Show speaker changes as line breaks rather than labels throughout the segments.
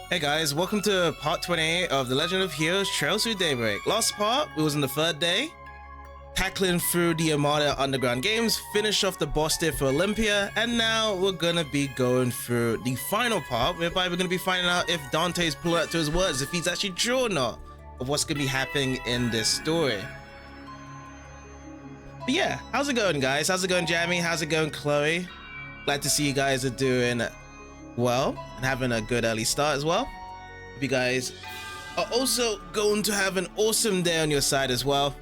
Hey guys, welcome to part 28 of The Legend of Heroes Trails Through Daybreak. Last part, we was on the third day, tackling through the Almata underground games, finished off the boss there for Olympia, and now we're gonna be going through the final part, whereby we're gonna be finding out if Dante's pulling out to his words, if he's actually true or not, of what's gonna be happening in this story. But yeah, how's it going guys? How's it going Jamie? How's it going Chloe? Glad to see you guys are doing well and having a good early start as well. If you guys are also going to have an awesome day on your side as well.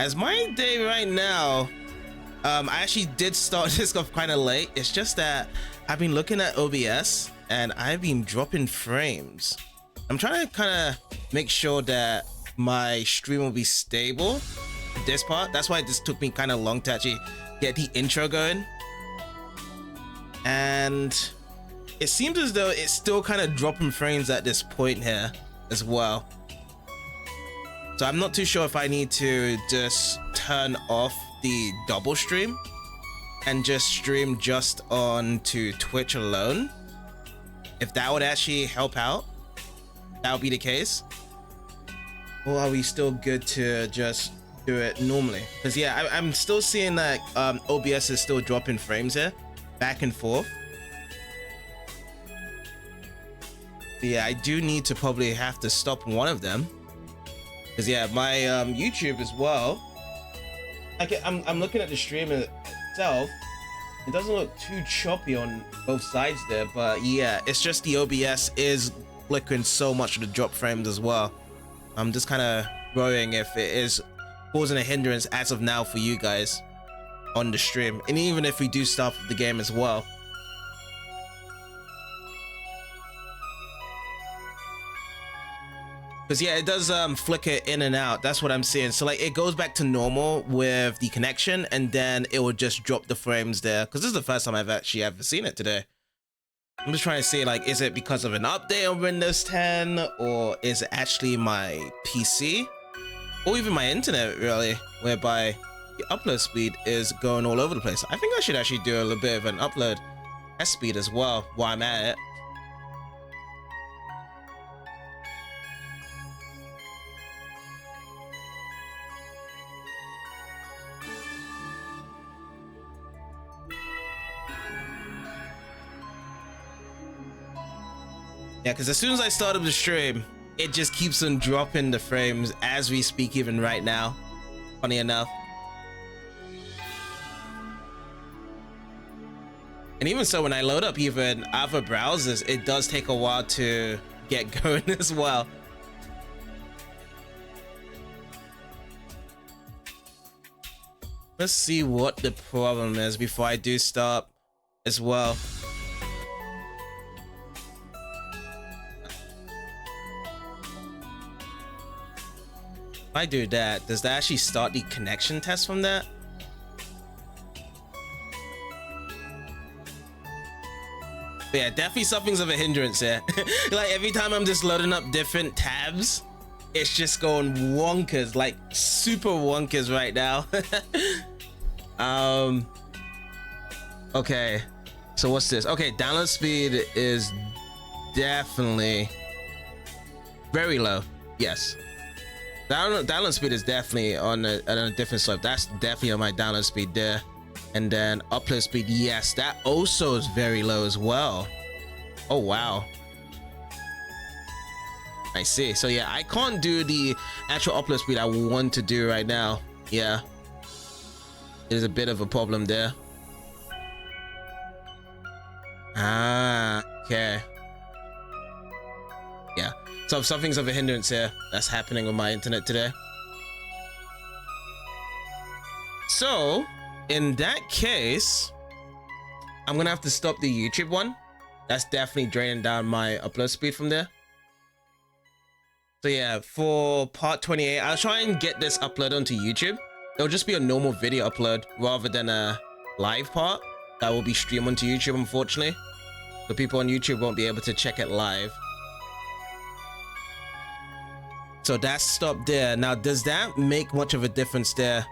As my day right now, I actually did start this off kind of late. It's just that I've been looking at OBS and I've been dropping frames. I'm trying to kind of make sure that my stream will be stable this part. That's why this took me kind of long to actually get the intro going. And it seems as though it's still kind of dropping frames at this point here as well. So I'm not too sure if I need to just turn off the double stream and just stream just on to Twitch alone. If that would actually help out, that would be the case. Or are we still good to just do it normally? Because yeah, I'm still seeing that OBS is still dropping frames here, back and forth. Yeah, I do need to probably have to stop one of them, because yeah, my YouTube as well, I'm looking at the stream itself. It doesn't look too choppy on both sides there, but yeah, it's just the OBS is flickering so much of the drop frames as well. I'm just kind of worrying if it is causing a hindrance as of now for you guys on the stream, and even if we do start the game as well. Because yeah, it does flicker in and out. That's what I'm seeing. So like it goes back to normal with the connection, and then it will just drop the frames there. Because this is the first time I've actually ever seen it today. I'm just trying to see, like, is it because of an update on Windows 10, or is it actually my PC, or even my internet really, whereby the upload speed is going all over the place. I think I should actually do a little bit of an upload test speed as well while I'm at it. Yeah, because as soon as I start up the stream, it just keeps on dropping the frames as we speak, even right now. Funny enough. And even so, when I load up even other browsers, it does take a while to get going as well. Let's see what the problem is before I do stop as well. If I do that, does that actually start the connection test from that? But yeah, definitely something's of a hindrance here. Like every time I'm just loading up different tabs, it's just going wonkers, like super wonkers right now. Okay, so what's this? Okay, download speed is definitely very low. Yes. Download speed is definitely on a different slope. That's definitely on my download speed there. And then upload speed, yes, that also is very low as well. Oh wow, I see. So yeah, I can't do the actual upload speed I want to do right now. Yeah, there's a bit of a problem there. Ah, okay. Yeah, so something's of a hindrance here that's happening on my internet today. So in that case, I'm gonna have to stop the YouTube one. That's definitely draining down my upload speed from there. So yeah, for part 28, I'll try and get this upload onto YouTube. It'll just be a normal video upload rather than a live part that will be streamed onto YouTube, unfortunately. So people on YouTube won't be able to check it live. So that's stopped there. Now, does that make much of a difference there?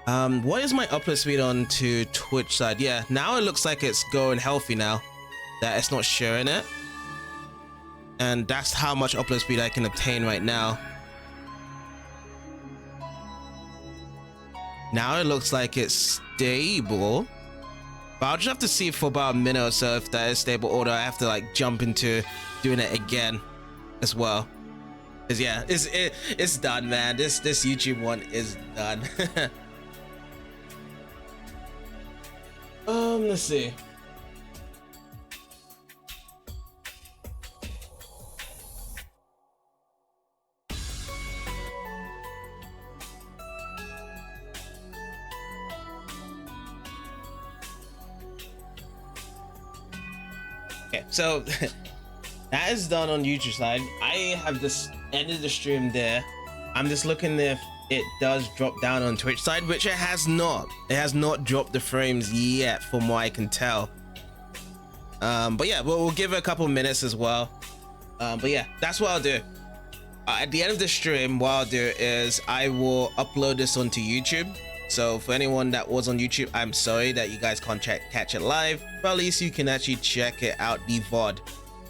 What is my upload speed on to Twitch side? Yeah, now it looks like it's going healthy now, that it's not sharing it. and that's how much upload speed I can obtain right now. Now it looks like it's stable, but I'll just have to see for about a minute or so if that is stable, or do I have to like jump into doing it again as well. Cause yeah, it's done, man. This YouTube one is done. Let's see. Okay, so that is done on YouTube side. I have just ended the stream there. I'm just looking if it does drop down on Twitch side, which it has not. It has not dropped the frames yet, from what I can tell. But yeah, we'll give it a couple minutes as well. But yeah, that's what I'll do. At the end of the stream, what I'll do is I will upload this onto YouTube. So for anyone that was on YouTube, I'm sorry that you guys can't catch it live, but at least you can actually check it out, the VOD.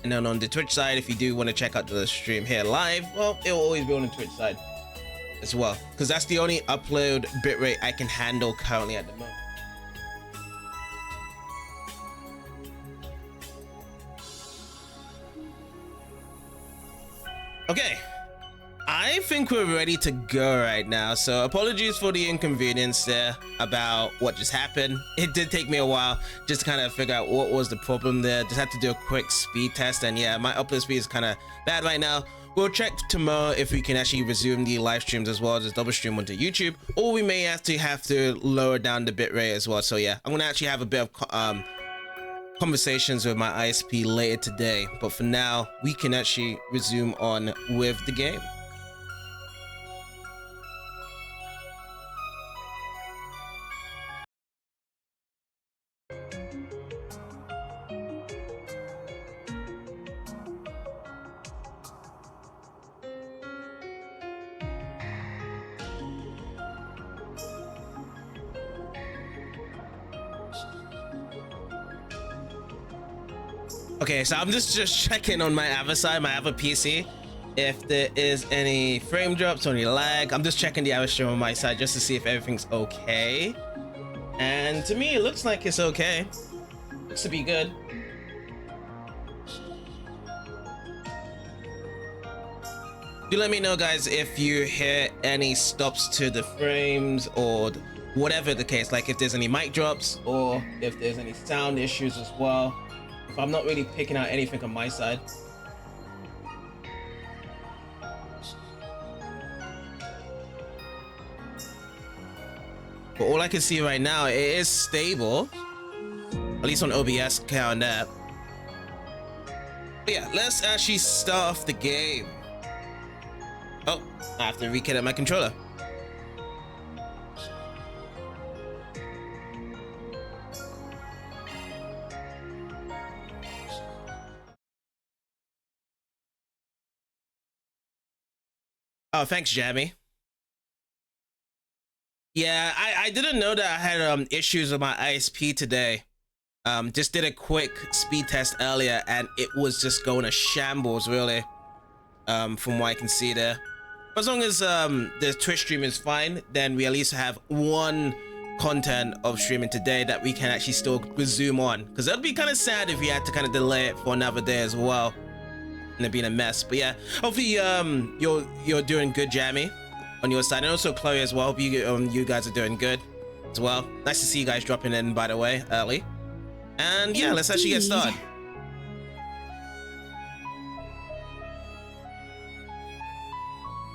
And then on the Twitch side, if you do want to check out the stream here live, well, it will always be on the Twitch side as well, because that's the only upload bitrate I can handle currently at the moment. Okay, I think we're ready to go right now. So apologies for the inconvenience there about what just happened. It did take me a while just to kind of figure out what was the problem there. Just had to do a quick speed test, and yeah, my upload speed is kind of bad right now. We'll check tomorrow if we can actually resume the live streams as well, just double stream onto YouTube, or we may have to lower down the bitrate as well. So yeah, I'm gonna actually have a bit of conversations with my ISP later today, but for now we can actually resume on with the game. Okay, so I'm just checking on my other side, my other PC, if there is any frame drops or any lag. I'm just checking the other stream on my side just to see if everything's okay. And to me, it looks like it's okay. Looks to be good. Do let me know, guys, if you hear any stops to the frames or whatever the case, like if there's any mic drops or if there's any sound issues as well. I'm not really picking out anything on my side. But all I can see right now, it is stable. At least on OBS count that. But yeah, let's actually start off the game. Oh, I have to reconnect my controller. Oh, thanks, Jamie. Yeah, I didn't know that I had issues with my ISP today. Just did a quick speed test earlier, and it was just going to shambles, really. From what I can see there. As long as the Twitch stream is fine, then we at least have one content of streaming today that we can actually still resume on. Because that'd be kind of sad if we had to kind of delay it for another day as well. And it being a mess. But yeah, hopefully you're doing good, Jamie, on your side, and also Chloe as well. Hope you guys are doing good as well. Nice to see you guys dropping in, by the way, early. And yeah, let's actually get started.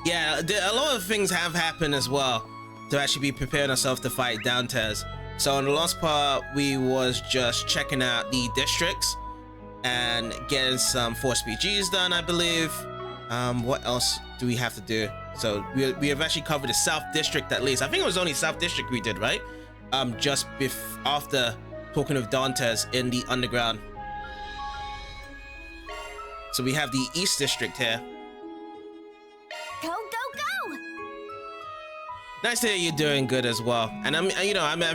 Yeah, a lot of things have happened as well to actually be preparing ourselves to fight Dantes. So on the last part, we was just checking out the districts and getting some force PGs done, I believe. What else do we have to do? So we have actually covered the South District at least. I think it was only South District we did, right? Just after talking with Dantes in the underground. So we have the East District here.
Go, go, go!
Nice to hear you're doing good as well. And I'm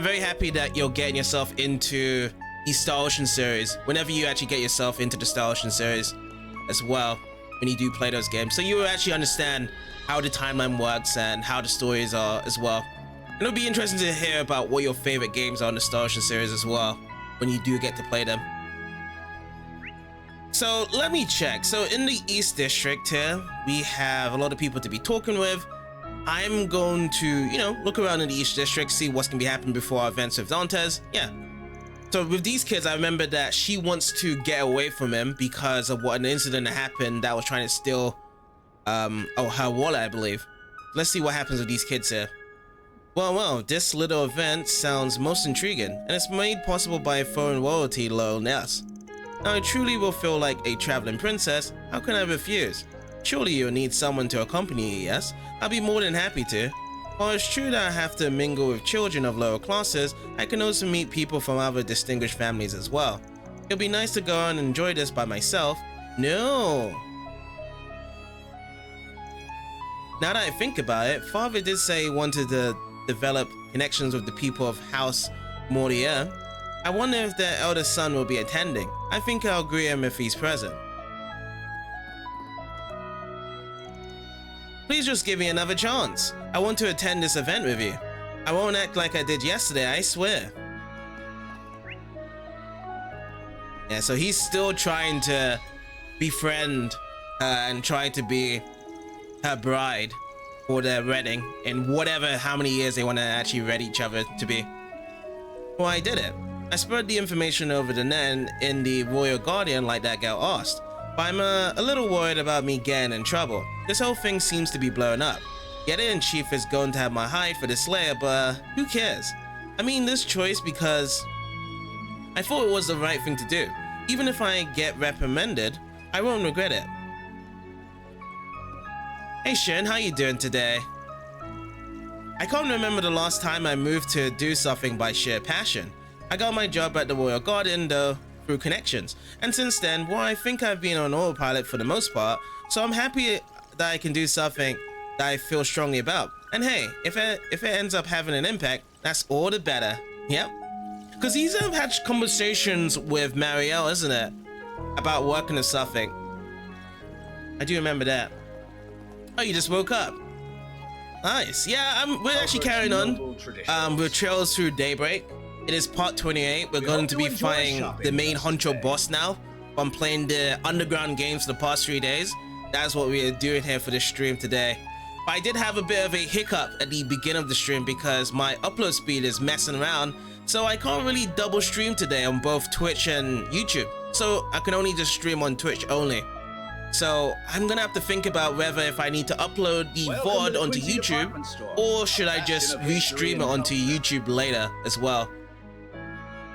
very happy that you're getting yourself into the Star Ocean series, whenever you actually get yourself into the Star Ocean series as well. when you do play those games, so you will actually understand how the timeline works and how the stories are as well. And it'll be interesting to hear about what your favorite games are in the Star Ocean series as well when you do get to play them. So let me check. So in the East District here, we have a lot of people to be talking with. I'm going to, you know, look around in the East District, see what's gonna be happening before our events with Dantes. Yeah. So with these kids, I remember that she wants to get away from him because of what an incident that happened that was trying to steal her wallet, I believe. Let's see what happens with these kids here. Well, this little event sounds most intriguing, and it's made possible by foreign royalty loyalness. Now I truly will feel like a traveling princess. How can I refuse? Surely you'll need someone to accompany you, yes? I'll be more than happy to. While it's true that I have to mingle with children of lower classes, I can also meet people from other distinguished families as well. It'll be nice to go and enjoy this by myself. No! Now that I think about it, Father did say he wanted to develop connections with the people of House Morier. I wonder if their eldest son will be attending. I think I'll agree him if he's present. Please just give me another chance. I want to attend this event with you. I won't act like I did yesterday, I swear. Yeah, so he's still trying to befriend her and try to be her bride for their wedding in whatever, how many years they want to actually wed each other to be. Well, I did it. I spread the information over the net in the Royal Guardian like that gal asked. But I'm a little worried about me getting in trouble. This whole thing seems to be blowing up. The editor-in-chief is going to have my hide for the Slayer, but who cares? I mean this choice because I thought it was the right thing to do. Even if I get reprimanded, I won't regret it. Hey Shin, how you doing today? I can't remember the last time I moved to do something by sheer passion. I got my job at the Royal Guardian though, through connections, and since then, well, I think I've been on autopilot for the most part, so I'm happy that I can do something that I feel strongly about. And hey, if it ends up having an impact, that's all the better. Yep. Because he's had conversations with Marielle, isn't it? About working or something. I do remember that. Oh, you just woke up. Nice. Yeah, we're actually carrying on with Trails Through Daybreak. It is part 28. We're going to be fighting the main honcho boss now. I'm playing the underground games for the past 3 days. That's what we are doing here for this stream today. But I did have a bit of a hiccup at the beginning of the stream because my upload speed is messing around. So I can't really double stream today on both Twitch and YouTube. So I can only just stream on Twitch only. So I'm gonna have to think about whether if I need to upload the VOD onto YouTube or should I just restream it onto YouTube later as well.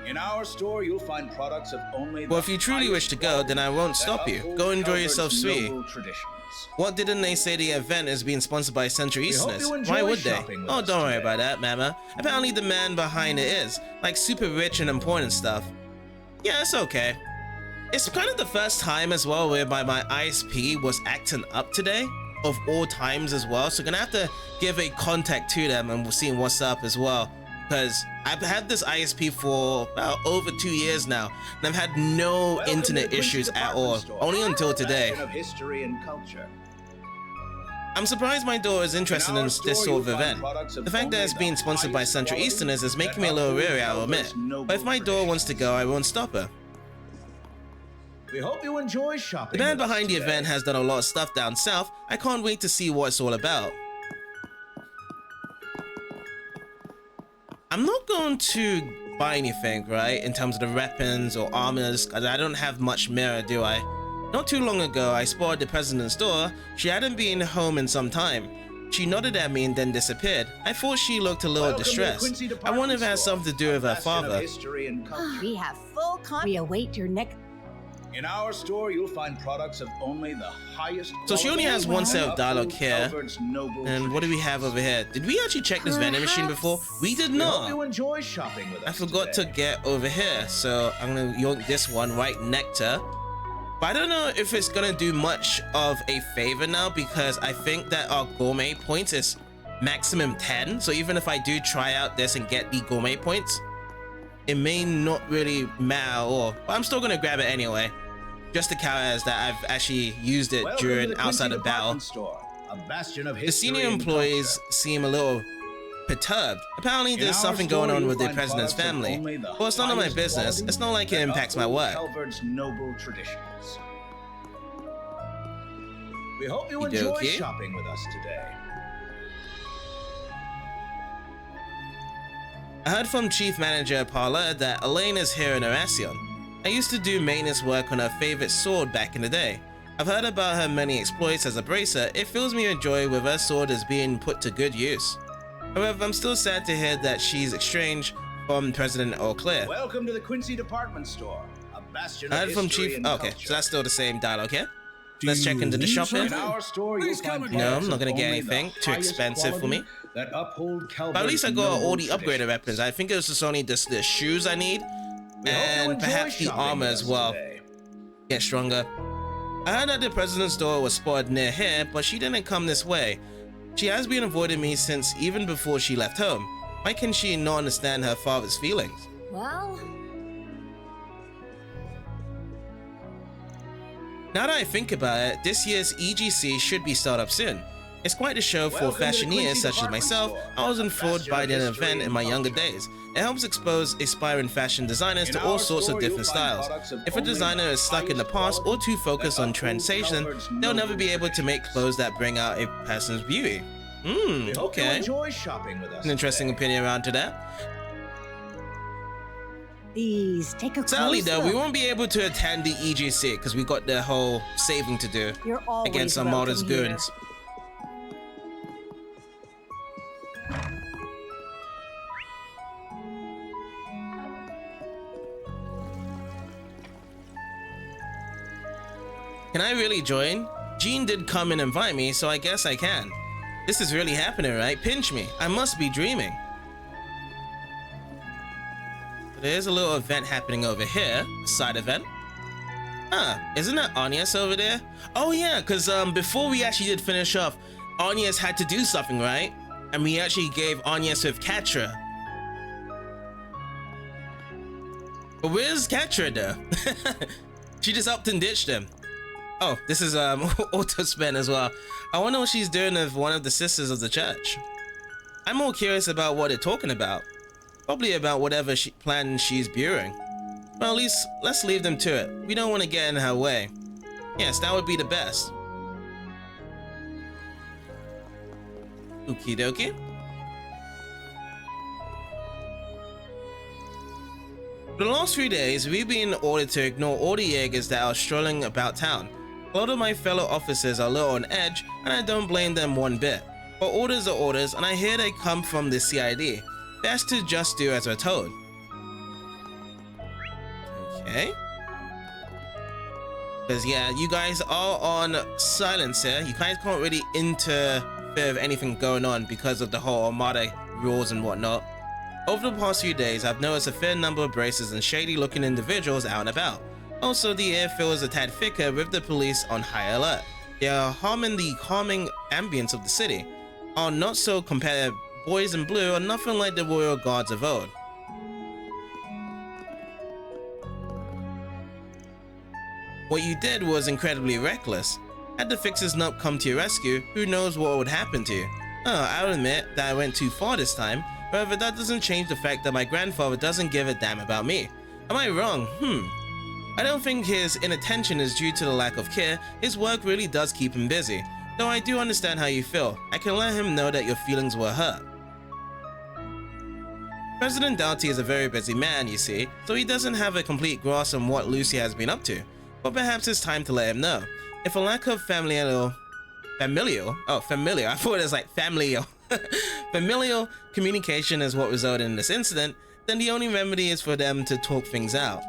In our store, you'll find products of only
well, if you truly wish to go, then I won't stop you. Go enjoy yourself, sweetie. What didn't they say the event is being sponsored by Central Easterners? Why would they? Oh, don't worry about that, Mama. Apparently the man behind it is, like, super rich and important stuff. Yeah, it's okay. It's kind of the first time as well whereby my ISP was acting up today, of all times as well. So gonna have to give a contact to them and we'll see what's up as well. Because I've had this ISP for about over 2 years now, and I've had no internet issues at all, only until today. I'm surprised my daughter is interested in this sort of event. The fact that it's being sponsored by Central Easterners is making me a little weary, I'll admit. But if my daughter wants to go, I won't stop her.
We hope you enjoy shopping.
The man behind the event has done a lot of stuff down south. I can't wait to see what it's all about. I'm not going to buy anything, right, in terms of the weapons or armors, because I don't have much mirror, do I? Not too long ago, I spotted the president's daughter. She hadn't been home in some time. She nodded at me and then disappeared. I thought she looked a little distressed. I wonder if it has something to do with her father.
We have full we await your next.
In our store, you'll find products of only the highest.
So she only has one set of dialogue here. And what do we have over here? Did we actually check this vending machine before? We did not.
You enjoy shopping with us
I forgot to get over here, so I'm gonna yoink this one right nectar. But I don't know if it's gonna do much of a favor now because I think that our gourmet points is maximum 10. So even if I do try out this and get the gourmet points, it may not really matter at all. But I'm still gonna grab it anyway. just the characters that I've actually used it
Welcome to
during
the
outside
Quincy
of battle.
Department Store, a bastion of
The
history
senior
and
employees
culture.
seem a little perturbed. Apparently
In
there's
our
something
store,
going on
you'll
with the
find
president's
products of
family.
only the
Well, it's none of my
highest
business.
quality
It's not like it
that
impacts my
uphold
work.
Calvert's noble traditions. We hope you enjoy
Okey-dokey.
shopping with us today.
I heard from Chief Manager Paula that Elaine is here in Erasion. I used to do maintenance work on her favorite sword back in the day. I've heard about her many exploits as a bracer. It fills me with joy with her sword as being put to good use. However, I'm still sad to hear that she's estranged from President O'Clair.
Welcome to the Quincy Department Store, a bastion
I
of
heard from
history
Chief.
and
Okay,
culture.
so that's still the same dialogue here. Let's check into the shop here.
In our store, you'll find
No,
products
I'm not
of
gonna get
only the
anything too
highest
expensive for me.
quality that uphold Calvert's
But at least I got all the
noble
upgraded
traditions.
weapons. I think it was just only the shoes I need,
We hope you
and
enjoy
perhaps the
shopping
armor
with
as
us
well.
today.
Get stronger. I heard that the president's door was spotted near here, but she didn't come this way. She has been avoiding me since even before she left home. Why can she not understand her father's feelings?
Well,
Now that I think about it, this year's EGC should be started up soon. It's quite a show for
Welcome to the
fashioneers
Quincy
such as
Department
myself.
Store,
I was
a
enthralled
bastion
by
of
the
history
event in
and
my younger
culture.
days. It helps expose aspiring fashion designers
In
to all
our
sorts of
store,
different
you'll find
styles.
products of
If a
only
designer
the
is stuck in the
highest
past or
quality
too focused
that
on
uphold
translation,
Calvert's
they'll never
noble
be able to make clothes that bring out a person's beauty.
We hope you
Okay.
enjoy shopping with us
An interesting
today.
opinion around to that.
these take a
Sadly
close
though, we
look.
won't be able to attend the EGC because we got the whole saving to do
You're always
against
welcome
Almata's
here.
goons. Can I really join? Jean did come and invite me, so I guess I can. This is really happening, right? Pinch me. I must be dreaming. There's a little event happening over here, a side event. Huh, isn't that Agnes over there? Oh yeah, because before we actually did finish off, Agnes had to do something, right? And we actually gave Agnes with Catra. But where's Catra though? She just upped and ditched him. Oh, this is auto spin as well. I wonder what she's doing with one of the sisters of the church. I'm more curious about what they're talking about. Probably about whatever plan she's brewing. Well, at least let's leave them to it. We don't want to get in her way. Yes, that would be the best. Okie dokie. For the last few days, we've been ordered to ignore all the Jaegers that are strolling about town. A lot of my fellow officers are a little on edge, and I don't blame them one bit. But orders are orders, and I hear they come from the CID. Best to just do as we're told. Okay. Because yeah, you guys are on silence here. You guys can't really interfere with anything going on because of the whole Almata rules and whatnot. Over the past few days, I've noticed a fair number of braces and shady looking individuals out and about. Also, the air feels a tad thicker with the police on high alert. They are harming the calming ambience of the city. Our not so competitive boys in blue are nothing like the royal guards of old. What you did was incredibly reckless. Had the fixers not come to your rescue, who knows what would happen to you. I'll admit that I went too far this time, however that doesn't change the fact that my grandfather doesn't give a damn about me. Am I wrong? I don't think his inattention is due to the lack of care. His work really does keep him busy. Though I do understand how you feel. I can let him know that your feelings were hurt. President Dantes is a very busy man, you see, so he doesn't have a complete grasp on what Lucy has been up to. But perhaps it's time to let him know. If a lack of familial, I thought it was like familial. Familial communication is what resulted in this incident, then the only remedy is for them to talk things out.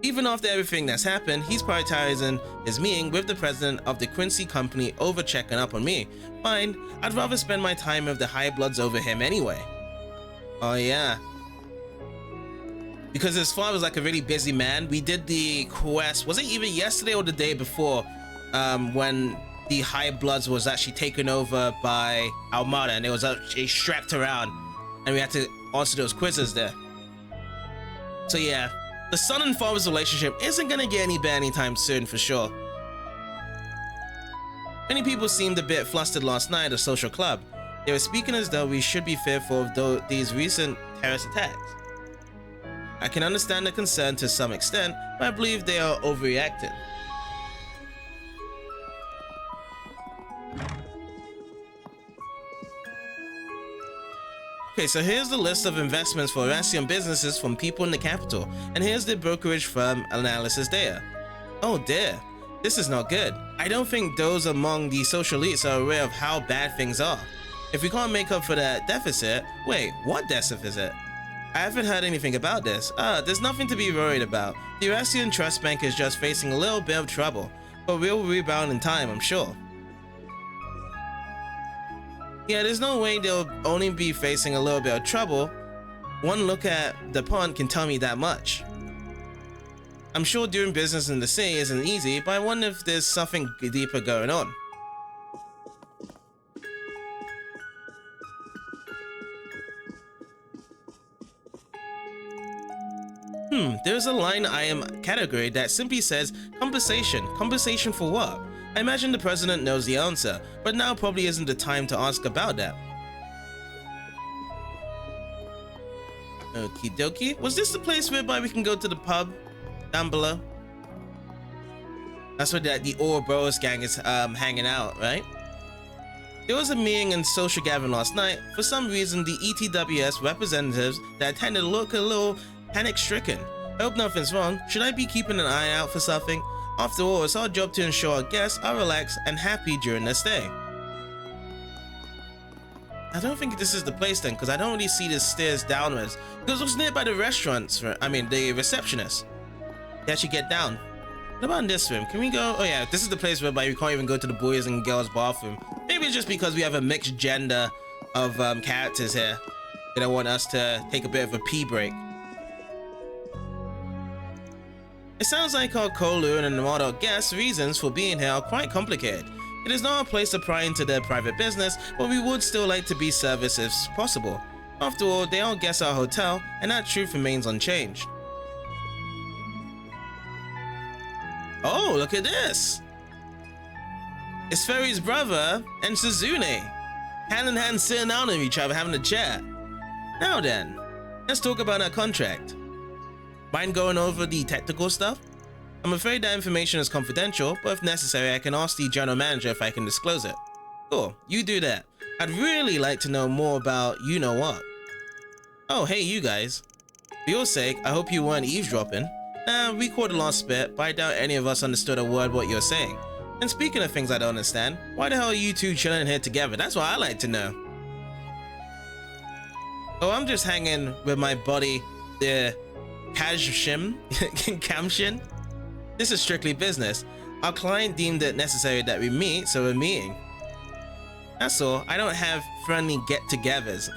Even after everything that's happened, he's prioritizing his meeting with the president of the Quincy company over checking up on me. Fine, I'd rather spend my time with the high bloods over him anyway. Oh yeah. Because his father was like a really busy man. We did the quest, was it even yesterday or the day before, when the high bloods was actually taken over by Almata and it was actually strapped around and we had to answer those quizzes there. So yeah, The son and father's relationship isn't gonna get any better anytime soon for sure. Many people seemed a bit flustered last night at a social club. They were speaking as though we should be fearful of these recent terrorist attacks. I can understand the concern to some extent, but I believe they are overreacting. Okay, so here's the list of investments for Eurasian businesses from people in the capital, and here's the brokerage firm analysis data. Oh dear, this is not good. I don't think those among the social elites are aware of how bad things are. If we can't make up for that deficit, wait, what deficit? I haven't heard anything about this. There's nothing to be worried about. The Eurasian Trust Bank is just facing a little bit of trouble, but we'll rebound in time, I'm sure. Yeah, there's no way they'll only be facing a little bit of trouble. One look at the pond can tell me that much. I'm sure doing business in the city isn't easy, but I wonder if there's something deeper going on. There's a line item category that simply says compensation. Compensation for what? I imagine the president knows the answer, but now probably isn't the time to ask about that. Okie dokie. Was this the place whereby we can go to the pub down below? That's where the Ouroboros gang is hanging out, right? There was a meeting and social gathering last night. For some reason, the ETWS representatives that attended look a little panic-stricken. I hope nothing's wrong. Should I be keeping an eye out for something? After all, it's our job to ensure our guests are relaxed and happy during their stay. I don't think this is the place then, because I don't really see the stairs downwards. Because it was nearby the restaurants, the receptionist. You actually get down. What about in this room? Can we go? Oh yeah, this is the place whereby we can't even go to the boys and girls bathroom. Maybe it's just because we have a mixed gender of characters here. They don't want us to take a bit of a pee break. It sounds like our Kowloon and Almata guests' reasons for being here are quite complicated. It is not our place to pry into their private business, but we would still like to be serviced if possible. After all, they all guest our hotel, and that truth remains unchanged. Oh, look at this! It's Fairy's brother and Suzune, hand in hand sitting down with each other having a chat. Now then, let's talk about our contract. Mind going over the technical stuff? I'm afraid that information is confidential, but if necessary, I can ask the general manager if I can disclose it. Cool, you do that. I'd really like to know more about you-know-what. Oh, hey you guys. For your sake, I hope you weren't eavesdropping. We caught the last bit, but I doubt any of us understood a word what you're saying. And speaking of things I don't understand, why the hell are you two chilling here together? That's what I like to know. Oh, I'm just hanging with my buddy, the Kamshin. This is strictly business. Our client deemed it necessary that we meet, so we're meeting. That's all. I don't have friendly get-togethers.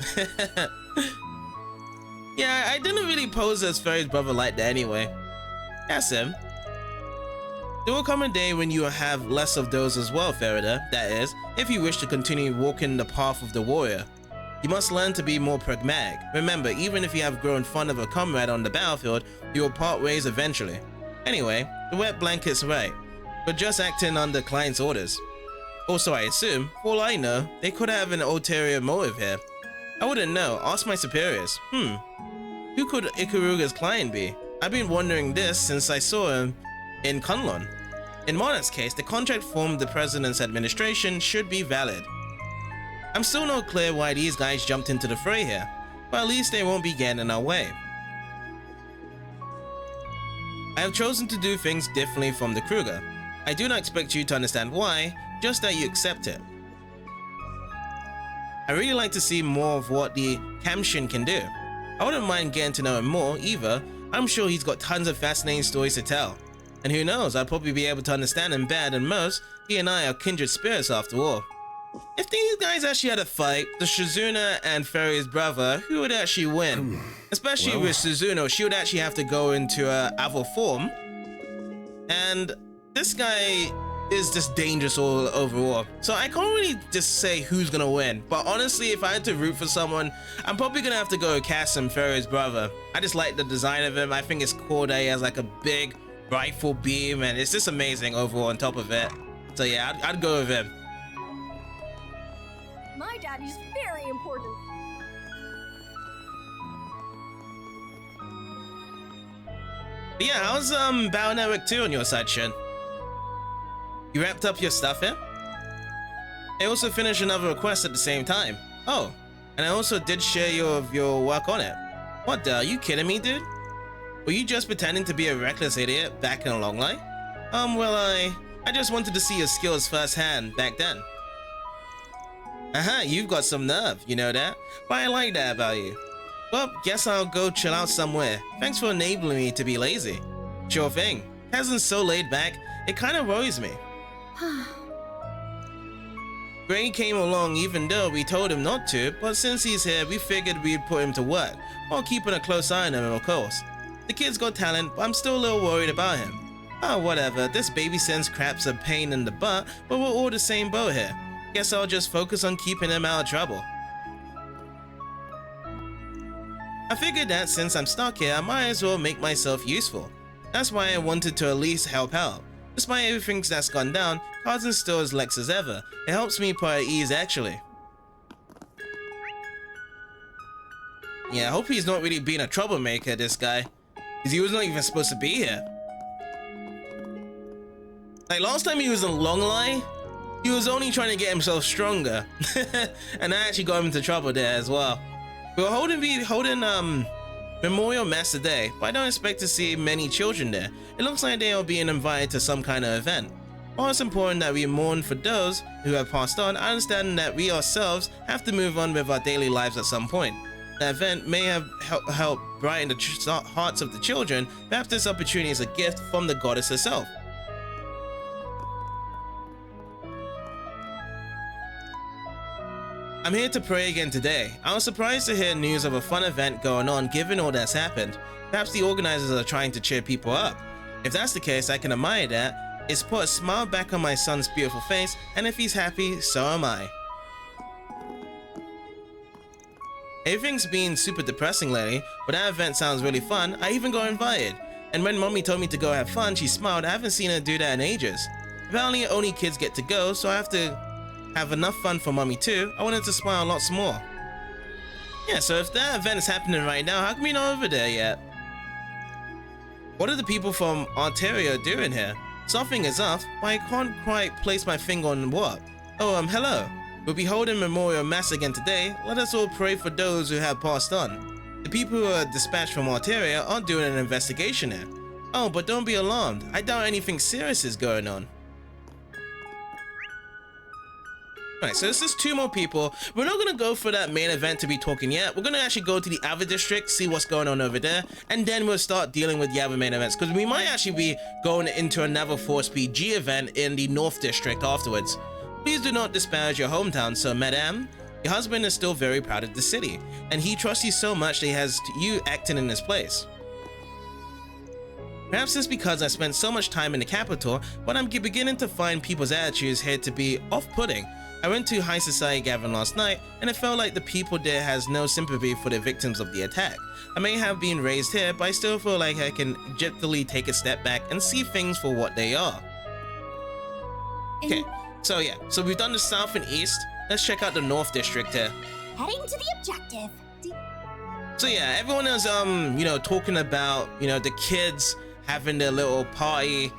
Yeah, I didn't really pose as Fairy's brother like that anyway. That's him. There will come a day when you will have less of those as well, Farida. That is, if you wish to continue walking the path of the warrior. You must learn to be more pragmatic. Remember, even if you have grown fond of a comrade on the battlefield, you will part ways eventually. Anyway, the wet blanket's right. We're just acting under client's orders. Also, I assume, for all I know, they could have an ulterior motive here. I wouldn't know. Ask my superiors. Who could Ikaruga's client be? I've been wondering this since I saw him in Kunlun. In Monarch's case, the contract from the president's administration should be valid. I'm still not clear why these guys jumped into the fray here, but at least they won't be getting in our way. I have chosen to do things differently from the Kruger. I do not expect you to understand why, just that you accept it. I really like to see more of what the Kamshin can do. I wouldn't mind getting to know him more either. I'm sure he's got tons of fascinating stories to tell. And who knows, I'll probably be able to understand him better than most. He and I are kindred spirits after all. If these guys actually had a fight, the Shizuna and Fairy's brother, who would actually win? Especially with Suzuno, she would actually have to go into a other form. And this guy is just dangerous all overall. So I can't really just say who's gonna win. But honestly, if I had to root for someone, I'm probably gonna have to go with Cassim, Pharaoh's brother. I just like the design of him. I think it's cool that he has like a big rifle beam, and it's just amazing overall on top of it. So yeah, I'd go with him.
My daddy's very important.
But yeah, how's Battle Network 2 on your side, Shin? You wrapped up your stuff here? I also finished another request at the same time. Oh, and I also did share your work on it. What the? Are you kidding me, dude? Were you just pretending to be a reckless idiot back in a long line? Well, I just wanted to see your skills firsthand back then. You've got some nerve, you know that? But I like that about you. Well, guess I'll go chill out somewhere. Thanks for enabling me to be lazy. Sure thing. Hasn't so laid back, it kind of worries me. Gray came along even though we told him not to, but since he's here, we figured we'd put him to work, while keeping a close eye on him, of course. The kid's got talent, but I'm still a little worried about him. Oh, whatever, this baby sense crap's a pain in the butt, but we're all the same boat here. Guess I'll just focus on keeping him out of trouble. I figured that since I'm stuck here, I might as well make myself useful. That's why I wanted to at least help out. Despite everything that's gone down, Carl's still as lax as ever. It helps me put at ease, actually. Yeah, I hope he's not really being a troublemaker, this guy. Because he was not even supposed to be here. Like, last time he was in Long Lie, he was only trying to get himself stronger. And that actually got him into trouble there as well. We were holding Memorial Mass today, but I don't expect to see many children there. It looks like they are being invited to some kind of event. While it's important that we mourn for those who have passed on, I understand that we ourselves have to move on with our daily lives at some point. The event may have helped brighten the hearts of the children. Perhaps this opportunity is a gift from the goddess herself. I'm here to pray again today. I was surprised to hear news of a fun event going on given all that's happened. Perhaps the organizers are trying to cheer people up. If that's the case, I can admire that. It's put a smile back on my son's beautiful face, and if he's happy, so am I. Everything's been super depressing lately, but that event sounds really fun. I even got invited. And when mommy told me to go have fun, she smiled. I haven't seen her do that in ages. Apparently only kids get to go, so I have to have enough fun for mommy too. I wanted to smile lots more. Yeah, so if that event is happening right now, how come we're not over there yet? What are the people from Ontario doing here? Something is up, but I can't quite place my finger on what. Oh, hello. We'll be holding Memorial Mass again today. Let us all pray for those who have passed on. The people who are dispatched from Ontario aren't doing an investigation here. Oh, but don't be alarmed. I doubt anything serious is going on. Alright, so this is 2 more people. We're not going to go for that main event to be talking yet. We're going to actually go to the other district, see what's going on over there, and then we'll start dealing with the other main events, because we might actually be going into another Force PG event in the North District afterwards. Please do not disparage your hometown, so madame. Your husband is still very proud of the city, and he trusts you so much that he has you acting in his place. Perhaps it's because I spent so much time in the capital, but I'm beginning to find people's attitudes here to be off-putting. I went to High Society gathering last night, and it felt like the people there has no sympathy for the victims of the attack. I may have been raised here, but I still feel like I can gently take a step back and see things for what they are. Okay, so yeah, so we've done the South and East. Let's check out the North District here.
Heading to the objective.
So yeah, everyone is talking about, the kids having their little party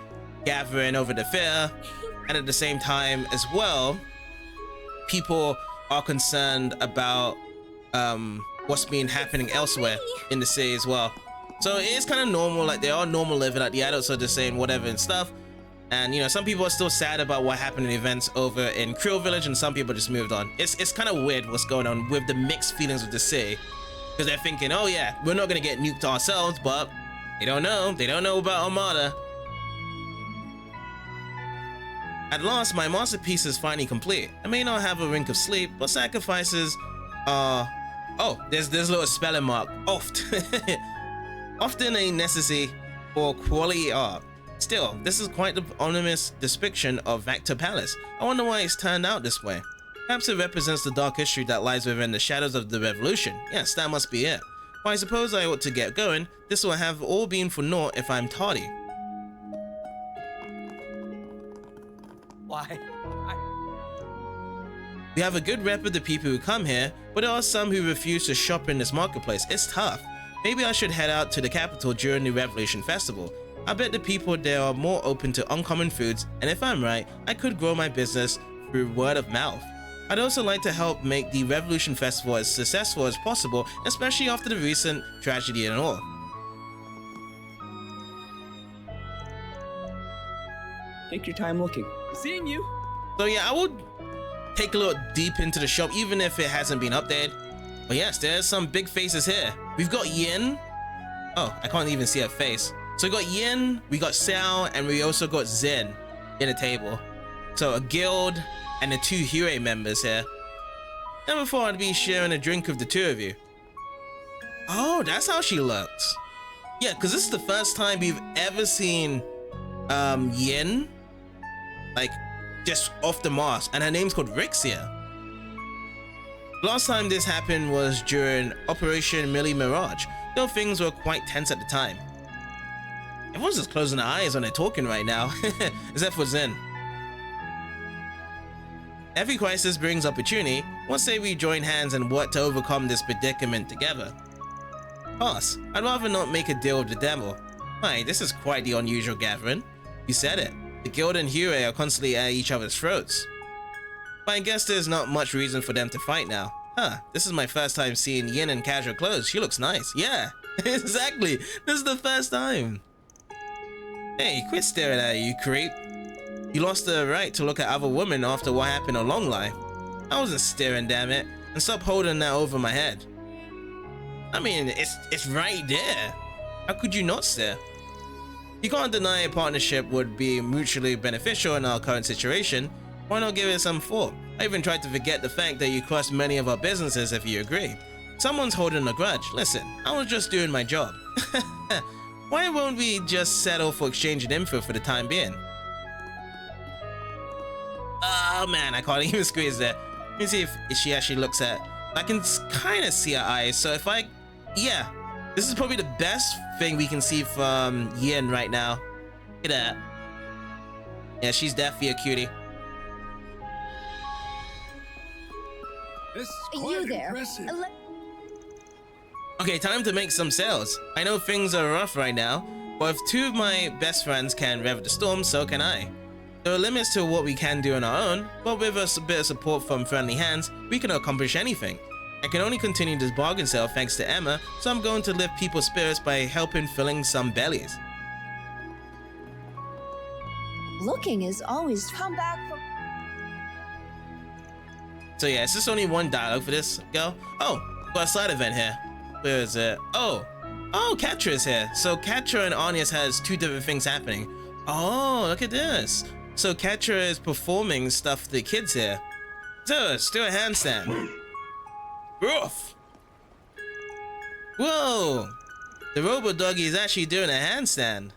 gathering over the fair, and at the same time as well, people are concerned about what's been happening elsewhere in the city as well. So it is kind of normal, like they are normal living, like the adults are just saying whatever and stuff. And some people are still sad about what happened in events over in Creole Village, and some people just moved on. It's kind of weird what's going on with the mixed feelings of the city, because they're thinking, oh yeah, we're not gonna get nuked ourselves, but they don't know about Almata. At last, my masterpiece is finally complete. I may not have a wink of sleep, but sacrifices are... Oh, there's a little spelling mark. Often a necessity for quality art. Still, this is quite the ominous depiction of Vector Palace. I wonder why it's turned out this way. Perhaps it represents the dark history that lies within the shadows of the revolution. Yes, that must be it. But I suppose I ought to get going. This will have all been for naught if I'm tardy.
Why?
We have a good rep of the people who come here, but there are some who refuse to shop in this marketplace. It's tough. Maybe I should head out to the capital during the Revolution Festival. I bet the people there are more open to uncommon foods, and if I'm right, I could grow my business through word of mouth. I'd also like to help make the Revolution Festival as successful as possible, especially after the recent tragedy and all.
Take your time looking. Seeing you.
So yeah, I would take a look deep into the shop, even if it hasn't been updated. But yes, there's some big faces here. We've got Yin. Oh, I can't even see her face. So we got Yin, we got Sao, and we also got Zen in the table. So a guild and the 2 Hue members here. Never thought I'd be sharing a drink with the 2 of you. Oh, that's how she looks. Yeah, because this is the first time we've ever seen Yin, like, just off the mask, and her name's called Rixia. Last time this happened was during Operation Millie Mirage, though things were quite tense at the time. Everyone's just closing their eyes when they're talking right now, except for Zen. Every crisis brings opportunity. What say we join hands and work to overcome this predicament together? Pass. I'd rather not make a deal with the devil. Hi, this is quite the unusual gathering. You said it. The guild and Hue are constantly at each other's throats. But I guess there's not much reason for them to fight now. Huh, this is my first time seeing Yin in casual clothes. She looks nice. Yeah, exactly. This is the first time. Hey, quit staring at her, you creep. You lost the right to look at other women after what happened a long life. I wasn't staring, damn it. And stop holding that over my head. I mean, it's right there. How could you not stare? You can't deny a partnership would be mutually beneficial in our current situation. Why not give it some thought? I even tried to forget the fact that you crossed many of our businesses if you agree. Someone's holding a grudge. Listen, I was just doing my job. Why won't we just settle for exchanging info for the time being? Oh man, I can't even squeeze that. Let me see if she actually looks at. I can kind of see her eyes, so if I... Yeah, this is probably the best thing we can see from Yin right now. Look at that. Yeah, she's definitely a cutie.
This is
You
quite
there.
impressive.
Okay, time to make some sales. I know things are rough right now, but if 2 of my best friends can weather the storm, so can I. There are limits to what we can do on our own, but with a bit of support from friendly hands, we can accomplish anything. I can only continue this bargain sale thanks to Emma, so I'm going to lift people's spirits by helping filling some bellies.
Looking is always
Come back from.
So yeah, it's just only one dialogue for this girl. Oh, got a side event here. Where is it? Oh, Katra is here. So Katra and Anius has 2 different things happening. Oh, look at this. So Katra is performing stuff for the kids here. So let's do a handstand. Rough. Whoa, the robot doggy is actually doing a handstand.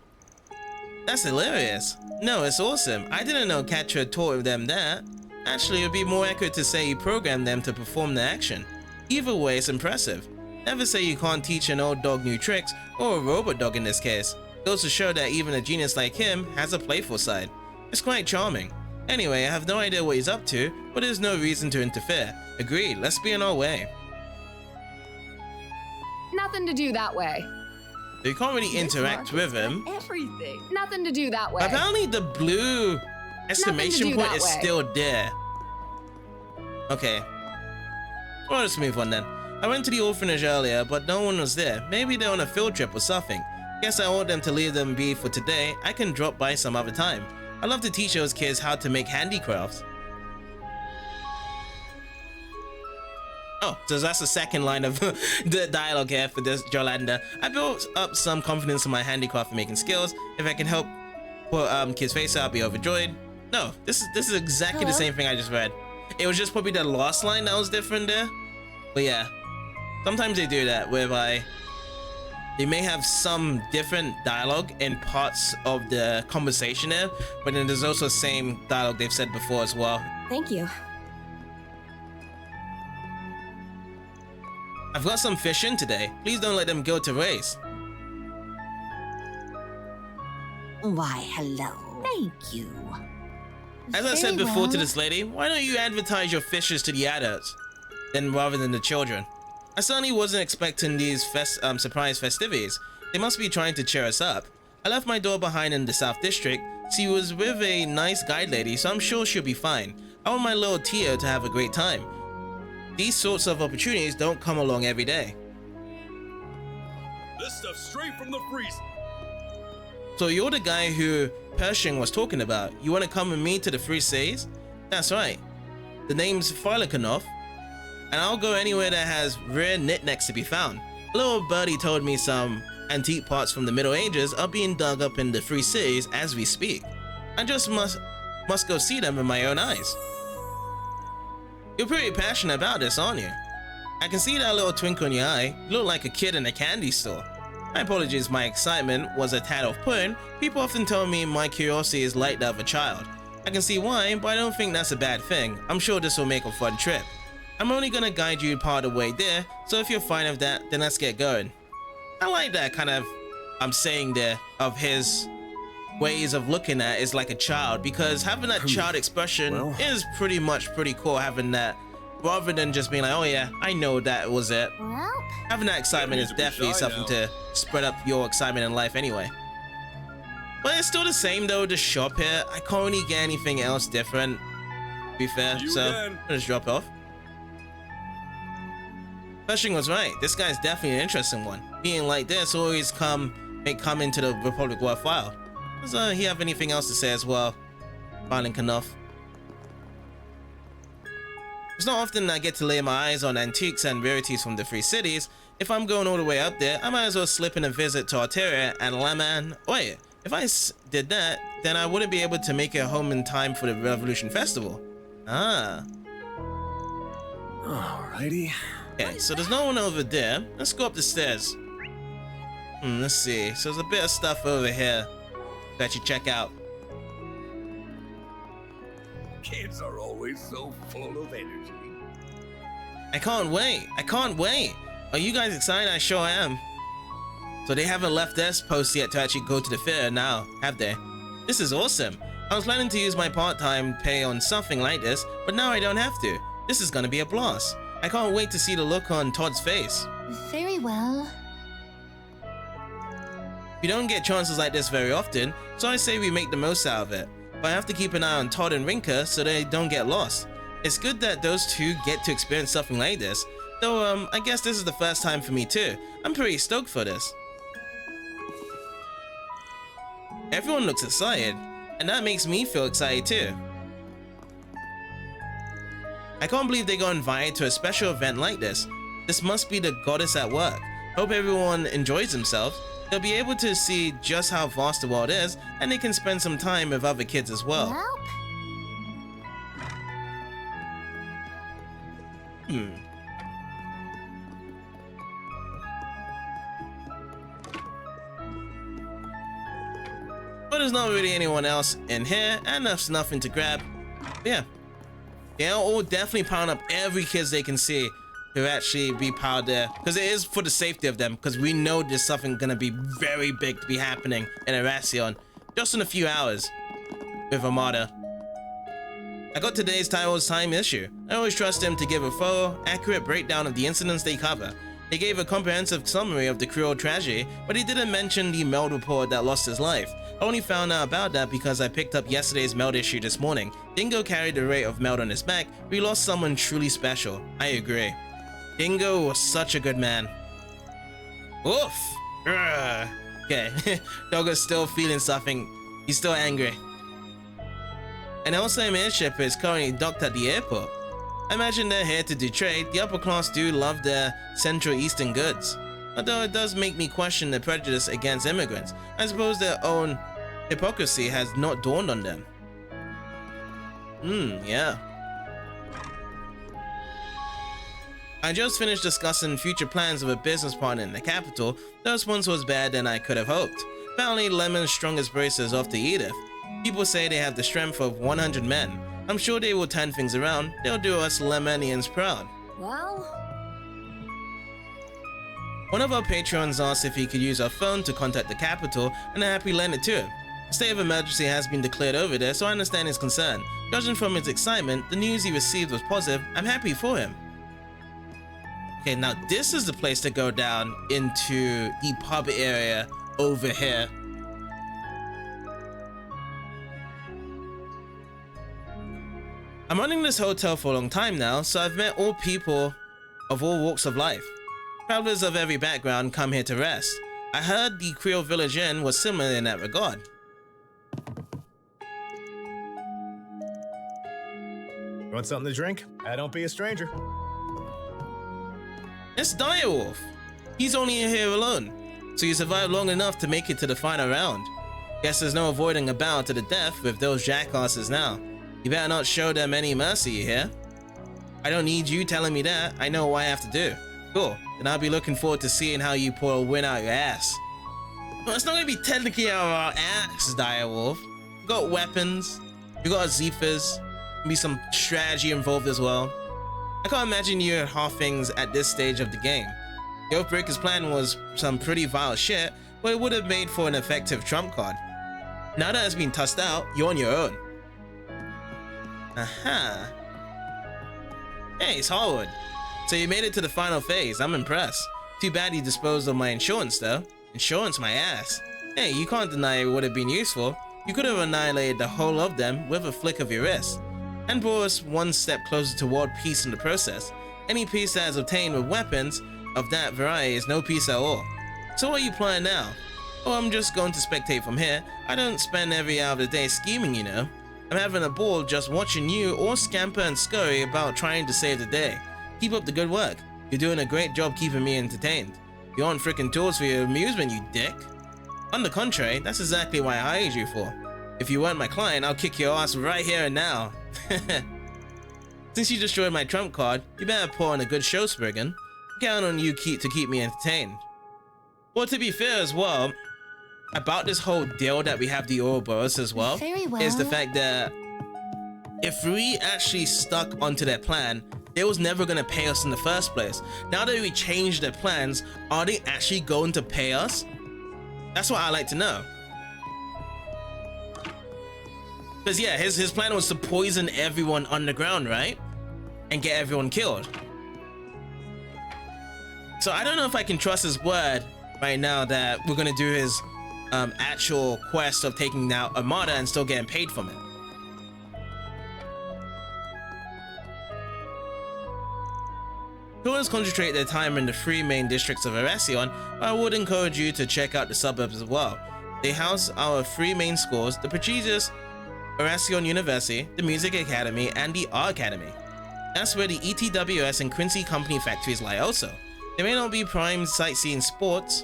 That's hilarious. No, it's awesome. I didn't know Katra taught them that. Actually, it would be more accurate to say he programmed them to perform the action. Either way, it's impressive. Never say you can't teach an old dog new tricks, or a robot dog in this case. Goes to show that even a genius like him has a playful side. It's quite charming. Anyway, I have no idea what he's up to, but there's no reason to interfere. Agreed, let's be on our way.
Nothing to do that way.
You can't really interact with him.
Everything. Nothing to do that way.
Apparently the blue exclamation
do
point
that
is
way.
still there. Okay. Well, let's move on then. I went to the orphanage earlier, but no one was there. Maybe they're on a field trip or something. Guess I want them to leave them be for today. I can drop by some other time. I'd love to teach those kids how to make handicrafts. Oh, so that's the second line of the dialogue here for this Jolanda. I built up some confidence in my handicraft making skills. If I can help put kids' face out, I'll be overjoyed. No, this is exactly the same thing I just read. It was just probably the last line that was different there. But yeah, sometimes they do that whereby They may have some different dialogue in parts of the conversation there, but then there's also the same dialogue they've said before as well.
Thank you.
I've got some fish in today. Please don't let them go to waste.
Why, hello. Thank you.
As I said
Very
before to
well.
this lady, why don't you advertise your fishes to the adults, then rather than the children? I certainly wasn't expecting these surprise festivities. They must be trying to cheer us up. I left my door behind in the South District. She was with a nice guide lady, so I'm sure she'll be fine. I want my little Tio to have a great time. These sorts of opportunities don't come along every day.
This stuff's straight from the freezer.
So you're the guy who Pershing was talking about. You want to come with me to the Free Cities? That's right. The name's Farlikanov, and I'll go anywhere that has rare knickknacks to be found. A little birdie told me some antique parts from the Middle Ages are being dug up in the Free Cities as we speak. I just must go see them with my own eyes. You're pretty passionate about this, aren't you? I can see that little twinkle in your eye. You look like a kid in a candy store. My apologies, my excitement was a tad off-putting. People often tell me my curiosity is like that of a child. I can see why, but I don't think that's a bad thing. I'm sure this will make a fun trip. I'm only gonna guide you part of the way there, so if you're fine with that, then let's get going. I like that kind of saying there of his ways of looking at is like a child, because having that child expression is pretty cool, having that rather than just being like, oh yeah, I know that was it.
Well,
Having that excitement is definitely something to spread up your excitement in life anyway. But it's still the same though, the shop here. I can't really get anything else different, to be fair, so
again.
I'll just drop off. Pershing was right, this guy's definitely an interesting one. Being like this always make come into the Republic worthwhile. Does he have anything else to say as well? Finding enough. It's not often I get to lay my eyes on antiques and rarities from the Free Cities. If I'm going all the way up there, I might as well slip in a visit to Outtrigger and Laman. Wait, if I did that, then I wouldn't be able to make it home in time for the Revolution Festival. Ah.
Alrighty.
Okay, so there's no one over there. Let's go up the stairs. Let's see. So there's a bit of stuff over here that you check out.
Kids are always so full of energy.
I can't wait. I can't wait. Are you guys excited? I sure am. So they haven't left their post yet to actually go to the fair now, have they? This is awesome. I was planning to use my part-time pay on something like this, but now I don't have to. This is gonna be a blast. I can't wait to see the look on Todd's face.
very well.
We don't get chances like this very often, so I say we make the most out of it. But I have to keep an eye on Todd and Rinka so they don't get lost. It's good that those two get to experience something like this, though I guess this is the first time for me too. I'm pretty stoked for this. Everyone looks excited, and that makes me feel excited too. I can't believe they got invited to a special event like this. This must be the goddess at work. Hope everyone enjoys themselves. They'll be able to see just how vast the world is, and they can spend some time with other kids as well. But there's not really anyone else in here, and there's nothing to grab. Yeah. They'll all definitely pound up every kids they can see who actually be piled there, because it is for the safety of them, because we know there's something gonna be very big to be happening in Erasion just in a few hours with Almata. I got today's title's time issue. I always trust him to give a thorough, accurate breakdown of the incidents they cover. He gave a comprehensive summary of the cruel tragedy, but he didn't mention the Meld report that lost his life. I only found out about that because I picked up yesterday's Meld issue this morning. Dingo carried the rate of Meld on his back. We lost someone truly special. I agree. Dingo was such a good man. Oof. Urgh. Okay, Doggo's still feeling something. He's still angry. An Elsam airship is currently docked at the airport. I imagine they're here to do trade. The upper class do love their Central Eastern goods. Although it does make me question their prejudice against immigrants. I suppose their own hypocrisy has not dawned on them. Yeah. I just finished discussing future plans of a business partner in the capital. The response was better than I could have hoped. Apparently, Lemon's strongest bracer is off to Edith. People say they have the strength of 100 men. I'm sure they will turn things around. They'll do us Lemonians proud.
Well,
One of our patrons asked if he could use our phone to contact the capital, and I happily lent it to him. A state of emergency has been declared over there, so I understand his concern. Judging from his excitement, the news he received was positive. I'm happy for him. Okay, now this is the place to go down into the pub area over here. I'm running this hotel for a long time now, so I've met all people of all walks of life. Travelers of every background come here to rest. I heard the Creole Village Inn was similar in that regard.
You want something to drink? Don't be a stranger.
It's Direwolf. He's only here alone, so you survived long enough to make it to the final round. Guess there's no avoiding a battle to the death with those jackasses now. You better not show them any mercy, you hear? I don't need you telling me that. I know what I have to do. Cool. Then I'll be looking forward to seeing how you pull a win out your ass. Well, it's not gonna be technically out of our ass, Direwolf. You got weapons. You got Zephyr's. Be some strategy involved as well. I can't imagine you at half things at this stage of the game. The Oathbreaker's plan was some pretty vile shit, but it would have made for an effective trump card. Now that it's been tossed out, you're on your own. Aha. Hey, it's Harwood. So you made it to the final phase. I'm impressed. Too bad you disposed of my insurance though. Insurance my ass. Hey, you can't deny it would have been useful. You could have annihilated the whole of them with a flick of your wrist, and brought us one step closer toward peace in the process. Any peace that is obtained with weapons of that variety is no peace at all. So what are you planning now? Oh, I'm just going to spectate from here. I don't spend every hour of the day scheming, you know. I'm having a ball just watching you all scamper and scurry about trying to save the day. Keep up the good work. You're doing a great job keeping me entertained. You aren't freaking tools for your amusement, you dick. On the contrary, that's exactly why I hired you for. If you weren't my client, I'll kick your ass right here and now. Since you destroyed my trump card, you better pour on a good show, Spriggan. Count on you to keep me entertained. Well, to be fair as well, about this whole deal that we have the Ouroboros as well,
Very well.
is the fact that if we actually stuck onto their plan, they was never going to pay us in the first place. Now that we changed their plans, are they actually going to pay us? That's what I like to know. Because yeah, his plan was to poison everyone underground, right? And get everyone killed. So I don't know if I can trust his word right now that we're going to do his actual quest of taking out Almata and still getting paid from it. Tourists concentrate their time in the three main districts of Erasion, but I would encourage you to check out the suburbs as well. They house our three main schools, the prestigious Erasion University, the Music Academy, and the Art Academy. That's where the ETWS and Quincy Company factories lie also. They may not be prime sightseeing spots,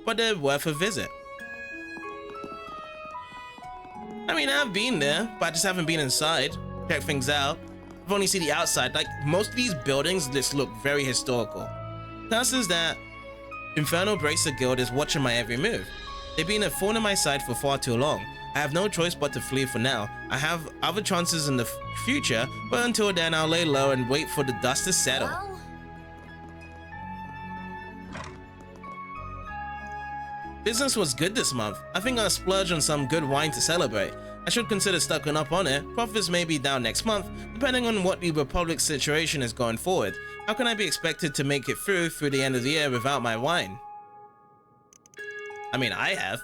but they're worth a visit. I mean, I've been there, but I just haven't been inside, check things out. I've only seen the outside. Like, most of these buildings just look very historical. Plus is that Infernal Bracer Guild is watching my every move. They've been a thorn in my side for far too long. I have no choice but to flee for now. I have other chances in the future, but until then I'll lay low and wait for the dust to settle.
well,
Business was good this month. I think I'll splurge on some good wine to celebrate. I should consider stocking up on it. Profits may be down next month, depending on what the Republic's situation is going forward. How can I be expected to make it through the end of the year without my wine? I mean, I have.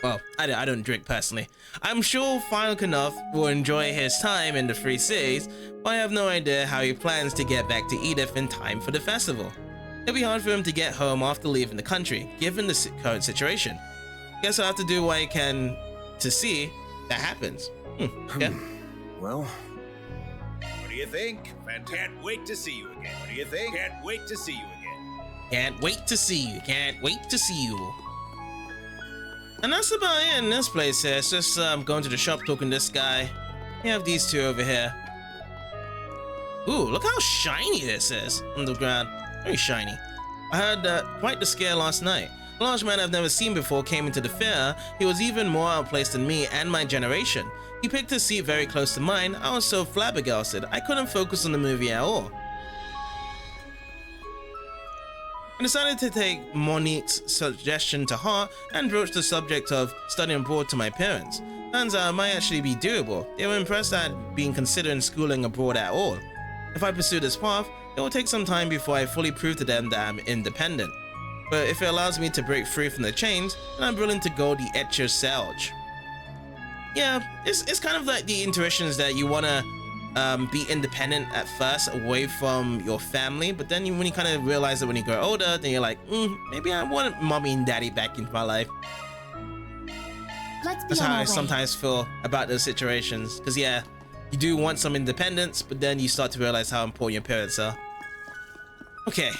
Well, I don't drink personally. I'm sure Falconoff will enjoy his time in the Free Cities, but I have no idea how he plans to get back to Edith in time for the festival. It'll be hard for him to get home after leaving the country, given the current situation. Guess I'll have to do what I can to see that happens. Yeah.
Well,
What do you think? Can't wait to see you again. What do you think? Can't wait to see you again.
Can't wait to see you. Can't wait to see you. And that's about it in this place here. It's just going to the shop, talking to this guy. We have these two over here. Ooh, look how shiny this is on the ground. Very shiny. I had quite the scare last night. A large man I've never seen before came into the fair. He was even more outplaced than me and my generation. He picked a seat very close to mine. I was so flabbergasted, I couldn't focus on the movie at all. I decided to take Monique's suggestion to heart and broach the subject of studying abroad to my parents. Turns out it might actually be doable. They were impressed at being considering schooling abroad at all. If I pursue this path, it will take some time before I fully prove to them that I'm independent. But if it allows me to break free from the chains, then I'm willing to go the extra selge. Yeah, it's kind of like the intuitions that you want to be independent at first, away from your family, but then when you kind of realize that when you grow older, then you're like, maybe I want mommy and daddy back into my life. That's how I sometimes feel about those situations, because yeah, you do want some independence, but then you start to realize how important your parents are. Okay,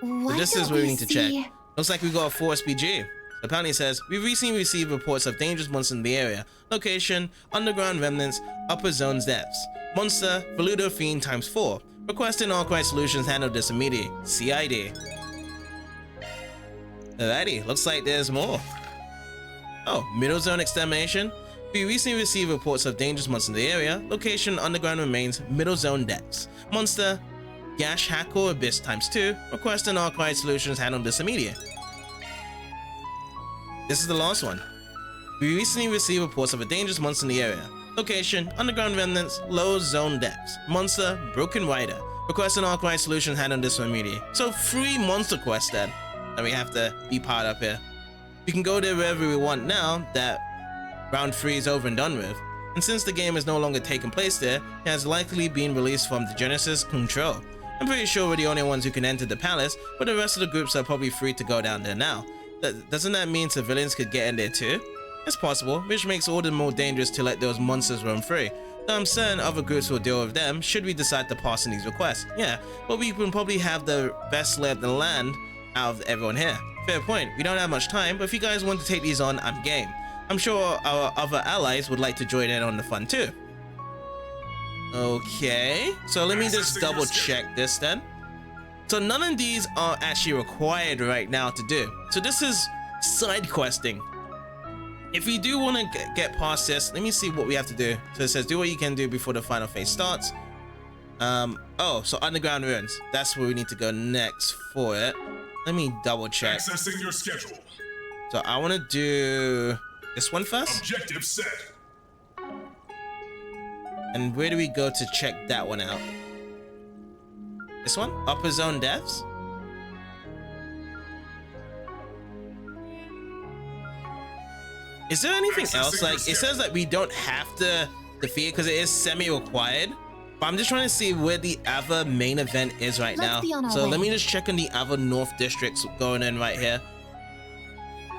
so this is where we need to check. Looks like we got a 4 SPG. Apparently it says, we recently received reports of dangerous monsters in the area. Location, underground remnants, upper zones depths. Monster, Veludo Fiend ×4. Requesting all correct solutions, handle this immediately. CID. Alrighty, looks like there's more. Oh, middle zone extermination. We recently received reports of dangerous monsters in the area. Location, underground remains, middle zone depths. Monster, Gash Hackle Abyss ×2. Requesting all correct solutions, handle this immediately. This is the last one. We recently received reports of a dangerous monster in the area. Location, underground remnants, low zone depths. Monster, Broken Rider. Requesting all correct solutions, handle this one immediately. So 3 monster quests then that we have to be part of here. We can go there wherever we want now that round 3 is over and done with. And since the game is no longer taking place there, it has likely been released from the Genesis control. I'm pretty sure we're the only ones who can enter the palace, but the rest of the groups are probably free to go down there now. Doesn't that mean civilians could get in there too? It's possible, which makes it all the more dangerous to let those monsters roam free. Though I'm certain other groups will deal with them should we decide to pass on these requests. Yeah, but we can probably have the best lay of the land out of everyone here. Fair point, we don't have much time, but if you guys want to take these on, I'm game. I'm sure our other allies would like to join in on the fun too. Okay, so let me just double check this then. So none of these are actually required right now to do. So this is side questing. If we do want to get past this, let me see what we have to do. So it says do what you can do before the final phase starts. Oh, so underground ruins. That's where we need to go next for it. Let me double check.
Accessing your schedule.
So I want to do this one first.
Objective set.
And where do we go to check that one out? This one? Upper zone depths? Is there anything else? Like, it says that we don't have to defeat it because it is semi-required. But I'm just trying to see where the other main event is right now. So let me just check on the other North districts going in right here.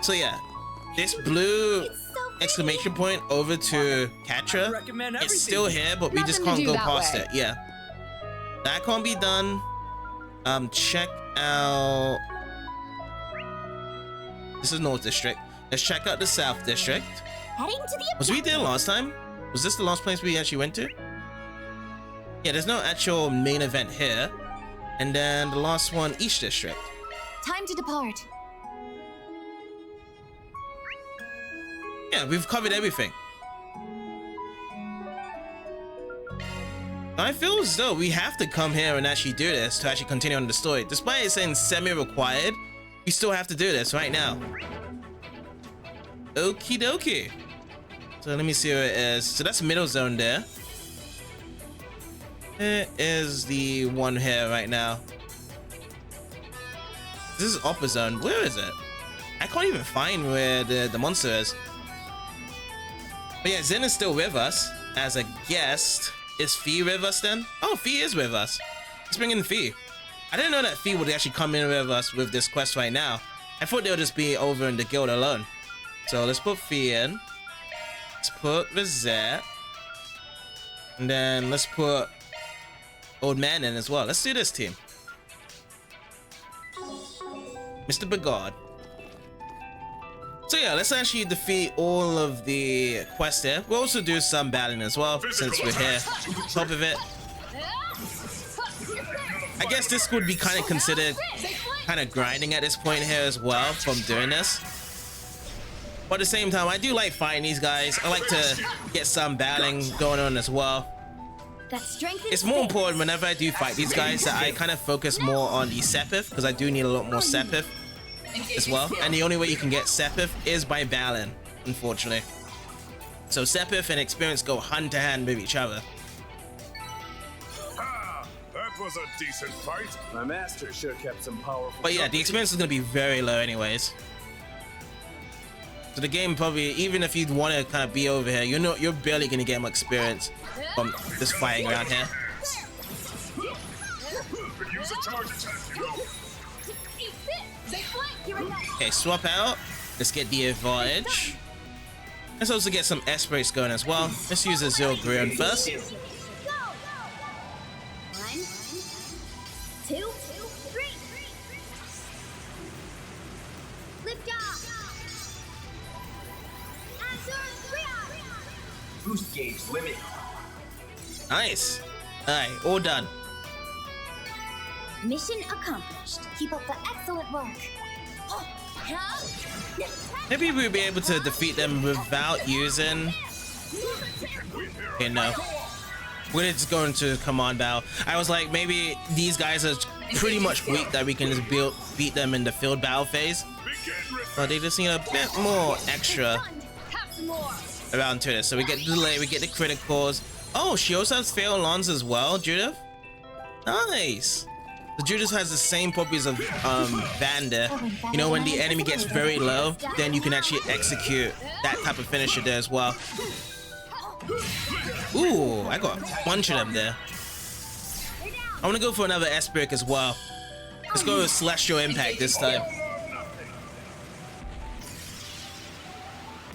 So yeah, this blue exclamation point over to Katra, it's still here, but we just can't go past it. Yeah. That can't be done. Check out. This is North District. Let's check out the South District.
Heading to the
Was we there last time? Was this the last place we actually went to? Yeah, there's no actual main event here. And then the last one, East District.
Time to depart.
Yeah, we've covered everything. I feel as though we have to come here and actually do this to actually continue on the story. Despite it saying semi-required, we still have to do this right now. Okie dokie. So let me see where it is. So that's middle zone there. It is the one here right now. This is upper zone. Where is it? I can't even find where the monster is. But yeah, Zen is still with us as a guest. Is Fee with us then? Oh, Fee is with us. Let's bring in Fee. I didn't know that Fee would actually come in with us with this quest right now. I thought they would just be over in the guild alone. So let's put Fee in. Let's put Rosette. And then let's put Old Man in as well. Let's do this team. Mr. Begard. So yeah, let's actually defeat all of the quests here. We'll also do some battling as well, since we're here. Top of it. I guess this would be kind of considered kind of grinding at this point here as well from doing this. But at the same time, I do like fighting these guys. I like to get some battling going on as well.
That strength
It's more important whenever I do fight these guys that I kind of focus more on the Sepith, because I do need a lot more Sepith as well. And the only way you can get Sepith is by battling, unfortunately. So Sepith and experience go hand to hand with each other.
That was a decent fight.
My master sure kept some powerful.
But yeah, the experience is going to be very low anyways. So the game probably, even if you want to kind of be over here, you're barely going to get much experience from just fighting around here.
Use a charge attack, you know.
Okay, swap out. Let's get the advantage. Let's also get some S-breaks going as well. Let's use a Zero Grion first.
1, 2, 3. Lift off.
Boost gauge limit.
Nice. Alright, all done.
Mission accomplished.
Keep up the excellent work.
Maybe we'll be able to defeat them without using... Okay, no. We're gonna just go into command battle. I was like, maybe these guys are pretty much weak that we can just beat them in the field battle phase. But they just need a bit more extra around to this. So we get the delay, we get the criticals. Oh, she also has fail lawns as well, Judith. Nice. The Judith has the same properties of Vander. You know, when the enemy gets very low, then you can actually execute that type of finisher there as well. Ooh, I got a bunch of them there. I want to go for another S-break as well. Let's go with Celestial Impact this time.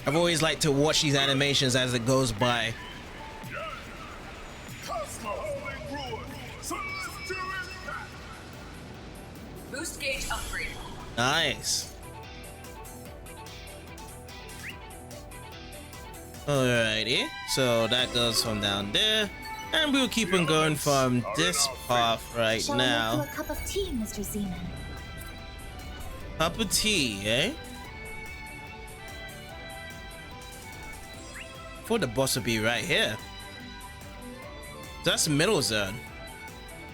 I've always liked to watch these animations as it goes by.
Boost gauge upgrade.
Nice. Alrighty, so that goes from down there, and we'll keep on going from this path right
Shall
now.
I make you a cup of tea, Mr. Zeman?
Cup of tea, eh? For the boss to be right here. So that's the middle zone.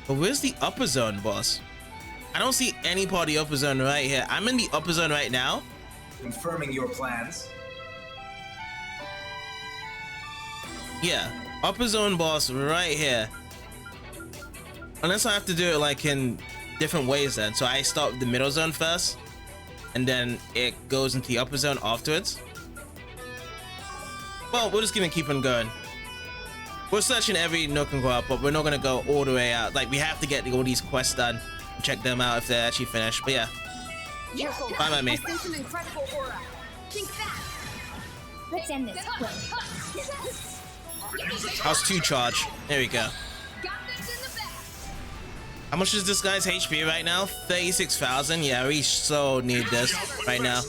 But where's the upper zone, boss? I don't see any part of the upper zone right here. I'm in the upper zone right now.
Confirming your plans.
Yeah, upper zone boss right here. Unless I have to do it like in different ways then. So I start with the middle zone first, and then it goes into the upper zone afterwards. Well, we're just gonna keep on going. We're searching every nook and cranny, but we're not gonna go all the way out. Like, we have to get all these quests done. Check them out if they're actually finished. But yeah, fine by me.
I sense an incredible aura. Think fast.
Let's end this quick.
How's 2 charge? There we go.
Got this in the bag.
How much is this guy's HP right now? 36,000. Yeah, we so need this right now.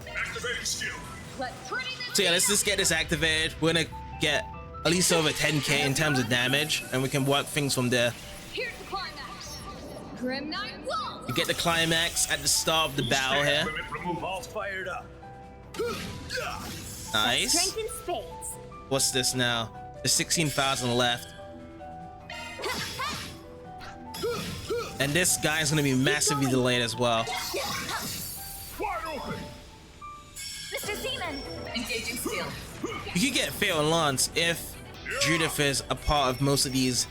Activating skill.
Let's pretty this.
So yeah, let's just get this activated. We're gonna get at least over 10k in terms of damage, and we can work things from there.
Here's the climax. Grim Knight Wall.
We get the climax at the start of the battle here.
Limit remove all fired up.
Nice.
Strength in spades.
What's this now? There's 16,000 left. And this guy's gonna be massively delayed as well.
Wide open.
Mr. Zeman!
Engaging skill.
You can get Fatal Lance if Judith is a part of most of these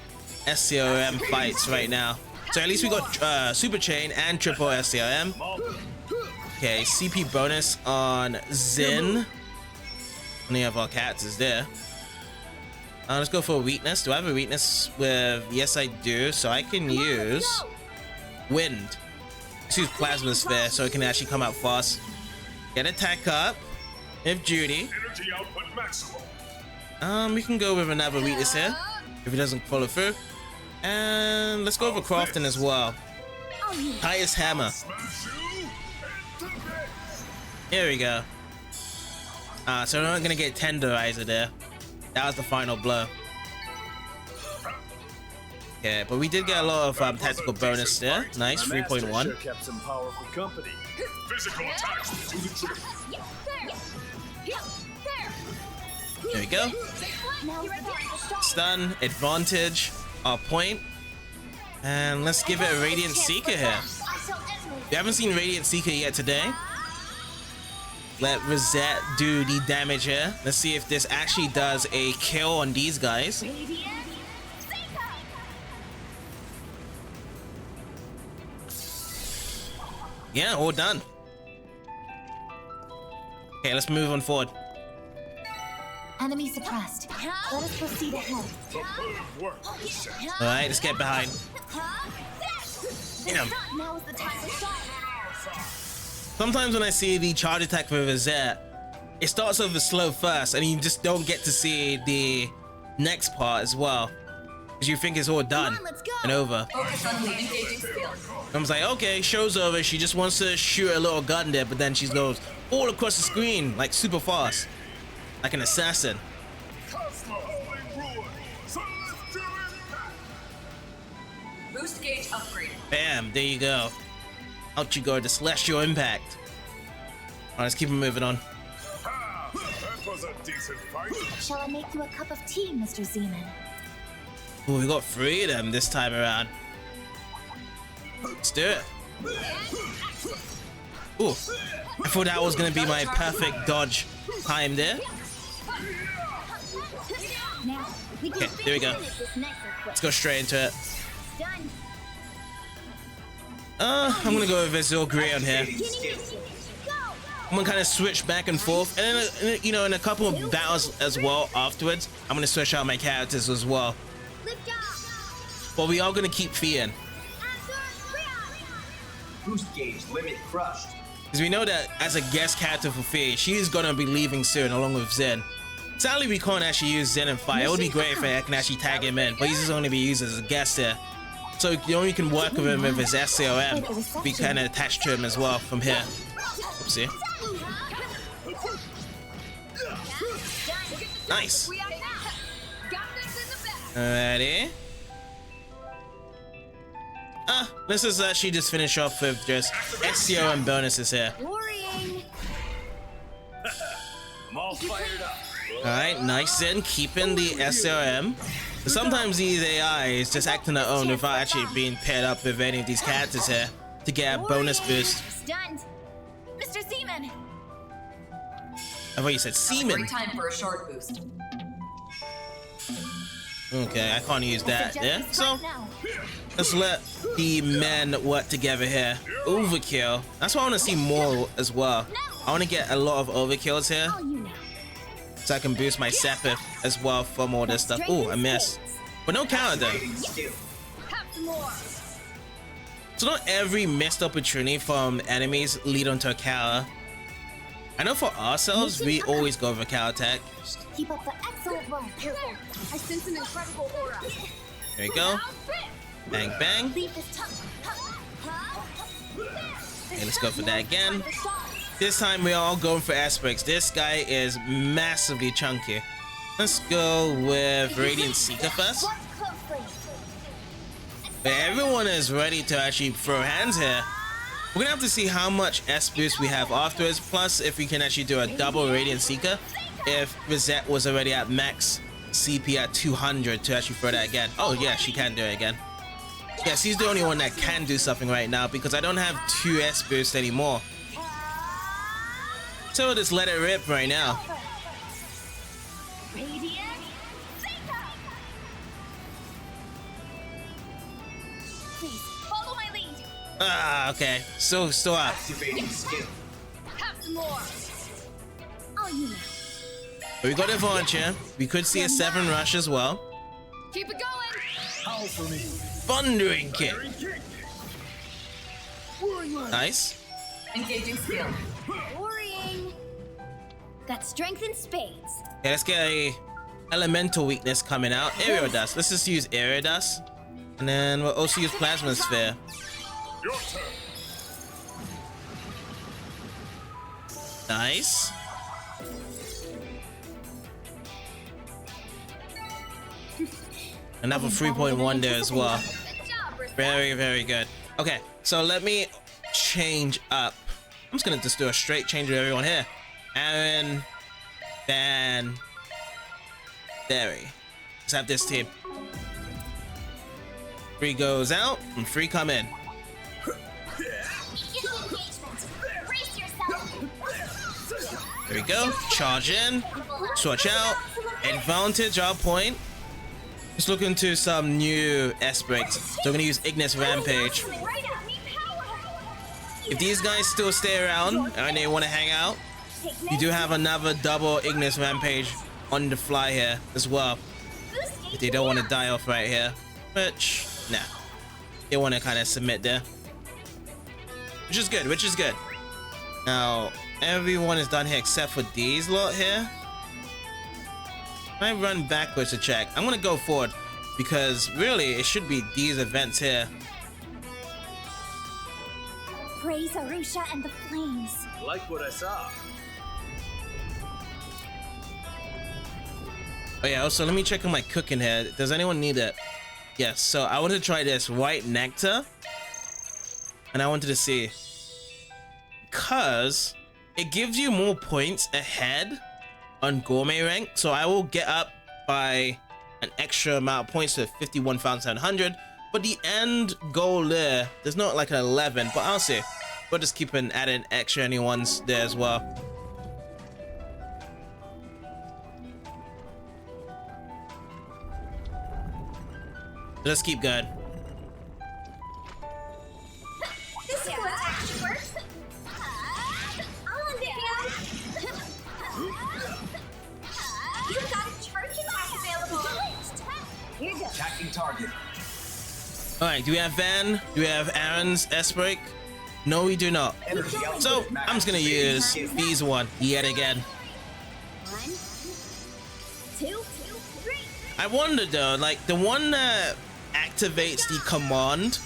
SCOM fights right now. So at least we got Super Chain and Triple SCOM. Okay, CP bonus on Zin. Any of our cats is there. Let's go for a weakness. Do I have a weakness with... Yes, I do. So I can use Wind. Let's use Plasma Sphere so it can actually come out fast. Get attack up. If Judy.
Energy output maximum.
We can go with another weakness here if it doesn't follow through. And let's go for Crafting as well. Highest hammer.
Smash you into bits.
Here we go. So we're not gonna get Tenderizer there. That was the final blow. Yeah, but we did get a lot of tactical bonus there. Nice,
My master
3.1.
sure kept some powerful company.
Physical attacks do the trick.
There we go. Stun, advantage, our point. And let's give it a Radiant Seeker here. We haven't seen Radiant Seeker yet today. Let Rosette do the damage here. Let's see if this actually does a kill on these guys. Yeah, all done. Okay, let's move on forward.
Enemy suppressed. Let us proceed ahead.
All right, let's get behind. Damn.
Now is the time to start.
Sometimes when I see the charge attack with Rosette, it starts over slow first, and you just don't get to see the next part as well, because you think it's all done and over.
Focus on engaging skill.
I was like, okay, show's over. She just wants to shoot a little gun there, but then she goes all across the screen, like super fast, like an assassin.
Boost gauge upgrade.
Bam, there you go. Out you go, the celestial impact. All right, let's keep it moving on.
That was a decent fight.
Shall I make you a cup of tea, Mr. Zeman?
Ooh, we got 3 of them this time around. Let's do it. Ooh, I thought that was gonna be my perfect dodge time there.
Now, we can
Okay, there we go. Let's go straight into it.
Done.
I'm gonna go with Azure Grey on here.
Go.
I'm gonna kind of switch back and forth, and then, you know, in a couple of battles as well afterwards, I'm gonna switch out my characters as well.
Lift off.
But we are gonna keep Fian,
Boost gauge limit crushed.
because we know that as a guest character for Fian, she's gonna be leaving soon along with Zen. Sadly, we can't actually use Zen and Fire. It would be great if I can actually tag him in, but he's just only be used as a guest here. So you only can work with him with his SCOM. Be kind of attached to him as well from here. Oopsie. Nice. Alrighty. Let's just actually just finish off with just SCOM bonuses here.
Worrying.
I'm all fired up.
Alright, nice then, keeping the SLM. Sometimes these AI is just acting their own without actually being paired up with any of these characters here to get a bonus boost.
Stunned. Mr. Zeman.
I thought you said semen.
Great time for a short boost.
Okay, I can't use that
Suggest
there.
we
So
strike now.
let's let the men work together here. Overkill. That's what I want to see more as well. I want to get a lot of overkills here,
All you know.
so I can boost my Sepith as well from all this stuff. Oh, I missed. But no counter though.
Skill.
Have some more.
So not every missed opportunity from enemies lead onto a counter. I know for ourselves, we always go for counter attack.
Keep up the excellent work. Careful. I sense an incredible aura.
There we go. Bang, bang.
Leave this tough.
Okay, let's go for that again. This time we are all going for aspects. This guy is massively chunky. Let's go with Radiant Seeker first.
Watch closely.
But everyone is ready to actually throw hands here. We're gonna have to see how much S boost we have afterwards, plus if we can actually do a double Radiant Seeker, if Rosette was already at max CP at 200 to actually throw that again. Oh yeah, she can do it again. Yeah, she's the only one that can do something right now because I don't have 2 S boost anymore. So we'll just let it rip right now.
Radiant Seeker. Please follow my lead.
Ah, okay. Still up.
Activating skill.
Have some more. All you know.
But we got advantage here. We could see a 7 rush as well.
Keep it going.
Howl for me.
Thundering kick. Nice.
Engaging skill.
Worrying. Got strength in spades.
Okay, let's get a elemental weakness coming out. Aerial dust. Let's just use aerial dust. And then we'll also use plasma sphere.
Your turn.
Nice. Another 3.1 there as well.
Good job, Respect.
Very, very good. Okay, so let me change up. I'm just gonna just do a straight change with everyone here. Aaron, Van, Derry. Let's have this team. 3 goes out and 3 come in.
Brace yourself.
There we go. Charge in. Switch out. Advantage our point. Just looking to some new S breaks. So we're gonna use Ignis Rampage.
Right at me, power.
If these guys still stay around and they want to hang out, you do have another double Ignis Rampage on the fly here as well. If they don't want to die off right here, which nah, they want to kind of submit there, which is good. Which is good. Now everyone is done here except for these lot here. I run backwards to check. I'm gonna go forward because really it should be these events here.
Praise Arusha and the flames.
I like what I saw.
Oh yeah, also let me check on my cooking here. Does anyone need it? Yes, so I wanted to try this white nectar. And I wanted to see, because it gives you more points ahead on gourmet rank. So I will get up by an extra amount of points to 51,700. But the end goal there's not like an 11, but I'll see. We'll just keep an added extra anyone's there as well. Let's keep going.
This could actually work. On there. You've got a charging pack available. Here you go.
Attacking target.
All right, do we have Van? Do we have Aaron's S break? No, we do not.
Energy output
So
max.
I'm just gonna use these one yet again.
1, 2, 3.
I wonder though, like the one that activates the command,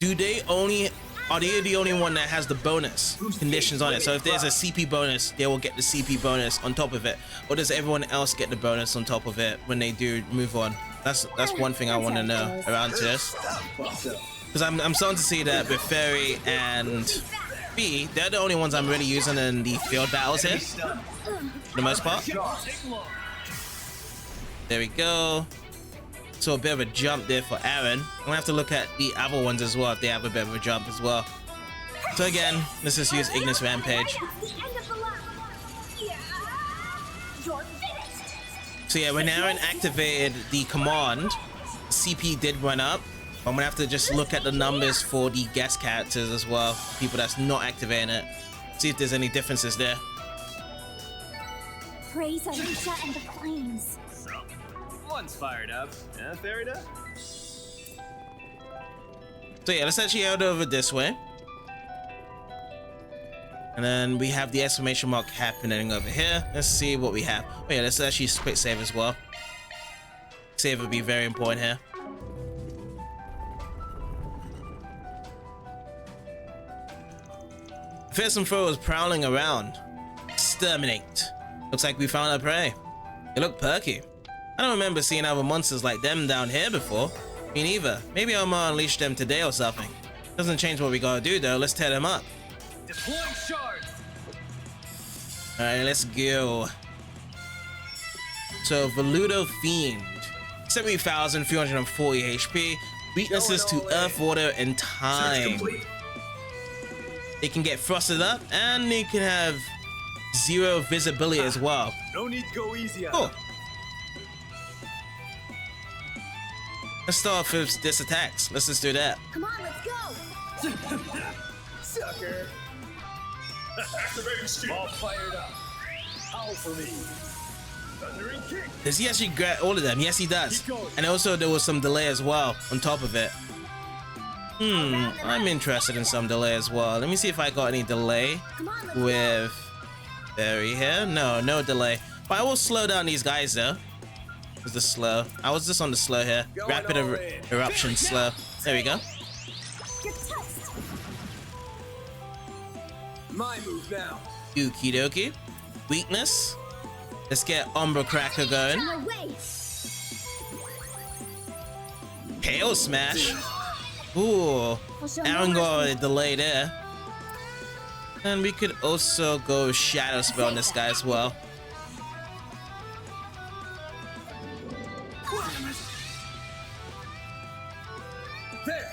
are they the only one that has the bonus conditions on it? So if there's a CP bonus, they will get the CP bonus on top of it, or does everyone else get the bonus on top of it when they do move on? That's one thing I want to know around to this, because I'm starting to see that with Fairy and B, they're the only ones I'm really using in the field battles here for the most part. There we go. So a bit of a jump there for Aaron. I'm gonna have to look at the other ones as well if they have a bit of a jump as well. So again, let's just use Ignis Rampage.
It's the end of the line. Yeah. You're finished.
So yeah, when Aaron activated the command, CP did run up. I'm gonna have to just look at the numbers for the guest characters as well, people that's not activating it. See if there's any differences there.
Praise Arusha and the flames.
One's fired up. Fair enough.
So yeah, let's actually head over this way. And then we have the exclamation mark happening over here. Let's see what we have. Oh yeah, let's actually quick save as well. Save would be very important here. Fearsome foe is prowling around. Exterminate. Looks like we found our prey. They look perky. I don't remember seeing other monsters like them down here before. Me neither. Maybe I'm gonna unleash them today or something. Doesn't change what we gotta do though. Let's tear them up.
Deploy shards.
Alright, let's go. So, Voluto Fiend. 70,340 HP. Weaknesses to Earth, Water, and
Search
Time.
complete.
They can get frosted up, and they can have 0 visibility as well.
No need to go easy on
Cool.
it.
Let's start off with this attacks. Let's just do that.
Come on, let's go.
Sucker.
Activating skill.
All fired up. Howl for me.
Thundering kick.
Does he actually grab all of them? Yes, he does. And also there was some delay as well on top of it. I'm interested in some delay as well. Let me see if I got any delay
Come on, let's
with Barry here. No delay. But I will slow down these guys though. Was the slow? I was just on the slow here. Rapid eruption slow. There we go.
You're toast.
My move now.
Okie dokie. Weakness. Let's get Umbra Cracker going.
No way.
KO smash. Ooh, Aaron got a delay there. And we could also go Shadow Spell on this guy as well.
There.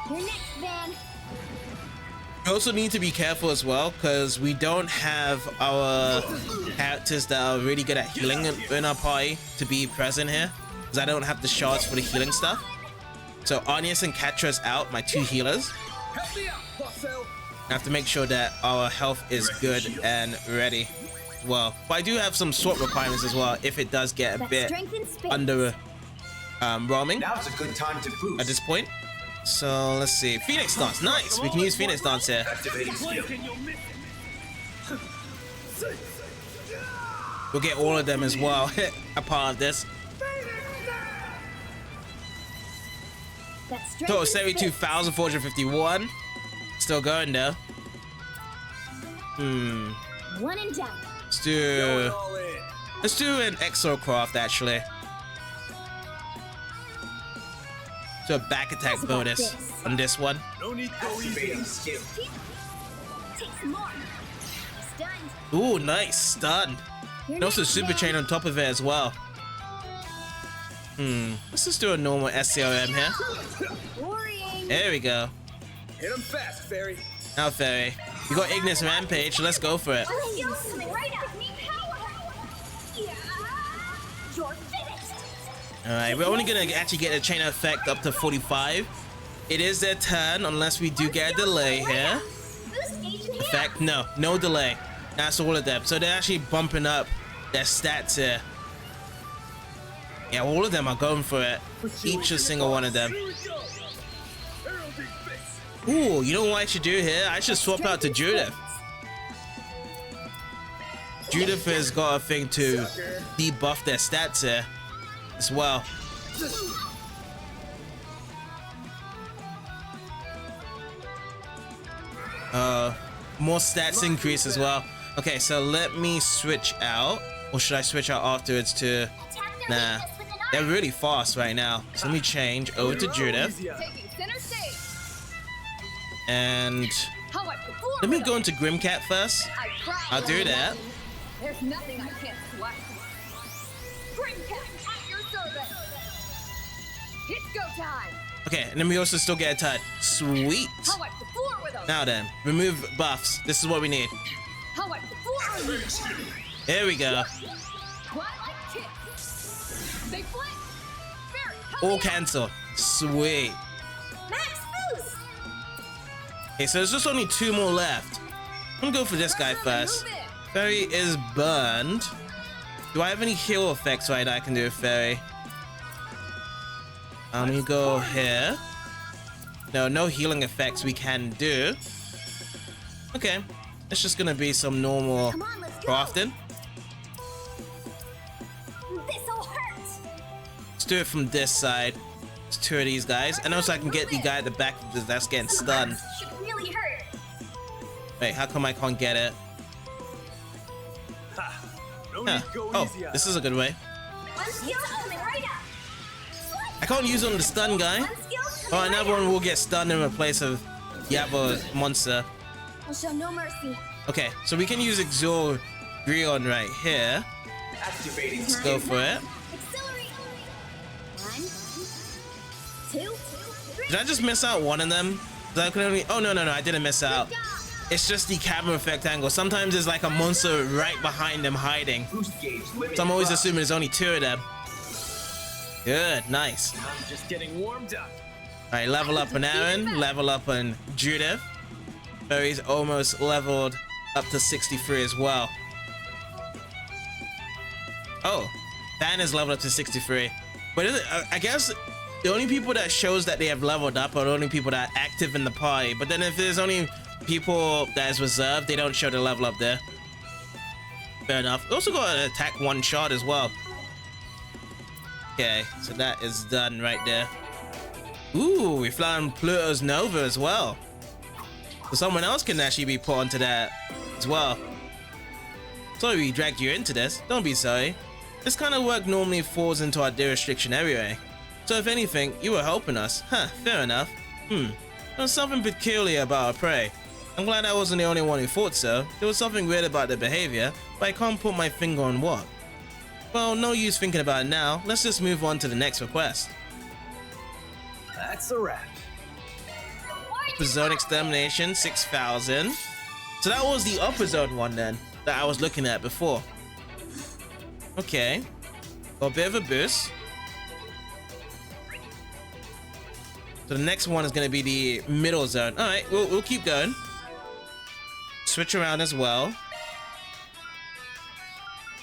You're next, Van.
We also need to be careful as well because we don't have our characters that are really good at healing in our party to be present here, because I don't have the shards for the healing stuff. So Arnius and Katra's out, my 2 healers.
Help me out, Buffalo.
I have to make sure that our health is good and ready. Well, but I do have some swap requirements as well if it does get a bit under roaming
Now's a good time to boost.
at this point. So let's see. Phoenix Dance, nice. We can use Phoenix Dance here.
Activating skill.
We'll get all of them as well a part of this. Total 72,451. Still going though.
One and done.
Going all in.
Let's do an Exocraft actually. So a back attack bonus on this one.
No need to go easy.
Activating skill.
Take some more. Stunned.
Ooh, nice stun. And also super chain on top of it as well. Let's just do a normal SCRM here.
Worrying.
There we go.
Hit him fast, Fairy.
Now Fairy, you got Ignis Rampage. Let's go for it.
Right up. Need power. Yeah. You're finished.
All right, we're only gonna actually get a chain effect up to 45. It is their turn unless we do get a delay here.
Boost gauge here.
Effect, no delay. That's all of them. So they're actually bumping up their stats here. Yeah, all of them are going for it. Each and single one of them.
Here we go. Heralding fist.
Ooh, you know what I should do here? I should swap out to Judith. Judith has got a thing to debuff their stats here as well. More stats increase as well. Okay, so let me switch out. Or should I switch out afterwards to... Nah, they're really fast right now. So let me change over to Judith.
Taking center stage.
And
How I perform.
let me go into Grimcat first. I'll do that.
There's nothing I can't sweat. Grimcat at your service. It's go time.
Okay, and then we also still get a touch. Sweet.
How I perform with them.
Now then, remove buffs. This is what we need.
How I perform with them.
There we go.
Twilight kick. They flank. Very
All
healthy.
cancel. Sweet.
Max boost.
Okay, so there's just only 2 more left. I'm gonna go for this guy first.
Move it.
Fairy is burned. Do I have any heal effects right I can do with Fairy? Let me go here. No healing effects we can do. Okay, it's just gonna be some normal
Come on, let's go.
crafting.
This'll hurt.
Let's do it from this side. It's 2 of these guys, and also I can get the guy at the back that's getting stunned.
Should really hurt.
Wait, how come I can't get it?
Ha. No
Huh.
need to go
Oh,
easy on
this
him.
is a good way.
One skill coming right up.
I can't use it on the stun guy.
One skill
Oh,
coming
another
right
one will get stunned in place of the other monster.
up. I'll show no mercy.
Okay, so we can use Exor Grion right here.
Activating
Let's go for it.
Accelerate. 1, 2, 3.
Did I just miss out one of them? I could only... Oh, no, I didn't miss out. It's just the camera effect angle. Sometimes there's like a monster right behind them hiding.
boost gauge. Limited
So I'm always
drop.
assuming there's only 2 of them. Good, nice.
I'm just getting warmed up.
All right, level up on Aaron, level up on Judith. Fairy's almost leveled up to 63 as well. Oh, Van is leveled up to 63. But I guess the only people that shows that they have leveled up are the only people that are active in the party. But then if there's only people that is reserved, they don't show the level up there. Fair enough. Also got an attack 1 shot as well. Okay, so that is done right there. Ooh, we found Pluto's Nova as well. So someone else can actually be put onto that as well. Sorry we dragged you into this. Don't be sorry. This kind of work normally falls into our day restriction anyway. So if anything, you were helping us. Huh, fair enough. There's something peculiar about our prey. I'm glad I wasn't the only one who thought so. There was something weird about their behavior, but I can't put my finger on what. Well, no use thinking about it now. Let's just move on to the next request.
That's a wrap.
Upper Zone Extermination, 6,000. So that was the Upper Zone one then, that I was looking at before. Okay. Got a bit of a boost. So the next one is going to be the Middle Zone. Alright, we'll keep going. Switch around as well.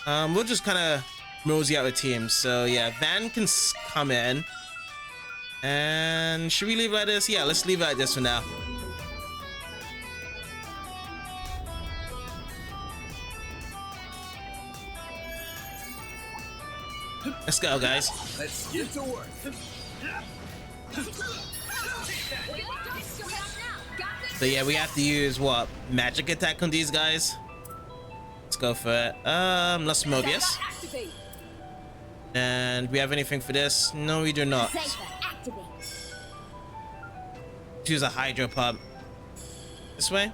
We'll just kind of mosey out with teams. So yeah, Van can come in. And should we leave it like this? Yeah, let's leave it like this for now. Let's go, guys.
Let's get to work.
So yeah, we have to use what? Magic attack on these guys? Let's go for it. Let's Mobius. And we have anything for this? No, we do not. Choose a Hydro Pump. This way?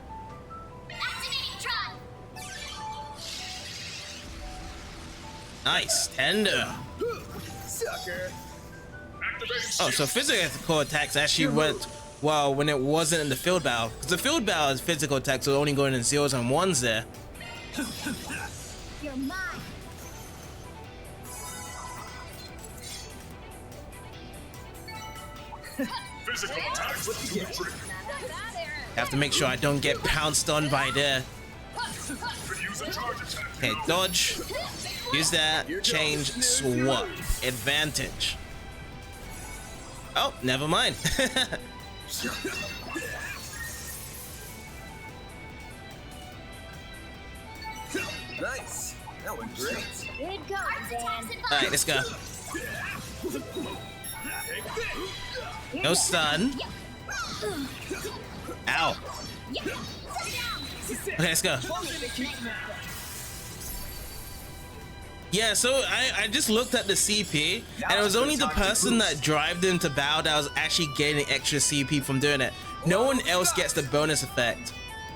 Nice, tender.
Sucker.
Oh, so physical attacks actually went well when it wasn't in the field battle. Because the field battle is physical attacks, so only going in zeros and ones there.
You're mine.
Physical attacks with the trigger.
Have to make sure I don't get pounced on by there.
Use a charge attack.
Okay, dodge. Use that. Change. Swap. Advantage. Oh, never mind.
Nice. That went great.
Good going, Dan.
Alright, let's go. No stun. Ow. Okay, let's go. Yeah, so I just looked at the CP, and it was only the person that drived into battle that was actually getting extra CP from doing it. No one else gets the bonus effect.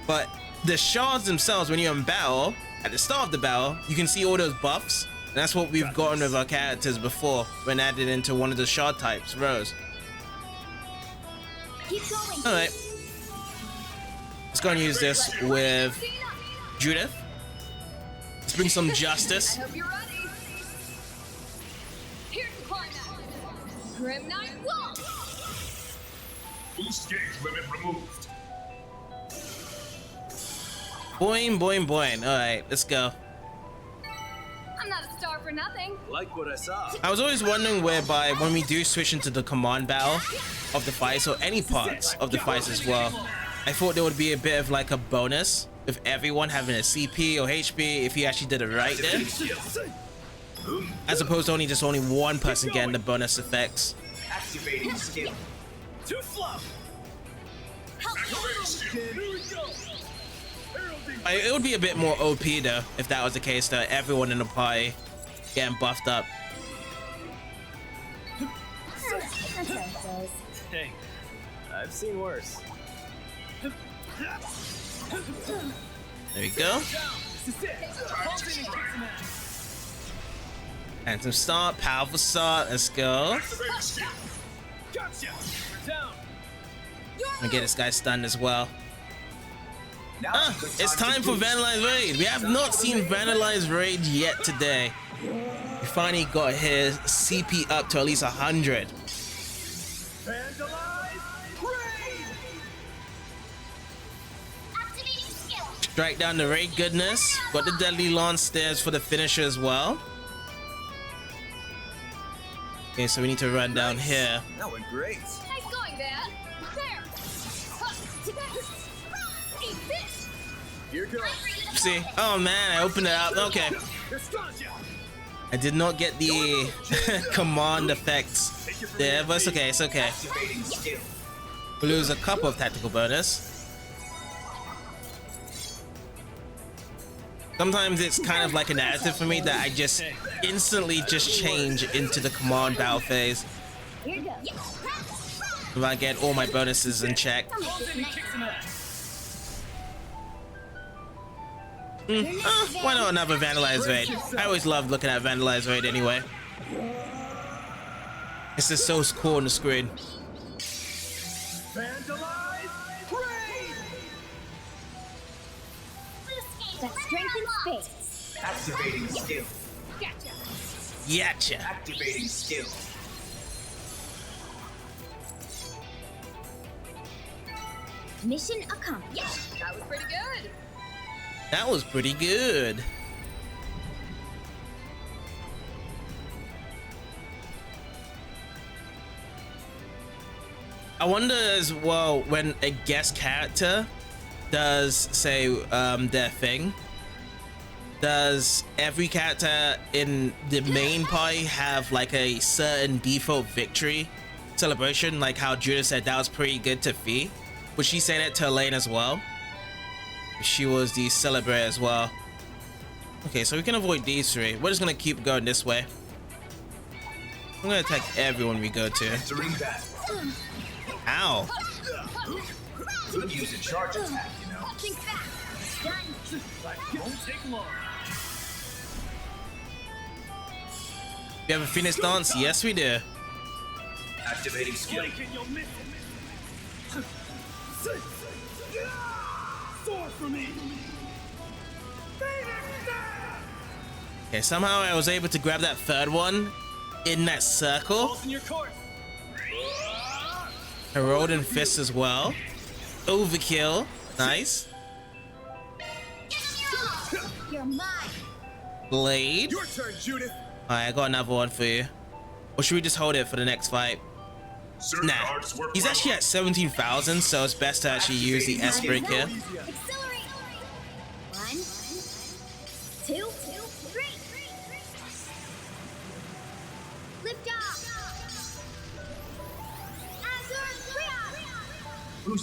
But the shards themselves, when you're in battle, at the start of the battle, you can see all those buffs. And that's what we've gotten with our characters before, when added into one of the shard types, Rose.
Keep going.
Alright. Let's go and use this with Judith. Let's bring some justice.
I hope you're ready. Here's the climax. Grim Knight Wolf.
Boost gauge limit removed.
Boing, boing, boing. Alright, let's go.
I'm not a star for nothing.
Like what I saw.
I was always wondering whereby when we do switch into the command battle of the fights, or any parts of the fights as well, I thought there would be a bit of like a bonus with everyone having a CP or HP if you actually did it right there, as opposed to only one person getting the bonus effects.
Activating skill. Too slow. Activating skill. Here we go.
It would be a bit more OP though if that was the case, though. Everyone in the party getting buffed up.
That's how it goes.
Hey, I've seen worse.
There we go. Phantom start, powerful start. Let's go.
Gotcha. Down.
I'm gonna get this guy stunned as well. It's time for Vandalized Raid. We have not seen Vandalized Raid yet today. We finally got his CP up to at least 100.
Vandalize. Raid.
Activating skill.
Strike down the raid goodness. Got the Deadly Lance stairs for the finisher as well. Okay, so we need to run down here.
That went great.
Nice going, Van. There. Eat this.
Here goes.
See? Oh man, I opened it up. Okay. I did not get the command effects there, but it's okay, it's okay. We lose a couple of tactical bonus. Sometimes it's kind of like an additive for me that I just instantly just change into the command battle phase.
Here goes.
If I get all my bonuses in check. Why not another Vandalize raid? I always love looking at Vandalize raid anyway. It's just so cool on the screen.
Vandalize! Raid!
That strength in space.
Activating skill.
Gotcha.
Yatcha.
Activating skill.
Mission accomplished. That was pretty good.
That was pretty good. I wonder as well when a guest character does say their thing, does every character in the main party have like a certain default victory celebration, like how Judah said that was pretty good to Fee? Would she say that to Elaine as well? She was the celebrate as well. Okay, so we can avoid these three. We're just gonna keep going this way. I'm gonna attack everyone we go to.
Entering battle.
Ow.
Could use a charge attack, you know.
Think fast. Done.
Won't take long.
We have a Phoenix dance? Yes, we do.
Activating skill.
Blink and you'll miss it. Sword for me.
Okay, somehow I was able to grab that third one in that circle.
Balls in your course.
Herald Fist as well. Overkill. Nice.
You're mine.
Blade.
Your turn, Judith.
Alright, I got another one for you. Or should we just hold it for the next fight? Nah. He's actually at 17,000, so it's best to actually use the S break here.
Accelerate. 1, 2, 3. Lift off. Azure.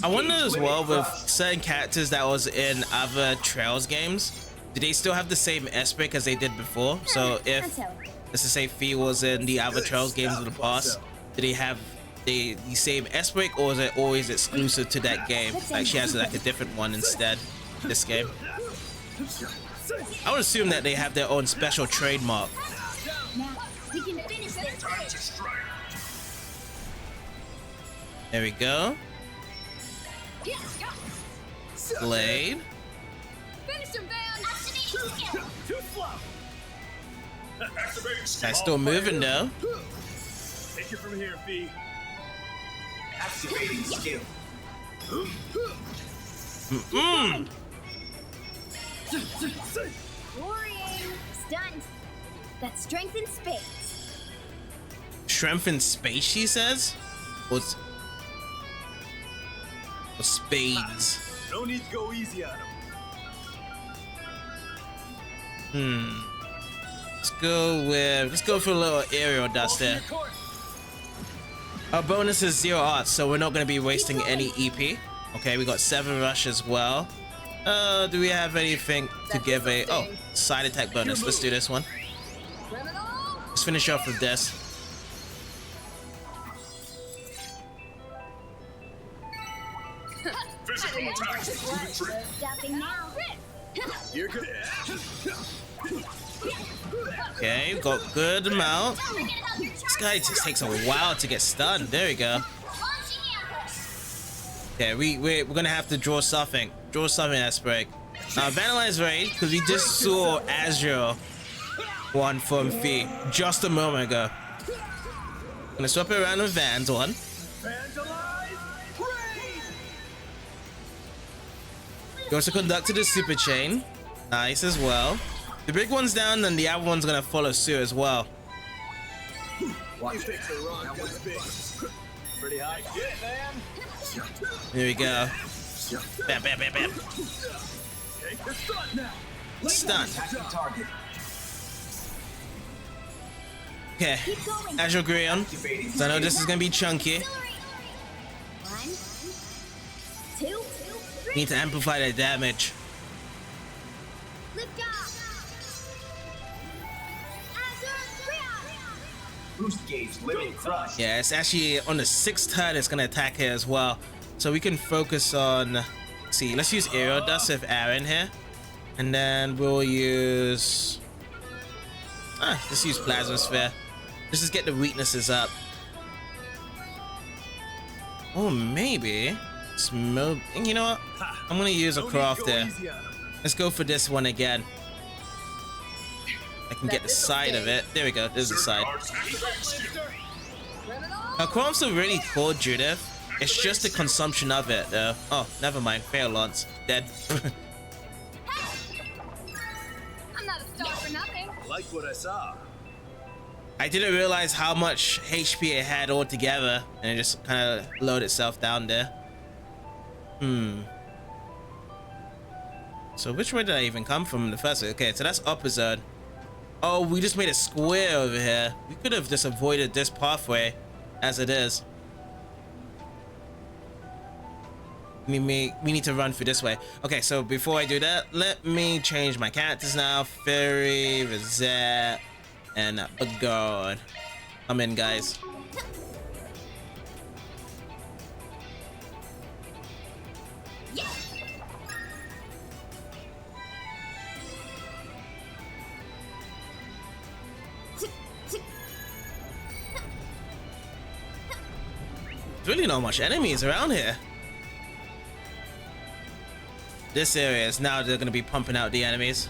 I wonder as well with certain characters that was in other Trails games, do they still have the same S break as they did before? So if, let's just say Fee was in the other Trails games of the past, do they have the same S break, or is it always exclusive to that game? Like she has like a different one instead this game. I would assume that they have their own special trademark.
Now we can finish this.
There we go. Blade.
Finish him, Van. Activating skill.
Too slow. Activating skill.
Guy's still moving though.
Take it from here, Fee.
Activating skill.
Worrying. Stunned. That strength in space.
Strength in space, she says? Or spades?
No need to go easy on him.
Let's go for a little aerial dust there. Our bonus is 0 arts, so we're not going to be wasting any EP. Okay, we got 7 rush as well. Do we have anything to give a... Oh, side attack bonus. Let's do this one. Let's finish off with this.
Physical attacks to the tree.
Stopping now.
You're good.
Okay, got good amount. This guy just takes a while to get stunned. There we go. Okay, we're gonna have to draw something. Draw something that's break. Vandalize raid, because we just saw Azure one from Fee just a moment ago. Gonna swap it around with Van's one.
Vandalize! Raid!
Goes to conduct to the super chain. Nice as well. The big one's down, then the other one's gonna follow suit as well.
You picked the wrong gun big. Pretty high. Get it, man.
Here we go. Bam, bam, bam, bam.
Take the stun now.
Stun.
Attacking target.
Okay. Azure Grion.
Activating
So I know this is gonna be chunky.
1, 2, 3.
Need to amplify that damage.
Lift off. Azure.
Boost gauge living crush.
Yeah, it's actually on the 6th turn it's gonna attack here as well. So we can focus on, see, let's use Aerial Dust with Aaron here. And then we'll use, let's use Plasma Sphere. Let's just get the weaknesses up. Oh, maybe smoke. You know what? I'm gonna use a craft there. Let's go for this one again. I can get the side of it. There we go. There's the side. Now, crafts are really cool, Judith. It's just the consumption of it, though. Oh, never mind. Fail Lance. Dead.
I'm not a star for nothing.
I like what I saw.
I didn't realize how much HP it had altogether, and it just kind of loaded itself down there. So which way did I even come from in the first way? Okay, so that's upper zone. Oh, we just made a square over here. We could have just avoided this pathway as it is. We need to run through this way. Okay, so before I do that, let me change my characters now. Fairy, Rosette, and God. Come in, guys. There's really not much enemies around here. This area is now they're gonna be pumping out the enemies.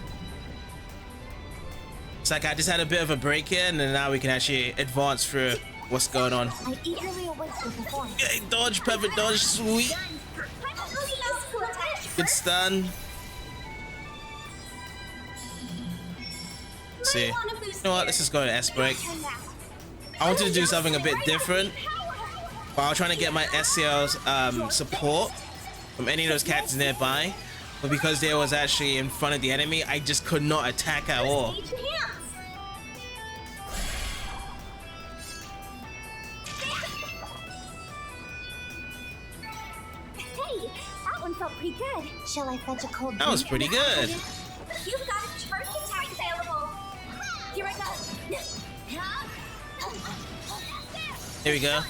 It's like I just had a bit of a break here, and then now we can actually advance through what's going on.
I eagerly await your performance.
Okay, dodge, perfect dodge, sweet. Good stun. Let's see. You know what? Let's just go to S break. I wanted to do something a bit different, but I was trying to get my SCL's support from any of those characters nearby. But because they was actually in front of the enemy, I just could not attack at all.
Hey, that one felt pretty good. Shall I fetch a cold
That was pretty good.
You've got a charge attack available. Here I go.
Here we go.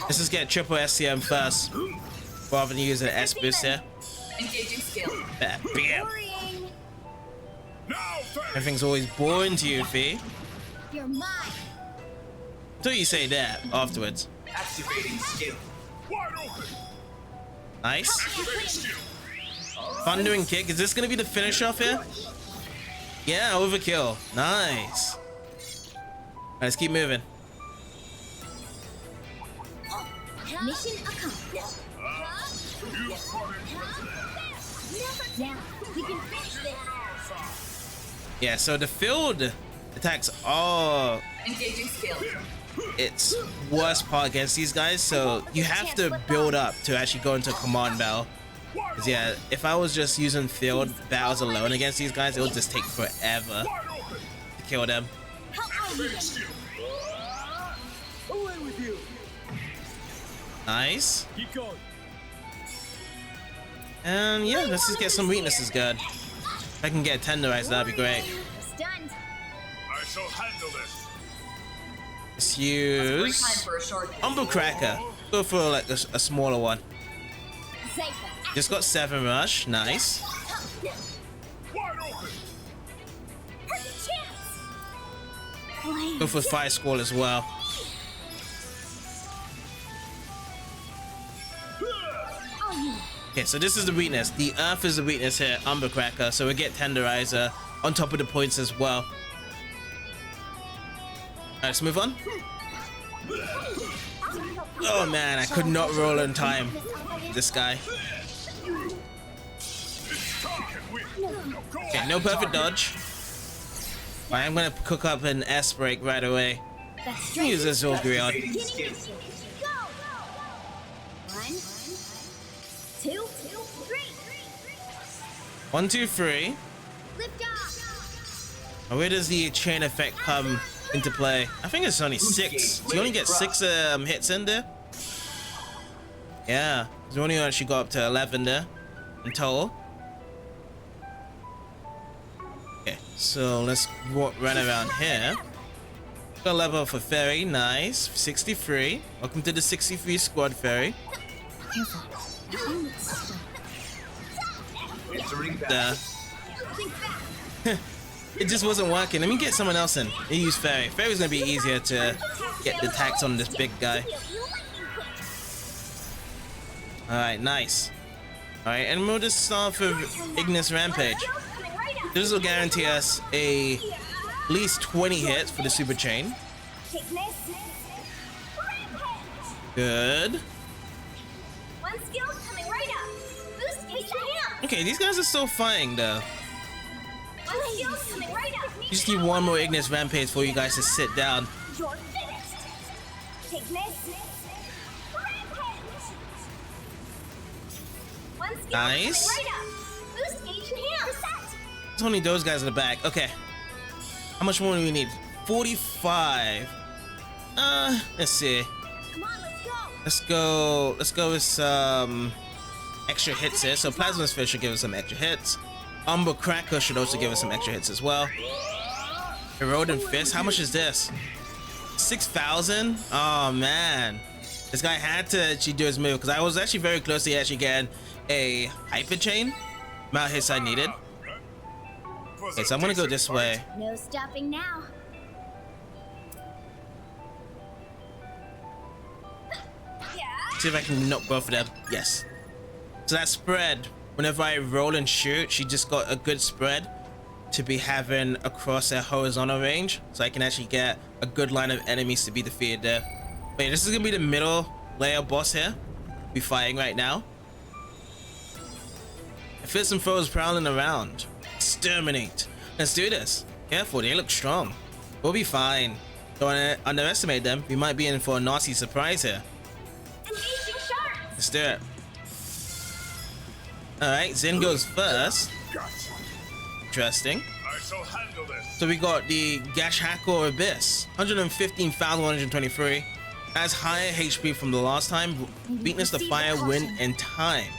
Let's just get triple SCM first, rather than using an S boost here.
Engaging skill.
Bam. Everything's always boring to you, Fee.
You're mine.
Until you say that afterwards.
Activating skill.
Nice. Thundering kick. Is this gonna be the finish off here? Yeah, overkill. Nice. Alright, let's keep moving.
Mission accomplished. Now we can finish this.
Yeah, so the field attacks are
Engaging skill.
its worst part against these guys, so you have to build up to actually go into command battle. 'Cause yeah, if I was just using field battles alone against these guys, it would just take forever to kill them.
Away with you.
Nice.
Keep going.
And yeah, let's just get some weaknesses good. If I can get tenderized, that'd be great.
Stunned.
I shall handle this.
Let's
Break
use
time for a short boost.
Umber Cracker. Go for like a smaller one.
Safer.
Just got 7 rush. Nice.
Wide open.
Perfect chance.
Go for Fire Squall as well. Okay, so this is the weakness. The Earth is the weakness here, Umber Cracker. So we get Tenderizer on top of the points as well. Alright, let's move on. Oh man, I could not roll in time. This guy. Okay, no perfect dodge. Alright, I'm gonna cook up an S break right away.
That's
Use this Zolgrion.
Activating skill.
Go. 1, 2, 3.
1, 2, 3.
Lift off.
Now, where does the chain effect come into play? I think it's only 6. So you only get 6 hits in there. Yeah, we only actually got up to 11 there in total. So let's run around here. Got a level for Fairy, nice. 63. Welcome to the 63 squad, Fairy. It just wasn't working. Let me get someone else in. They use Fairy. Fairy's gonna be easier to get the attacks on this big guy. Alright, nice. Alright, and we'll just start with Ignis Rampage. This will guarantee us at least 20 hits for the super chain. Good. Okay, these guys are still fighting though. You just need one more Ignis Rampage for you guys to sit down. Nice. It's only those guys in the back. Okay. How much more do we need? 45. Let's see. Let's go with some extra hits here. So Plasma Sphere should give us some extra hits. Umber Cracker should also give us some extra hits as well. Eroding Fist. How much is this? 6,000? Oh man. This guy had to actually do his move because I was actually very close to actually getting a Hyper Chain. Amount of hits I needed. Okay, so I'm gonna go this way.
No stopping now.
See if I can knock both of them. Yes. So that spread, whenever I roll and shoot, she just got a good spread to be having across her horizontal range. So I can actually get a good line of enemies to be defeated there. Wait, this is gonna be the middle layer boss here. Be fighting right now. I feel some foes prowling around. Exterminate. Let's do this. Careful, they look strong. We'll be fine. Don't underestimate them. We might be in for a nasty surprise here. Let's do it. Alright, Zin goes first. Interesting. So we got the Gash Hacker Abyss. 115,123. As higher HP from the last time. Weakness to fire, wind, and time.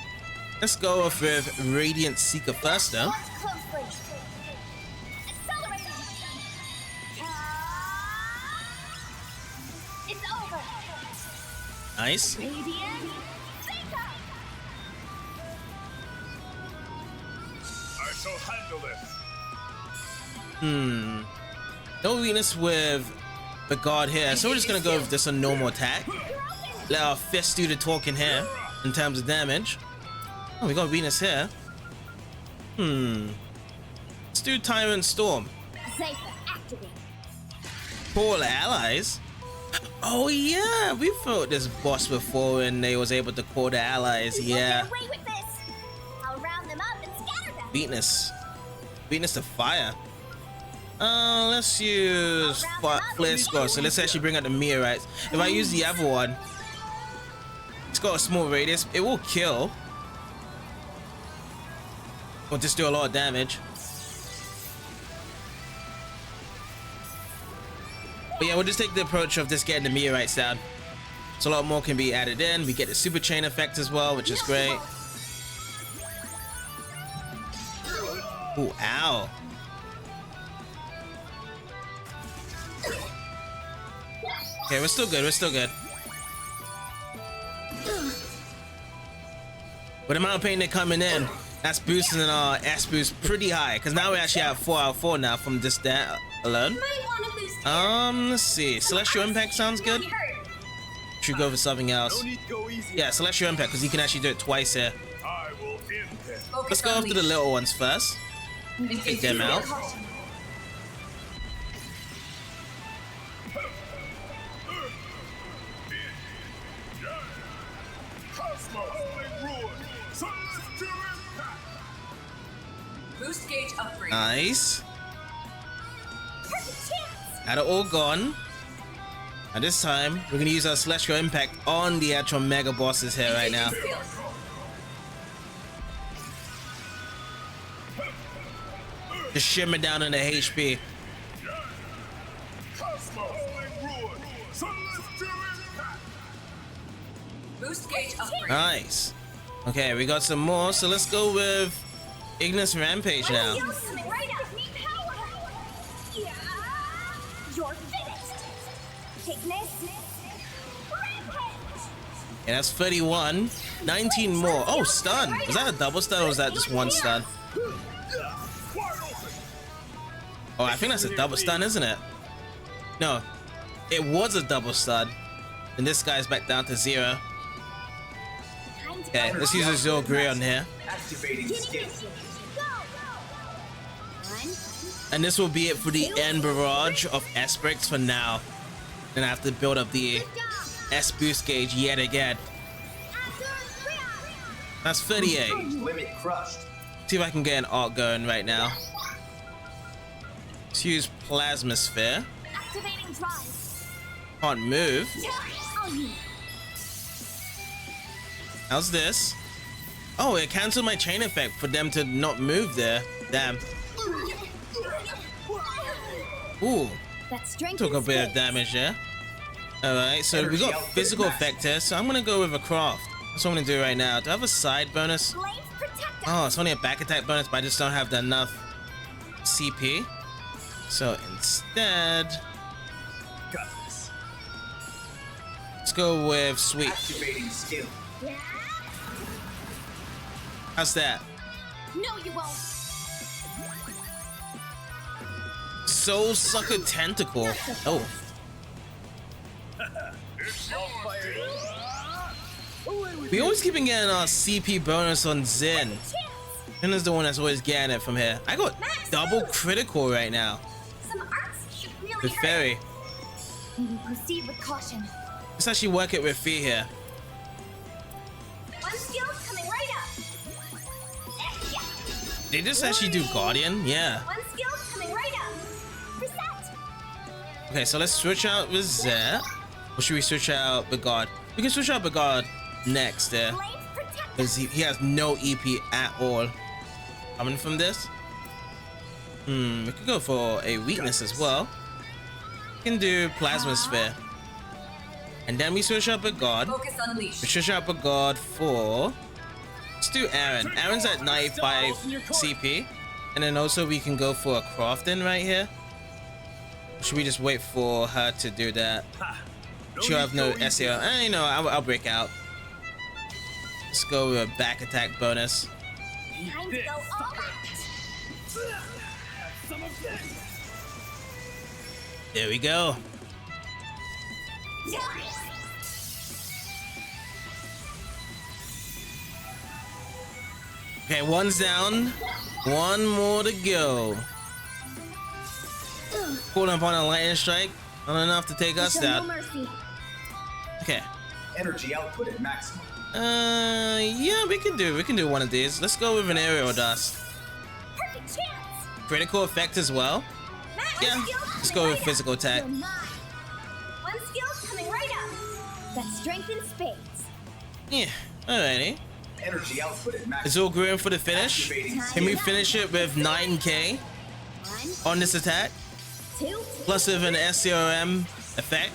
Let's go off with Radiant Seeker first though. Nice. No weakness with the guard here, so we're just gonna go with this a normal attack. Let our fist do the talking here in terms of damage. Oh, we got weakness here. Let's do Tyrant Storm. Call allies. Oh yeah, we fought this boss before and they was able to call the allies. Yeah. Weakness. Weakness to fire. Let's use Flare Score. So let's actually bring out the meteorites. If I use the other one, it's got a small radius. It will kill. Or just do a lot of damage. But yeah, we'll just take the approach of just getting the meteorites down. So a lot more can be added in. We get the super chain effect as well, which is great. Ooh, ow. Okay, we're still good, we're still good. With the amount of pain they're coming in, that's boosting our S boost pretty high. Because now we're actually at 4 out of 4 now from just that alone. Let's see. Celestial Impact sounds good. Should go for something else. Yeah, Celestial Impact, because you can actually do it twice here. Let's go after the little ones first. Take them out.
Boost gauge upgrade.
Nice. Had it all gone. And this time, we're gonna use our Celestial Impact on the actual mega bosses here right now. Just shimmer down in the HP.
Boost gauge upgrade.
Nice. Okay, we got some more, so let's go with Ignis Rampage now.
You're finished. Sickness. Rampage.
Yeah, that's 31. 19 more. Oh, stun. Was that a double stun or was that just one stun? Oh, I think that's a double stun, isn't it? No, it was a double stun. And this guy's back down to 0. Okay, let's use a Zero Gray on here.
Activating skill.
And this will be it for the end barrage of S bricks for now. Then I have to build up the S boost gauge yet again. That's 38.
Limit crushed.
See if I can get an arc going right now. Let's use Plasma Sphere.
Activating drive.
Can't move.
On you.
How's this? Oh, it canceled my chain effect for them to not move there. Damn. Ooh,
That strength
took a
and
bit of
space.
damage there. Alright, so we got physical effect here, so I'm gonna go with a craft. That's what I'm gonna do right now. Do I have a side bonus?
Flames protect us.
Oh, it's only a back attack bonus, but I just don't have enough CP. So instead,
Got this.
let's go with Sweep.
Activating skill.
Yeah.
How's that?
No, you won't.
Soul Sucker Tentacle. Oh, we always keep getting our CP bonus on Zen. Zen is the one that's always getting it from here. I got double critical right now
Some arts should really
with
hurt.
Fairy.
We will proceed with caution.
Let's actually work it with Fee here.
One skill coming right up. Yeah.
They just actually do Guardian? Yeah.
One skill coming right up. Reset.
Okay, so let's switch out with Zet. Or should we switch out with God? We can switch out with God next there.
Flames protect
Because he has no EP at all. Coming from this. We could go for a weakness as well. We can do Plasma Sphere. And then we switch up with God.
Focus unleashed.
We switch up with God for... Let's do Aaron. Aaron's at 95 CP. And then also we can go for a Crafting right here. Or should we just wait for her to do that? She'll have no SEO. You know, I'll break out. Let's go with a back attack bonus.
Time to go all out.
There we go. Okay, one's down. One more to go. Pulling upon a lightning strike. Not enough to take us
Show no
down.
mercy.
Okay.
Energy output at maximum.
Yeah, we can do one of these. Let's go with an aerial dust.
Perfect chance.
Critical effect as well. Yeah, let's go with physical attack.
You're mine. One skill coming right up. That strength in spades.
Yeah, alrighty.
Energy output at
Is
maximum.
all green for the finish?
Activating
Can we finish it with 9k
One,
on this attack?
two,
Plus with an SCRM effect?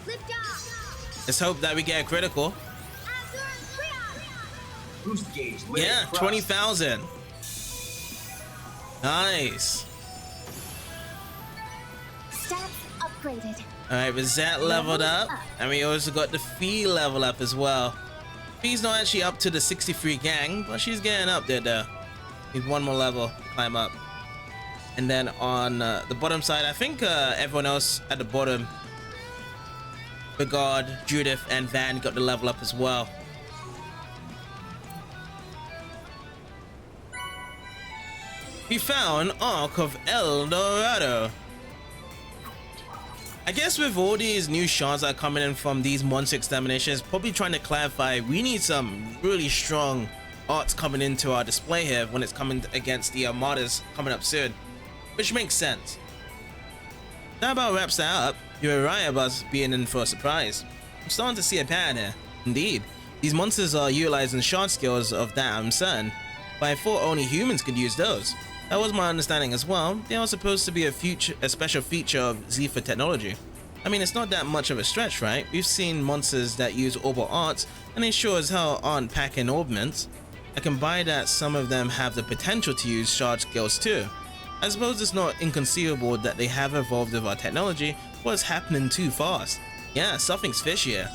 lift off.
Let's hope that we get a critical.
Boost gauge. Limit
Yeah,
crushed.
20,000. Nice.
Stats upgraded.
Alright, with Zat leveled up, and we also got the Fee level up as well. Fee's not actually up to the 63 gang, but she's getting up there though. Need one more level to climb up. And then on the bottom side, I think everyone else at the bottom, Begard, Judith, and Van got the level up as well. We found Ark of El Dorado. I guess with all these new shards that are coming in from these monster exterminations, probably trying to clarify, we need some really strong arts coming into our display here when it's coming against the Armadas coming up soon, which makes sense. That about wraps that up. You're right about us being in for a surprise. I'm starting to see a pattern here. Indeed, these monsters are utilizing shard skills of that, I'm certain, but I thought only humans could use those. That was my understanding as well. They are supposed to be a special feature of Zephyr technology. I mean, it's not that much of a stretch, right? We've seen monsters that use orbital arts, and they sure as hell aren't packing orbments. I can buy that some of them have the potential to use shard skills too. I suppose it's not inconceivable that they have evolved with our technology, but it's happening too fast. Yeah, something's fishy here.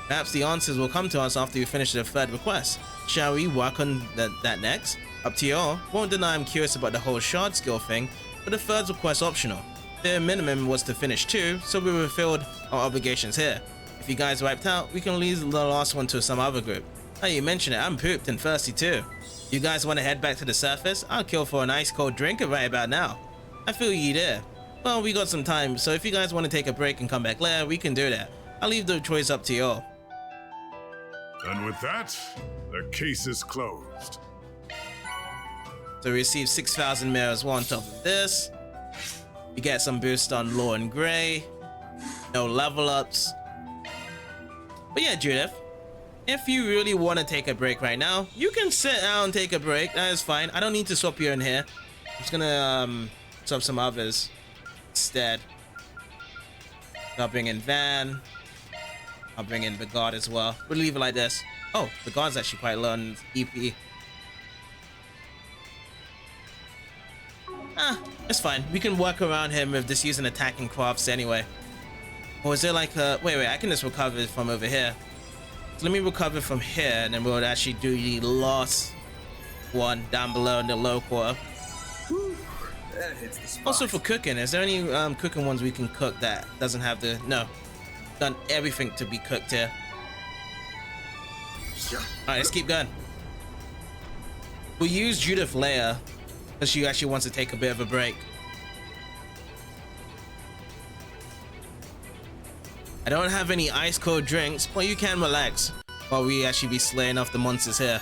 Perhaps the answers will come to us after we finish the third request. Shall we work on that next? Up to you all. Won't deny I'm curious about the whole shard skill thing, but the third request optional. The minimum was to finish 2, so we fulfilled our obligations here. If you guys wiped out, we can leave the last one to some other group. Now you mention it, I'm pooped and thirsty too. You guys want to head back to the surface? I'll kill for an ice cold drink right about now. I feel you there. Well, we got some time, so if you guys want to take a break and come back later, we can do that. I'll leave the choice up to you all.
And with that, the case is closed.
So we receive 6,000 mirrors on top of this. You get some boost on Law and Gray. No level ups. But yeah, Judith, if you really want to take a break right now, you can sit down and take a break. That is fine. I don't need to swap you in here. I'm just gonna swap some others instead. I'll bring in Van. I'll bring in the guard as well. We'll leave it like this. Oh, the guard's actually quite low on EP. It's fine. We can work around him with just using attacking crafts anyway. Or is there like a... Wait, I can just recover from over here. So let me recover from here, and then we'll actually do the last one down below in the low quarter.
That hits the spot.
Also for cooking, is there any cooking ones we can cook that doesn't have the... No. Done everything to be cooked here. Alright, let's keep going. We'll use Judith later, because she actually wants to take a bit of a break. I don't have any ice cold drinks, but you can relax while we actually be slaying off the monsters here.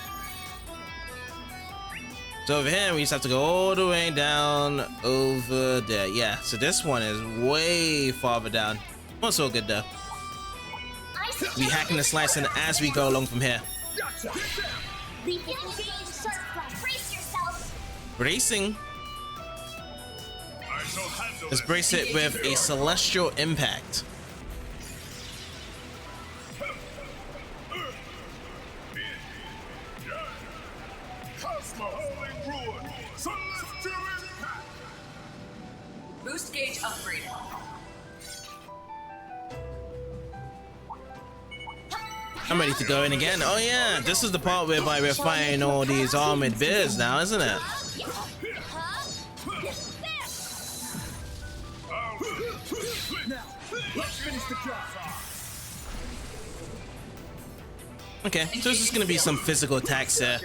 So over here, we just have to go all the way down over there. Yeah, so this one is way farther down. Not so good though. We hacking and slicing as we go along from here. Bracing. Let's brace it with a celestial impact.
Boost gauge upgrade.
I'm ready to go in again. Oh yeah, this is the part whereby we're fighting all these armored bears now, isn't it? Okay, so it's just gonna be some physical attacks there.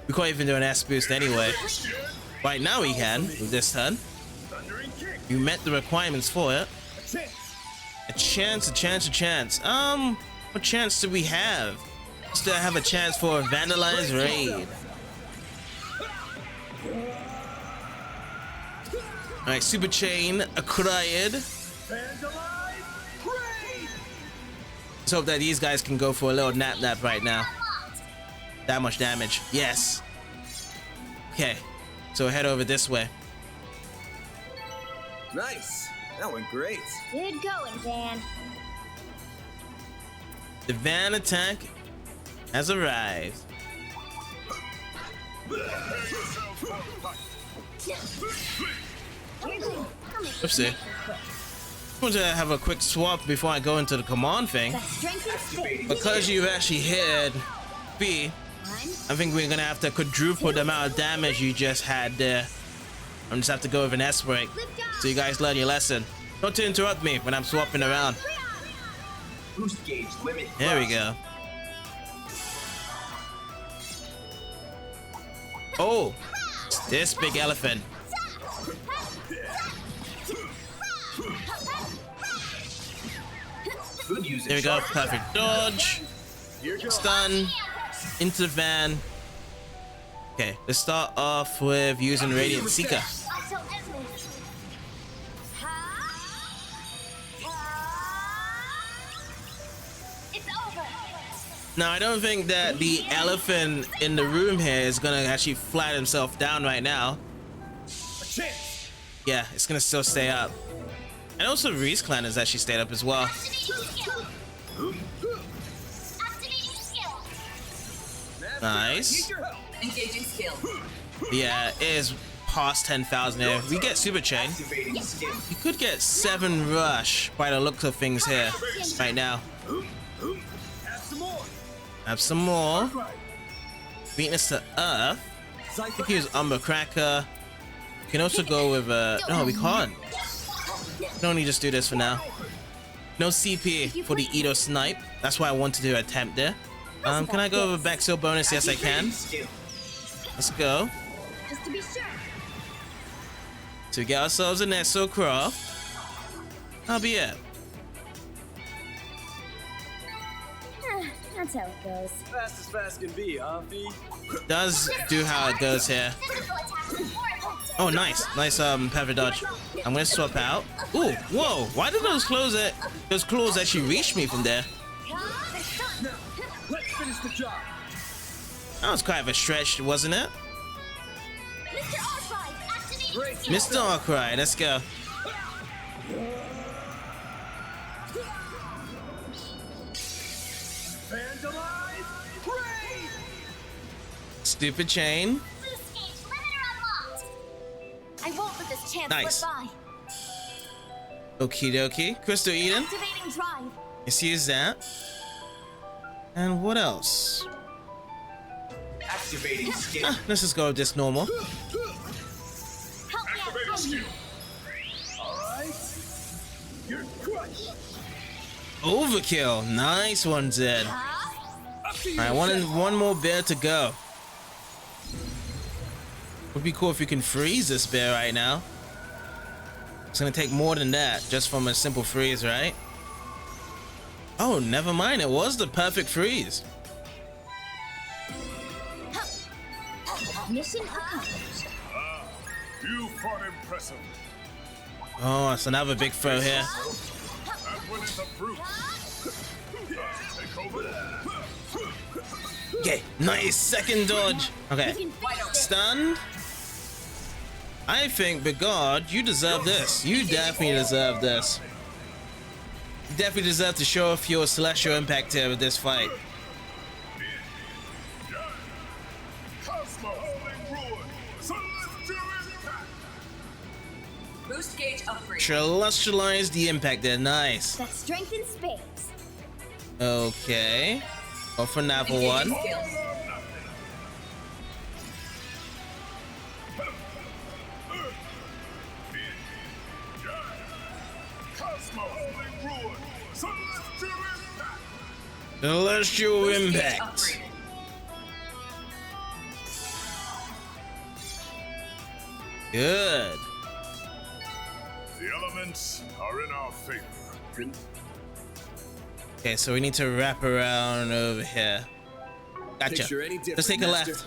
We can't even do an S boost anyway. Right now we can, with this turn. You met the requirements for it. A chance. What chance do we have? Still have a chance for a vandalized raid. Alright, super chain acquired. Let's hope that these guys can go for a little nap right now. That much damage. Yes. Okay, so head over this way.
Nice. That went great.
Good going, Van.
The van attack has arrived. Oopsie. I want to have a quick swap before I go into the command thing. Because you've actually hit B, I think we're gonna have to quadruple the amount of damage you just had there. I'm just have to go with an S break, so you guys learn your lesson. Don't interrupt me when I'm swapping around.
Boost gauge limit.
There we go. Oh, it's this big elephant. There we go, perfect dodge. Stun. Into the van. Okay, let's start off with using Radiant Seeker. Now, I don't think that the elephant in the room here is gonna actually flat himself down right now. Yeah, it's gonna still stay up. And also Reese Clan has actually stayed up as well. Nice.
Engaging skill.
Yeah, it is past 10,000 here. We get Super Chain.
Activating skill.
You could get 7 Rush by the looks of things here right now.
Have some more.
Have some more.
Right.
Weakness to Earth. I
Cypher.
think use Umber Cracker. You can also go with no, we can't. We can only just do this for now. No CP for the Edo Snipe. That's why I want to do an attempt there. Can I go with a Backseal bonus? Yes, I can.
Skill.
Let's go.
Just to be sure.
To get ourselves an Esso Craft. That'll be it.
That's how it goes.
Fast as fast can be, huh, Fee?
Does do how it goes here.
Physical attacks and more attacks.
Oh, nice. Nice perfect dodge. I'm gonna swap out. Ooh, whoa. Why did those claws actually reach me from there?
Let's finish the job.
That was quite of a stretch, wasn't it?
Mr. Archive, activate.
Great.
Mr. Arcry, let's go.
Vandalize. Great.
Stupid chain.
Boost gauge limiter unlocked. I won't let this chance
Nice.
slip by.
Okie dokie. Crystal Eden.
Activating drive.
Let's use that. And what else?
Activating skill.
Let's just go with this normal.
Help me out, Tony.
All right. You're crushed.
Overkill. Nice one, Zed.
Up to you.
Alright, one more bear to go. Would be cool if you can freeze this bear right now. It's gonna take more than that just from a simple freeze, right? Oh, never mind. It was the perfect freeze.
Mission accomplished.
You fought impressive.
Oh, it's another big throw here.
That was the brute. Take over.
Okay, nice second dodge. Okay, stunned. I think, Begard, you deserve this. You definitely deserve this. You definitely deserve to show off your celestial impact here with this fight.
Cosmo Ruin. Celestial impact.
Boost gauge upgrade.
Celestialize the impact there. Nice.
That's strength in spades.
Okay. Go for Navel one.
Skills.
Cosmo Ruin. Celestial impact.
Celestial
Boost gauge
impact.
upgrade.
Good.
The elements are in our favor.
Okay, so we need to wrap around over here. Gotcha.
Picture any different,
Let's take a
Master?
left.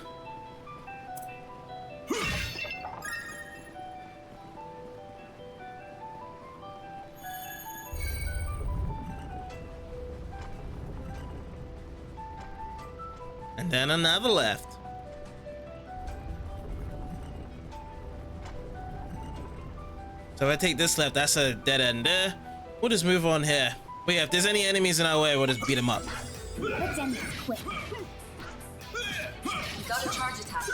And then another left. So if I take this left, that's a dead end there. We'll just move on here. But yeah, if there's any enemies in our way, we'll just beat them up.
Let's end this quick.
Got a charge attack.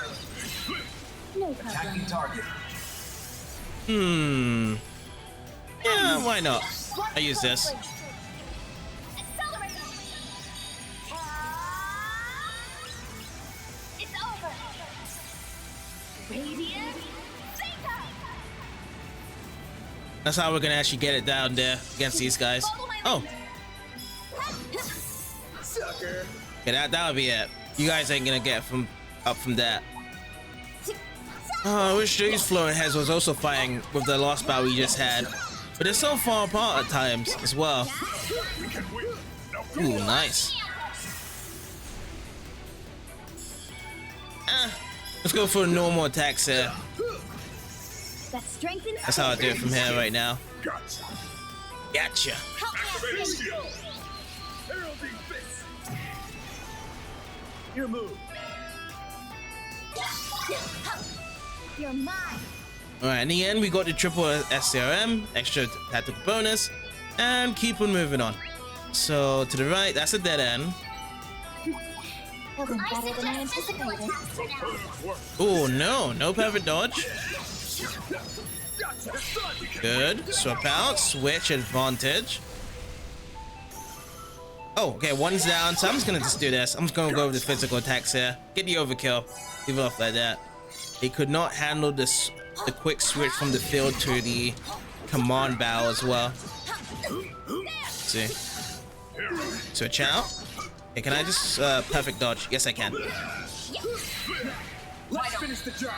No problem.
Attacking target.
Yeah, why not? I use this.
Accelerate. It's over. Radiant Zeta.
That's how we're gonna actually get it down there against these guys. Oh,
Sucker.
okay, that'll be it. You guys ain't gonna get up from that. Oh, I wish these floating heads was also fighting with the last battle we just had. But they're so far apart at times as well.
We can win. Now
Ooh, nice. Let's go for normal attacks here.
That's strength in
That's how I do it from here right now.
gotcha.
Gotcha.
Activating skill.
Heralding fist. Your move.
You're mine.
Alright, in the end, we got the triple SCRM, extra tactical bonus, and keep on moving on. So, to the right, that's a dead end.
That went better than I anticipated.
Oh no, no perfect dodge. Good. Swap out, switch advantage. Oh, okay, one's down, so I'm just gonna just do this. I'm just gonna go with the physical attacks here. Get the overkill. Leave it off like that. He could not handle this, the quick switch from the field to the command bow as well. Let's see. Switch out. Okay, can I just perfect dodge? Yes, I can.
Let's finish the job.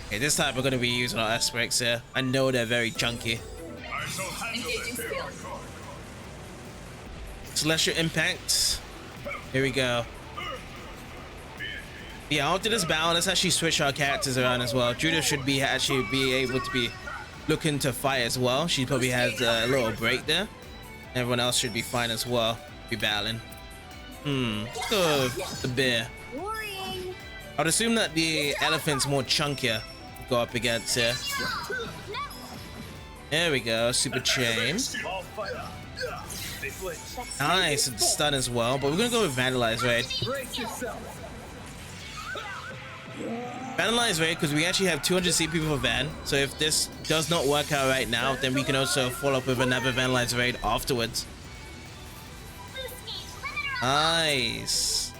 Okay, this time we're gonna be using our aspects here. I know they're very chunky.
I shall handle
Engaging
this.
skill.
Celestial impact. Here we go. Yeah, after this battle, let's actually switch our characters around as well. Judith should be actually be able to be looking to fight as well. She probably has a little break there. Everyone else should be fine as well. Be battling. Let's go with the bear.
Worrying.
I'd assume that the elephant's more chunkier to go up against here. There we go. Super chain.
All fight. They flinch.
Nice. Stun as well. But we're gonna go with Vandalize Raid.
Brace yourself.
Vandalize Raid because we actually have 200 CP for Van. So if this does not work out right now, then we can also follow up with another Vandalize Raid afterwards. Nice.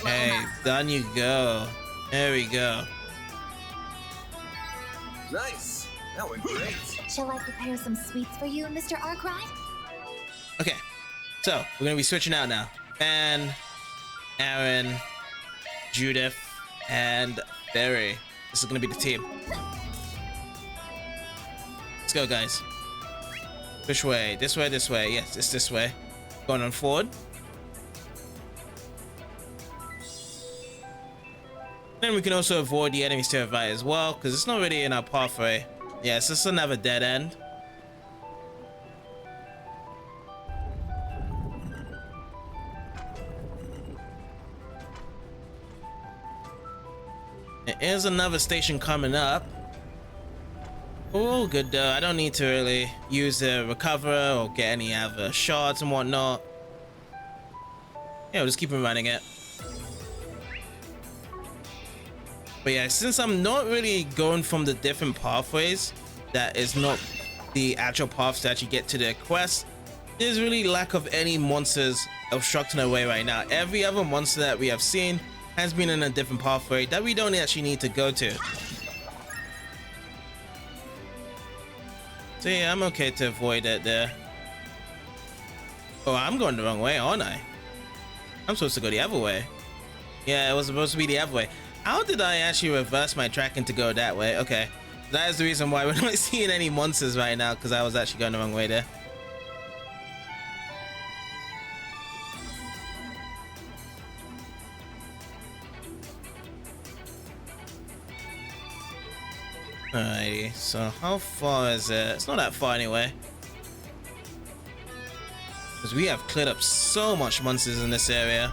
Hey, down you go. There we go.
Nice. That went great.
Shall I prepare some sweets for you, Mr. Arkwright?
Okay, so we're gonna be switching out now. Van, Aaron, Judith, and Barry. This is gonna be the team. Let's go, guys. Which way? This way, this way. Yes, it's this way. Going on forward. Then we can also avoid the enemies to our right as well, because it's not really in our pathway. Yes, it's another dead end. There is another station coming up. Oh, good though. I don't need to really use the recover or get any other shards and whatnot. Yeah, we'll just keep on running it. But yeah, since I'm not really going from the different pathways, that is not the actual paths to actually get to the quest, there's really lack of any monsters obstructing our way right now. Every other monster that we have seen has been in a different pathway that we don't actually need to go to. So yeah, I'm okay to avoid it there. Oh, I'm going the wrong way, aren't I? I'm supposed to go the other way. Yeah, it was supposed to be the other way. How did I actually reverse my tracking to go that way? Okay, that is the reason why we're not seeing any monsters right now, because I was actually going the wrong way there. Alrighty, so how far is it? It's not that far anyway. Because we have cleared up so much monsters in this area.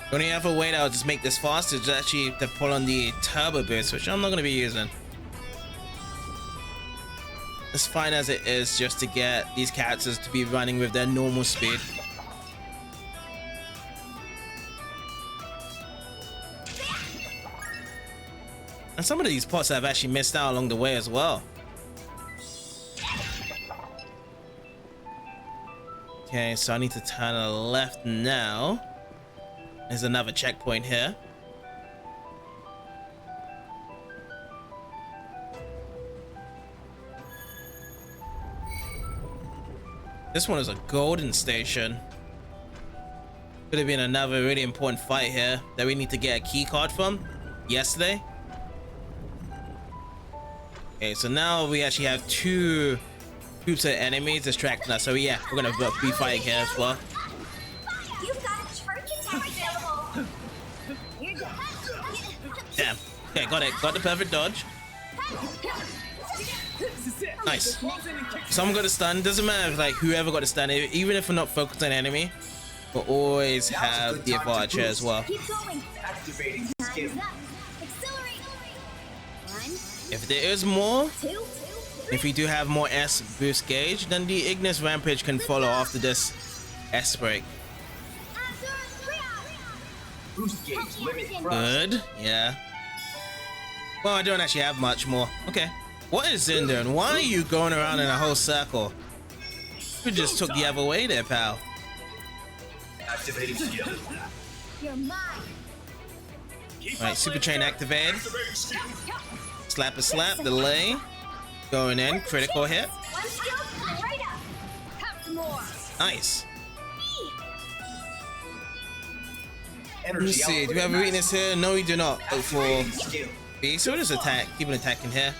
The only other way that I'll just make this faster is actually to pull on the turbo boost, which I'm not going to be using. As fine as it is just to get these characters to be running with their normal speed. And some of these pots I've actually missed out along the way as well. Okay, so I need to turn left now. There's another checkpoint here. This one is a golden station. Could have been another really important fight here that we need to get a key card from yesterday. Okay, so now we actually have two groups of enemies distracting us. So yeah, we're gonna be fighting here as well.
You've got a charge attack available. You're dead.
Damn. Okay, got it. Got the perfect dodge. Nice. Someone got a stun. Doesn't matter if, like, whoever got a stun. Even if we're not focused on enemy, we'll always have the advantage here as well.
Keep going.
Activating skill.
Time's up. Accelerate. 1,
If there is more,
2,
If we do have more S boost gauge, then the Ignis Rampage can follow after this S break.
Boost gauge limit thrust.
Good, yeah. Well, I don't actually have much more. Okay. What is in there? And why are you going around in a whole circle? You just took the other way there, pal.
Activating skill.
You're mine.
Alright, Super Chain activated. Slap a slap, delay. Going in, critical hit.
One skill coming right up. Have some more.
Nice.
Energy
Let's see, do we have a weakness here? No, we do not. Oh, for B, so we'll just attack. Keep an attacking here.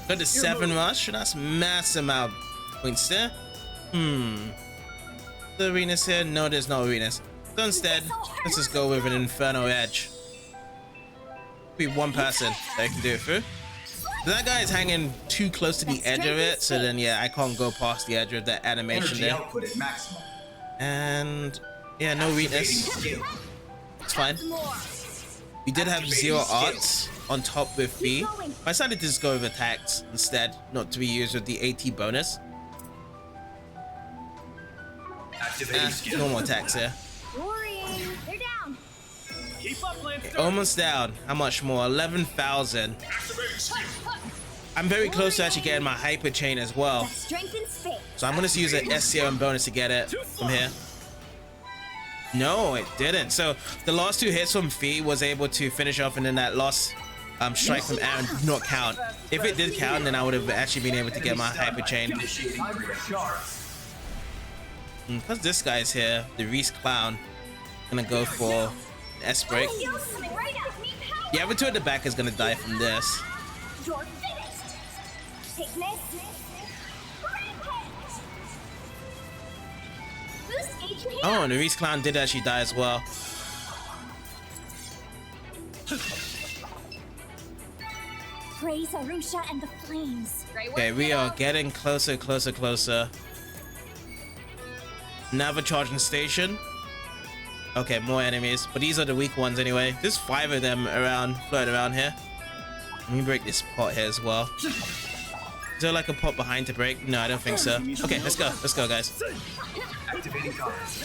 Got the 7 rush, that's massive amount of points there. The arenas here? No, there's no arenas. So instead, let's just go with an Inferno Edge. Be one person that can do it through. That guy is hanging too close to the edge of it, so then yeah, I can't go past the edge of that animation
Energy
there.
output at maximum.
And yeah, no weakness. It's fine. We did have 0 arts on top with B. I decided to just go with attacks instead, not to be used with the AT bonus.
Activating skill.
No more attacks here.
Worrying. They're down.
Keep up,
Okay, almost down. How much more? 11,000. I'm very close to actually getting my hyper chain as well.
Strength and space.
So I'm gonna use an SCO bonus to get it from here. No, it didn't. So the last 2 hits from Fee was able to finish off, and then that last strike from Aaron did not count. If it did count, then I would have actually been able to get my hyper chain. Because this guy's here, the Reese Clown, gonna go for S break. The Avatar at the back is gonna die from this.
You're finished. Take this. Boost HP.
Oh, and the Reese Clown did actually die as well.
Praise Arusha and the flames.
Okay, we are getting closer, closer, closer. Another charging station. Okay, more enemies, but these are the weak ones anyway. There's 5 of them around, floating around here. Let me break this pot here as well. Is there like a pot behind to break? No, I don't think so. Okay, let's go. Let's go, guys.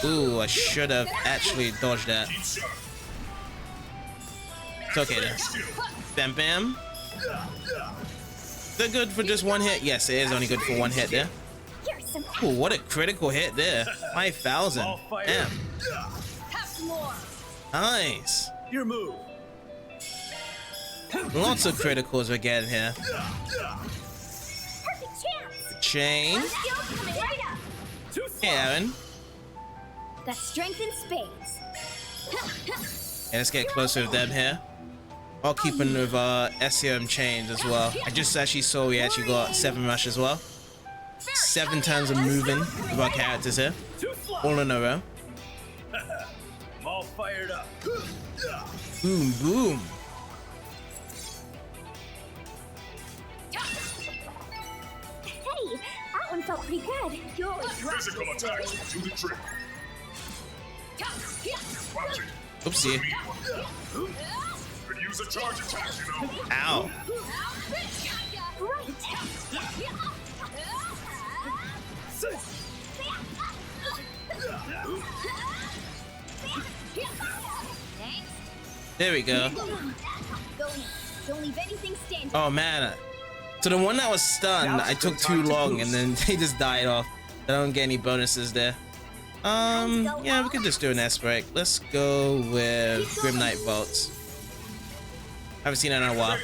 Ooh, I should have actually dodged that. It's okay then. Bam, bam. They're good for just 1 hit. Yes, it is only good for 1 hit there. Ooh, what a critical hit there. 5,000. Damn. Nice.
Your move.
Lots of criticals we're getting here. Chain. Hey, Aaron.
That strength in spades.
Yeah, let's get closer with them here. While keeping with SCM chains as well. I just actually saw we actually got 7 rush as well. 7 turns of moving with our characters here. All in a row.
I'm all fired up.
Boom, boom.
Hey, that one felt pretty good. You always drop
Physical attacks do the trick. Watch it.
Oopsie.
Could use a charge attack, you know.
Ow. There we go.
Don't leave anything standing.
Oh man. So the one that was stunned, I took too long and then they just died off. I don't get any bonuses there. Yeah, we could just do an S break. Let's go with Grim Knight Vaults. Haven't seen it in a while.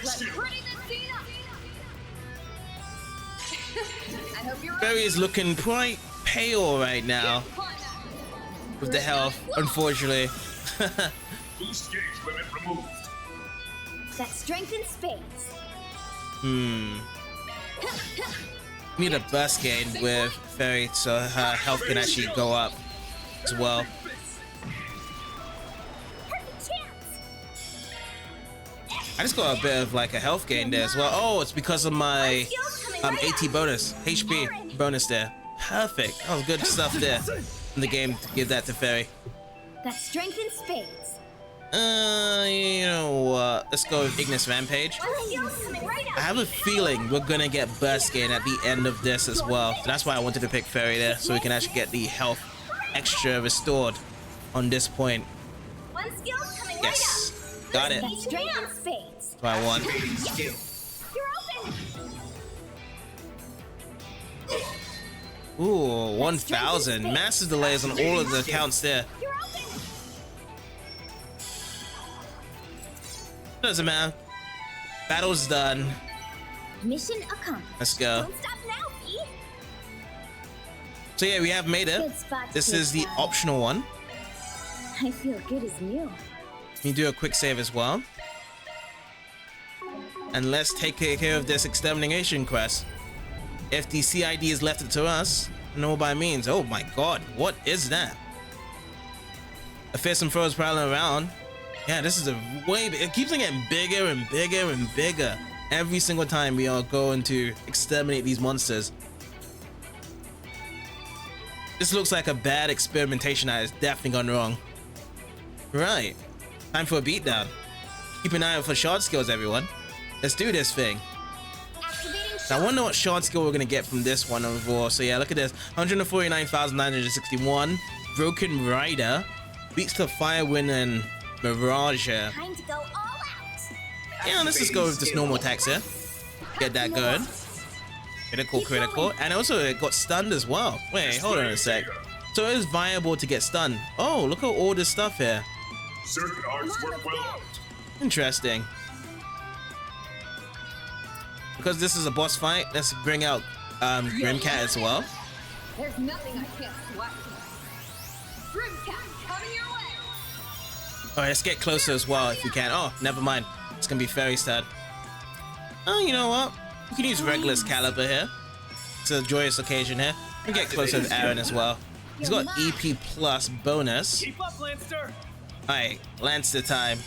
Barry is looking quite pale right now with the health, unfortunately.
Boost gauge limit removed.
That strength in spades.
Need a burst gain with Fairy so her health can actually go up as well. I just got a bit of like a health gain there as well. Oh, it's because of my AT bonus, HP bonus there. Perfect. That was good stuff there in the game to give that to Fairy.
That strength in spades.
You know what? Let's go with Ignis Rampage. I have a feeling we're gonna get burst gain at the end of this as well. So that's why I wanted to pick Fairy there, so we can actually get the health extra restored on this point.
One skill coming
Yes, got it.
right up. Straight on spades.
That's what I want.
Skill.
You're open.
Ooh, 1,000. Massive delays on all of the accounts there.
You're open.
Doesn't matter. Battle's done.
Mission accomplished.
Let's go.
Don't stop now, P.
So yeah, we have made it.
Good spot to
This
take
is the
down.
optional one.
I feel good as new.
You do a quick save as well. And let's take care of this extermination quest. If the CID is left it to us, no by means. Oh my god, what is that? A fearsome foe is prowling around. Yeah, this is a it keeps on getting bigger and bigger and bigger every single time we are going to exterminate these monsters. This looks like a bad experimentation that has definitely gone wrong. Right, time for a beatdown. Keep an eye out for shard skills, everyone. Let's do this thing. Now, I wonder what shard skill we're gonna get from this one overall. So yeah, look at this: 149,961. Broken Rider beats the Firewind and Mirage here.
Time to go all out.
Yeah, let's just go with this normal attacks here. Get that good. Critical, and also it got stunned as well. Wait, hold on a sec. So it is viable to get stunned. Oh, look at all this stuff here.
Certain arts work well.
Interesting. Because this is a boss fight, let's bring out Grimcat as well.
There's nothing I can't swat. Grimcat coming your way.
Alright, let's get closer as well if we can. Oh, never mind. It's gonna be Fairy's turn. Oh, you know what? We can use Regulus Caliber here. It's a joyous occasion here. We can get closer with Aaron as well. He's got EP plus bonus.
Keep up, Lancer.
Alright, Lancer time.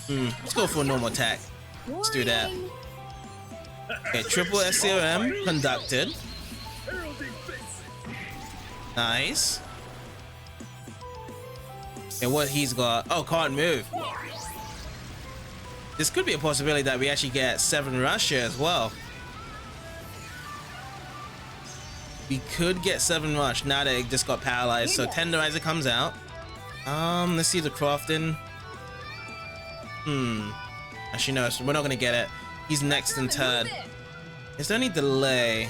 Let's go for a normal attack. Let's do that. Okay, triple SCRM conducted. Nice. And what he's got? Oh, can't move. This could be a possibility that we actually get 7 rush here as well. We could get 7 rush now that it just got paralyzed. So Tenderizer comes out. Let's see the crafting. Actually, no, we're not gonna get it. He's next in turn. Is there any delay?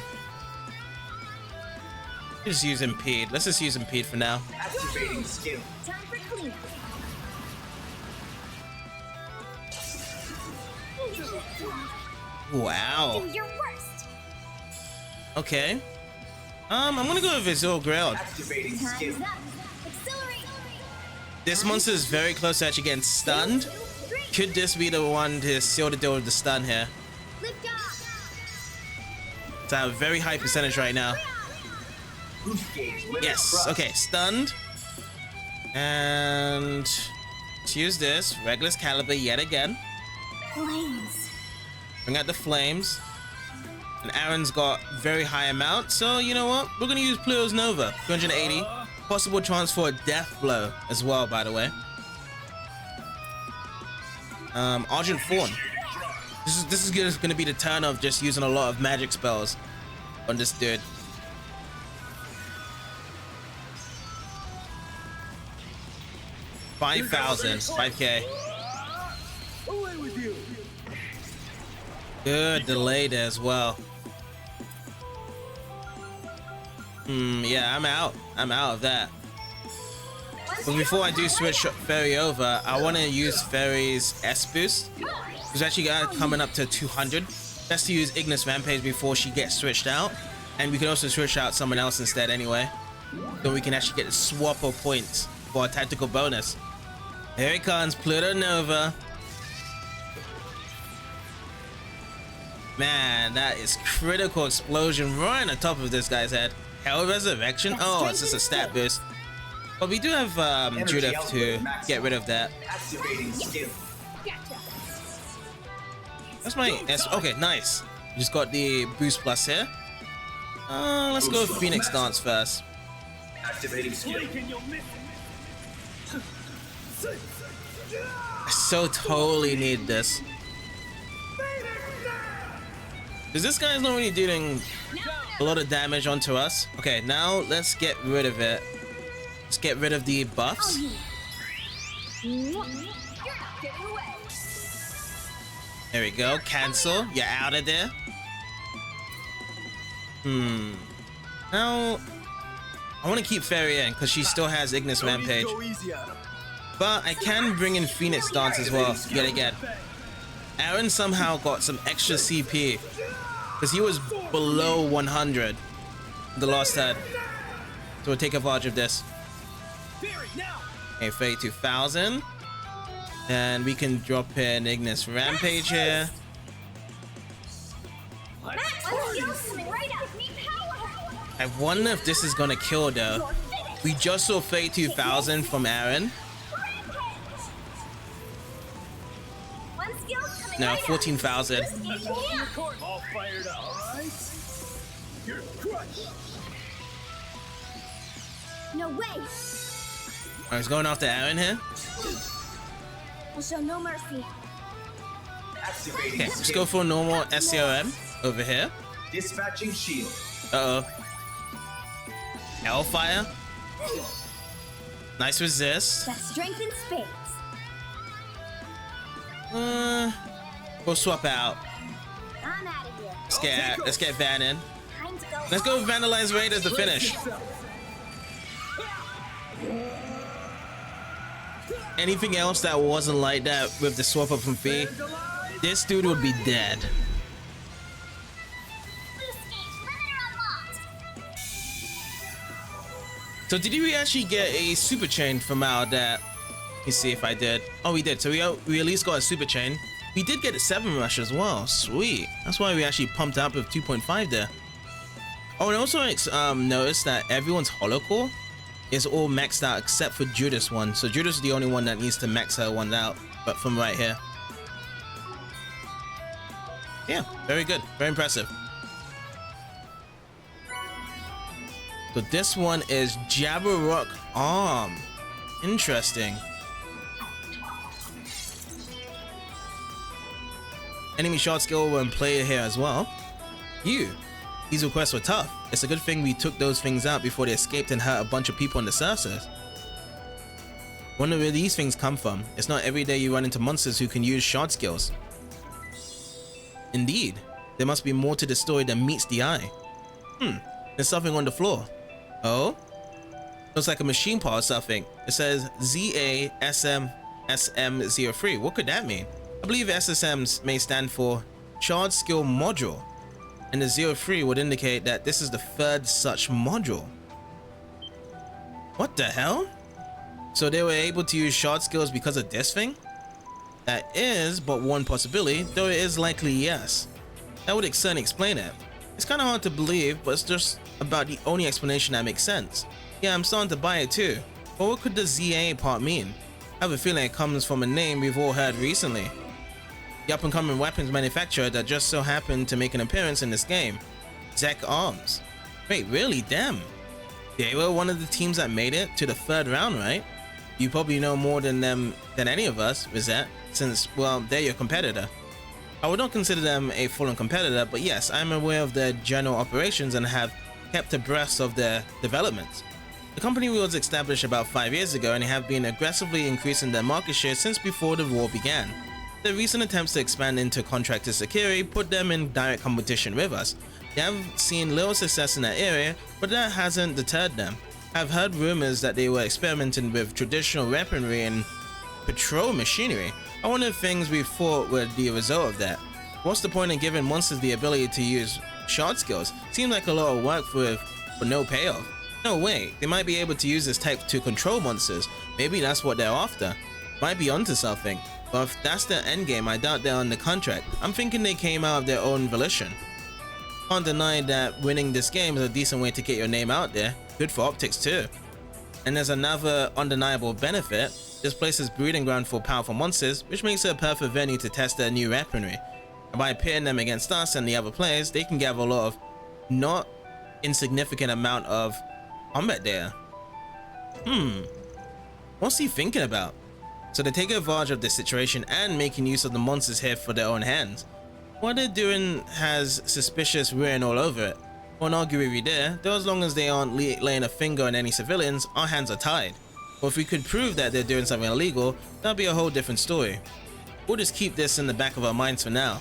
Just use Impede. Let's just use Impede for now.
Activating skill.
Time for cleanup.
Wow.
Do your worst.
Okay. I'm gonna go with Visual Ground.
Activating skill.
Time's up. Accelerate.
This monster is very close to actually getting stunned. Could this be the one to seal the deal with the stun here?
Lift off.
It's at a very high percentage right now.
Boost gauge. Limit
Yes.
thrust.
Okay, stunned. And let's use this Regulus Caliber yet again.
Flames.
Bring out the flames. And Aaron's got very high amount, so you know what? We're gonna use Pluto's Nova, 280. Possible chance for a death blow as well, by the way. Argent Fawn. This is just gonna be the turn of just using a lot of magic spells on this dude. $5,000, 5K.
Away with you.
Good delay there as well. Yeah, I'm out of that. But before I do switch Fairy over, I want to use Fairy's S boost. She's actually coming up to 200. That's to use Ignis Rampage before she gets switched out. And we can also switch out someone else instead anyway. So we can actually get a swap of points for a tactical bonus. Here it comes, Pluto Nova. Man, that is critical explosion right on the top of this guy's head. Hell Resurrection? Oh, it's just a stat boost. But we do have Judith to get rid of that.
Activating skill.
That's my S. Okay, nice. Just got the boost plus here. Let's go with Phoenix Dance first.
Activating skill.
I so totally need this. Because this guy's not really doing a lot of damage onto us. Okay, now let's get rid of it. Let's get rid of the buffs.
You're not getting away.
There we go. Cancel. You're out of there. Now, I want to keep Fairy in because she still has Ignis Rampage. But I can bring in Phoenix Dance as well, yet again. Aaron somehow got some extra CP because he was below 100 the last turn. So we'll take advantage of this. Okay, 32,000. And we can drop in Ignis Rampage here. I wonder if this is gonna kill though. We just saw 32,000 from Aaron. No, 14,000.
All fired up. All right. You're crushed.
No way.
I was going after Aaron here.
We'll show no mercy.
Okay, let's go for normal SCOM over here.
Dispatching shield.
Uh-oh. Hellfire. Nice resist.
That strength in spades.
We'll swap out.
I'm out of here.
Let's get Van in.
Time to go.
Let's go Vandalize Raiders to finish. Anything else that wasn't like that with the swap up from Fee, this dude would be dead. So did we actually get a super chain from out that? Let me see if I did. Oh, we did. So we at least got a super chain. We did get a 7 rush as well. Sweet. That's why we actually pumped up with 2.5 there. Oh, and also noticed that everyone's holocore is all maxed out except for Judas one. So Judas is the only one that needs to max her one out, but from right here. Yeah, very good. Very impressive. So this one is Jabberwock Arm. Interesting. Enemy shot skill when played here as well. These requests were tough. It's a good thing we took those things out before they escaped and hurt a bunch of people on the surface. Wonder where these things come from. It's not every day you run into monsters who can use shard skills. Indeed, there must be more to the story than meets the eye. There's something on the floor. Oh? Looks like a machine part or something. It says ZASM-SM03. What could that mean? I believe SSMs may stand for Shard Skill Module, and the 03 would indicate that this is the third such module. What the hell? So they were able to use shard skills because of this thing? That is but one possibility, though it is likely yes. That would certainly explain it. It's kind of hard to believe, but it's just about the only explanation that makes sense. Yeah, I'm starting to buy it too. But what could the ZA part mean? I have a feeling it comes from a name we've all heard recently. The up-and-coming weapons manufacturer that just so happened to make an appearance in this game. Zek Arms. Wait, really? Damn. They were one of the teams that made it to the 3rd round, right? You probably know more than them than any of us, Rizette, since, well, they're your competitor. I would not consider them a full-on competitor, but yes, I'm aware of their general operations and have kept abreast of their developments. The company was established about 5 years ago and have been aggressively increasing their market share since before the war began. Their recent attempts to expand into contractor security put them in direct competition with us. They have seen little success in that area, but that hasn't deterred them. I've heard rumors that they were experimenting with traditional weaponry and patrol machinery. I wonder if things we thought were the result of that. What's the point in giving monsters the ability to use shard skills? Seems like a lot of work for no payoff. No way, they might be able to use this type to control monsters. Maybe that's what they're after. Might be onto something. But if that's their endgame, I doubt they're on the contract. I'm thinking they came out of their own volition. Can't deny that winning this game is a decent way to get your name out there. Good for optics too. And there's another undeniable benefit. This place is breeding ground for powerful monsters, which makes it a perfect venue to test their new weaponry. And by pitting them against us and the other players, they can gather a lot of not insignificant amount of combat data. What's he thinking about? So they take advantage of this situation and making use of the monsters here for their own hands. what they're doing has suspicious written all over it. Won't argue with you there, though as long as they aren't laying a finger on any civilians, our hands are tied. But if we could prove that they're doing something illegal, that'd be a whole different story. We'll just keep this in the back of our minds for now.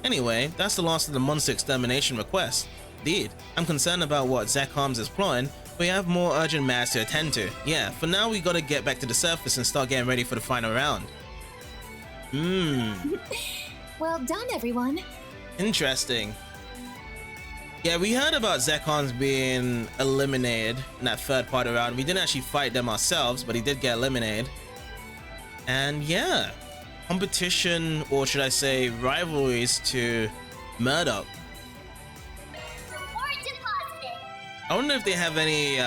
Anyway, that's the last of the monster extermination requests. Indeed, I'm concerned about what Zach Arms is plotting, but we have more urgent matters to attend to. Yeah, for now we gotta get back to the surface and start getting ready for the final round.
Well done, everyone.
Interesting. Yeah, we heard about Zekons being eliminated in that third part of the round. We didn't actually fight them ourselves, but he did get eliminated. And yeah, competition, or should I say rivalries to Murdoch. I wonder if they have any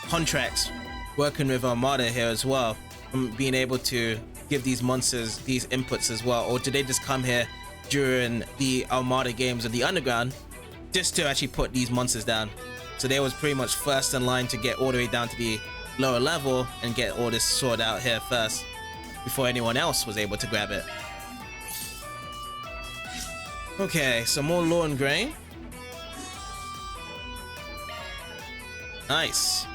contracts working with Almata here as well, from being able to give these monsters these inputs as well, or did they just come here during the Almata games of the Underground just to actually put these monsters down? So they was pretty much first in line to get all the way down to the lower level and get all this sorted out here first before anyone else was able to grab it. Okay, some more Law and Gray. Nice.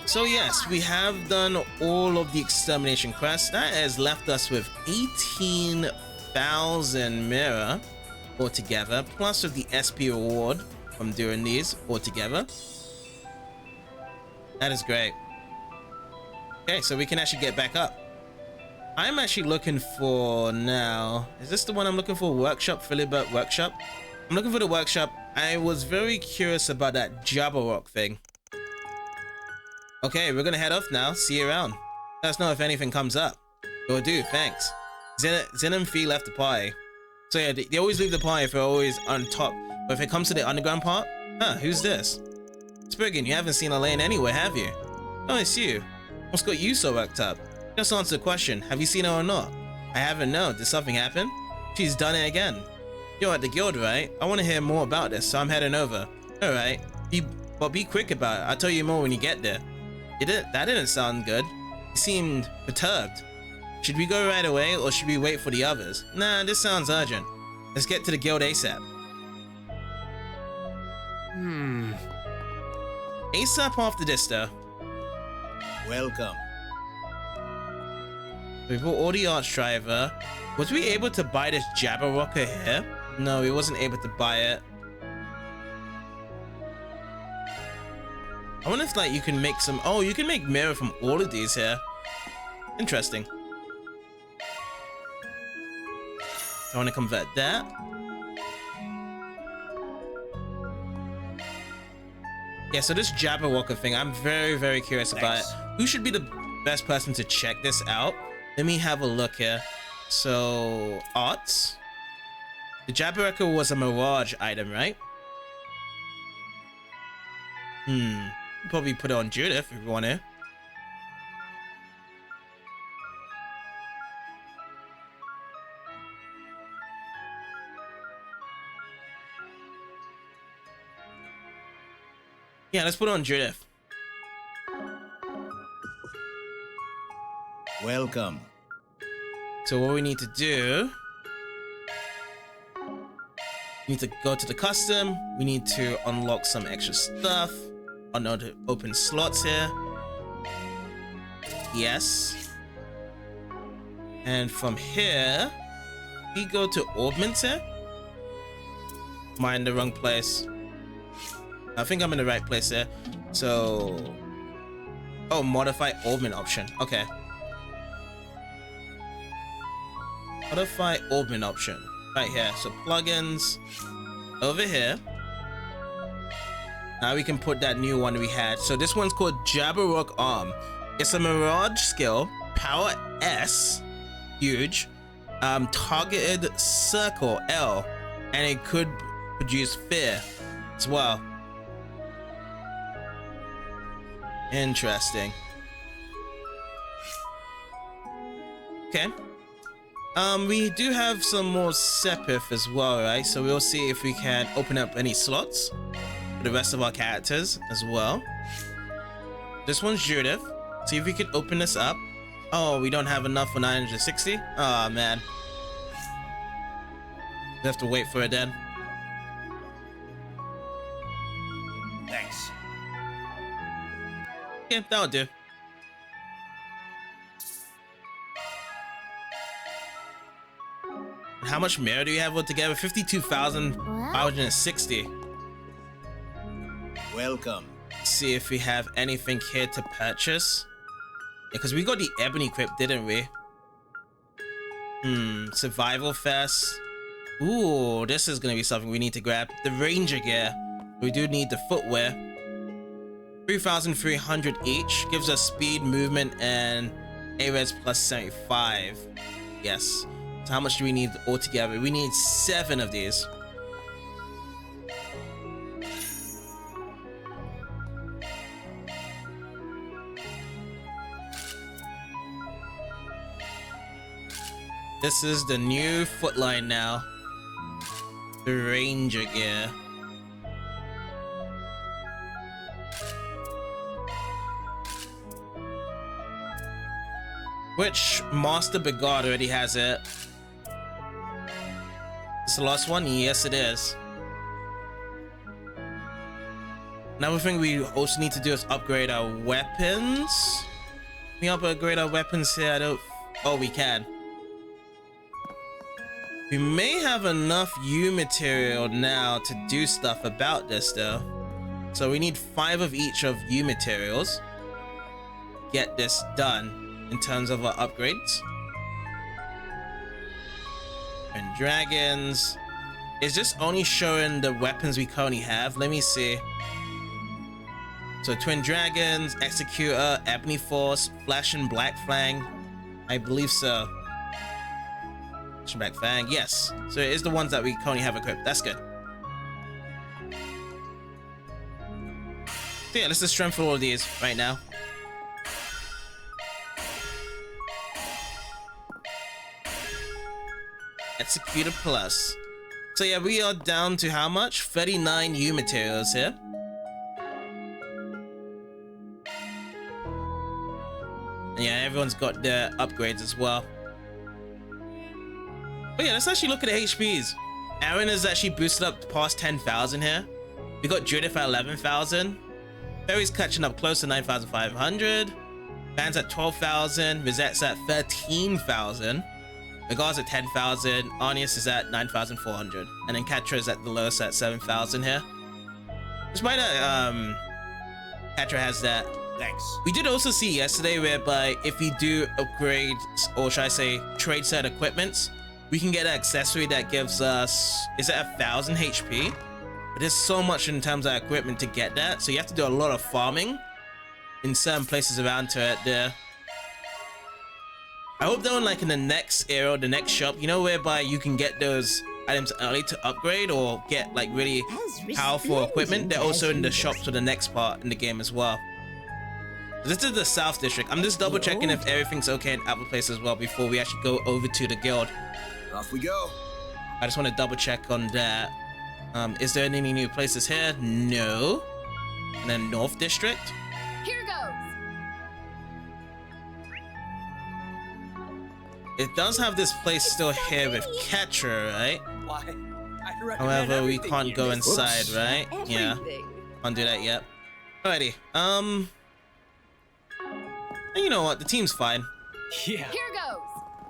So yes, we have done all of the extermination quests. That has left us with 18,000 mirror altogether, plus with the SP reward from doing these altogether. That is great. Okay, so we can actually get back up. I'm actually looking for now. Is this the one I'm looking for? Workshop, Philibert Workshop. I'm looking for the workshop. I was very curious about that Jabberwock thing. Okay, we're gonna head off now. See you around. Let us know if anything comes up. Will do, thanks. Zen and Fee left the party. So yeah, they always leave the party if they're always on top. But if it comes to the underground part, who's this? Spriggan, you haven't seen Elaine anywhere, have you? Oh, it's you. What's got you so worked up? Just answer the question, have you seen her or not? I haven't, no. Did something happen? She's done it again. You're at the guild, right? I want to hear more about this, so I'm heading over. Alright, but be quick about it. I'll tell you more when you get there. That didn't sound good. You seemed perturbed. Should we go right away, or should we wait for the others? Nah, this sounds urgent. Let's get to the guild ASAP. ASAP after this, though.
Welcome.
We bought all the Outtrigger. Was we able to buy this Jabberwocker here? No, we wasn't able to buy it. I wonder if like you can make some. Oh, you can make mirror from all of these here. Interesting. I want to convert that. Yeah, so this Jabberwocker thing, I'm very, very curious about it. Who should be the best person to check this out? Let me have a look here. So, arts. The Jabberwocker was a Mirage item, right? Probably put it on Judith if you want to. Yeah, let's put it on Judith.
Welcome.
So what we need to do, we need to go to the custom. We need to unlock some extra stuff. To open slots here. Yes. And from here, we go to augment here. Am I in the wrong place? I think I'm in the right place here. So, oh, modify augment option. Okay. Modify augment option right here. So plugins over here. Now we can put that new one we had. So this one's called Jabberwock Arm. It's a Mirage skill, power S, huge, targeted circle L, and it could produce fear as well. Interesting. Okay. We do have some more Sepith as well, right? So we'll see if we can open up any slots for the rest of our characters as well. This one's Judith. See if we can open this up. Oh, we don't have enough for 960. Oh man. have to wait for it then.
Thanks.
Yeah, that'll do. How much mirror do you have altogether? 52,560.
Welcome.
See if we have anything here to purchase. Yeah, because we got the ebony crypt, didn't we? Survival Fest. Ooh, this is gonna be something we need to grab. The ranger gear. We do need the footwear. 3,300 each. Gives us speed, movement, and A-res plus 75. Yes. So how much do we need altogether? We need 7 of these. This is the new footline now. The ranger gear. Which Master Begod already has it? It's the last one? Yes, it is. Another thing we also need to do is upgrade our weapons. Can we upgrade our weapons here? I don't... Oh, we can. We may have enough U material now to do stuff about this though. So we need 5 of each of U materials. Get this done in terms of our upgrades. And dragons. Is this only showing the weapons we currently have? Let me see. So twin dragons, executor, ebony force, flash and black fang. I believe so. Flash and black fang, yes. So it is the ones that we currently have equipped. That's good. So yeah, let's just strengthen all of these right now. Executor plus. So yeah, we are down to how much? 39 U materials here. And yeah, everyone's got their upgrades as well. But yeah, let's actually look at the HPs. Aaron is actually boosted up past 10,000 here. We got Judith at 11,000. Perry's catching up close to 9,500. Van's at 12,000. Rosette's at 13,000. Megar's at 10,000. Arnius is at 9,400. And then Katra is at the lowest at 7,000 here. Despite that, Katra has that.
Thanks.
We did also see yesterday whereby if we do upgrade, or should I say trade set equipments, we can get an accessory that gives us, is it 1,000 HP? But there's so much in terms of equipment to get that, so you have to do a lot of farming in certain places around to it there. I hope though, like in the next era, the next shop, you know, whereby you can get those items early to upgrade or get like really powerful equipment. They're also in the shops for the next part in the game as well. This is the South District. I'm just double checking if everything's okay in Apple Place as well before we actually go over to the guild.
Off we go.
I just want to double check on that. Is there any new places here? No. And then North District.
Here goes.
It does have this place still here with Katra, right?
Why? I'd recommend
However, we
everything
can't
you
go
do.
inside, right? Yeah.
Everything.
Can't do that yet. Alrighty. And you know what? The team's fine.
Yeah.
Here goes.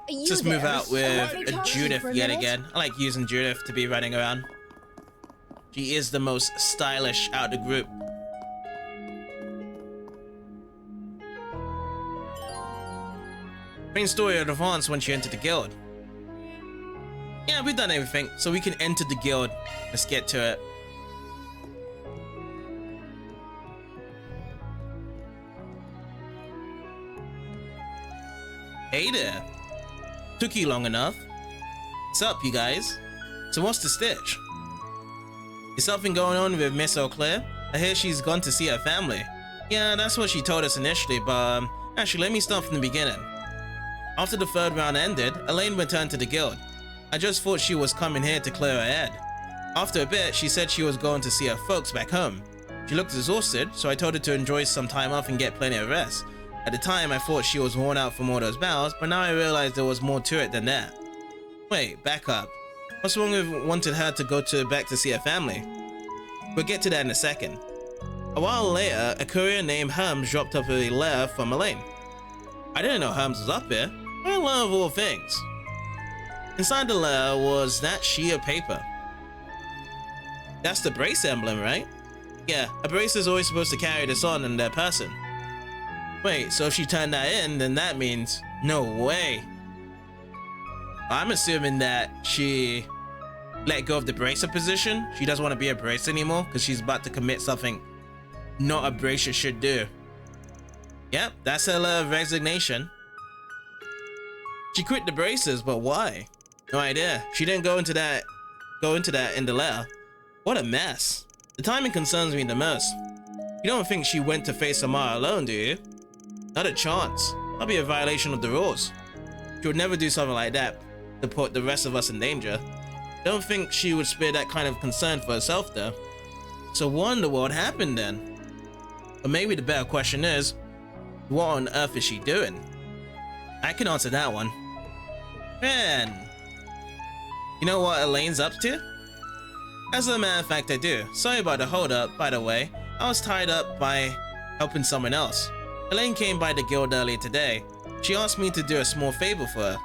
You
Just move
there.
out with
Let me
a
talk to you
Judith
for a
yet
minute.
again. I like using Judith to be running around. She is the most stylish out of the group. Main story would advance once you enter the guild. Yeah, we've done everything, so we can enter the guild. Let's get to it. Hey there. Took you long enough. What's up, you guys? So what's the stitch? Is something going on with Miss O'Clair? I hear she's gone to see her family. Yeah, that's what she told us initially, but actually let me start from the beginning. After the third round ended, Elaine returned to the guild. I just thought she was coming here to clear her head. After a bit, she said she was going to see her folks back home. She looked exhausted, so I told her to enjoy some time off and get plenty of rest. At the time, I thought she was worn out from all those battles, but now I realize there was more to it than that. Wait, back up. What's wrong with wanting her to go back to see her family? We'll get to that in a second. A while later, a courier named Herms dropped up a letter from Elaine. I didn't know Herms was up here. I love all things. Inside the letter was that sheet of paper. That's the brace emblem, right? Yeah, a brace is always supposed to carry this on in their person. Wait, so if she turned that in, then that means no way. I'm assuming that she let go of the bracer position. She doesn't want to be a brace anymore because she's about to commit something not a bracer should do. Yep, that's her letter of resignation. She quit the braces, but why? No idea. She didn't go into that in the letter. What a mess. The timing concerns me the most. You don't think she went to face Amara alone, do you? Not a chance. That'd be a violation of the rules. She would never do something like that to put the rest of us in danger. Don't think she would spare that kind of concern for herself though. So wonder what happened then. But maybe the better question is, what on earth is she doing? I can answer that one. Man, you know what Elaine's up to? As a matter of fact, I do. Sorry about the hold up, by the way. I was tied up by helping someone else. Elaine came by the guild earlier today. She asked me to do a small favor for her.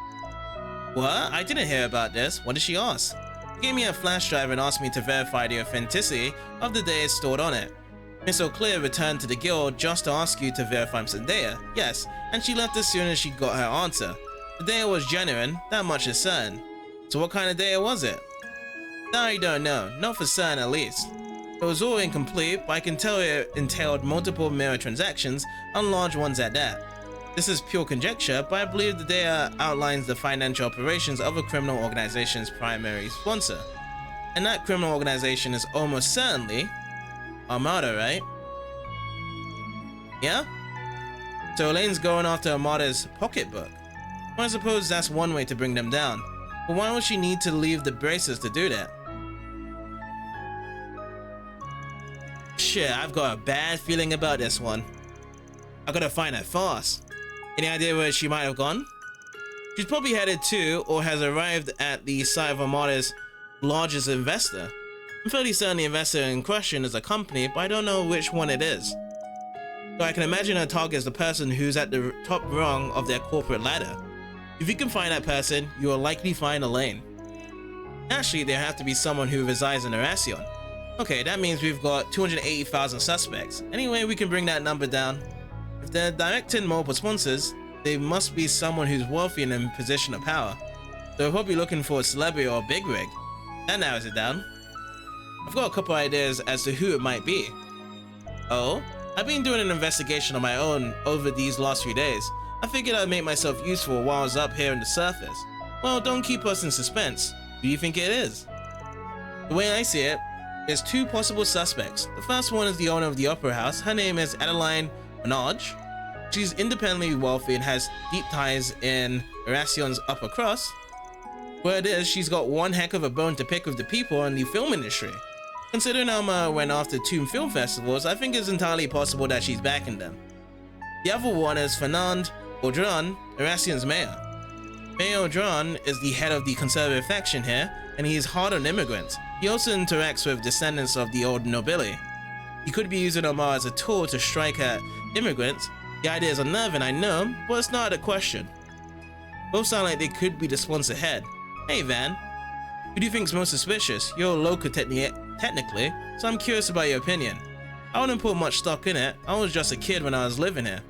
What? I didn't hear about this. What did she ask? She gave me a flash drive and asked me to verify the authenticity of the data stored on it. Miss O'Clear returned to the guild just to ask you to verify some data. Yes, and she left as soon as she got her answer. The data was genuine, that much is certain. So what kind of data was it? That I don't know, not for certain at least. It was all incomplete, but I can tell it entailed multiple mirror transactions and large ones at that. This is pure conjecture, but I believe the data outlines the financial operations of a criminal organization's primary sponsor. And that criminal organization is almost certainly Almata, right? Yeah? So Elaine's going after Almata's pocketbook. Well, I suppose that's one way to bring them down. But why would she need to leave the braces to do that? Shit, I've got a bad feeling about this one. I gotta find her fast. Any idea where she might have gone? She's probably headed to or has arrived at the site of Almata's largest investor. I'm fairly certain the investor in question is a company, but I don't know which one it is. So I can imagine her target is the person who's at the top rung of their corporate ladder. If you can find that person, you will likely find Elaine. Actually, there have to be someone who resides in Erasion. Okay, that means we've got 280,000 suspects. Anyway, we can bring that number down. If they're directing multiple sponsors, they must be someone who's wealthy and in a position of power. They're probably looking for a celebrity or a bigwig. That narrows it down. I've got a couple ideas as to who it might be. Oh? I've been doing an investigation on my own over these last few days. I figured I'd make myself useful while I was up here on the surface. Well, don't keep us in suspense. Who do you think it is? The way I see it, there's two possible suspects. The first one is the owner of the opera house. Her name is Adeline Menage. She's independently wealthy and has deep ties in Erasion's upper crust. Word is, she's got one heck of a bone to pick with the people in the film industry. Considering Alma went after 2 film festivals, I think it's entirely possible that she's backing them. The other one is Fernand Audran, Erasion's mayor. Mayor Audran is the head of the conservative faction here, and he is hard on immigrants. He also interacts with descendants of the old nobility. He could be using Omar as a tool to strike at immigrants. The idea is unnerving, I know, but it's not a question. Both sound like they could be the sponsor head. Hey Van, who do you think's most suspicious? You're local technically, so I'm curious about your opinion. I wouldn't put much stock in it. I was just a kid when I was living here.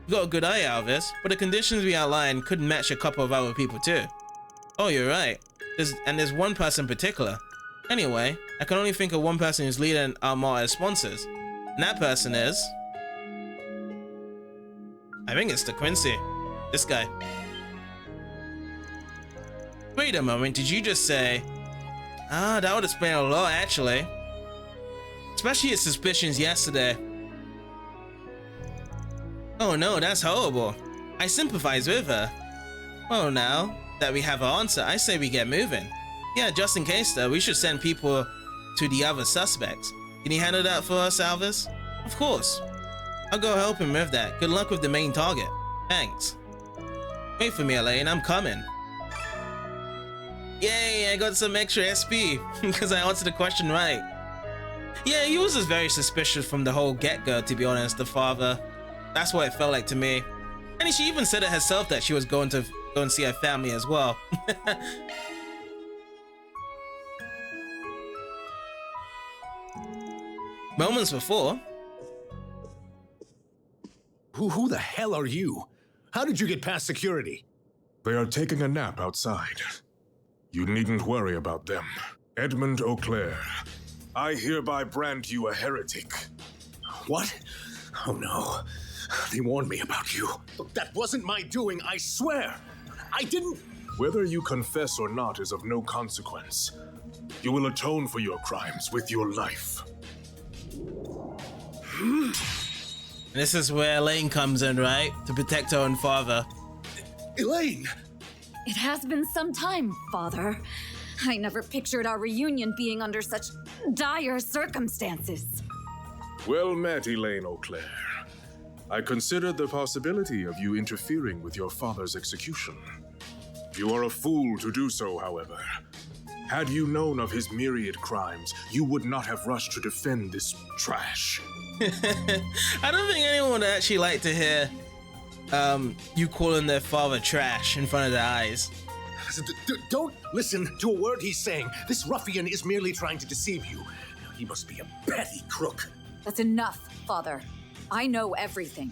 You got a good eye out of this, but the conditions we outlined could match a couple of other people too. Oh, you're right. There's one person in particular. Anyway, I can only think of one person who's leading Almata as sponsors. And that person is... I think it's the Quincy. This guy. Wait a moment, did you just say... Ah, that would explain a lot actually. Especially his suspicions yesterday. Oh no, that's horrible. I sympathize with her. Well, now that we have our answer, I say we get moving. Yeah, just in case though, we should send people to the other suspects. Can you handle that for us, Alvis? Of course. I'll go help him with that. Good luck with the main target. Thanks. Wait for me, Elaine, I'm coming. Yay, I got some extra SP because I answered the question right. Yeah, he was just very suspicious from the whole get-go, to be honest, the father. That's what it felt like to me. And she even said it herself that she was going to go and see her family as well. Moments before.
Who the hell are you? How did you get past security?
They are taking a nap outside. You needn't worry about them. Edmund Auclair, I hereby brand you a heretic.
What? Oh no. They warned me about you. Look, that wasn't my doing, I swear. I didn't...
Whether you confess or not is of no consequence. You will atone for your crimes with your life.
This is where Elaine comes in, right? To protect her own father.
Elaine!
It has been some time, Father. I never pictured our reunion being under such dire circumstances.
Well met, Elaine Auclair. I considered the possibility of you interfering with your father's execution. You are a fool to do so, however. Had you known of his myriad crimes, you would not have rushed to defend this trash.
I don't think anyone would actually like to hear you calling their father trash in front of their eyes.
Don't listen to a word he's saying. This ruffian is merely trying to deceive you. He must be a petty crook.
That's enough, Father. I know everything.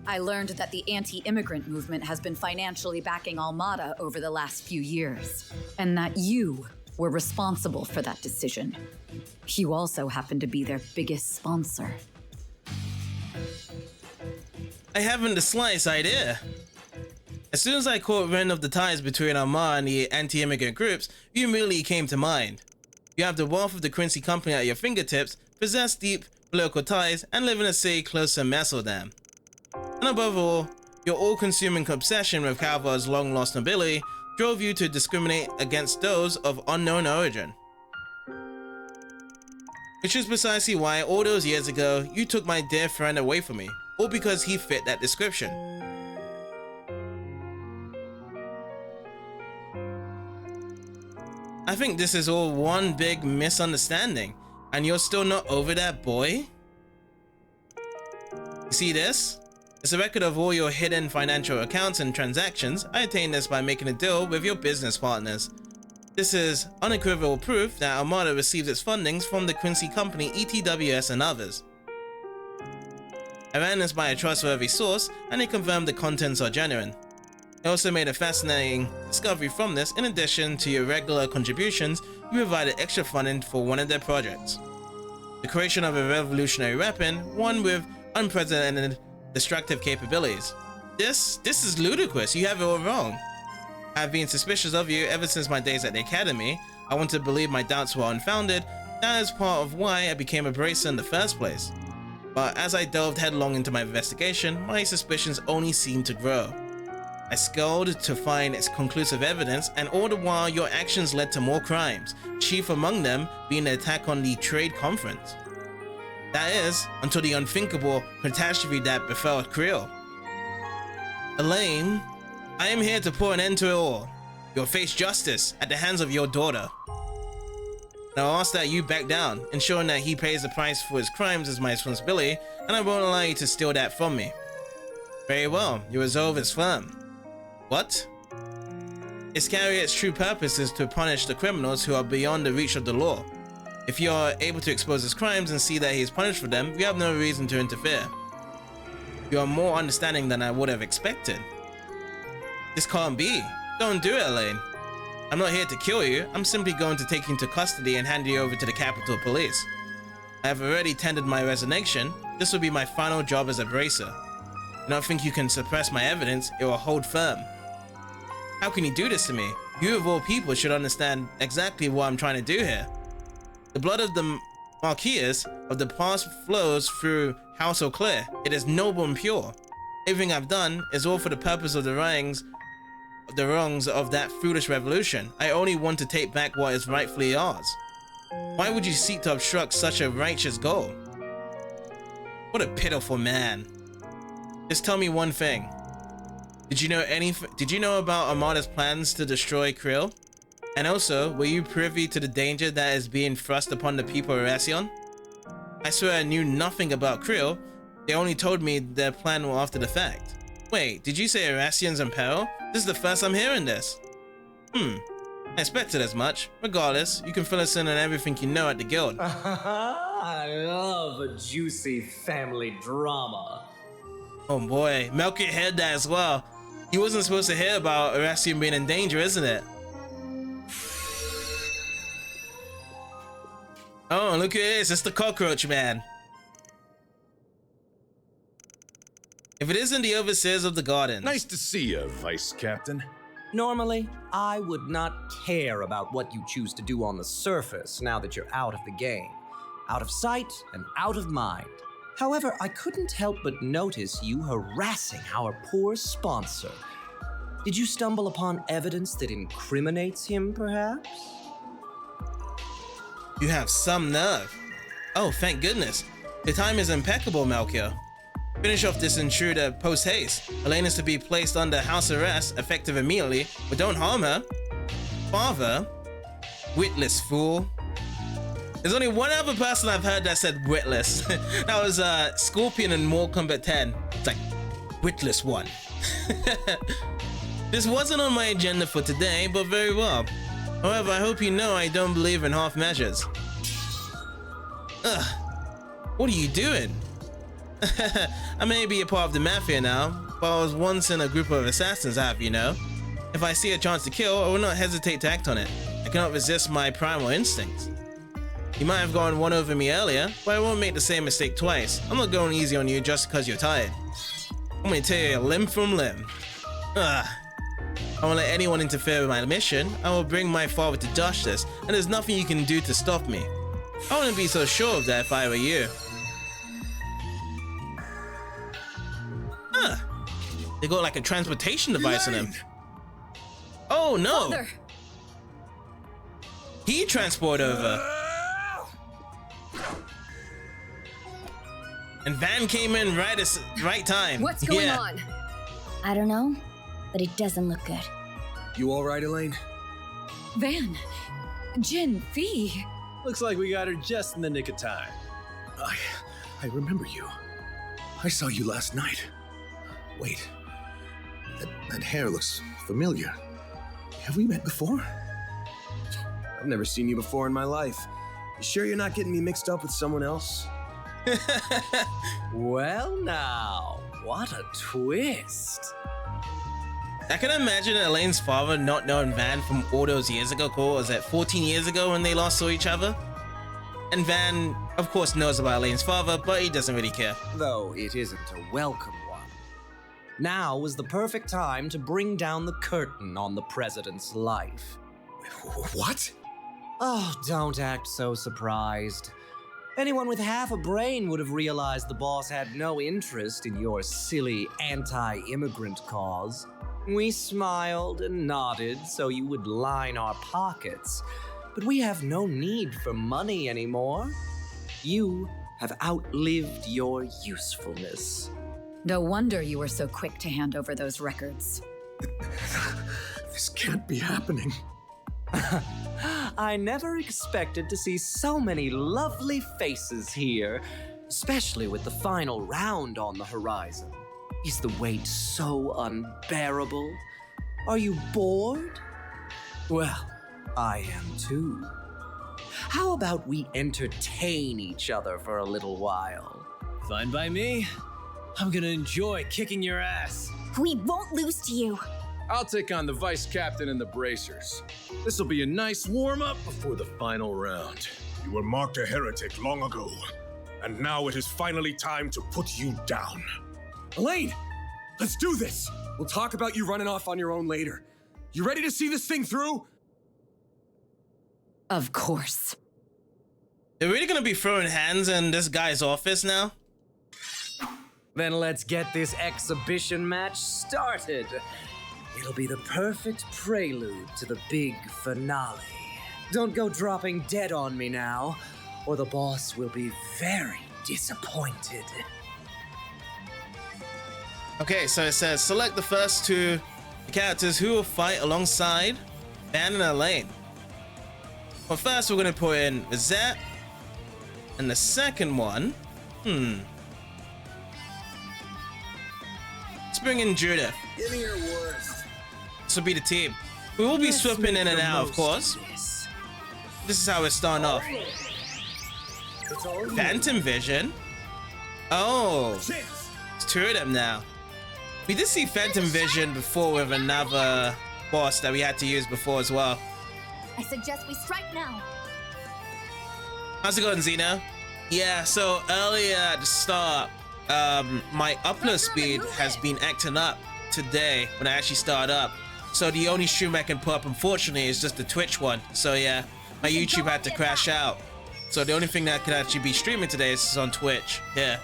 I learned that the anti-immigrant movement has been financially backing Almata over the last few years, and that you were responsible for that decision. You also happen to be their biggest sponsor.
I haven't the slightest idea. As soon as I caught wind of the ties between Almata and the anti-immigrant groups, you immediately came to mind. You have the wealth of the Quincy Company at your fingertips, possess deep political ties, and live in a city close to Messeldam. And above all, your all-consuming obsession with Calvar's long-lost nobility drove you to discriminate against those of unknown origin. Which is precisely why all those years ago, you took my dear friend away from me, all because he fit that description. I think this is all one big misunderstanding, and you're still not over that boy? You see this? It's a record of all your hidden financial accounts and transactions. I attained this by making a deal with your business partners. This is unequivocal proof that Almata receives its fundings from the Quincy Company, ETWS, and others. I ran this by a trustworthy source, and they confirmed the contents are genuine. I also made a fascinating discovery from this. In addition to your regular contributions, you provided extra funding for one of their projects. The creation of a revolutionary weapon, one with unprecedented destructive capabilities. This is ludicrous. You have it all wrong. I've been suspicious of you ever since my days at the academy. I want to believe my doubts were unfounded. That is part of why I became a bracer in the first place. But as I delved headlong into my investigation, my suspicions only seemed to grow. I scoured to find its conclusive evidence, and all the while your actions led to more crimes, chief among them being the attack on the trade conference. That is, until the unthinkable catastrophe that befell Creel. Elaine, I am here to put an end to it all. You'll face justice at the hands of your daughter. And I'll ask that you back down, ensuring that he pays the price for his crimes is my responsibility, and I won't allow you to steal that from me. Very well, your resolve is firm. What? Iscariot's true purpose is to punish the criminals who are beyond the reach of the law. If you are able to expose his crimes and see that he is punished for them, we have no reason to interfere. You are more understanding than I would have expected. This can't be. Don't do it, Elaine. I'm not here to kill you. I'm simply going to take you into custody and hand you over to the Capitol Police. I have already tendered my resignation. This will be my final job as a bracer. I don't think you can suppress my evidence. It will hold firm. How can you do this to me? You of all people should understand exactly what I'm trying to do here. The blood of the Marquis of the past flows through House Auclair. It is noble and pure. Everything I've done is all for the purpose of the wrongs of that foolish revolution. I only want to take back what is rightfully ours. Why would you seek to obstruct such a righteous goal? What a pitiful man. Just tell me one thing. Did you know about Almata's plans to destroy Krill? And also, were you privy to the danger that is being thrust upon the people of Erasion? I swear I knew nothing about Krill. They only told me their plan after the fact. Wait, did you say Erasion's in peril? This is the first I'm hearing this. I expected as much. Regardless, you can fill us in on everything you know at the guild.
I love a juicy family drama.
Oh boy, Melkor heard that as well. He wasn't supposed to hear about Erasion being in danger, isn't it? Oh, look at this. It's the cockroach man. If it isn't the overseers of the gardens.
Nice to see you, Vice Captain.
Normally, I would not care about what you choose to do on the surface now that you're out of the game. Out of sight and out of mind. However, I couldn't help but notice you harassing our poor sponsor. Did you stumble upon evidence that incriminates him, perhaps?
You have some nerve. Oh, thank goodness. The time is impeccable, Melchior. Finish off this intruder post-haste. Elaine is to be placed under house arrest, effective immediately, but don't harm her. Father? Witless fool. There's only one other person I've heard that said witless. That was Scorpion in Mortal Kombat 10. It's like, witless one. This wasn't on my agenda for today, but very well. However, I hope you know I don't believe in half measures. Ugh. What are you doing? I may be a part of the Mafia now, but I was once in a group of assassins, you know. If I see a chance to kill, I will not hesitate to act on it. I cannot resist my primal instincts. You might have gone one over me earlier, but I won't make the same mistake twice. I'm not going easy on you just because you're tired. I'm going to tear you limb from limb. Ugh. I won't let anyone interfere with my mission. I will bring my father to justice, and there's nothing you can do to stop me. I wouldn't be so sure of that if I were you. Huh. They got like a transportation device on him. Oh no! Father. He transported over. And Van came in right time.
What's going on?
I don't know, but it doesn't look good.
You all right, Elaine?
Van, Jin, Fee.
Looks like we got her just in the nick of time.
I remember you. I saw you last night. Wait, that hair looks familiar. Have we met before?
I've never seen you before in my life. You sure you're not getting me mixed up with someone else?
Well now, what a twist.
I can imagine Elaine's father not knowing Van from all those years ago. Cool, was that 14 years ago when they last saw each other? And Van, of course, knows about Elaine's father, but he doesn't really care.
Though it isn't a welcome one. Now was the perfect time to bring down the curtain on the president's life.
What?
Oh, don't act so surprised. Anyone with half a brain would have realized the boss had no interest in your silly anti-immigrant cause. We smiled and nodded so you would line our pockets, but we have no need for money anymore. You have outlived your usefulness.
No wonder you were so quick to hand over those records.
This can't be happening.
I never expected to see so many lovely faces here, especially with the final round on the horizon. Is the wait so unbearable? Are you bored? Well, I am too. How about we entertain each other for a little while?
Fine by me. I'm gonna enjoy kicking your ass.
We won't lose to you.
I'll take on the vice captain and the bracers. This'll be a nice warm-up before the final round.
You were marked a heretic long ago, and now it is finally time to put you down.
Elaine, let's do this. We'll talk about you running off on your own later. You ready to see this thing through?
Of course.
They're really gonna be throwing hands in this guy's office now?
Then let's get this exhibition match started. It'll be the perfect prelude to the big finale. Don't go dropping dead on me now, or the boss will be very disappointed.
Okay, so it says select the first two characters who will fight alongside Van and Elaine. Well, first we're gonna put in Zet, and the second one, let's bring in Judith.
Give me your worst.
This will be the team. We will be swapping in and out, of course. This is how we're starting off. Phantom Vision. Oh, it's two of them now. We did see Phantom Vision before with another boss that we had to use before as well.
I suggest we strike now.
How's it going, Xeno? Yeah, so earlier at the start, my upload speed has been acting up today when I actually start up. So the only stream I can put up, unfortunately, is just the Twitch one. So yeah, my YouTube had to crash out. So the only thing that could actually be streaming today is on Twitch. Yeah.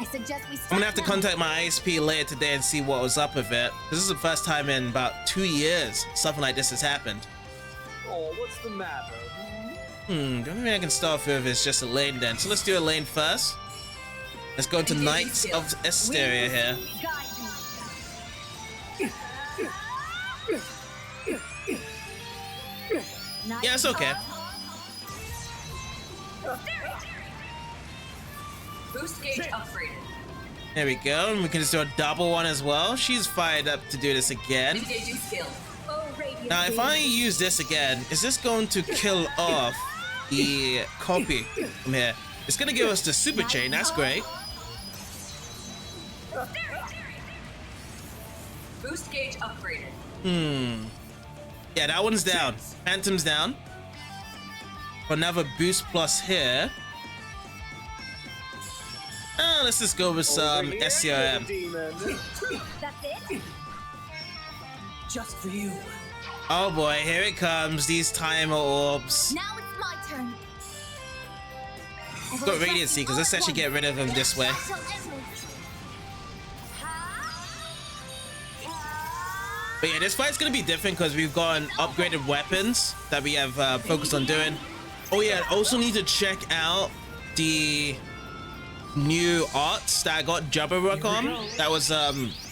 I suggest we
I'm gonna have to contact my ISP later today and see what was up with it. This is the first time in about 2 years something like this has happened.
Oh, what's the matter?
The only thing I can start with is just Elaine then. So let's do Elaine first. Let's go to Knights of Esteria here. Yeah, it's okay.
Boost gauge upgraded.
There we go. And we can just do a double one as well. She's fired up to do this again.
Engaging skill.
Now, if I use this again, is this going to kill off the copy from here? It's going to give us the super chain. That's great.
Boost gauge upgraded.
Yeah, that one's down. Phantom's down. Another boost plus here. Let's just go with some SCRM.
That's it?
Just for you.
Oh boy, here it comes. These timer orbs.
Now it's my turn.
Got Radiancy, because let's actually get rid of him this way. But yeah, this fight's gonna be different because we've got upgraded weapons that we have focused on doing. Oh yeah, also need to check out the new arts that I got Jabberwock on. That was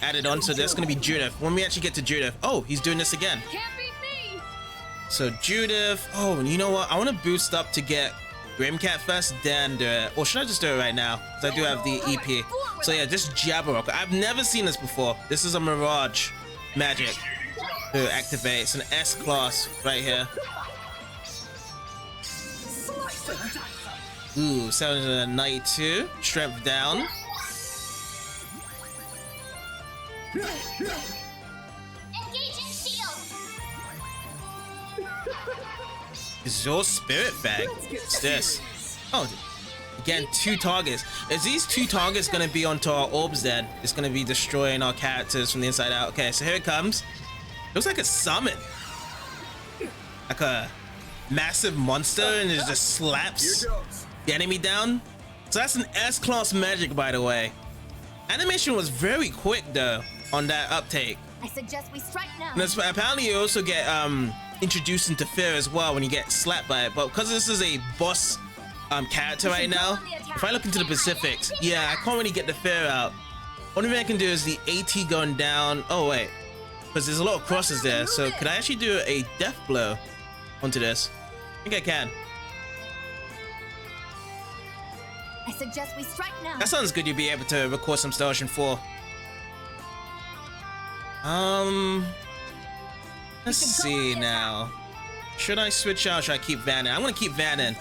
added on, so there's gonna be Judith. When we actually get to Judith, oh, he's doing this again.
Can't beat me.
So Judith, oh, and you know what? I want to boost up to get Grimcat first, then do it. Or should I just do it right now? Because I do have the EP. So yeah, just Jabberwock. I've never seen this before. This is a Mirage magic to activate. It's an S class right here. Ooh, 792. Strength down.
Engaging shield.
Is your spirit bag? What's this? Oh, again, 2 targets. Is these 2 targets gonna be onto our orbs then? It's gonna be destroying our characters from the inside out. Okay, so here it comes. Looks like a summon. Like a massive monster, and it just slaps the enemy down. So that's an S-class magic, by the way. Animation was very quick though on that uptake.
I suggest we strike now.
And apparently you also get introduced into fear as well when you get slapped by it. But because this is a boss character right now, if I look into the specifics, yeah, I can't really get the fear out. Only thing I can do is the AT going down. Oh wait, because there's a lot of crosses there. So could I actually do a death blow onto this? I think I can.
I suggest we strike now.
That sounds good. You'll be able to record some Station 4. Let's see now. Should I switch out? Should I keep Van in? I'm gonna keep Van in.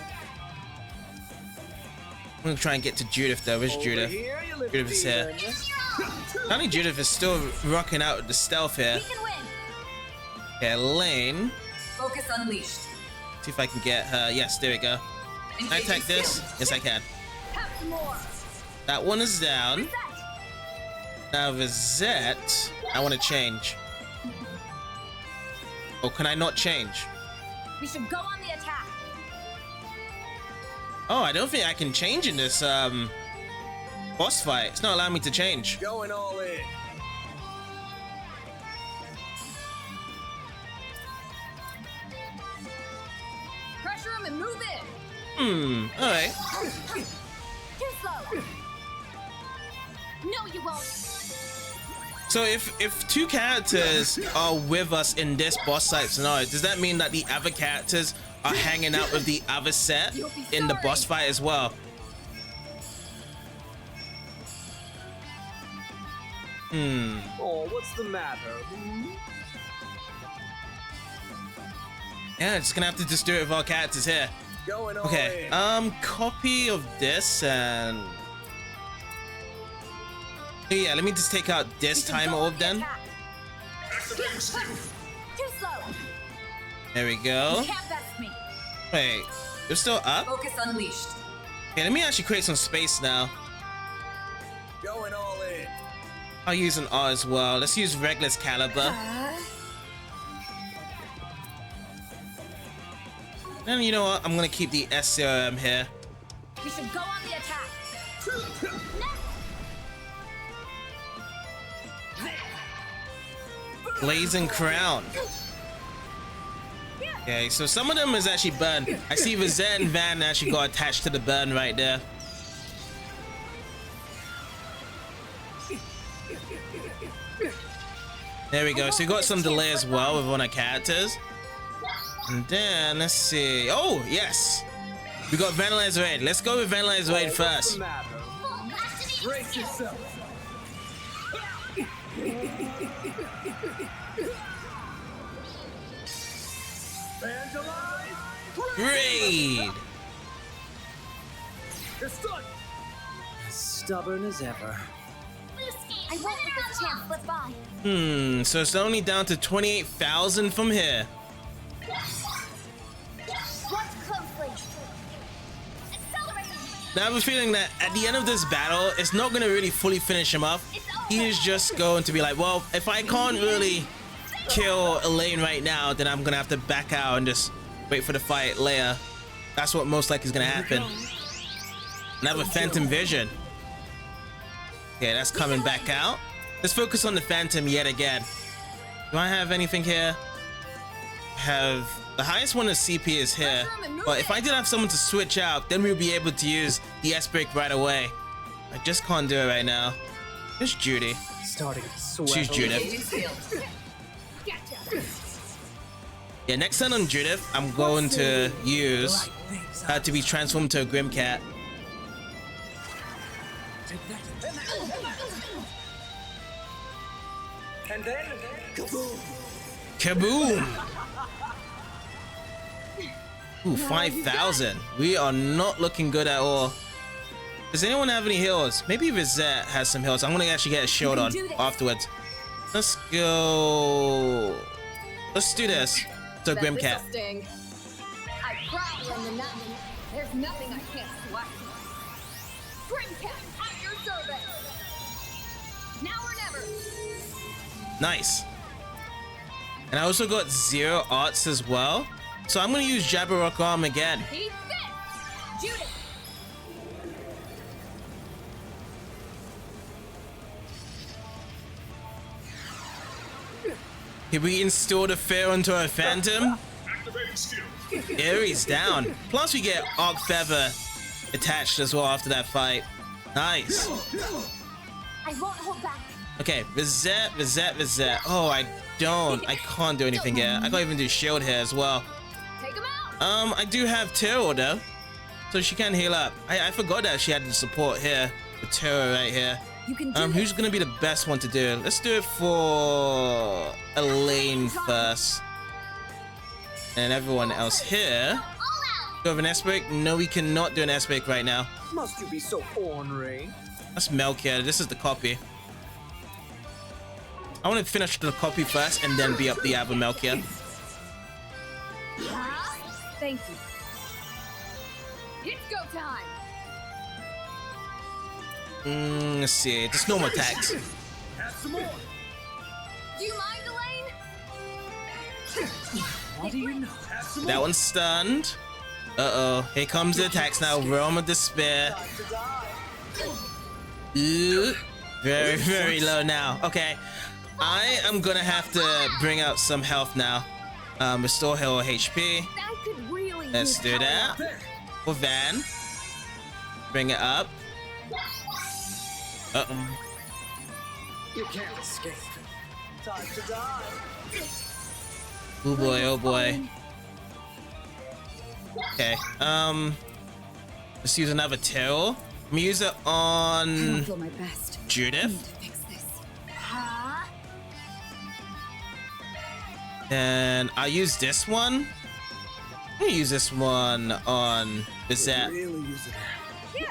I'm gonna try and get to Judith though. Where's Judith? Judith is here. I think Judith is still rocking out with the stealth here. Okay, Elaine.
Focus unleashed.
See if I can get her. Yes, there we go. Can I attack this? Yes, I can. That one is down. Now the Zet, I want to change. Oh, can I not change?
We should go on the attack.
Oh, I don't think I can change in this boss fight. It's not allowing me to change.
Going all in.
Pressure him and move in.
Alright.
Too slow. won't.
So if two characters are with us in this boss fight scenario, does that mean that the other characters are hanging out with the other set in the boss fight as well?
Oh, what's the matter?
Yeah, just gonna have to just do it with our characters here.
Going all
Okay,
in.
copy of this and yeah, let me just take out this timer orb then.
Too slow.
There we go.
You can't best me.
Wait, you're still up?
Focus unleashed.
Okay, let me actually create some space now.
Going all in.
I'll use an R as well. Let's use Regulus Caliber. And you know what? I'm gonna keep the SCRM here.
We should go on the attack.
Blazing Crown. Okay, so some of them is actually burned. I see Vizette and Van actually got attached to the burn right there. There we go. So we got some delay as well with one of our characters. And then let's see. Oh, yes. We got Vandalize Raid. Let's go with Vandalize Raid first.
Brace yourself. Vandalize.
Raid.
You're stuck.
As stubborn as ever.
I won't let this chance slip by.
So it's only down to 28,000 from here.
Watch closely. Accelerating.
Now I have a feeling that at the end of this battle, it's not going to really fully finish him up. He is just going to be like, well, if I can't really kill Elaine right now, then I'm going to have to back out and just wait for the fight later. That's what most likely is going to happen. And I have a Phantom Vision. Okay, that's coming back out. Let's focus on the Phantom yet again. Do I have anything here? Have the highest one of CP is here, but if I did have someone to switch out, then we'll be able to use the S-Break right away. I just can't do it right now. It's Judy.
Starting to sweat.
She's Judith. Yeah, next turn on Judith, I'm going to use her to be transformed to a Grim Cat.
And then kaboom.
Kaboom! Ooh, 5,000. We are not looking good at all. Does anyone have any heals? Maybe Vizette has some heals. I'm gonna actually get a shield on afterwards. Let's go. Let's do this. So Grim Cat.
I prowl in the night. There's nothing I can't swat. Grim Cat at your service. Now or never.
Nice. And I also got 0 arts as well. So I'm gonna use Jabberwock Arm again.
He's this. Judith.
Can we install the fear onto our Phantom?
Activating skill.
Aries down. Plus we get Arc Feather attached as well after that fight. Nice.
I won't hold back.
Okay, Vizette. Oh, I can't do anything here. I can't even do shield here as well.
Take him out.
I do have Terror though, so she can heal up. I forgot that she had the support here, the Terror right here.
You can do
Who's gonna be the best one to do it? Let's do it for Elaine first, and everyone else here. Do we have an S-Break? No, we cannot do an S-Break right now.
Must you be so ornery?
That's Melchior. This is the copy. I want to finish the copy first and then be up the other Melchior.
Thank you. It's go time.
Let's see. Just normal attacks.
Have some more.
Do you mind, Elaine?
What do you know?
Have some
That
more.
one's stunned. Uh-oh. Here comes the attacks now. Realm of Despair. Ooh. Very, very low now. Okay. I am gonna have to bring out some health now. Restore heal HP.
I could really
Let's do that. For Van. Bring it up. Uh-oh.
You can't escape. Time to die.
Oh boy, oh boy. Okay, let's use another tail. I'm gonna use it
I don't
on
feel my best. I
Judith.
need to fix this.
Huh?
And I'll use this one. I'm gonna use this one on Bizet.
Really use it.
Here.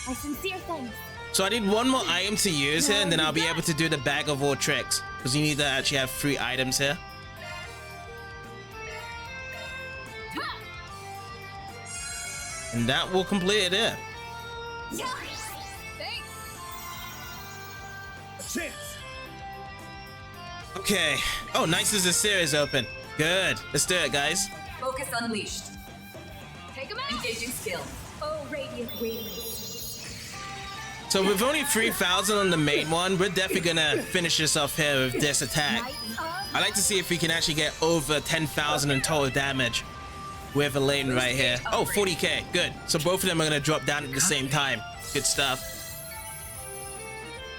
My sincere thanks.
So I need one more item to use here, and then I'll be able to do the bag of all tricks. Because you need to actually have 3 items here. And that will complete it here.
Thanks.
A chance.
Okay. Oh, nice as the series open. Good. Let's do it, guys.
Focus unleashed.
Take him out.
Engaging skill.
Oh, radiant radiance.
So with only 3,000 on the main one, we're definitely gonna finish this off here with this attack. I like to see if we can actually get over 10,000 in total damage with Elaine right here. Oh, 40k, good. So both of them are gonna drop down at the same time. Good stuff.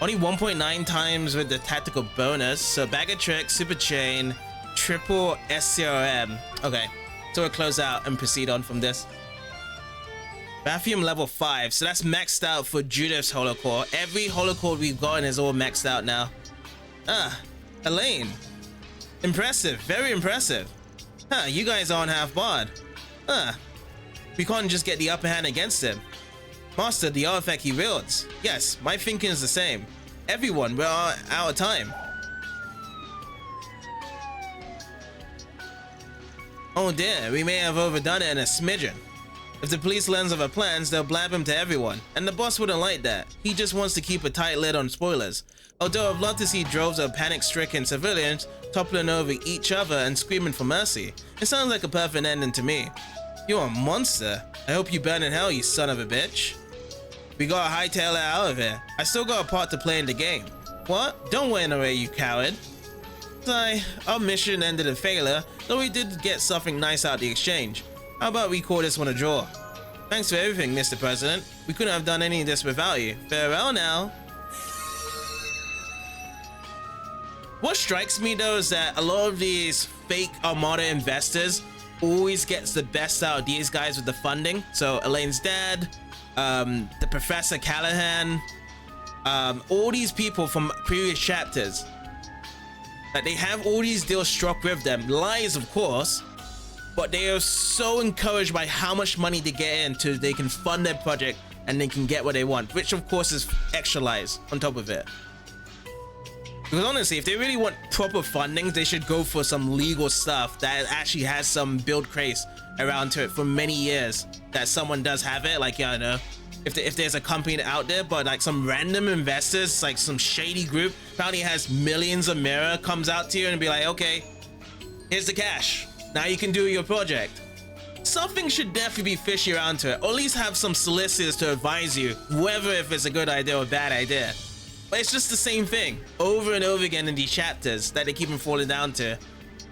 Only 1.9 times with the tactical bonus. So bag of tricks, super chain, triple SCRM. Okay, so we'll close out and proceed on from this. Bathium level 5, so that's maxed out for Judith's holocore. Every holocore we've gotten is all maxed out now. Ah, Elaine. Impressive, very impressive. Huh, you guys aren't half bad. Huh, we can't just get the upper hand against him. Master, the artifact he wields. Yes, my thinking is the same. Everyone, we're out of time. Oh dear, we may have overdone it in a smidgen. If the police learns of our plans, they'll blab him to everyone, and the boss wouldn't like that. He just wants to keep a tight lid on spoilers. Although I'd love to see droves of panic-stricken civilians toppling over each other and screaming for mercy. It sounds like a perfect ending to me. You're a monster. I hope you burn in hell, you son of a bitch. We gotta hightail it out of here. I still got a part to play in the game. What? Don't win away, you coward. Our mission ended in failure, though we did get something nice out of the exchange. How about we call this one a draw? Thanks for everything, Mr. President. We couldn't have done any of this without you. Farewell now. What strikes me though is that a lot of these fake Almata investors always gets the best out of these guys with the funding. So Elaine's dad, the Professor Callahan, all these people from previous chapters. That they have all these deals struck with them. Lies, of course. But they are so encouraged by how much money they get in so they can fund their project and they can get what they want, which of course is extra lies on top of it. Because honestly, if they really want proper funding, they should go for some legal stuff that actually has some build craze around to it for many years. That someone does have it, like, yeah, I know. If there's a company out there, but like some random investors, like some shady group, probably has millions of mirror, comes out to you and be like, okay, here's the cash. Now you can do your project. Something should definitely be fishy around to it, or at least have some solicitors to advise you, whether if it's a good idea or a bad idea. But it's just the same thing, over and over again in these chapters that they keep on falling down to.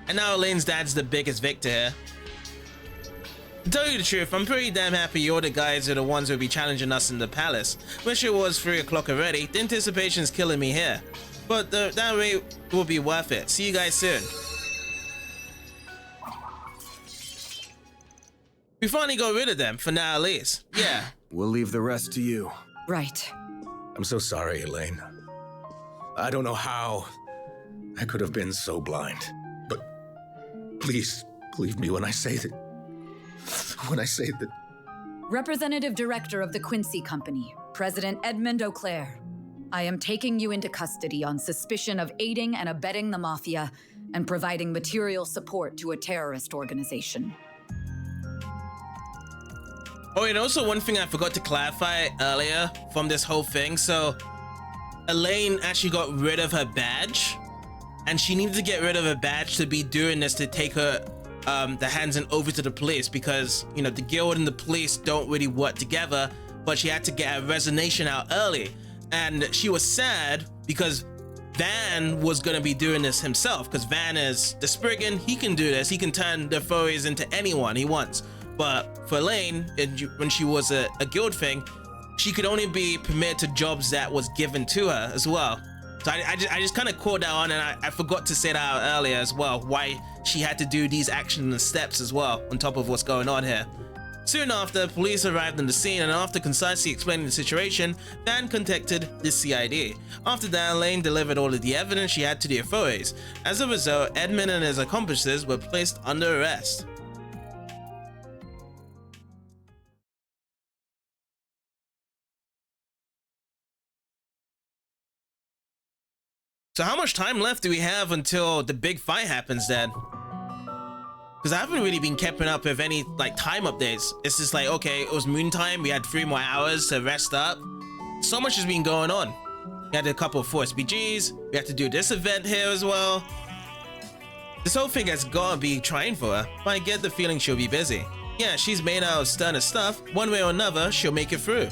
And now Elaine's dad's the biggest victor here. To tell you the truth, I'm pretty damn happy you're the guys who are the ones who'll be challenging us in the palace. Wish it was 3 o'clock already, the anticipation's killing me here. But that way will be worth it. See you guys soon. We finally got rid of them, for now at least. Yeah.
We'll leave the rest to you.
Right.
I'm so sorry, Elaine. I don't know how I could have been so blind. But please believe me when I say that.
Representative Director of the Quincy Company, President Edmund Auclair. I am taking you into custody on suspicion of aiding and abetting the Mafia and providing material support to a terrorist organization.
Oh, and also one thing I forgot to clarify earlier from this whole thing. So Elaine actually got rid of her badge, and she needed to get rid of her badge to be doing this, to take her the Hansen over to the police, because, you know, the guild and the police don't really work together, but she had to get her resignation out early. And she was sad because Van was going to be doing this himself, because Van is the Spriggan. He can do this. He can turn the foes into anyone he wants. But for Elaine, when she was a guild thing, she could only be permitted to jobs that was given to her as well. So I just kind of caught that on, and I forgot to say that out earlier as well, why she had to do these actions and steps as well on top of what's going on here. Soon after, police arrived on the scene, and after concisely explaining the situation, Van contacted the CID. After that, Elaine delivered all of the evidence she had to the authorities. As a result, Edmund and his accomplices were placed under arrest. So how much time left do we have until the big fight happens then? Because I haven't really been keeping up with any like time updates. It's just like, okay, it was moon time. We had 3 more hours to rest up. So much has been going on. We had a couple of 4 SPGs. We had to do this event here as well. This whole thing has got to be trying for her, but I get the feeling she'll be busy. Yeah, she's made out of sterner stuff. One way or another, she'll make it through.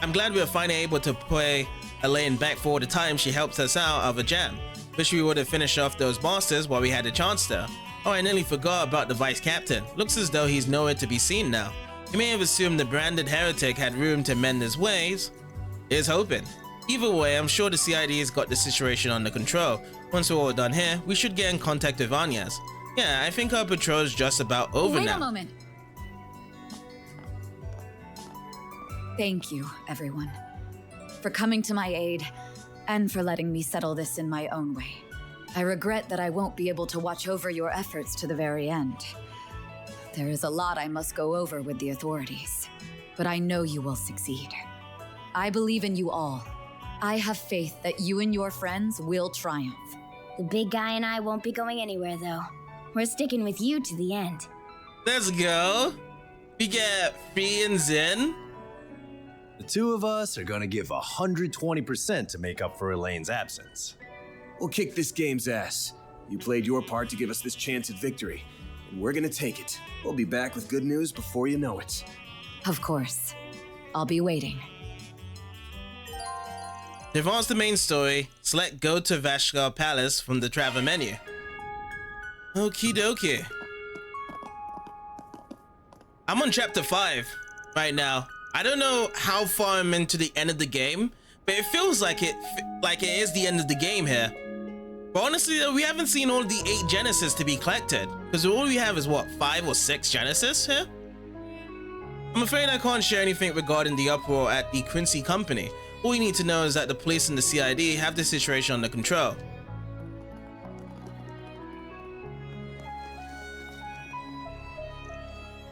I'm glad we were finally able to pay Elaine back for all the time she helped us out of a jam. Wish we would have finished off those monsters while we had a chance to. Oh, I nearly forgot about the vice captain. Looks as though he's nowhere to be seen now. He may have assumed the branded heretic had room to mend his ways. Here's hoping. Either way, I'm sure the CID's got the situation under control. Once we're all done here, we should get in contact with Anya's. Yeah, I think our patrol's just about over now.
Wait a moment. Thank you, everyone, for coming to my aid and for letting me settle this in my own way. I regret that I won't be able to watch over your efforts to the very end. There is a lot I must go over with the authorities, but I know you will succeed. I believe in you all. I have faith that you and your friends will triumph.
The big guy and I won't be going anywhere, though. We're sticking with you to the end.
Let's go. We get Fee and Zen.
The two of us are gonna give 120% to make up for Elaine's absence.
We'll kick this game's ass. You played your part to give us this chance at victory, and we're gonna take it. We'll be back with good news before you know it.
Of course. I'll be waiting.
To advance the main story, select Go to Vashkar Palace from the travel menu. Okie dokie. I'm on chapter 5 right now. I don't know how far I'm into the end of the game, but it feels like it is the end of the game here. But honestly though, we haven't seen all the 8 Genesis to be collected, because all we have is what, 5 or 6 Genesis here? I'm afraid I can't share anything regarding the uproar at the Quincy Company. All you need to know is that the police and the CID have the situation under control.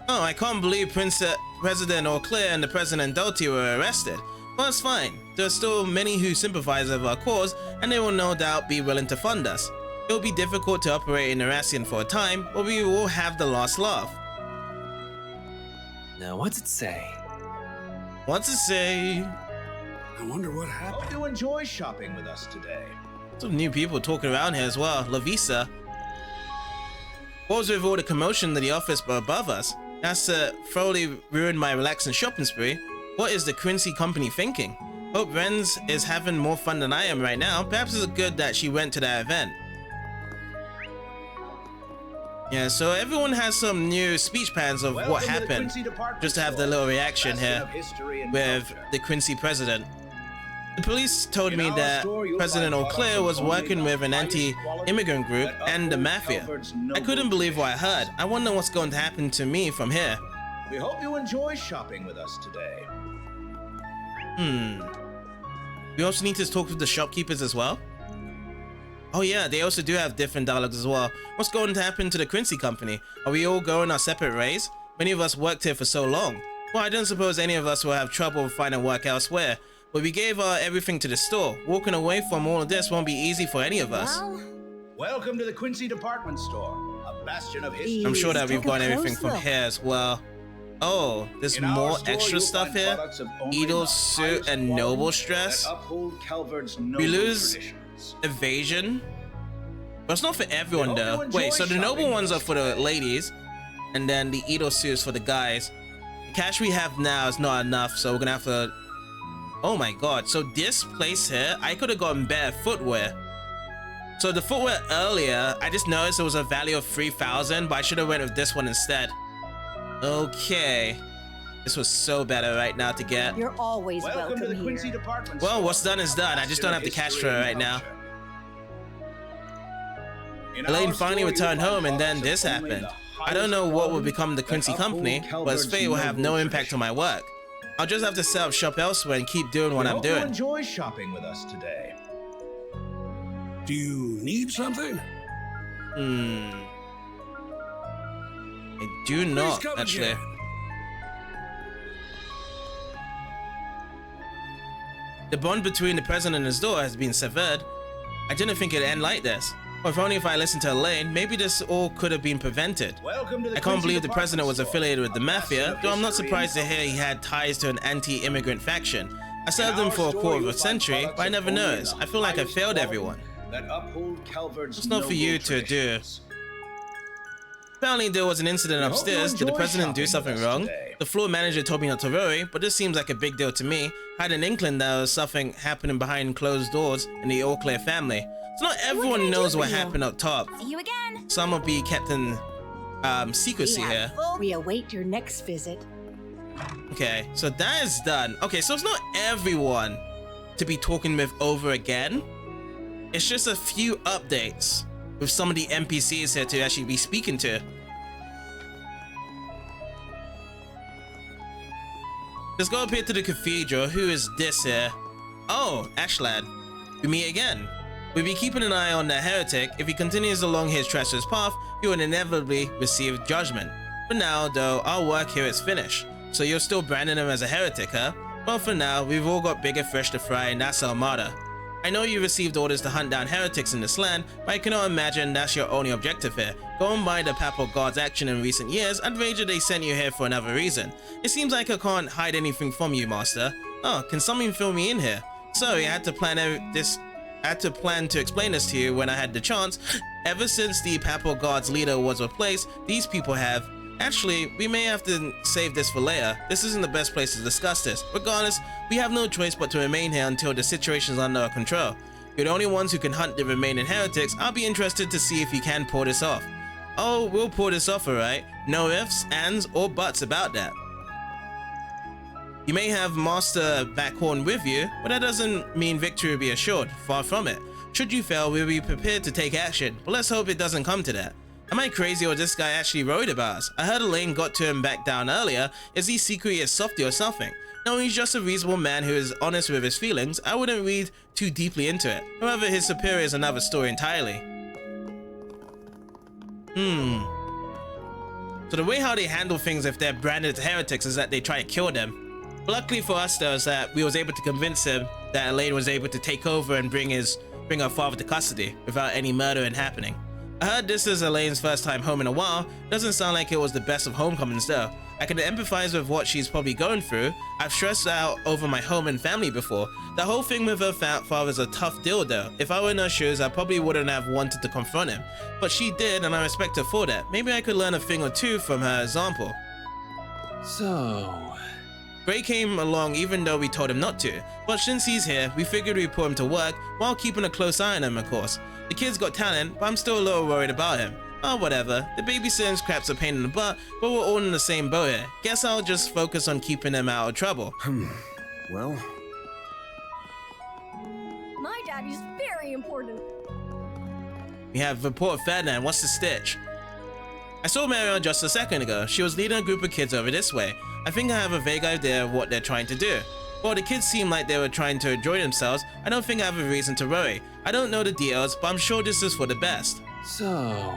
Oh, I can't believe President Auclair and the President Doty were arrested. Well, it's fine. There are still many who sympathize with our cause, and they will no doubt be willing to fund us. It will be difficult to operate in Erasion for a time, but we will have the last laugh.
Now, what's it say?
What's it say?
I wonder what happened.
Hope you enjoy shopping with us today.
Some new people talking around here as well. Lavisa. What was with all the commotion in the office above us? That's thoroughly ruined my relaxing shopping spree. What is the Quincy Company thinking? Hope Renz is having more fun than I am right now. Perhaps it's good that she went to that event. Yeah, so everyone has some new speech patterns of what happened. Just to have the little reaction here with the Quincy president. The police told me that President Auclair was working with an anti-immigrant group and the mafia. I couldn't believe what I heard. I wonder what's going to happen to me from here.
We hope you enjoy shopping with us today.
We also need to talk with the shopkeepers as well. Oh yeah, they also do have different dialogues as well. What's going to happen to the Quincy Company? Are we all going our separate ways? Many of us worked here for so long. Well, I don't suppose any of us will have trouble finding work elsewhere. But we gave our everything to the store. Walking away from all of this won't be easy for any of us.
Welcome to the Quincy Department Store, a bastion of history.
I'm sure that we've got everything from here as well. Oh, there's more extra stuff here. Edo suit and noble stress. We lose evasion. But it's not for everyone though. Wait, so the noble ones are for the ladies, and then the Edo suits for the guys. The cash we have now is not enough, so we're gonna have to. Oh my god, so this place here, I could have gotten better footwear. So the footwear earlier, I just noticed there was a value of 3,000, but I should have went with this one instead. Okay. This was so better right now to get.
You're always
Welcome to the
here.
Quincy department
Well,
store.
what's done is done. I just don't have the cash for it right now.
In
Elaine
our
finally
store,
returned
you'll
home,
find
and then
products
this
of only
happened.
the
I don't know
highest
what will
quality
become the Quincy
that
company,
uphold
but its
Calvert's
fate will have no
noble
impact on my work. I'll just have to set up shop elsewhere and keep doing what
We
I'm
hope you
doing.
enjoy shopping with us today.
Do you need something?
I do not,
come
actually.
again.
The bond between the president and his daughter has been severed. I didn't think it'd end like this. Or if only if I listened to Elaine, maybe this all could have been prevented.
Welcome to the
I can't
Quincy
believe the
department
president was
store.
affiliated with the
A
mafia,
bastion of
though I'm not
history
surprised to
and
hear he had ties to an anti-immigrant faction. I served
In
him
our
for a
store,
quarter of
you'll
a
find
century,
products
but I
of
never
only
noticed.
the
I feel like I
highest
failed
quality
everyone.
That uphold Calvert's
It's not for
noble
you to do.
traditions.
Apparently there was an incident
We hope
upstairs.
you
Did the
enjoy
president do
shopping
something
with us
wrong?
today.
The floor manager told me not to worry, but this seems like a big deal to me. I had an inkling that there was something happening behind closed doors in the Eau Claire family. So not everyone knows what happened up top.
See you again.
Some will be kept in secrecy here.
We await your next visit.
Okay, so that is done. Okay, so it's not everyone to be talking with over again. It's just a few updates with some of the NPCs here to actually be speaking to. Let's go up here to the cathedral. Who is this here? Oh, Ashlad. We meet again. We'll be keeping an eye on that heretic. If he continues along his treacherous path, he will inevitably receive judgment. For now, though, our work here is finished. So you're still branding him as a heretic, huh? Well, for now, we've all got bigger fish to fry, and that's Almata. I know you received orders to hunt down heretics in this land, but I cannot imagine that's your only objective here. Going by the Papal God's action in recent years, I'd wager they sent you here for another reason. It seems like I can't hide anything from you, Master. Oh, can someone fill me in here? Sorry, I had to plan to explain this to you when I had the chance. Ever since the Papal God's leader was replaced, these people have... Actually, we may have to save this for later. This isn't the best place to discuss this. Regardless, we have no choice but to remain here until the situation is under our control. You're the only ones who can hunt the remaining heretics. I'll be interested to see if you can pull this off. Oh, we'll pull this off, alright. No ifs, ands, or buts about that. You may have Master Backhorn with you, but that doesn't mean victory will be assured. Far from it. Should you fail, we'll be prepared to take action, but let's hope it doesn't come to that. Am I crazy or is this guy actually worried about us? I heard Elaine got to him back down earlier. Is he secretly a softie or something? No, he's just a reasonable man who is honest with his feelings. I wouldn't read too deeply into it. However, his superior is another story entirely. So the way how they handle things if they're branded as heretics is that they try to kill them. Luckily for us though is that we was able to convince him that Elaine was able to take over and bring our father to custody without any murdering happening. I heard this is Elaine's first time home in a while. Doesn't sound like it was the best of homecomings though. I can empathize with what she's probably going through. I've stressed out over my home and family before. The whole thing with her father's a tough deal though. If I were in her shoes, I probably wouldn't have wanted to confront him. But she did and I respect her for that. Maybe I could learn a thing or two from her example.
So...
Gray came along even though we told him not to, but since he's here, we figured we'd put him to work while keeping a close eye on him, of course. The kid's got talent, but I'm still a little worried about him. Oh, whatever. The babysitting crap's a pain in the butt, but we're all in the same boat here. Guess I'll just focus on keeping him out of trouble.
Well...
My daddy's very important.
We have Report Ferdinand. What's the stitch? I saw Marion just a second ago. She was leading a group of kids over this way. I think I have a vague idea of what they're trying to do. While the kids seem like they were trying to enjoy themselves, I don't think I have a reason to worry. I don't know the details, but I'm sure this is for the best.
So...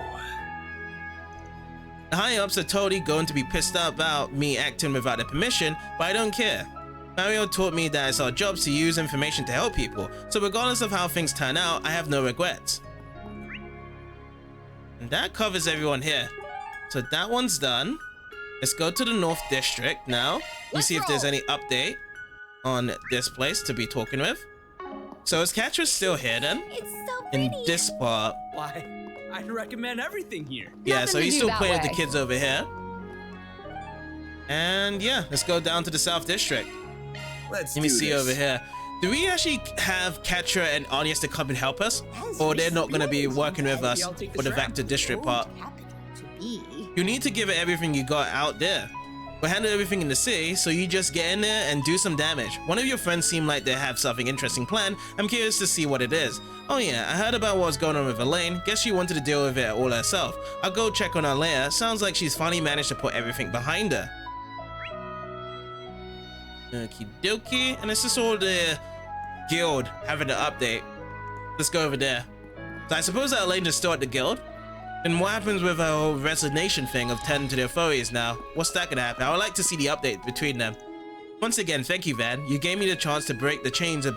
The higher-ups are totally going to be pissed about me acting without their permission, but I don't care. Mario taught me that it's our jobs to use information to help people, so regardless of how things turn out, I have no regrets. And that covers everyone here. So that one's done. Let's go to the North District now. Let me see if there's any update on this place to be talking with. So is Catra's still here then?
It's so
In
pretty.
this part.
Why, I'd recommend everything here.
Yeah,
Nothing
so
to
he's
do
still
that
playing with
way.
the kids over here. And yeah, let's go down to the South District.
Let's
Let me
do
see
this.
over here. Do we actually have Catra and Agnes to come and help us? Or they're not going to be working with us for the Vector District part? You need to give it everything you got out there. We handle everything in the city, so you just get in there and do some damage. One of your friends seem like they have something interesting planned. I'm curious to see what it is. Oh yeah, I heard about what was going on with Elaine. Guess she wanted to deal with it all herself. I'll go check on her later. Sounds like she's finally managed to put everything behind her. Okie dokie. And this is all the guild having an update. Let's go over there. So I suppose that Elaine is still at the guild? And what happens with our whole resignation thing of tending to their foes now? What's that gonna happen? I would like to see the update between them. Once again, thank you, Van. You gave me the chance to break the chains that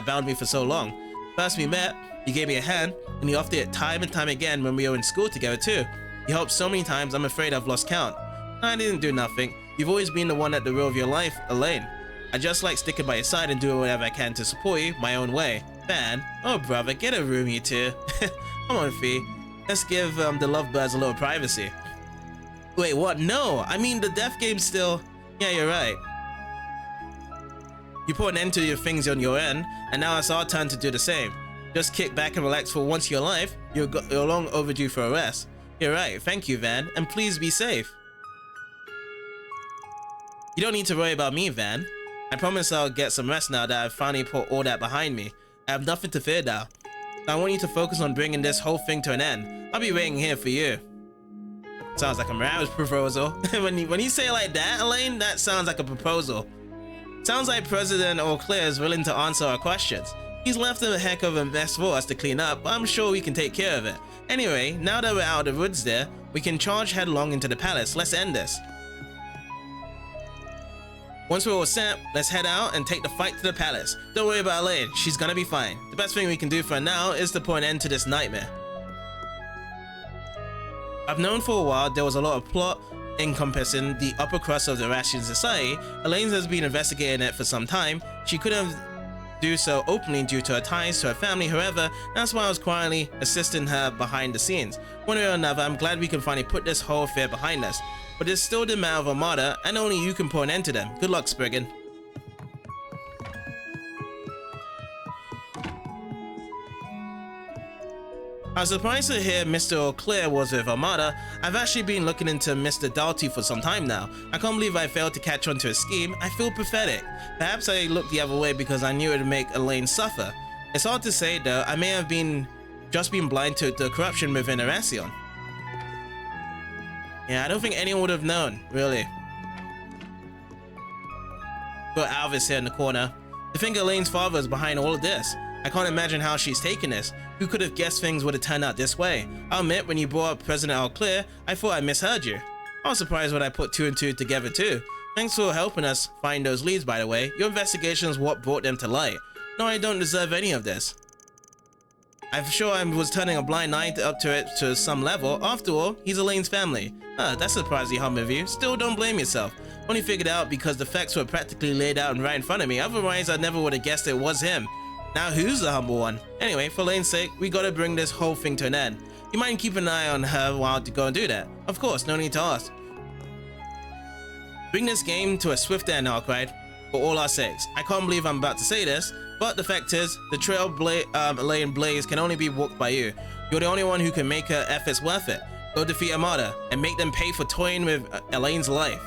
bound me for so long. First we met, you gave me a hand, and you offered it time and time again when we were in school together too. You helped so many times, I'm afraid I've lost count. I didn't do nothing. You've always been the one at the wheel of your life, Elaine. I just like sticking by your side and doing whatever I can to support you my own way. Van, oh brother, get a room you two. Come on, Fee. Let's give the lovebirds a little privacy. Wait, what? No, I mean the death game's still... Yeah, you're right. You put an end to your things on your end, and now it's our turn to do the same. Just kick back and relax for once in your life. You're long overdue for a rest. You're right, thank you, Van, and please be safe. You don't need to worry about me, Van. I promise I'll get some rest now that I've finally put all that behind me. I have nothing to fear now. I want you to focus on bringing this whole thing to an end. I'll be waiting here for you. Sounds like a marriage proposal. when you say it like that, Elaine, that sounds like a proposal. Sounds like President Auclair is willing to answer our questions. He's left a heck of a mess for us to clean up, but I'm sure we can take care of it. Anyway, now that we're out of the woods there, we can charge headlong into the palace. Let's end this. Once we're all set, let's head out and take the fight to the palace. Don't worry about Elaine, she's gonna be fine. The best thing we can do for her now is to put an end to this nightmare. I've known for a while there was a lot of plot encompassing the upper crust of the Russian society. Elaine has been investigating it for some time. She couldn't do so openly due to her ties to her family, however, that's why I was quietly assisting her behind the scenes. One way or another, I'm glad we can finally put this whole affair behind us. But there's still the matter of Almata, and only you can put an end to them. Good luck, Spriggan. I was surprised to hear Mr. Auclair was with Almata. I've actually been looking into Mr. Dalty for some time now. I can't believe I failed to catch on to his scheme. I feel pathetic. Perhaps I looked the other way because I knew it would make Elaine suffer. It's hard to say though, I may have just been blind to the corruption within Erasion. Yeah, I don't think anyone would have known, really. Got Alvis here in the corner. To think Elaine's father is behind all of this. I can't imagine how she's taken this. Who could have guessed things would have turned out this way? I'll admit, when you brought up President Auclair, I thought I misheard you. I was surprised when I put two and two together too. Thanks for helping us find those leads, by the way. Your investigation is what brought them to light. No, I don't deserve any of this. I'm sure I was turning a blind eye up to it to some level. After all, he's Elaine's family. That's surprisingly humble of you. Still, don't blame yourself. Only figured out because the facts were practically laid out and right in front of me. Otherwise, I never would have guessed it was him. Now who's the humble one? Anyway, for Elaine's sake, we gotta bring this whole thing to an end. You mind keep an eye on her while to go and do that? Of course, no need to ask. Bring this game to a swift end, Arkwright, for all our sakes. I can't believe I'm about to say this, but the fact is, the trail Elaine Blaze can only be walked by you. You're the only one who can make her efforts worth it. Go defeat Almata and make them pay for toying with Elaine's life.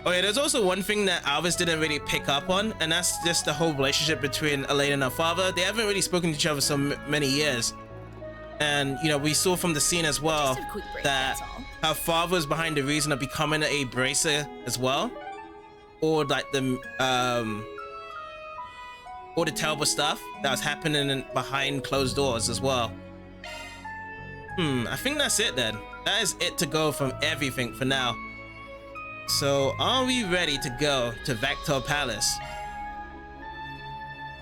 Oh yeah, there's also one thing that Alvis didn't really pick up on, and that's just the whole relationship between Elaine and her father. They haven't really spoken to each other so many years. And, you know, we saw from the scene as well that her father was behind the reason of becoming a bracer as well. Or like the terrible stuff that was happening behind closed doors as well. I think that's it then. That is it to go from everything for now. So, are we ready to go to Vector Palace?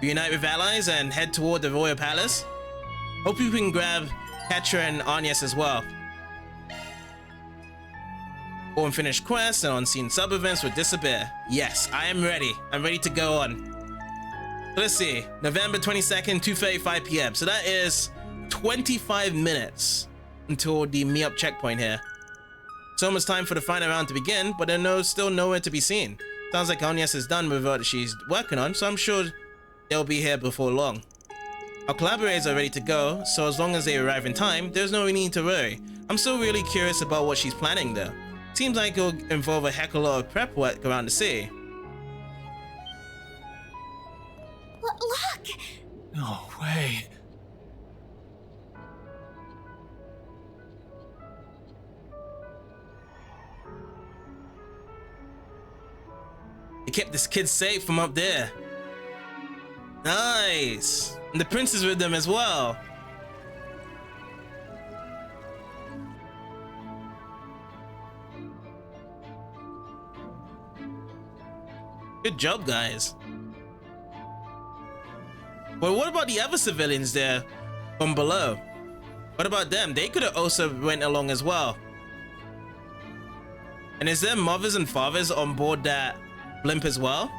Reunite with allies and head toward the Royal Palace? Hope you can grab Petra and Agnes as well. Or unfinished quests and unseen sub-events will disappear. Yes, I am ready. I'm ready to go on. So let's see. November 22nd, 2:35 p.m. So that is 25 minutes until the meet-up checkpoint here. It's almost time for the final round to begin, but there's still nowhere to be seen. Sounds like Agnes is done with what she's working on, so I'm sure they'll be here before long. Our collaborators are ready to go, so as long as they arrive in time, there's no need to worry. I'm still really curious about what she's planning though. Seems like it'll involve a heck of a lot of prep work around the city.
Look!
No way.
They kept this kid safe from up there. Nice. And the prince is with them as well. Good job, guys. But what about the other civilians there from below? What about them? They could have also went along as well. And is there mothers and fathers on board that blimp as well?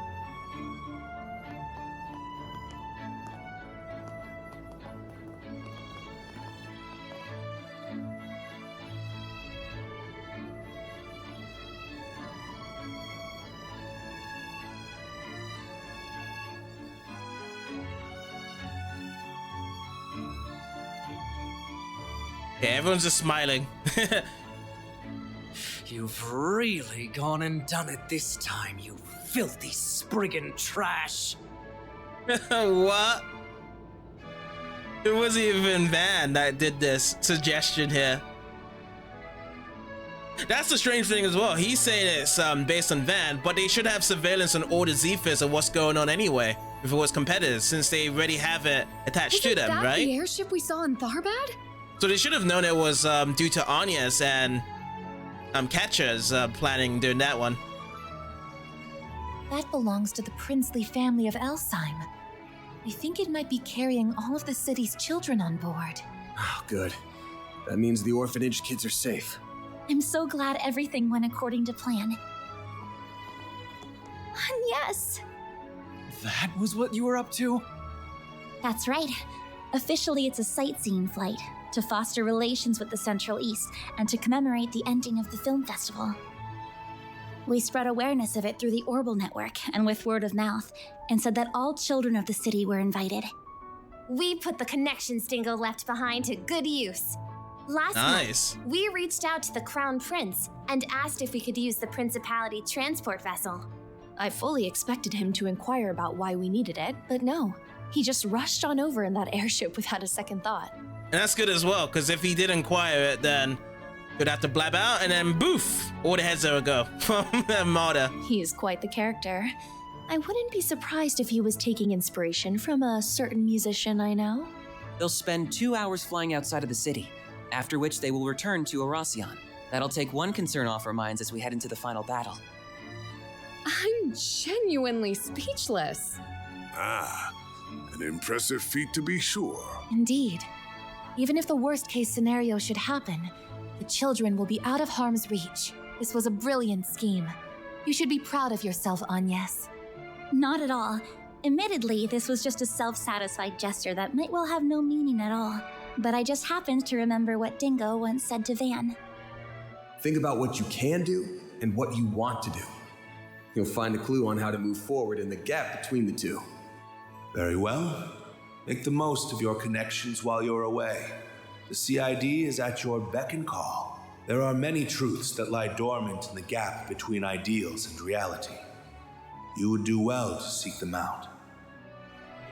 Yeah, everyone's just smiling.
You've really gone and done it this time, you filthy spriggin' trash.
What? It wasn't even Van that did this suggestion here. That's the strange thing as well. He's saying it's based on Van, but they should have surveillance on all the Zephyrs of what's going on anyway, if it was competitors, since they already have it attached to them, right?
The airship we saw in Tharbad?
So they should have known it was due to Anya's and Catcher's planning doing that one.
That belongs to the princely family of Elsheim. I think it might be carrying all of the city's children on board.
Oh, good. That means the orphanage kids are safe.
I'm so glad everything went according to plan. And yes,
That was what you were up to?
that's right. Officially, it's a sightseeing flight to foster relations with the Central East and to commemorate the ending of the film festival. We spread awareness of it through the Orbital Network and with word of mouth, and said that all children of the city were invited.
We put the connections Dingo left behind to good use. Last
Nice.
month, we reached out to the Crown Prince and asked if we could use the Principality transport vessel.
I fully expected him to inquire about why we needed it, but no. He just rushed on over in that airship without a second thought.
And that's good as well, because if he did inquire it, then he'd have to blab out, and then boof, all the heads would go from Almata.
He is quite the character. I wouldn't be surprised if he was taking inspiration from a certain musician I know.
They'll spend 2 hours flying outside of the city, after which they will return to Oracion. That'll take one concern off our minds as we head into the final battle.
I'm genuinely speechless.
Ah, an impressive feat to be sure.
Indeed. Even if the worst-case scenario should happen, the children will be out of harm's reach. This was a brilliant scheme. You should be proud of yourself, Agnes.
Not at all. Admittedly, this was just a self-satisfied gesture that might well have no meaning at all. But I just happened to remember what Dingo once said to Van.
Think about what you can do and what you want to do. You'll find a clue on how to move forward in the gap between the two.
Very well. Make the most of your connections while you're away. The CID is at your beck and call. There are many truths that lie dormant in the gap between ideals and reality. You would do well to seek them out.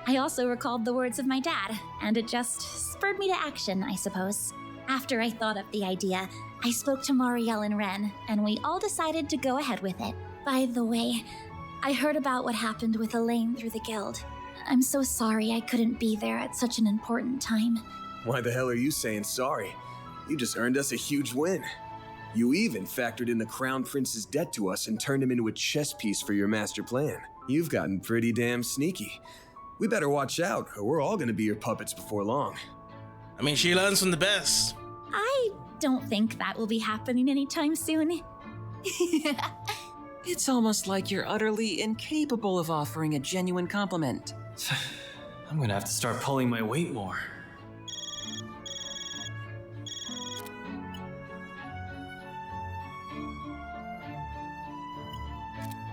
I also recalled the words of my dad, and it just spurred me to action, I suppose. After I thought up the idea, I spoke to Marielle and Ren, and we all decided to go ahead with it. By the way, I heard about what happened with Elaine through the guild. I'm so sorry I couldn't be there at such an important time.
Why the hell are you saying sorry? You just earned us a huge win. You even factored in the Crown Prince's debt to us and turned him into a chess piece for your master plan. You've gotten pretty damn sneaky. We better watch out, or we're all gonna be your puppets before long.
I mean, she learns from the best.
I don't think that will be happening anytime soon.
It's almost like you're utterly incapable of offering a genuine compliment.
I'm gonna have to start pulling my weight more.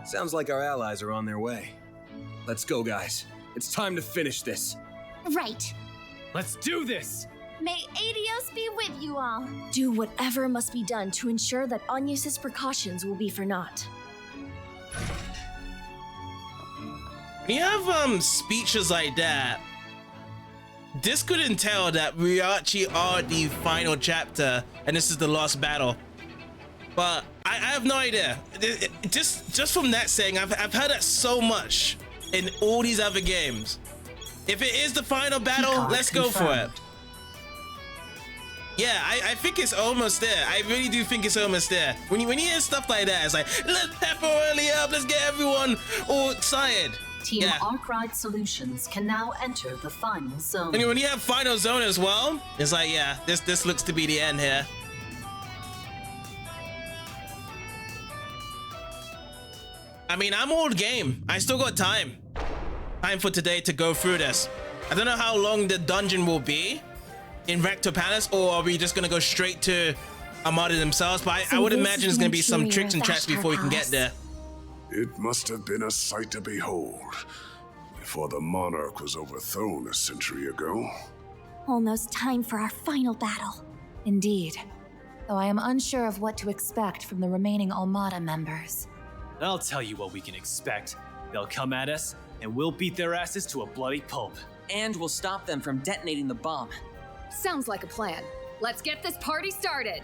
Sounds like our allies are on their way. Let's go, guys. It's time to finish this.
Right.
Let's do this!
May Adios be with you all.
Do whatever must be done to ensure that Agnes's precautions will be for naught.
When you have speeches like that, this could entail that we actually are the final chapter and this is the last battle. But I have no idea. Just from that saying, I've heard that so much in all these other games. If it is the final battle, let's go for it. Yeah, I think it's almost there. I really do think it's almost there. When you hear stuff like that, it's like, let's pepper early up, let's get everyone all excited.
Team Arkwright Solutions can now enter the final zone.
And when you have final zone as well, it's like, yeah, this looks to be the end here. I mean, I'm old game. I still got time. Time for today to go through this. I don't know how long the dungeon will be in Rector Palace, or are we just gonna go straight to Almata themselves? But I would imagine there's gonna be some tricks and traps before we can get there.
It must have been a sight to behold, before the monarch was overthrown a century ago.
Almost time for our final battle.
Indeed. Though I am unsure of what to expect from the remaining Almata members.
I'll tell you what we can expect. They'll come at us, and we'll beat their asses to a bloody pulp.
And we'll stop them from detonating the bomb.
Sounds like a plan. Let's get this party started.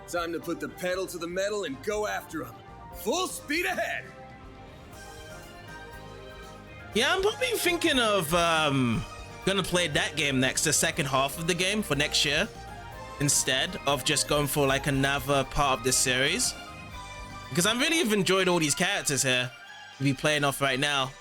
Time to put the pedal to the metal and go after them. Full speed ahead!
Yeah, I'm probably thinking of gonna play that game next, the second half of the game for next year, instead of just going for like another part of this series. Because I really have enjoyed all these characters here to be playing off right now.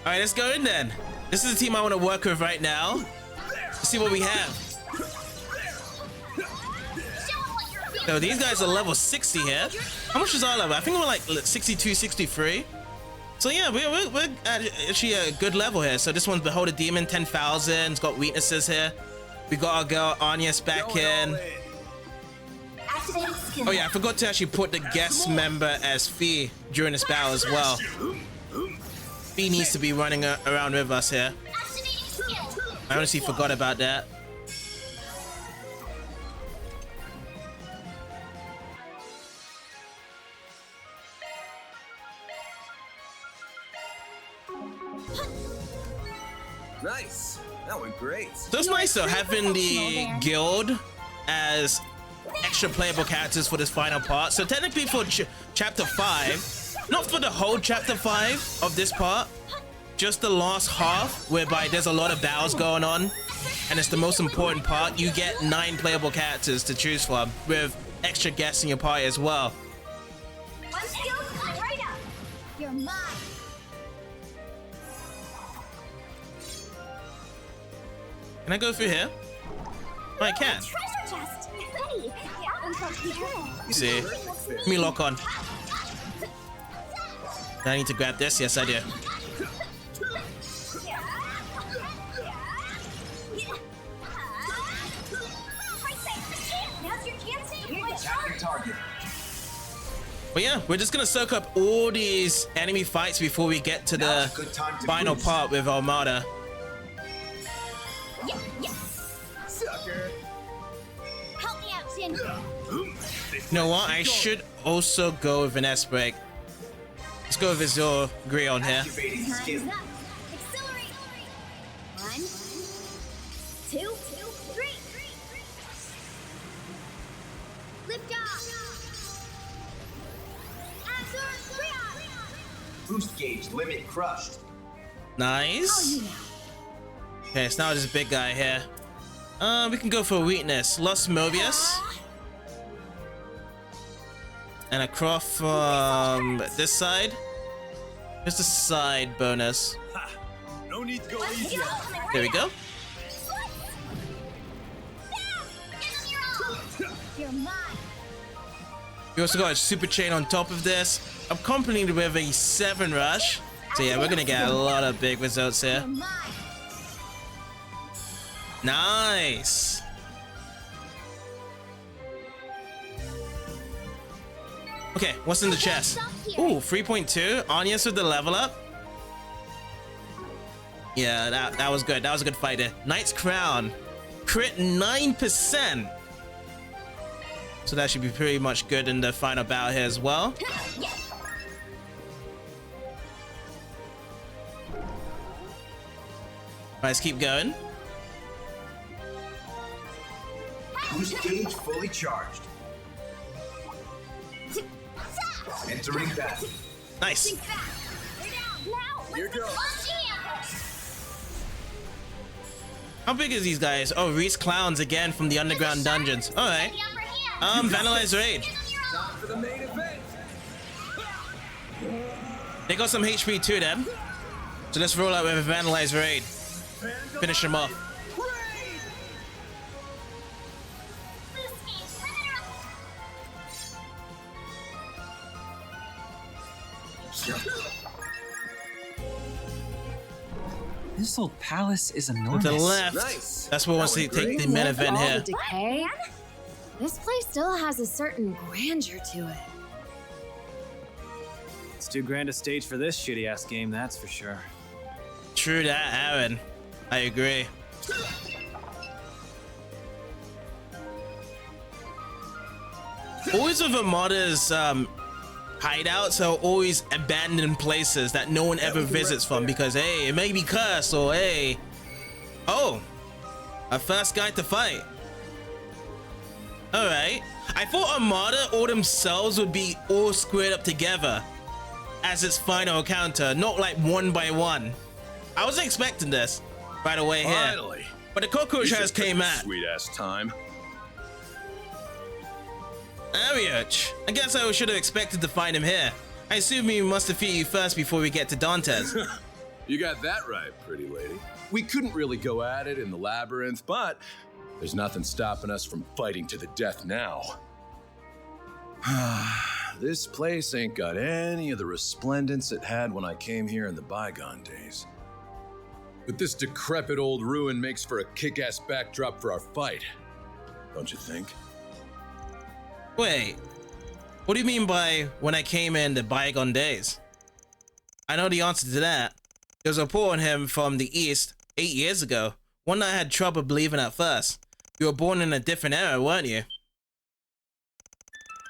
All right, let's go in then. This is the team I want to work with right now. Let's see what we have. So these guys are level 60 here. How much is our level? I think we're like 62, 63. So yeah, we're actually a good level here. So this one's Behold a Demon, 10,000. It's got weaknesses here. We got our girl Agnes back in. Oh yeah, I forgot to actually put the guest member as Fee during this battle as well. Fee needs to be running around with us here. I honestly forgot about that.
Nice. That went great.
So it's nice though, having the guild as extra playable characters for this final part. So technically for chapter 5, not for the whole chapter 5 of this part, just the last half, whereby there's a lot of battles going on, and it's the most important part, you get 9 playable characters to choose from, with extra guests in your party as well.
Let's go right up. You're mine.
Can I go through here? Oh, I can.
Treasure chest. Ready.
You see, let me lock on. Do I need to grab this? Yes, I do. But yeah, we're just gonna soak up all these enemy fights before we get to the final part with Almata.
Sucker. Help me out, Jin.
You know what? I should also go with an S-Break. Let's go with Azure Grion here.
Accelerate. 1, 2, 3. Lift off. Azure Grion.
Boost gauge limit crushed.
Nice. Okay, so now there's a big guy here. We can go for weakness. Lost Mobius. And a cross from this side. Just a side bonus.
No need to go easy.
There we go.
You're mine.
We also got a super chain on top of this, accompanied with a 7 rush. So yeah, we're gonna get a lot of big results here. Nice. Okay, what's in the chest? Ooh, 3.2. Onions with the level up. Yeah, that was good. That was a good fight there. Knight's Crown. Crit 9%. So that should be pretty much good in the final battle here as well. Let's keep going.
Boost gauge fully charged. Entering battle.
Nice.
Here goes.
How big is these guys? Oh, Reese Clowns again from the underground dungeons. All right. Vandalize Rage.
Time for the main event.
They got some HP too, then. So let's roll out with a Vandalize Raid. Finish him off.
This old palace is enormous.
To the left.
Nice.
That's where we take the main event here.
Decay? This place still has a certain grandeur to it.
It's too grand a stage for this shitty-ass game, that's for sure.
True that, Aaron. I agree. Always with Armata's hideouts are always abandoned places that no one ever visits from because, hey, it may be cursed or, hey, oh, a first guy to fight. All right. I thought Armata all themselves would be all squared up together as its final encounter, not like one by one. I wasn't expecting this right away here.
Finally.
But the cockroach has came out.
Sweet ass time.
Ariach. I guess I should have expected to find him here. I assume we must defeat you first before we get to Dantes.
You got that right, pretty lady. We couldn't really go at it in the labyrinth, but there's nothing stopping us from fighting to the death now. This place ain't got any of the resplendence it had when I came here in the bygone days. But this decrepit old ruin makes for a kick-ass backdrop for our fight. Don't you think?
Wait, what do you mean by when I came in the bygone days? I know the answer to that. There was a report on him from the East 8 years ago, one that I had trouble believing at first. You were born in a different era, weren't you?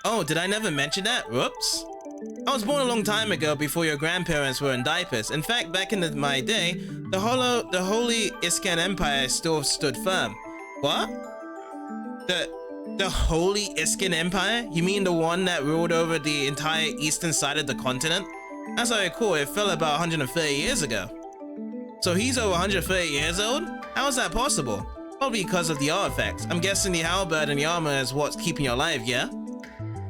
Oh, did I never mention that? Whoops. I was born a long time ago before your grandparents were in diapers. In fact, back in my day, the Holy Iskan Empire still stood firm. What? The Holy Iskan Empire? You mean the one that ruled over the entire eastern side of the continent? As I recall, it fell about 130 years ago. So he's over 130 years old? How is that possible? Probably because of the artifacts. I'm guessing the halberd and the armor is what's keeping you alive, yeah?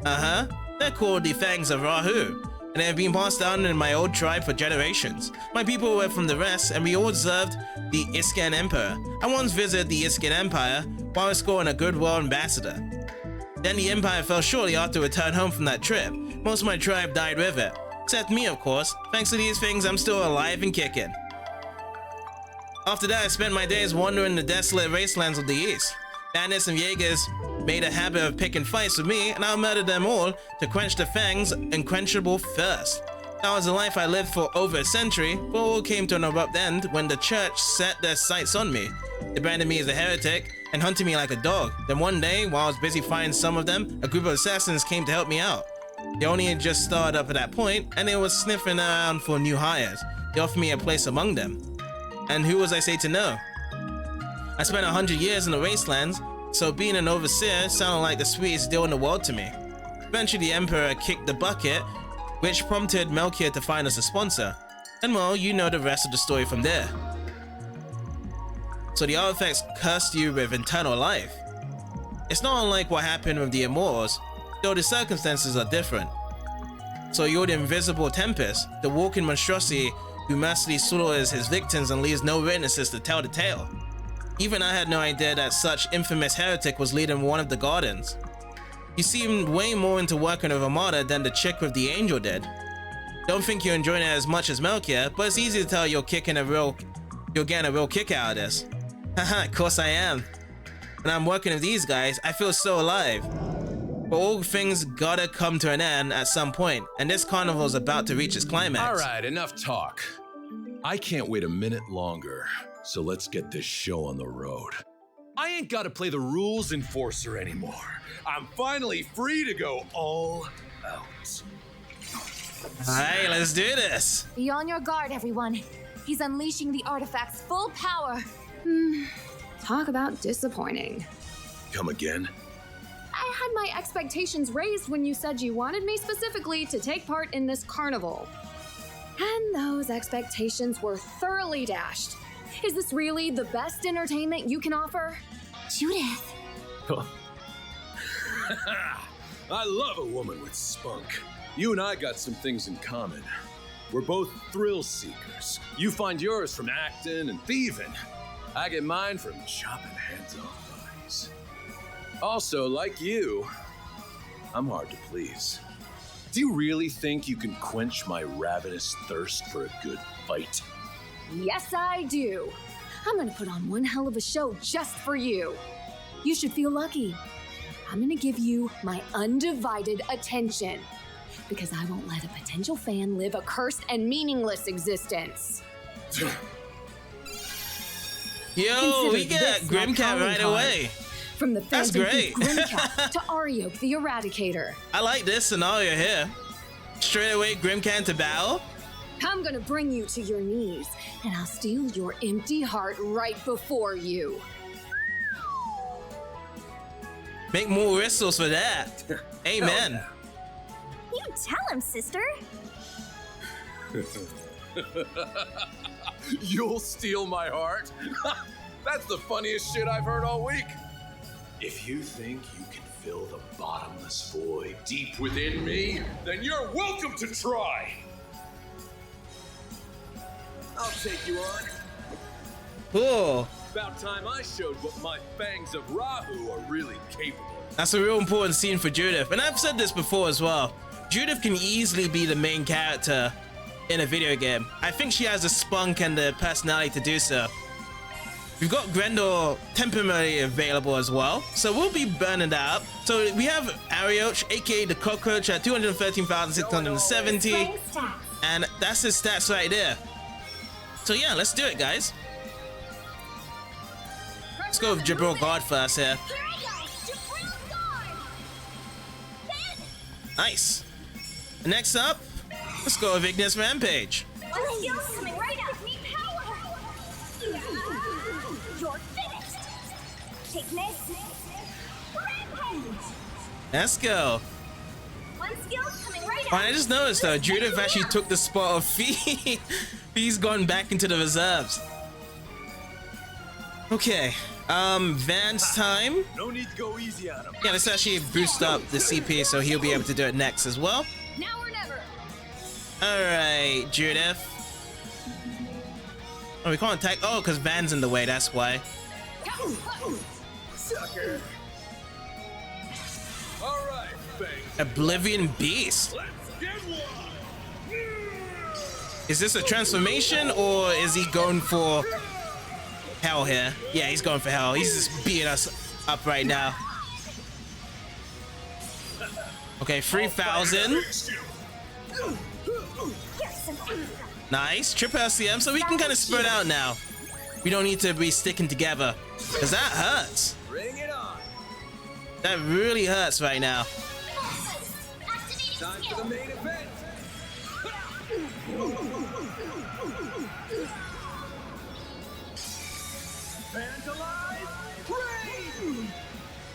Uh-huh. They're called the Fangs of Rahu, and they have been passed down in my old tribe for generations. My people were from the rest, and we all observed the Iskan Emperor. I once visited the Iskan Empire while I was scoring a goodwill ambassador. Then the Empire fell shortly after I returned home from that trip. Most of my tribe died with it. Except me, of course. Thanks to these things, I'm still alive and kicking. After that, I spent my days wandering the desolate wastelands of the East. Dantes and Jaegers made a habit of picking fights with me, and I murdered them all to quench the Fang's unquenchable thirst. That was the life I lived for over a century, but all came to an abrupt end when the church set their sights on me. They branded me as a heretic and hunted me like a dog. Then one day, while I was busy fighting some of them, a group of assassins came to help me out. They only had just started up at that point, and they were sniffing around for new hires. They offered me a place among them. And who was I say to no? I spent 100 years in the wastelands, so being an overseer sounded like the sweetest deal in the world to me. Eventually the Emperor kicked the bucket, which prompted Melchior to find us a sponsor. And well, you know the rest of the story from there. So the artifacts cursed you with eternal life. It's not unlike what happened with the Immortals, though the circumstances are different. So you're the invisible Tempest, the walking monstrosity who mercilessly slaughters his victims and leaves no witnesses to tell the tale. Even I had no idea that such infamous heretic was leading one of the Gardens. You seemed way more into working with Armata than the chick with the angel did. Don't think you're enjoying it as much as Melchior, but it's easy to tell you're getting a real kick out of this. Haha, of course I am. When I'm working with these guys, I feel so alive. But all things gotta come to an end at some point, and this carnival's about to reach its climax.
All right, enough talk. I can't wait a minute longer, so let's get this show on the road. I ain't gotta play the rules enforcer anymore. I'm finally free to go all out.
Alright, let's do this.
Be on your guard, everyone. He's unleashing the artifact's full power.
Talk about disappointing.
Come again?
I had my expectations raised when you said you wanted me specifically to take part in this carnival. And those expectations were thoroughly dashed. Is this really the best entertainment you can offer?
Judith.
I love a woman with spunk. You and I got some things in common. We're both thrill seekers. You find yours from acting and thieving. I get mine from chopping heads off bodies. Also, like you, I'm hard to please. Do you really think you can quench my ravenous thirst for a good fight?
Yes, I do. I'm gonna put on one hell of a show just for you. You should feel lucky. I'm gonna give you my undivided attention because I won't let a potential fan live a cursed and meaningless existence.
Yo, we get Grimcat right away.
From the
That's great.
Grimcat to Ariok the Eradicator.
I like this scenario here. Straight away, Grimcat to battle.
I'm gonna bring you to your knees, and I'll steal your empty heart right before you.
Make more whistles for that. Amen.
You tell him, sister.
You'll steal my heart? That's the funniest shit I've heard all week. If you think you can fill the bottomless void deep within me, then you're welcome to try. I'll take you on.
Cool.
About time I showed what my fangs of Rahu are really capable of.
That's a real important scene for Judith. And I've said this before as well. Judith can easily be the main character in a video game. I think she has the spunk and the personality to do so. We've got Grendel temporarily available as well, so we'll be burning that up. So we have Arioch, aka the Cockroach, at 213,670, and that's his stats right there. So yeah, let's do it, guys. Let's go with Jabril God first here. Nice. Next up, let's go with Ignis Rampage.
Coming right up. You're finished. Ignis. Rampage.
Let's go.
One skill coming right up.
I just noticed though, Judith actually took the spot of Fee. Fee's gone back into the reserves. Okay. Van's time.
No need to go easy on him.
Yeah, let's actually boost up the CP so he'll be able to do it next as well.
Now or never.
Alright, Judith. Oh, we can't attack. Oh, because Van's in the way, that's why.
Sucker. All right, bang.
Oblivion Beast.
Let's get one.
Is this a transformation or is he going for hell here? Yeah, he's going for hell. He's just beating us up right now. Okay, 3,000. Nice. Triple LCM, so we can kind of spread out now. We don't need to be sticking together. Because that hurts.
Bring it on.
That really hurts right now.
Time for the main event.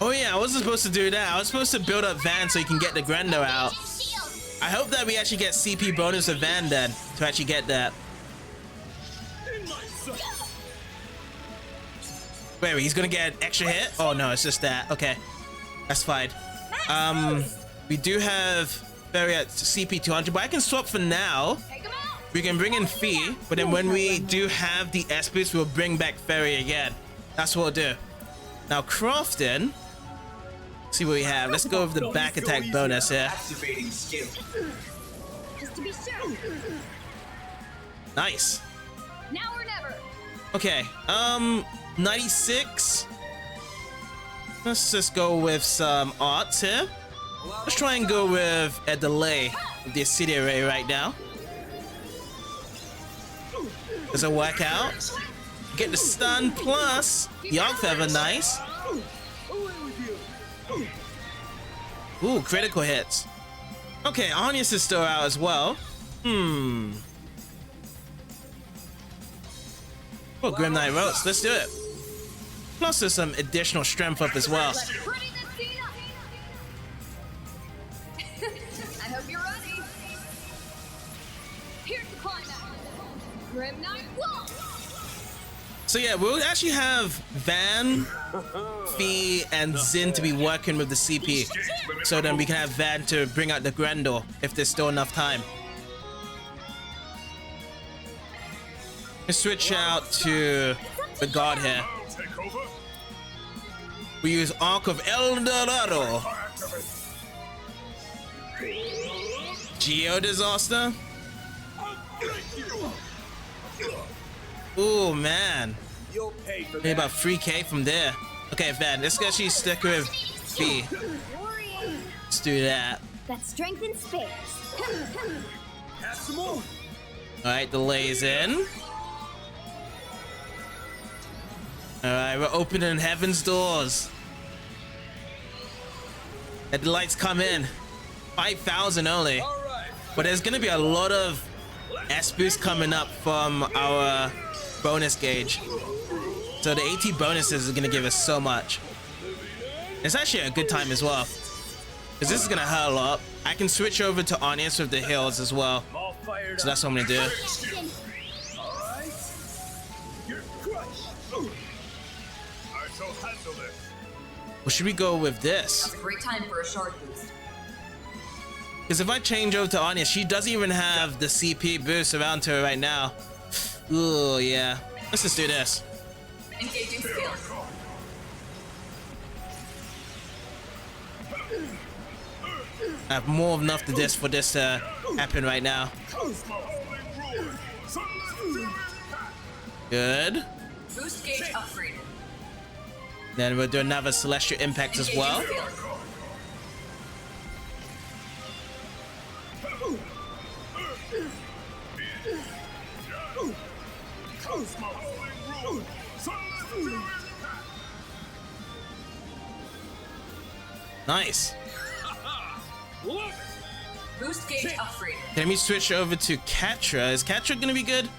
Oh yeah, I wasn't supposed to do that. I was supposed to build up Van so you can get the Grendo out. I hope that we actually get CP bonus of Van then to actually get that. Wait, he's gonna get an extra hit? Oh no, it's just that. Okay, that's fine. We do have Ferry at CP 200, but I can swap for now. We can bring in Fee, but then when we do have the S boost, we'll bring back Ferry again. That's what we'll do. Now Crofton. See what we have. Let's go with the back attack bonus here.
Activating skill.
Just to be sure.
Nice.
Now or never.
Okay. 96. Let's just go with some arts here. Let's try and go with a delay with the city array right now. Does it work out? Get the stun plus the Arc Feather, nice. Ooh, critical hits. Okay, Arnius is still out as well. Oh, Grim Knight Roast, let's do it. Plus there's some additional strength up as well.
I hope you're ready. Here's the climax. Grim Knight Wall.
So yeah, we'll actually have Van, Fee, and Zin to be working with the CP. So then we can have Van to bring out the Grendel if there's still enough time. Let's switch out to the God here. We use Arc of El Dorado. Geo Disaster. Ooh, man. Maybe about 3k from there. Okay, Van, let's actually stick with B. Let's do that.
That strength in space.
Alright, delays in. Alright, we're opening heaven's doors. Let the lights come in. 5,000 only. But there's gonna be a lot of S boost coming up from our bonus gauge. So the AT bonuses are gonna give us so much. It's actually a good time as well, because this is gonna hurt a lot. I can switch over to Arnius with the heals as well. So that's what I'm gonna do. Or should we go with this?
That's a great time for a shard boost.
Because if I change over to Arnius, she doesn't even have the CP boost around to her right now. Ooh, yeah. Let's just do this.
Engaging skills.
I have more than enough to this for this to happen right now. Good.
Boost gauge upgraded.
Then we'll do another Celestial Impact as well. Nice.
Boost gauge upgraded.
Let me switch over to Catra. Is Catra gonna be good?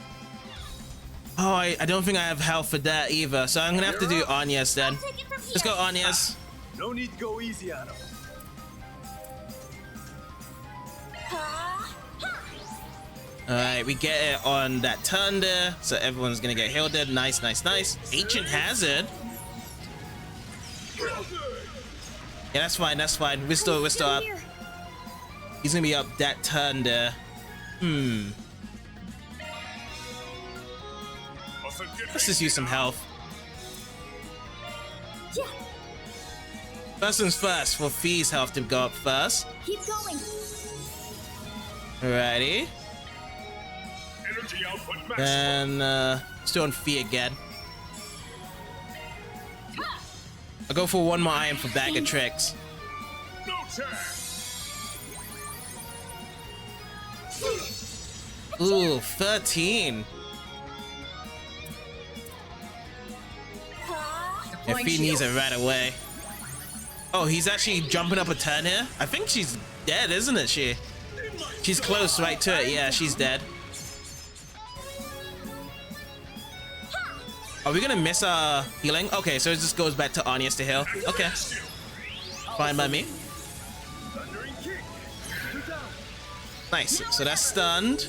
Oh, I don't think I have health for that either. So I'm gonna have to do Arnius then. Let's go Arnius.
No need to go easy on him.
Alright, we get it on that turn there. So everyone's gonna get healed there. Nice, nice, nice. Ancient Hazard. Yeah, that's fine, that's fine. We're still up. He's gonna be up that turn there. Let's just use some health. First things first, for Fee's health to go up first.
Keep going.
Alrighty. And still on Fee again. I'll go for one more item for Bag of Tricks. Ooh, 13. If he needs it right away. Oh, he's actually jumping up a turn here. I think she's dead, isn't it? She's close right to it. Yeah, she's dead. Are we gonna miss our healing? Okay, so it just goes back to Arnius to heal. Okay. Fine by me. Nice. So that's stunned.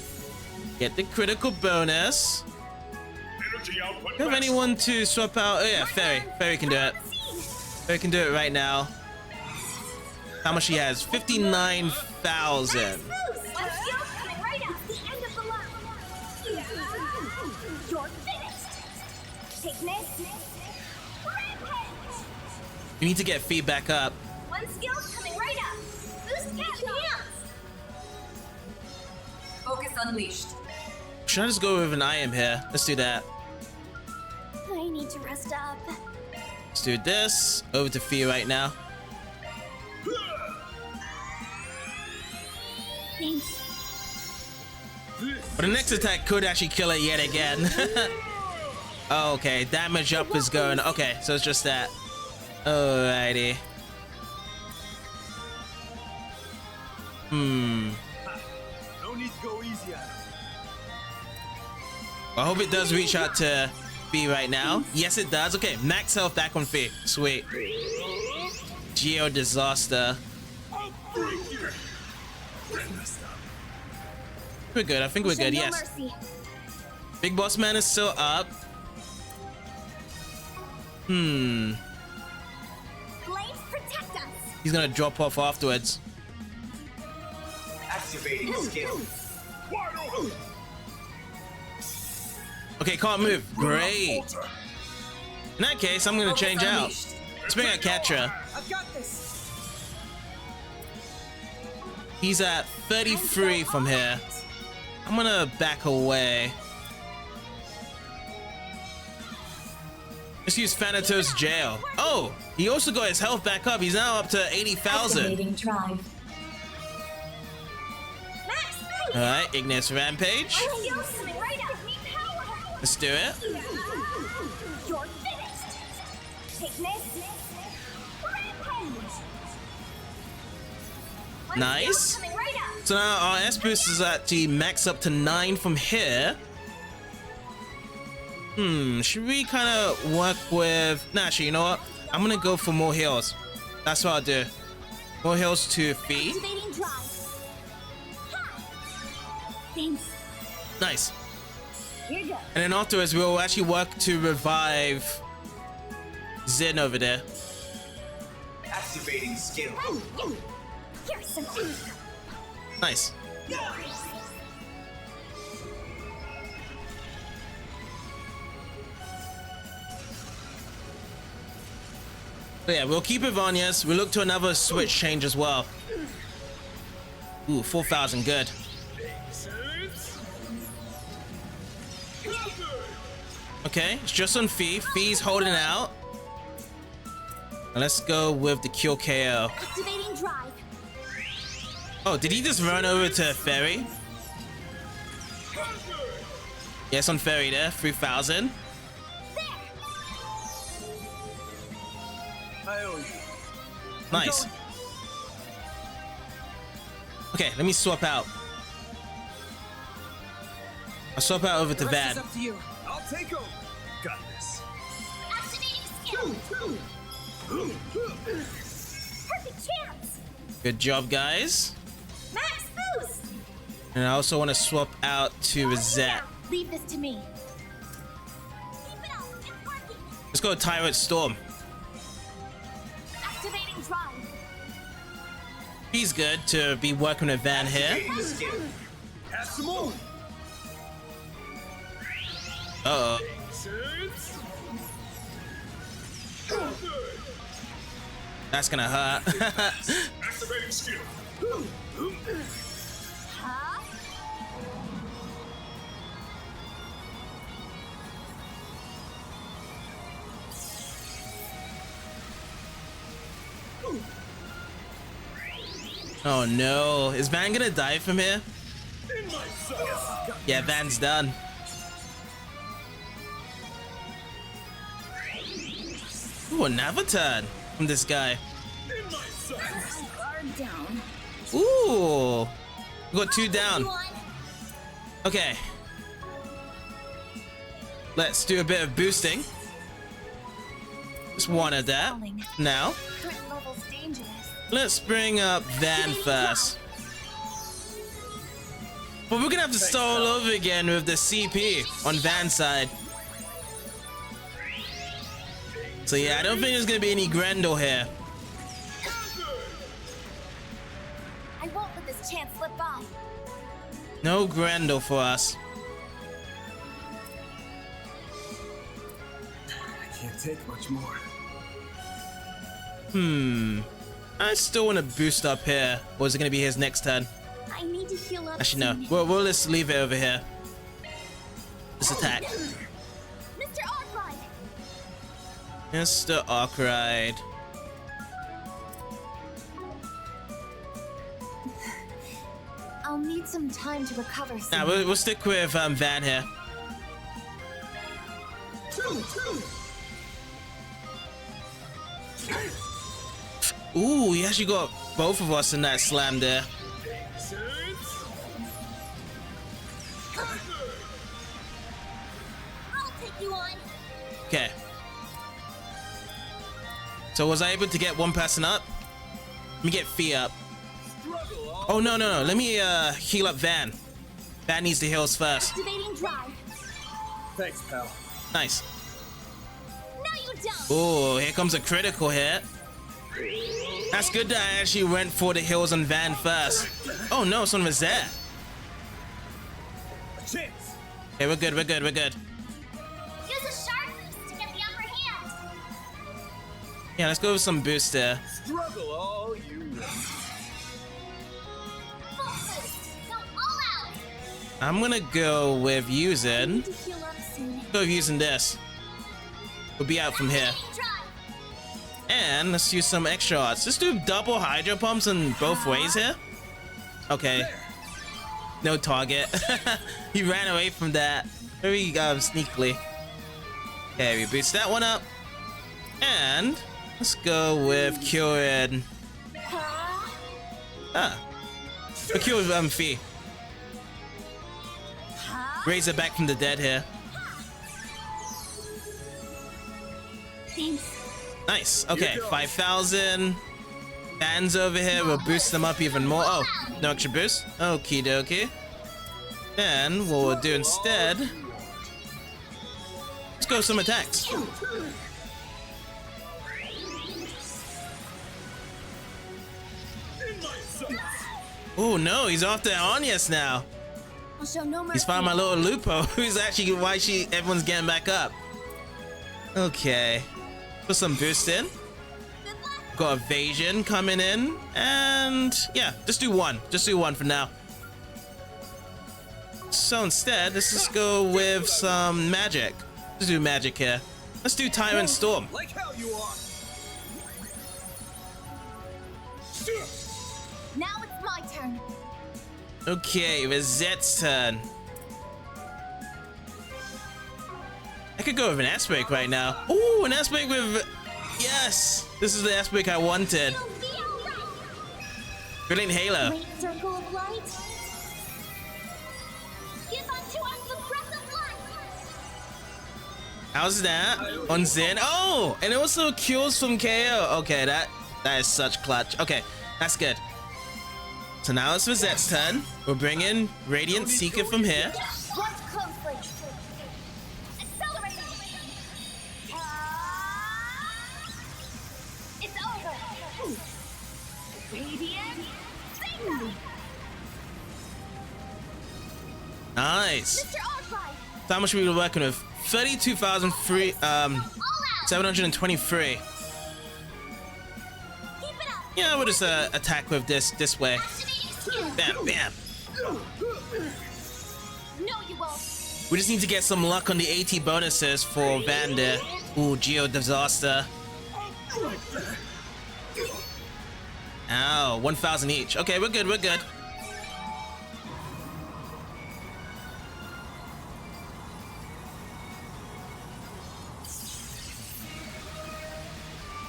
Get the critical bonus. Do you have anyone to swap out? Oh yeah, Fairy. Fairy can do it. Fairy can do it right now. How much she has? 59,000. You need to get feedback up.
One skill's coming right up. Boost gauge hands.
Focus unleashed.
Should I just go with an item here? Let's do that.
I need to rest up.
Let's do this. Over to Fee right now.
Thanks.
But the next attack could actually kill it yet again. Oh, okay, damage up is going. Okay, so it's just that. Alrighty.
No need to go easy on him.
I hope it does reach out to Fee right now. Yes, it does. Okay, max health back on Fee. Sweet. Geo disaster. We're good. I think we're good. Yes. Big Boss Man is still up.
Blades protect us.
He's gonna drop off afterwards.
Activating skill.
Okay, can't move. Great. In that case, I'm gonna change out. Let's bring out Catra.
I've got this.
He's at 33 from here. I'm gonna back away. Let's use Thanatos Jail. Oh, he also got his health back up. He's now up to 80,000. Alright, Ignis Rampage. Let's do it.
You're finished. Ignis.
Nice. So now our S boost is actually max up to 9 from here. Should we kind of work with... Nah, actually, you know what? I'm gonna go for more heals. That's what I'll do. More heals to Fee.
Thanks.
Nice.
You're good.
And then afterwards, we'll actually work to revive Zin over there.
Activating skill.
Here's some.
Nice. But yeah, we'll keep Ivania's. We'll look to another switch change as well. Ooh, 4,000, good. Okay, it's just on Fee. Fee's holding out. And let's go with the Cure KO.
Activating drive.
Oh, did he just run over to Ferry? Yes, on Ferry there, 3,000. Nice. Okay, let me swap out. I'll swap out over to Van.
Up to you. I'll take over. Got this.
Activating skill. Perfect chance.
Good job, guys.
Max boost.
And I also want to swap out to Rosette.
Leave this to me.
Let's go Tyrant Storm.
Activating drive.
He's good to be working with Van here.
Have some more.
Uh-oh. That's gonna hurt.
Activating skill.
Oh no, is Van gonna die from here? Yeah, Van's done. Ooh, another turn from this guy.
Guard down.
Ooh, we got 2 down. Okay, let's do a bit of boosting. Just one of that. Now, let's bring up Van first. But we're gonna have to start all over again with the CP on Van's side. So yeah, I don't think there's gonna be any Grendel here.
I won't let this chance slip by.
No Grendel for us.
I can't take much more.
I still want to boost up here. Or is it gonna be his next turn?
I need to heal up.
Actually, no. We'll just leave it over here. Just attack.
Mr. Arkwright.
Mr. Arkwright.
I'll need some time to recover.
Nah, we'll stick with Van here. Ooh, he actually got both of us in that slam there.
I'll take you on.
Okay. So was I able to get one person up? Let me get Fee up. Oh, no. Let me heal up Van. Van needs the heals first.
Activating drive.
Thanks, pal.
Nice.
No, you don't.
Oh, here comes a critical hit. That's good that I actually went for the heals on Van first. Oh no, someone was there. Okay, we're good.
Use a sharp boost to get the upper hand.
Yeah, let's go with some boost there.
Struggle all you want.
Full boost. Go all out.
I'm gonna go with using.
To heal up soon.
Go with using this. We'll be out from here. And let's use some extra odds. Let's do double hydro pumps in both ways here. Okay. No target. He ran away from that very sneakily. Okay, we boost that one up. And let's go with curing. We'll cure with Fee. Raise it back from the dead here.
Thanks.
Nice. Okay, 5,000. Fans over here. We'll boost them up even more. Oh, no extra boost. Okie dokie. Then what we'll do instead. Let's go with some attacks. Oh no, he's after Onyas now.
I'll show no mercy.
He's found my little Lupo, who's actually why everyone's getting back up. Okay. Put some boost in. Got evasion coming in. And yeah, just do one. Just do one for now. So instead, let's just go with some magic. Let's do magic here. Let's do Tyrant Storm.
Like how you are.
Now it's my turn.
Okay, Rosette's turn. I could go with an S-Break right now. Ooh, an S-Break with... Yes! This is the S-Break I wanted. Brilliant Halo.
Great circle of light. Give unto us the breath of life.
How's that? On Zen. Oh! And it also cures from KO. Okay, that is such clutch. Okay, that's good. So now it's Rosette's turn. We'll bring in Radiant Seeker from here.
Watch closely. Accelerate. It's over. Radiant Seeker.
Nice.
Mr. Arclight.
So how much are we working with? 32,723. Yeah, we'll just attack with this way. Bam, bam.
No, you won't.
We just need to get some luck on the AT bonuses for Vander. Ooh, Geo Disaster. Ow, 1,000 each. Okay, we're good, we're good.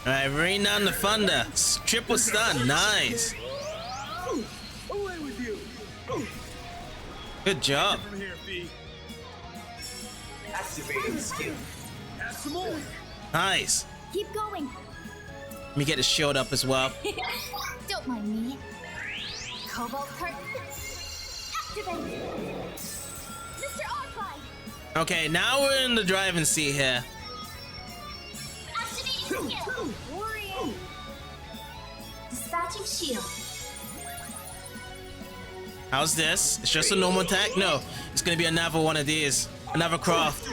Alright, rain down the thunder. Triple stun, nice.
Away with you.
Good job.
From here, B.
Activating skill.
Add some more.
Nice.
Keep going.
Let me get his shield up as well.
Don't mind me. Cobalt curtain. Activate. Mr. Arclight.
Okay, now we're in the driving seat here.
Activating skill. Warrior. Dispatching shield.
How's this? It's just a normal attack? No, it's gonna be another one of these. Another craft.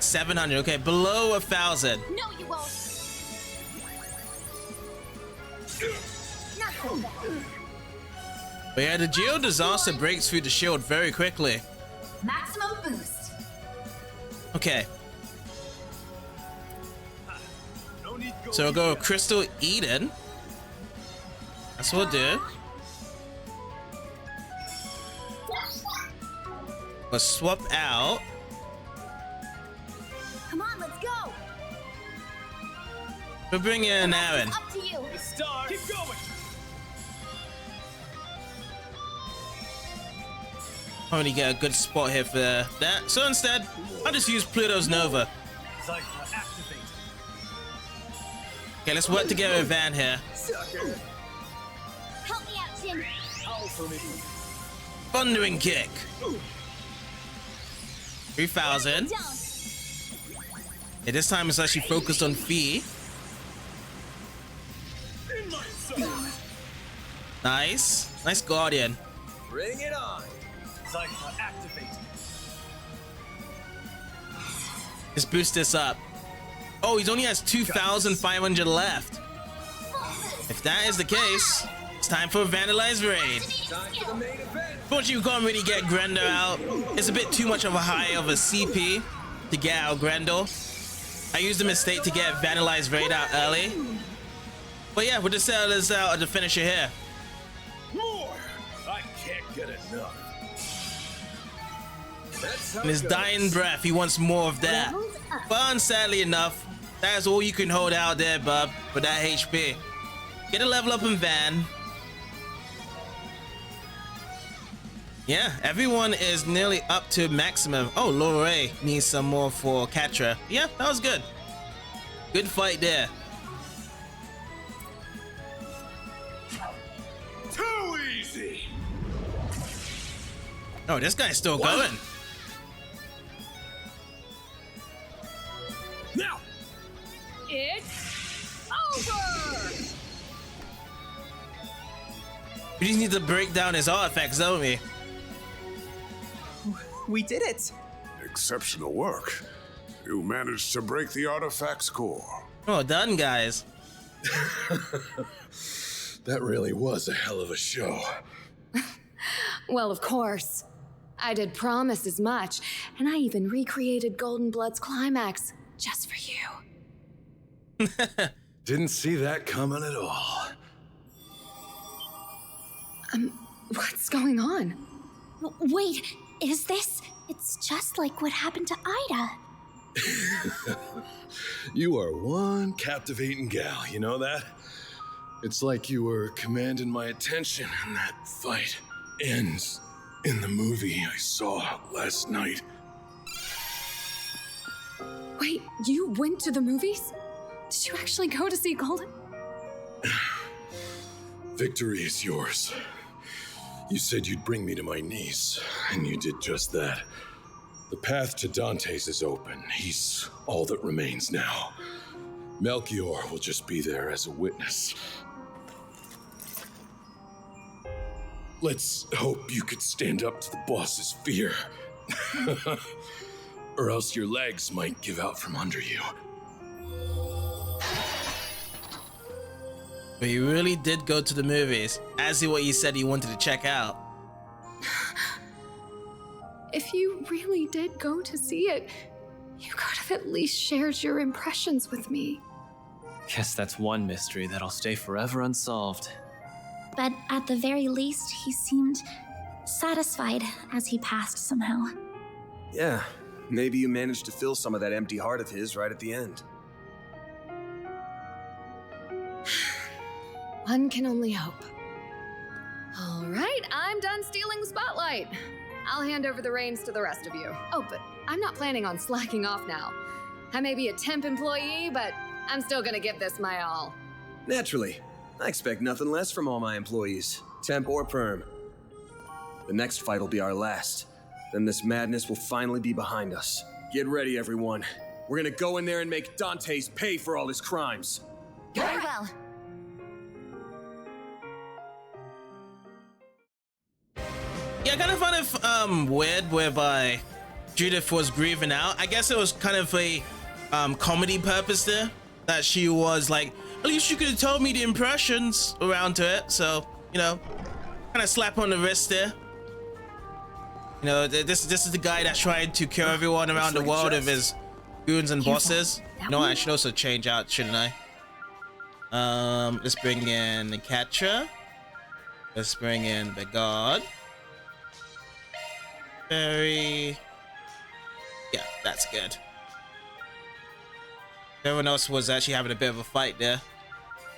700, okay, below 1,000.
No, you won't. Not so bad.
But yeah, the Geo Disaster breaks through the shield very quickly.
Maximum boost.
Okay. So we'll go with Crystal Eden. That's what we'll do. We'll swap out.
Come on, let's go.
We'll bring in Aaron.
Up to you.
The stars. Keep going.
Only get a good spot here for that. So instead, I'll just use Pluto's Nova.
Zeicha, activate.
Okay, let's work together with Van here.
Sucker.
Help me out, Jin.
Howl for me.
Thundering kick. 3,000. Yeah, this time it's actually focused on Fee. Nice. Nice Guardian.
Bring it on.
Zeicha, activate.
Let's boost this up. Oh, he only has 2,500 left. If that is the case, it's time for a Vandalized Raid. Fortunately, we can't really get Grendel out. It's a bit too much of a high of a CP to get out Grendel. I used a mistake to get Vandalized Raid out early. But yeah, we'll just settle this out at the finisher here.
More! I can't get enough.
In his dying breath, he wants more of that. But sadly enough, that's all you can hold out there, bub, for that HP. Get a level up in Van. Yeah, everyone is nearly up to maximum. Oh, Lorray needs some more for Catra. Yeah, that was good. Good fight there.
Too easy.
Oh, this guy's still going.
Now.
It's over.
We just need to break down his artifacts, don't we?
We did it.
Exceptional work. You managed to break the artifact's core.
Oh, done, guys.
That really was a hell of a show.
Well, of course. I did promise as much, and I even recreated Golden Blood's climax just for you.
Didn't see that coming at all.
What's going on?
Wait, is this? It's just like what happened to Ida.
You are one captivating gal, you know that? It's like you were commanding my attention, and that fight ends in the movie I saw last night.
Wait, you went to the movies? Did you actually go to see Golden?
Victory is yours. You said you'd bring me to my knees, and you did just that. The path to Dantes is open. He's all that remains now. Melchior will just be there as a witness. Let's hope you could stand up to the boss's fear. Or else your legs might give out from under you.
But he really did go to the movies, as to what he said he wanted to check out.
If you really did go to see it, you could have at least shared your impressions with me.
Guess that's one mystery that'll stay forever unsolved.
But at the very least, he seemed satisfied as he passed somehow.
Yeah, maybe you managed to fill some of that empty heart of his right at the end.
One can only hope. All right, I'm done stealing the spotlight. I'll hand over the reins to the rest of you. Oh, but I'm not planning on slacking off now. I may be a temp employee, but I'm still gonna give this my all.
Naturally. I expect nothing less from all my employees, temp or perm. The next fight will be our last. Then this madness will finally be behind us. Get ready, everyone. We're gonna go in there and make Dantes pay for all his crimes.
Very well.
Yeah, I kind of found it weird whereby Judith was grieving out. I guess it was kind of a comedy purpose there, that she was like, at least you could have told me the impressions around to it. So, you know, kind of slap on the wrist there. You know, this is the guy that tried to kill everyone around the world of his goons and bosses. You know what? I should also change out, shouldn't I? Let's bring in the catcher. Let's bring in the god. Very... Yeah, that's good. Everyone else was actually having a bit of a fight there.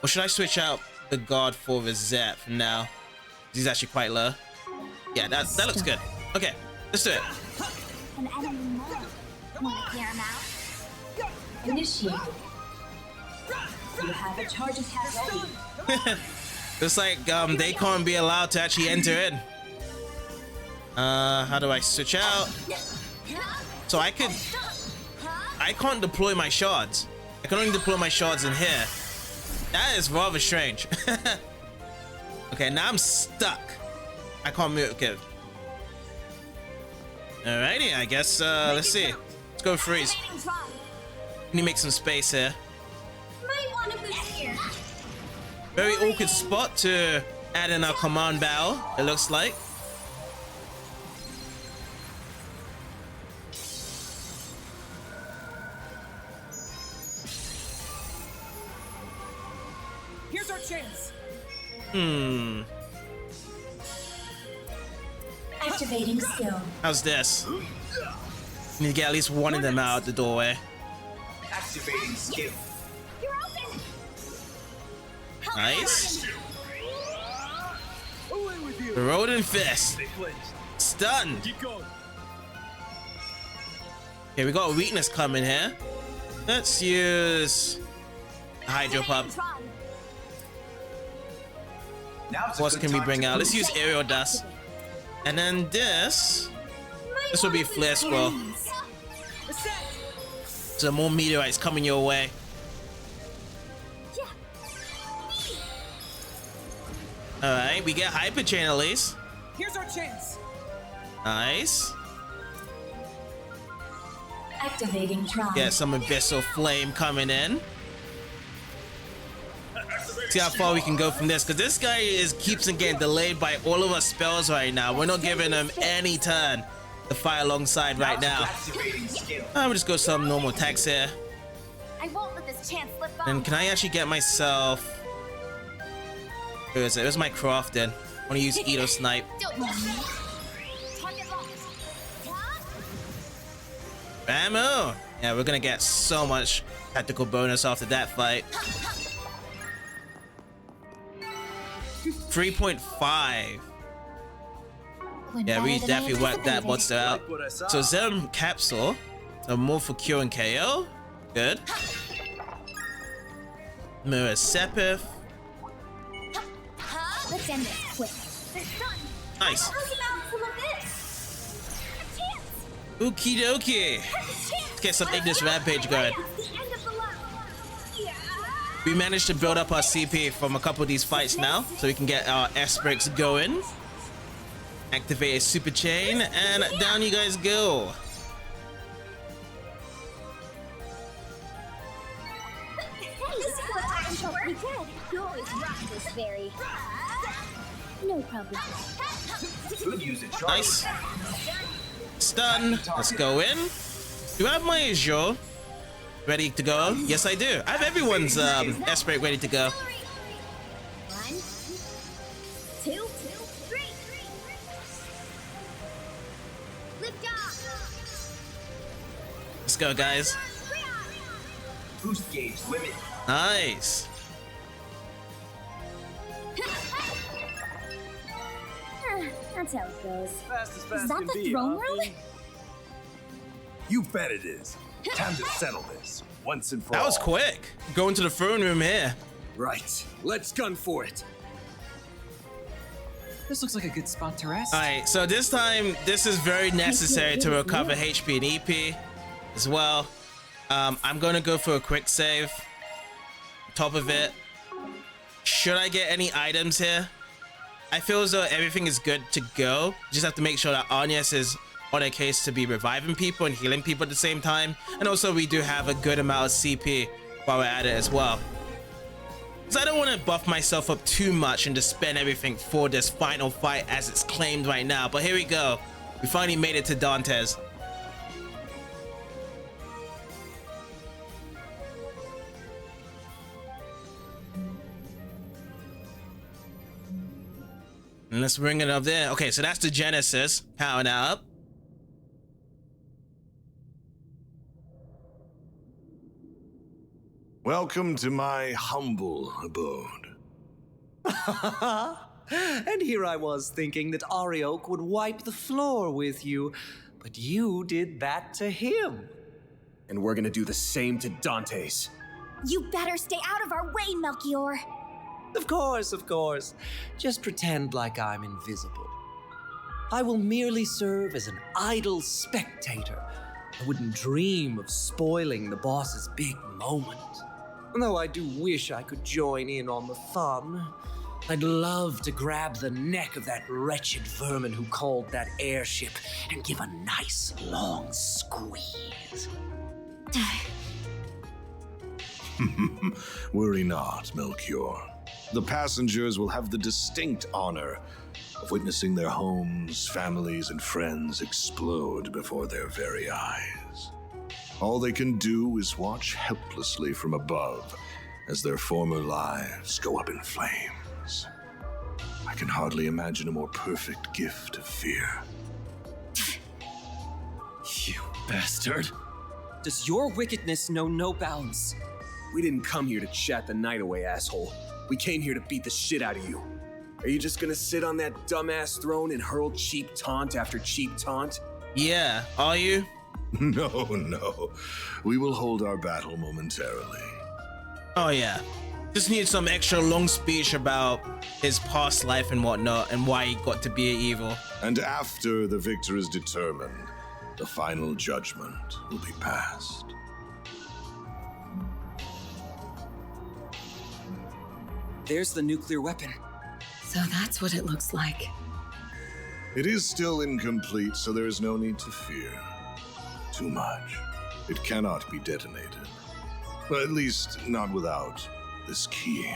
Or should I switch out the guard for the Zep for now? He's actually quite low. Yeah, that looks good. Okay, let's do it.
An enemy more. Want to clear him out?
Initiated. You have a charge attack ready.
Looks like they can't be allowed to actually enter in. How do I switch out? So I can't deploy my shards. I can only deploy my shards in here. That is rather strange. Okay, now I'm stuck. I can't move. Okay. Alrighty, I guess let's see. Let's go freeze. Let me make some space here.
Might want to boost here.
Very awkward spot to add in our command battle, it looks like.
Here's our chance.
Activating skill.
How's this? Need to get at least one of them out the doorway.
Activating skill.
You're open.
Nice.
Away with you.
Rodent fist. Stunned.
Keep going.
Okay, we got a weakness coming here. Let's use Hydro Pub. What else can we bring out? Let's use Aerial Dust. And then this will be Flare Squall. So more meteorites coming your way. Alright, we get Hyper Chain at least.
Here's our chance.
Nice.
Activating Tron.
Get some Abyssal Flame coming in. See how far we can go from this, because this guy keeps on getting delayed by all of our spells right now. We're not giving him any turn to fight alongside right now. We'll just go some normal attacks here.
I won't let this chance slip by.
And can I actually get myself... Where is it? Where's my crafting? I want to use Edo Snipe. Ammo! Yeah, we're gonna get so much tactical bonus after that fight. 3.5. Yeah, we definitely worked that monster out. So Zerum Capsule, so more for Cure and KO. Good. Mirror Sepith.
Let's end this quick.
Nice. Okie dokie. Let's get some Ignis Rampage going. We managed to build up our CP from a couple of these fights now, so we can get our S-Breaks going. Activate a Super Chain, and down you guys go.
You always rock this berry. No problem.
Nice. Stun. Let's go in. Do I have my Azure ready to go? Yes, I do. I have everyone's S-Break ready to go.
1, 2, 3. Lift off.
Let's go, guys.
Boost gauge limit.
Nice.
That's how it goes.
Fastest
Is that the throne room?
You bet it is. Time to settle this once and for all.
That was quick. Going to the throne room here.
Right. Let's gun for it.
This looks like a good spot to rest.
All right, so this time, this is very necessary to recover HP and EP as well. I'm going to go for a quick save. Top of it. Should I get any items here? I feel as though everything is good to go. Just have to make sure that Agnes is on a case to be reviving people and healing people at the same time. And also we do have a good amount of CP while we're at it as well. So I don't want to buff myself up too much and just spend everything for this final fight as it's claimed right now. But here we go. We finally made it to Dantes. And let's bring it up there. Okay, so that's the Genesis powering up.
Welcome to my humble abode.
And here I was thinking that Arioch would wipe the floor with you, but you did that to him.
And we're gonna do the same to Dantes.
You better stay out of our way, Melchior.
Of course. Just pretend like I'm invisible. I will merely serve as an idle spectator. I wouldn't dream of spoiling the boss's big moment. Though I do wish I could join in on the fun. I'd love to grab the neck of that wretched vermin who called that airship and give a nice long squeeze.
Worry not, Melchior. The passengers will have the distinct honor of witnessing their homes, families, and friends explode before their very eyes. All they can do is watch helplessly from above as their former lives go up in flames. I can hardly imagine a more perfect gift of fear.
You bastard.
Does your wickedness know no bounds?
We didn't come here to chat the night away, asshole. We came here to beat the shit out of you. Are you just gonna sit on that dumbass throne and hurl cheap taunt after cheap taunt?
Yeah, are you?
No. We will hold our battle momentarily.
Oh yeah. Just need some extra long speech about his past life and whatnot and why he got to be evil.
And after the victor is determined, the final judgment will be passed.
There's the nuclear weapon.
So that's what it looks like.
It is still incomplete, so there is no need to fear too much. It cannot be detonated. Well, at least not without this key.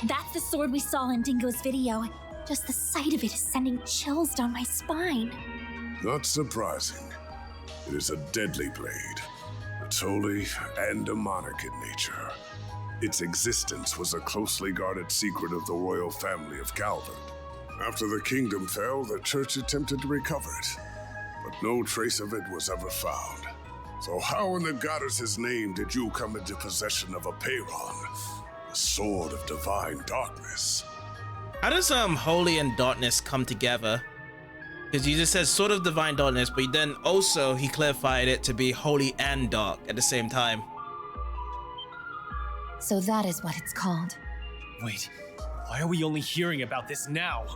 That's the sword we saw in Dingo's video. Just the sight of it is sending chills down my spine.
Not surprising. It is a deadly blade. It's holy and demonic in nature. Its existence was a closely guarded secret of the royal family of Calvin. After the kingdom fell, the church attempted to recover it, but no trace of it was ever found. So how in the goddess's name did you come into possession of a Peyron, the sword of divine darkness?
How does holy and darkness come together? Because he just says sword of divine darkness, but then also he clarified it to be holy and dark at the same time.
So that is what it's called.
Wait, why are we only hearing about this now?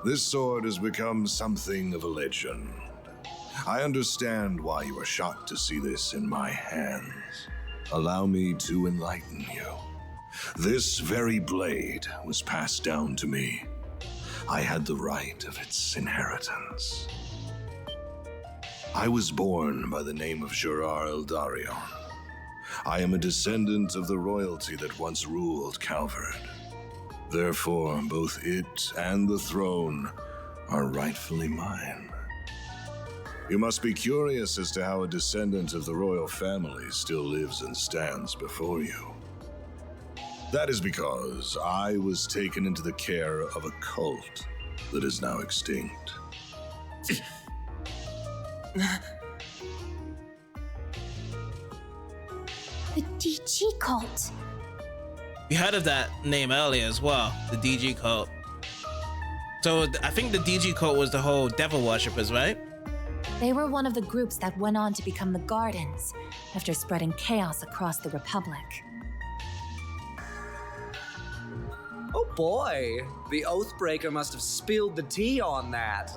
This sword has become something of a legend. I understand why you are shocked to see this in my hands. Allow me to enlighten you. This very blade was passed down to me. I had the right of its inheritance. I was born by the name of Gerard Eldarion. I am a descendant of the royalty that once ruled Calvard. Therefore, both it and the throne are rightfully mine. You must be curious as to how a descendant of the royal family still lives and stands before you. That is because I was taken into the care of a cult that is now extinct.
The DG cult.
We heard of that name earlier as well, the DG cult. So I think the DG cult was the whole devil worshippers, right?
They were one of the groups that went on to become the Gardens after spreading chaos across the Republic.
Oh boy, the Oathbreaker must have spilled the tea on that.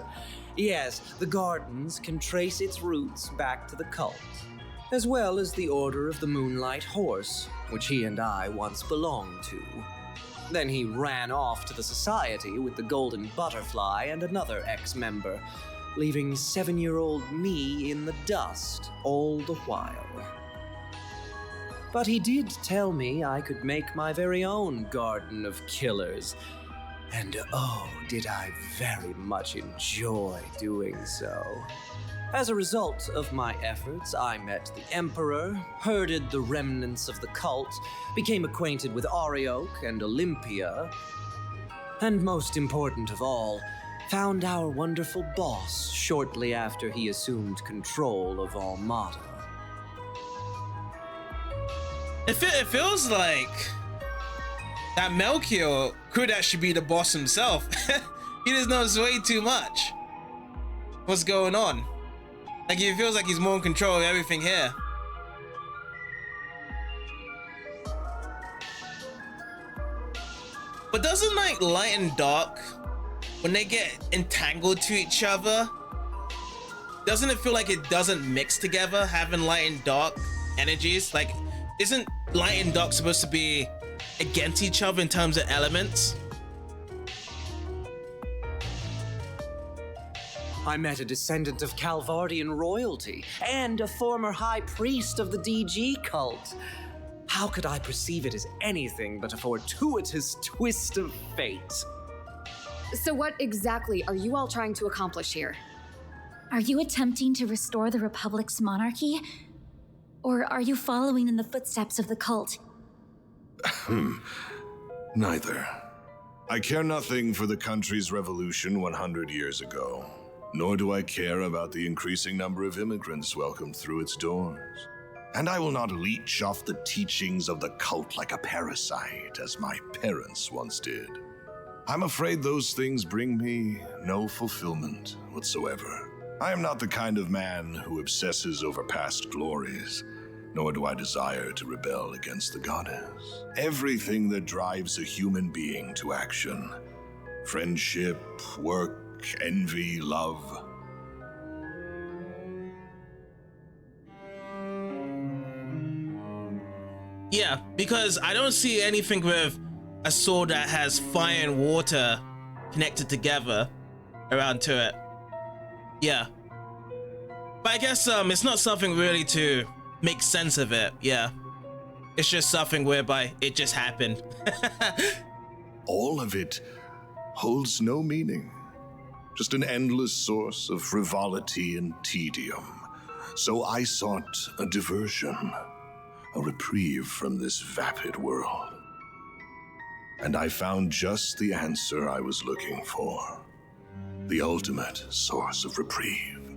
Yes, the Gardens can trace its roots back to the cult, as well as the Order of the Moonlight Horse, which he and I once belonged to. Then he ran off to the Society with the Golden Butterfly and another ex-member, leaving 7-year-old me in the dust all the while. But he did tell me I could make my very own Garden of Killers, and oh, did I very much enjoy doing so. As a result of my efforts, I met the Emperor, herded the remnants of the cult, became acquainted with Arioch and Olympia, and most important of all, found our wonderful boss shortly after he assumed control of Almata.
It feels like that Melchior could actually be the boss himself. He just knows way too much. What's going on? Like, it feels like he's more in control of everything here. But doesn't, like, light and dark, when they get entangled to each other, doesn't it feel like it doesn't mix together, having light and dark energies? Like, isn't light and dark supposed to be against each other in terms of elements?
I met a descendant of Calvardian royalty and a former high priest of the DG cult. How could I perceive it as anything but a fortuitous twist of fate?
So what exactly are you all trying to accomplish here?
Are you attempting to restore the Republic's monarchy? Or are you following in the footsteps of the cult?
Neither. I care nothing for the country's revolution 100 years ago, nor do I care about the increasing number of immigrants welcomed through its doors. And I will not leech off the teachings of the cult like a parasite, as my parents once did. I'm afraid those things bring me no fulfillment whatsoever. I am not the kind of man who obsesses over past glories, nor do I desire to rebel against the goddess. Everything that drives a human being to action, friendship, work, envy, love,
Yeah, because I don't see anything with a sword that has fire and water connected together around to it. Yeah. But I guess it's not something really to make sense of it, yeah. It's just something whereby it just happened.
all of it holds no meaning. Just an endless source of frivolity and tedium. So I sought a diversion, a reprieve from this vapid world. And I found just the answer I was looking for. The ultimate source of reprieve.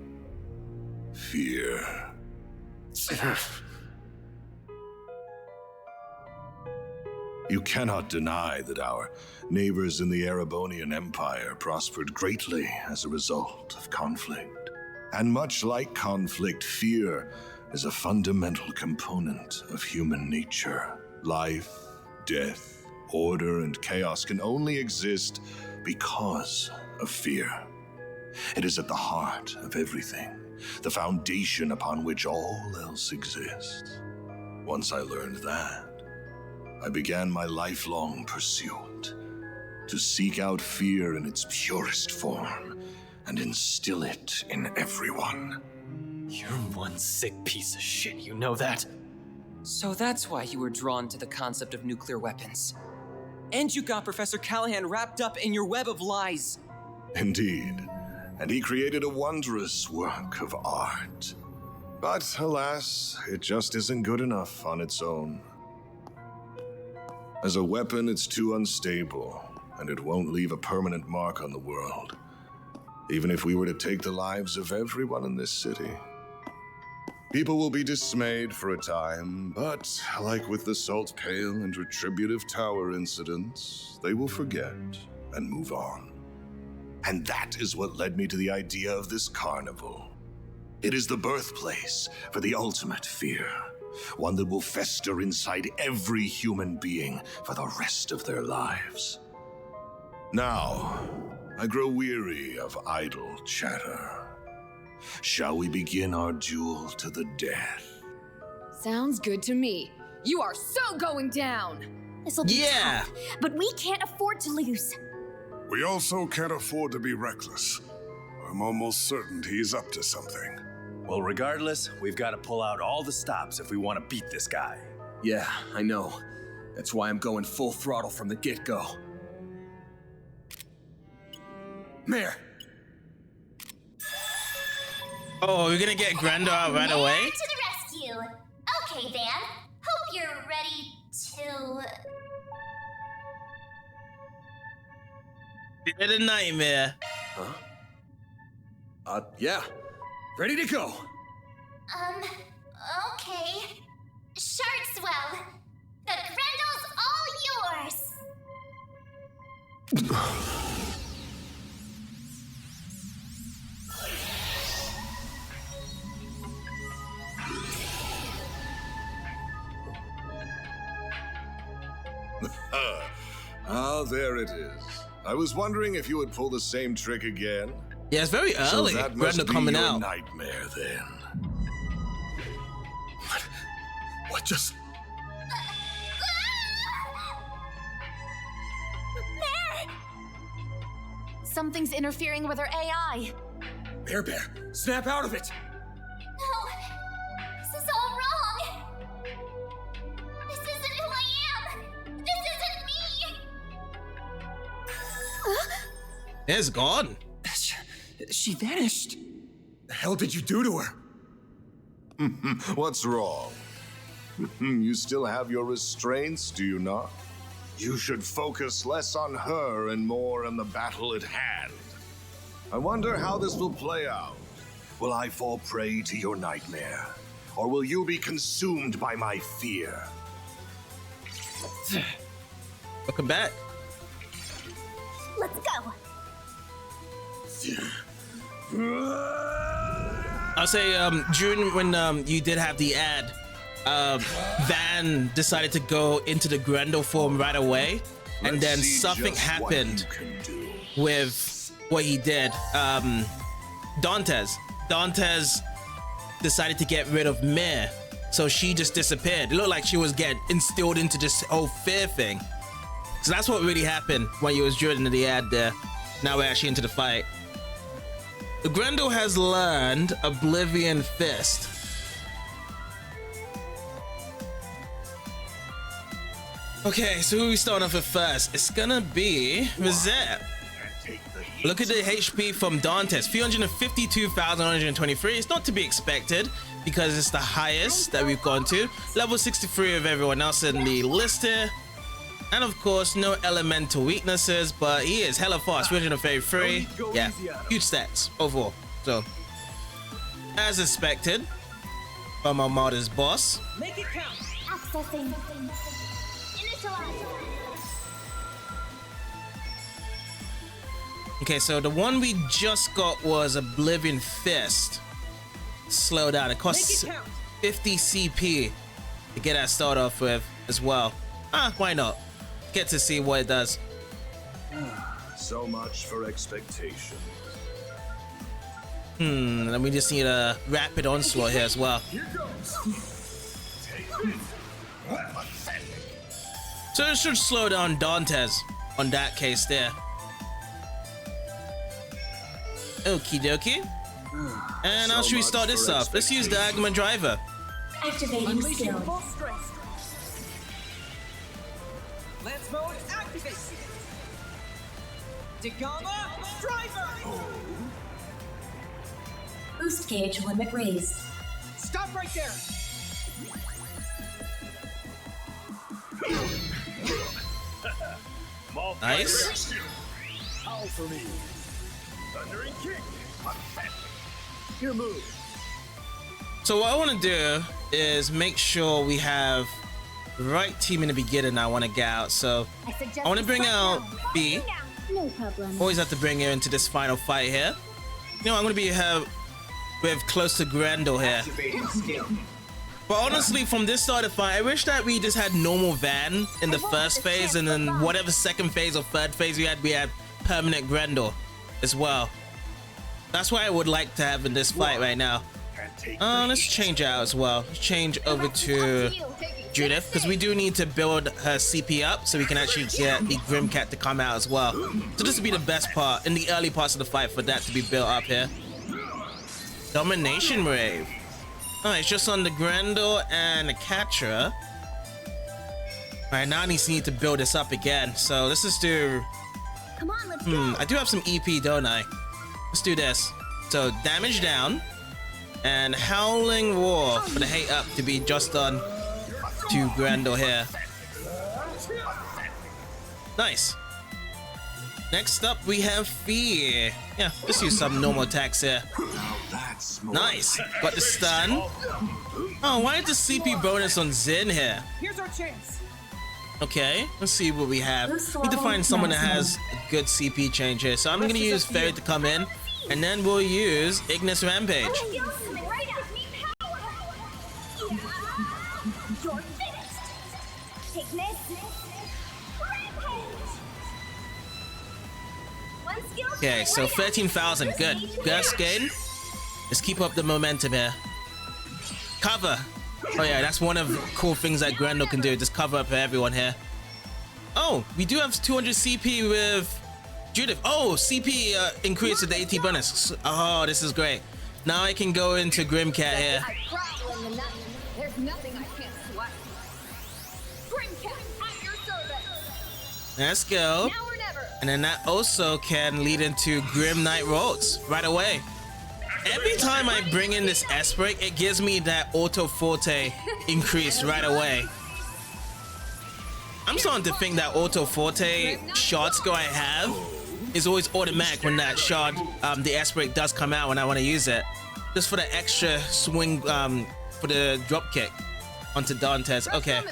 Fear. You cannot deny that our neighbors in the Erebonian Empire prospered greatly as a result of conflict. And much like conflict, fear is a fundamental component of human nature. Life, death, order, and chaos can only exist because of fear. It is at the heart of everything, the foundation upon which all else exists. Once I learned that, I began my lifelong pursuit to seek out fear in its purest form and instill it in everyone.
You're one sick piece of shit, you know that?
So that's why you were drawn to the concept of nuclear weapons. And you got Professor Callahan wrapped up in your web of lies.
Indeed, and he created a wondrous work of art. But alas, it just isn't good enough on its own. As a weapon, it's too unstable, and it won't leave a permanent mark on the world, even if we were to take the lives of everyone in this city. People will be dismayed for a time, but like with the Salt Pail and Retributive Tower incidents, they will forget and move on. And that is what led me to the idea of this carnival. It is the birthplace for the ultimate fear, one that will fester inside every human being for the rest of their lives. Now, I grow weary of idle chatter. Shall we begin our duel to the death?
Sounds good to me. You are so going down!
This'll be tough, but we can't afford to lose.
We also can't afford to be reckless. I'm almost certain he's up to something.
Well, regardless, we've got to pull out all the stops if we want to beat this guy.
Yeah, I know. That's why I'm going full throttle from the get-go. Mayor!
Oh, we're gonna get Grandor out right away?
To the rescue! Okay, Van. Hope you're ready to...
It's a nightmare.
Yeah. Ready to go.
Okay. Sharkswell. The Grendel's all yours.
Ah, there it is. I was wondering if you would pull the same trick again.
Yeah, it's very early.
So that must
Grendel
be
coming
your
out.
nightmare then.
What just...
Something's interfering with her AI.
Bear, snap out of it.
No. This is all wrong. This isn't who I am. This isn't me.
It's gone.
She vanished. The hell did you do to her?
What's wrong? You still have your restraints, do you not? You should focus less on her and more on the battle at hand. I wonder how this will play out. Will I fall prey to your nightmare? Or will you be consumed by my fear?
Welcome back.
Let's go.
I'll say, June, when you did have the ad, Van decided to go into the Grendel form right away, and then something happened with what he did. Dantes decided to get rid of Mir, so she just disappeared. It looked like she was getting instilled into this whole fear thing. So that's what really happened when you was driven into the ad there. Now we're actually into the fight. The Grendel has learned Oblivion Fist. Okay, so who are we starting off with first? It's gonna be Rosette. Look at the HP from Dantes, 352,123. It's not to be expected because it's the highest that we've gone to. Level 63 of everyone else in the list here. And of course, no elemental weaknesses, but he is hella fast, 333. Yeah, huge stats overall. So, as expected from Almata's boss.
Make it count.
Accessing. Initialize.
Okay, so the one we just got was Oblivion Fist. Slow down. It costs 50 CP to get that start off with as well. Why not? Get to see what it does.
So much for expectation.
And we just need a rapid onslaught here as well. So it should slow down Dantes on that case there. Okie dokie. And how should we start this off? Let's use the Agma driver.
Activating skill.
Lance mode activate. Dagama driver.
Boost gauge limit raised.
Stop right there.
Nice.
Howl for me. Thundering kick. Your move.
So what I want to do is make sure we have the right team in the beginning. I want to get out. So I want to bring out B.
No problem.
Always have to bring her into this final fight here. You know, I'm going to be with close to Grendel here. But honestly, from this start of fight, I wish that we just had normal Van in the first phase, and then whatever second phase or third phase we had permanent Grendel as well. That's what I would like to have in this fight right now. Let's change out as well. Let's change over to Judith, because we do need to build her CP up so we can actually get the Grimcat to come out as well. So this would be the best part in the early parts of the fight for that to be built up here. Domination Wave. Oh, it's just on the Grendel and the Catra. Alright, now I need to build this up again. So let's just do...
Come on, let's go.
I do have some EP, don't I? Let's do this. So damage down. And Howling Roar for the hate up to be just done to Grendel here. Nice. Next up, we have Fee. Yeah, let's use some normal attacks here. Nice. Got the stun. Oh, why is the CP bonus on Zin here?
Here's our chance.
Okay, let's see what we have. Need to find someone that has a good CP change here. So I'm going to use Fairy to come in, and then we'll use Ignis Rampage.
You're finished. Ignis.
Okay, so 13,000. Good. Gust gain. Let's keep up the momentum here. Cover. Oh yeah, that's one of the cool things that Grendel can do. Just cover up for everyone here. Oh, we do have 200 CP with Judith. Oh, CP increased with the AT bonus. Oh, this is great. Now I can go into Grimcat here.
There's nothing I can't sweat. Grimcat at your service.
Let's go.
Now or never.
And then that also can lead into Grim Knight Rolls right away. Every time I bring in this S-Break, it gives me that Auto Forte increase right away. I'm starting to think that Auto Forte shard skill I have is always automatic when that shard, the S-Break does come out when I want to use it. Just for the extra swing, for the drop kick onto Dantes. Okay.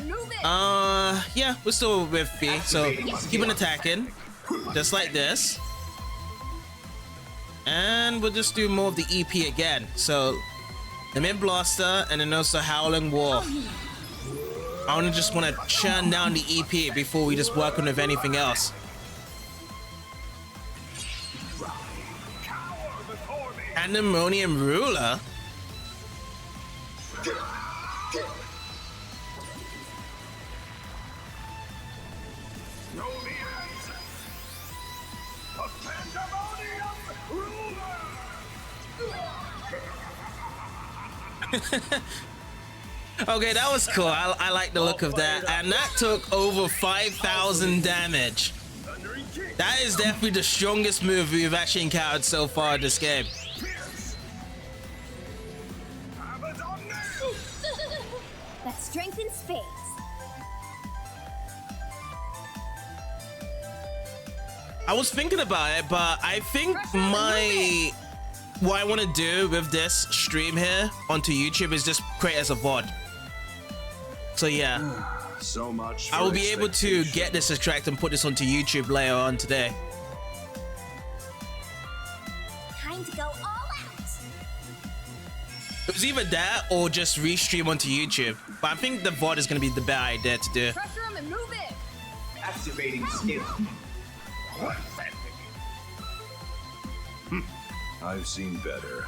Yeah, we're still with Fee, so keep on attacking. Just like this. And we'll just do more of the EP again. So, the Mid Blaster and then also Howling Wolf. I just want to churn down the EP before we just work on with anything else. Pandemonium Ruler? Okay, that was cool. I like the look of that. And that took over 5,000 damage. That is definitely the strongest move we've actually encountered so far in this game.
That strength in spades.
I was thinking about it, but I think what I want to do with this stream here onto YouTube is just create as a VOD. So yeah,
so much.
I will be able to get this extract and put this onto YouTube later on today.
Time to go all out.
It was either that or just restream onto YouTube. But I think the VOD is going to be the better idea to do.
Pressure him and move it.
Activating skill.
I've seen better.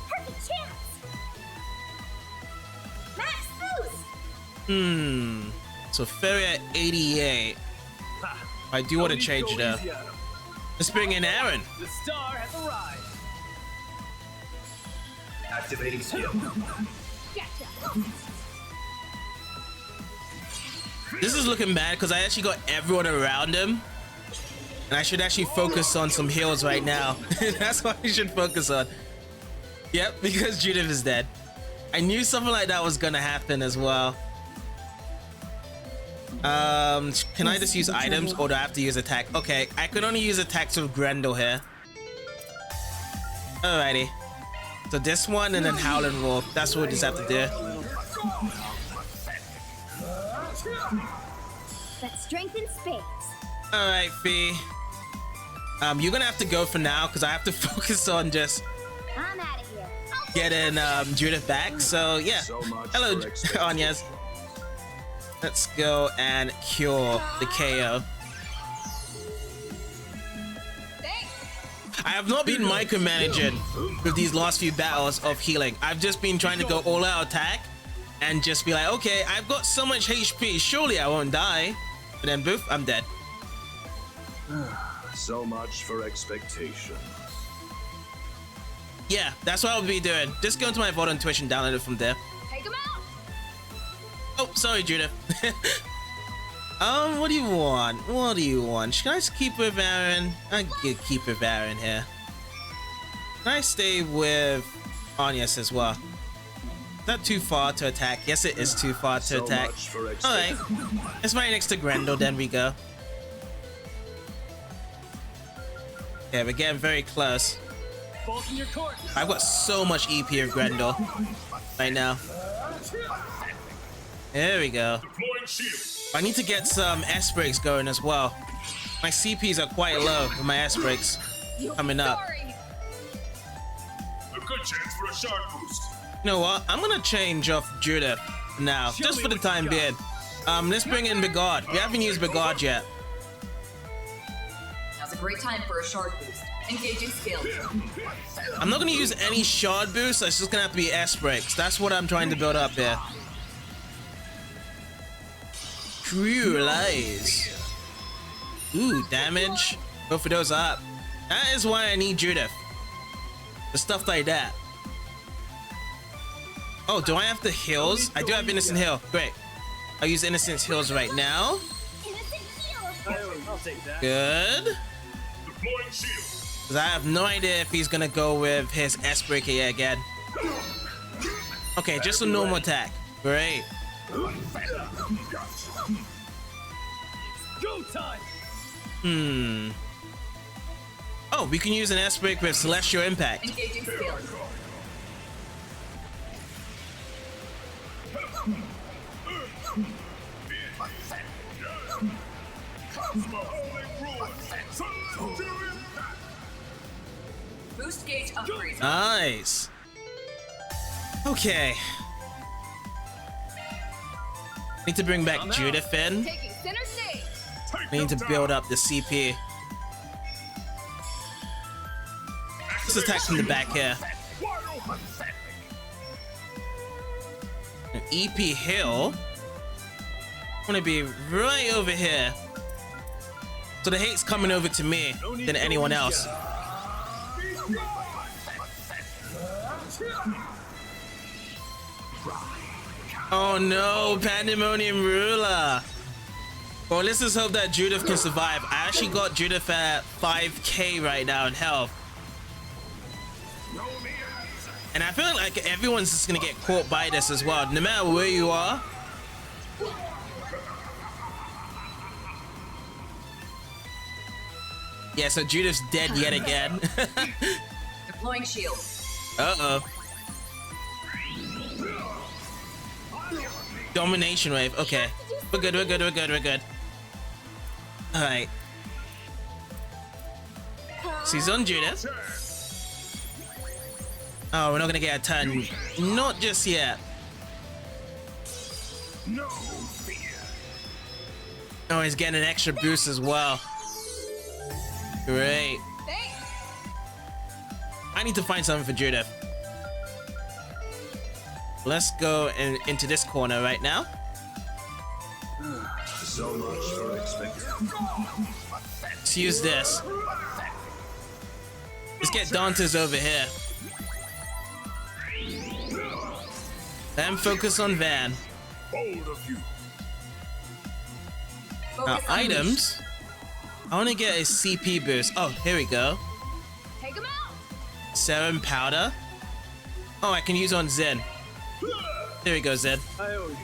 Perfect chance. Max boost.
So Fairy at 88. I do want to change it up. Let's bring in Aaron.
The star has arrived. Activating skill.
This is looking bad because I actually got everyone around him. And I should actually focus on some heals right now. That's what I should focus on. Yep, because Judith is dead. I knew something like that was gonna happen as well. Can I just use items or do I have to use attack? Okay, I can only use attacks with Grendel here. Alrighty. So this one and then Howling Wolf. That's what we just have to do.
That strength in spades.
Alright, Fee. You're gonna have to go for now because I have to focus on just
I'm out of here.
getting Judith back. So yeah. Hello, Anyas. Let's go and cure the KO. I have not been micromanaging with these last few battles of healing. I've just been trying to go all out attack and just be like, okay, I've got so much HP, surely I won't die. But then boof, I'm dead.
So much for expectation.
Yeah, that's what I'll be doing. Just go into my VOD on Twitch and download it from there.
Take him out.
Oh, sorry, Judith. What do you want? What do you want? Should I just keep with Aaron? I can keep with Aaron here. Can I stay with Anyas as well? Is that too far to attack? Yes, it is too far to attack. Alright. It's right next to Grendel, then we go. Yeah, we're getting very close.
Bulk in your court.
I've got so much EP of Grendel right now. There we go. I need to get some S breaks going as well. My CPs are quite low with my S breaks coming up.
A good chance for a shard boost.
You know what? I'm gonna change off Judith now, just for the time being. Let's bring in Begard. We haven't used Begard yet.
Now's a great time for a shard boost. Engaging skills.
I'm not gonna use any shard boosts. It's just gonna have to be S breaks. That's what I'm trying to build up here. True lies. Ooh, damage. Both of those are up. That is why I need Judith. The stuff like that. Oh, do I have the heals? I do have Innocent Heal. Great. I'll use Innocent Heals right now.
I'll take that.
Good. Because I have no idea if he's gonna go with his S breaker yet again. Okay, just a normal attack. Great.
Go time.
Oh, we can use an S break with Celestial Impact.
Engaging skills. Boost gauge upgrade.
Nice. Okay. Need to bring back Judith in.
Taking center stage.
We need to build up the CP. Let's attack from the back here. An EP Hill. I'm gonna be right over here. So the hate's coming over to me than anyone else. Oh no, Pandemonium Ruler. Well, let's just hope that Judith can survive. I actually got Judith at 5k right now in health. And I feel like everyone's just gonna get caught by this as well, no matter where you are. Yeah, so Judith's dead yet again.
Deploying shield.
Uh-oh. Domination wave. Okay. We're good, we're good, we're good, we're good. Alright. So he's on Judith. Oh, we're not gonna get a turn. Not just yet.
No fear.
Oh, he's getting an extra boost as well. Great. I need to find something for Judith. Let's go into this corner right now.
So much for unexpected.
Let's use this. Let's get Dantes over here. Then focus on Van.
Bold of you.
Now, items. I want to get a CP boost. Oh, here we go.
Take him out.
Serum powder. Oh, I can use on Zen. There we go, Zen.
I owe you.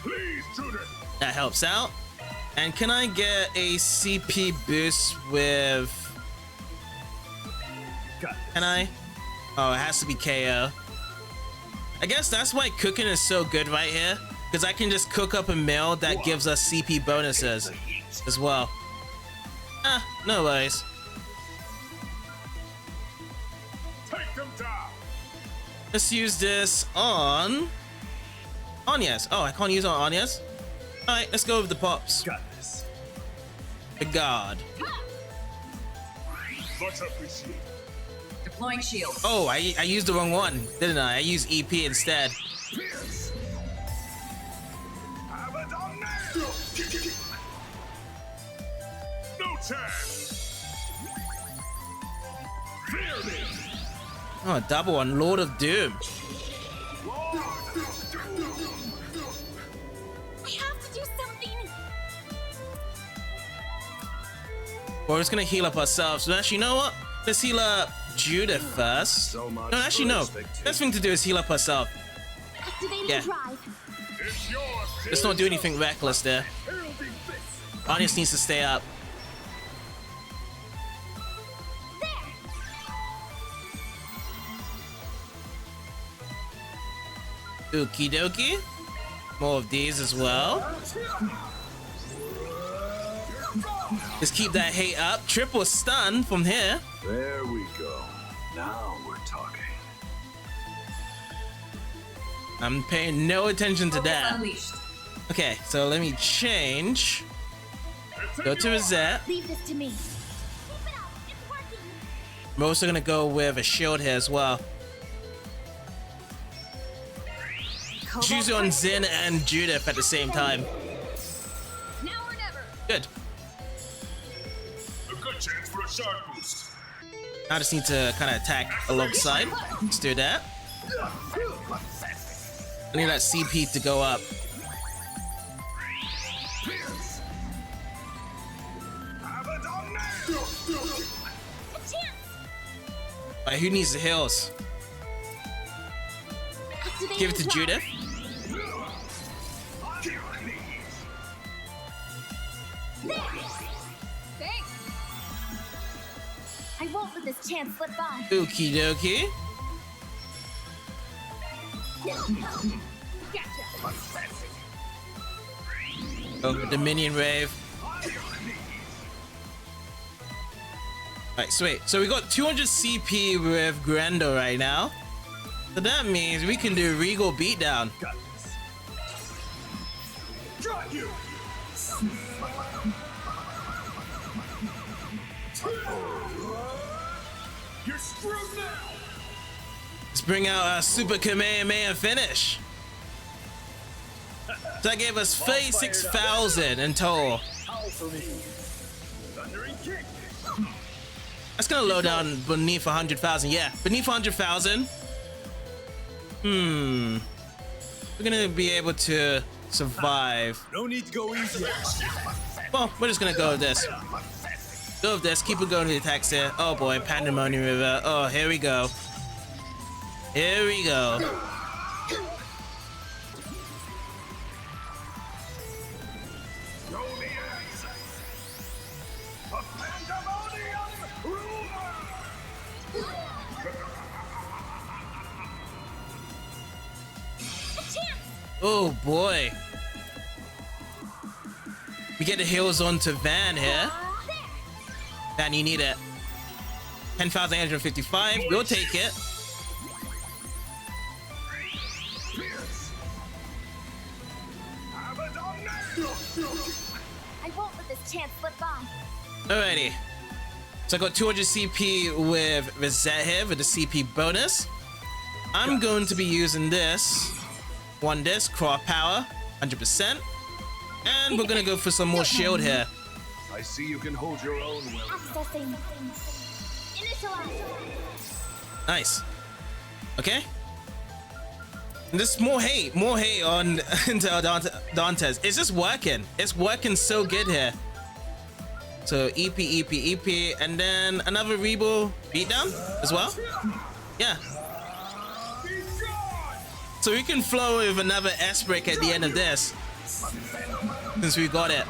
Please, Judith.
That helps out. And can I get a CP boost with... Can I? Oh, it has to be KO. I guess that's why cooking is so good right here. Because I can just cook up a meal that gives us CP bonuses as well. Ah, no worries.
Take them down.
Let's use this on... Anyas. Oh, I can't use on Anyas? Alright, let's go with the pops.
Got this.
The god.
Much appreciated.
Deploying shield.
Oh, I used the wrong one, didn't I? I used EP instead.
No chance. Fear me.
Oh, double on Lord of Doom.
We have to do something.
We're just gonna heal up ourselves. So actually, you know what? Let's heal up Judith first. No, actually, no. Best thing to do is heal up herself.
Activating
Yeah.
drive.
Let's not do anything reckless there. Anyas needs to stay up. Okie dokie. More of these as well. Just keep that hate up. Triple stun from here.
There we go. Now we're talking.
I'm paying no attention to that. Okay, so let me change. Go to Rosette.
Leave this to me.
I'm also gonna go with a shield here as well. Choose on Zin and Judith at the same time.
Now or never.
Good.
A good chance for a shark boost.
I just need to kind of attack alongside. Let's do that. I need that CP to go up. Alright, who needs the heals? Give it to Judith.
Thanks. I won't let this chance slip by.
Okie dokie. Go with the minion wave. Alright, sweet. So we got 200 CP with Grendel right now. So that means we can do Regal Beatdown.
You're screwed now.
Let's bring out our Super Kamehameha finish. So that gave us 36,000 in total. That's gonna low down beneath 100,000. Yeah, beneath 100,000. We're gonna be able to survive.
No need to go easy.
Well, we're just gonna go with this. Go with this. Keep it going to the attacks here. Oh boy, Pandemonium River. Oh, here we go. Here we go. Oh boy. We get the heals onto Van here. Van, you need it. 10,855. We'll take it.
I won't let this chance slip by.
Alrighty. So I got 200 CP with Rosette here with the CP bonus. I'm going to be using this. One disc, Craw Power, 100%. And we're gonna go for some more shield here.
I see you can hold your own well.
Accessing. Initialize.
Nice. Okay. And just more hate on into Dantes. It's just working. It's working so good here. So EP, and then another Regal Beatdown as well. Yeah. So we can flow with another S-Break at the end of this. Since we got it.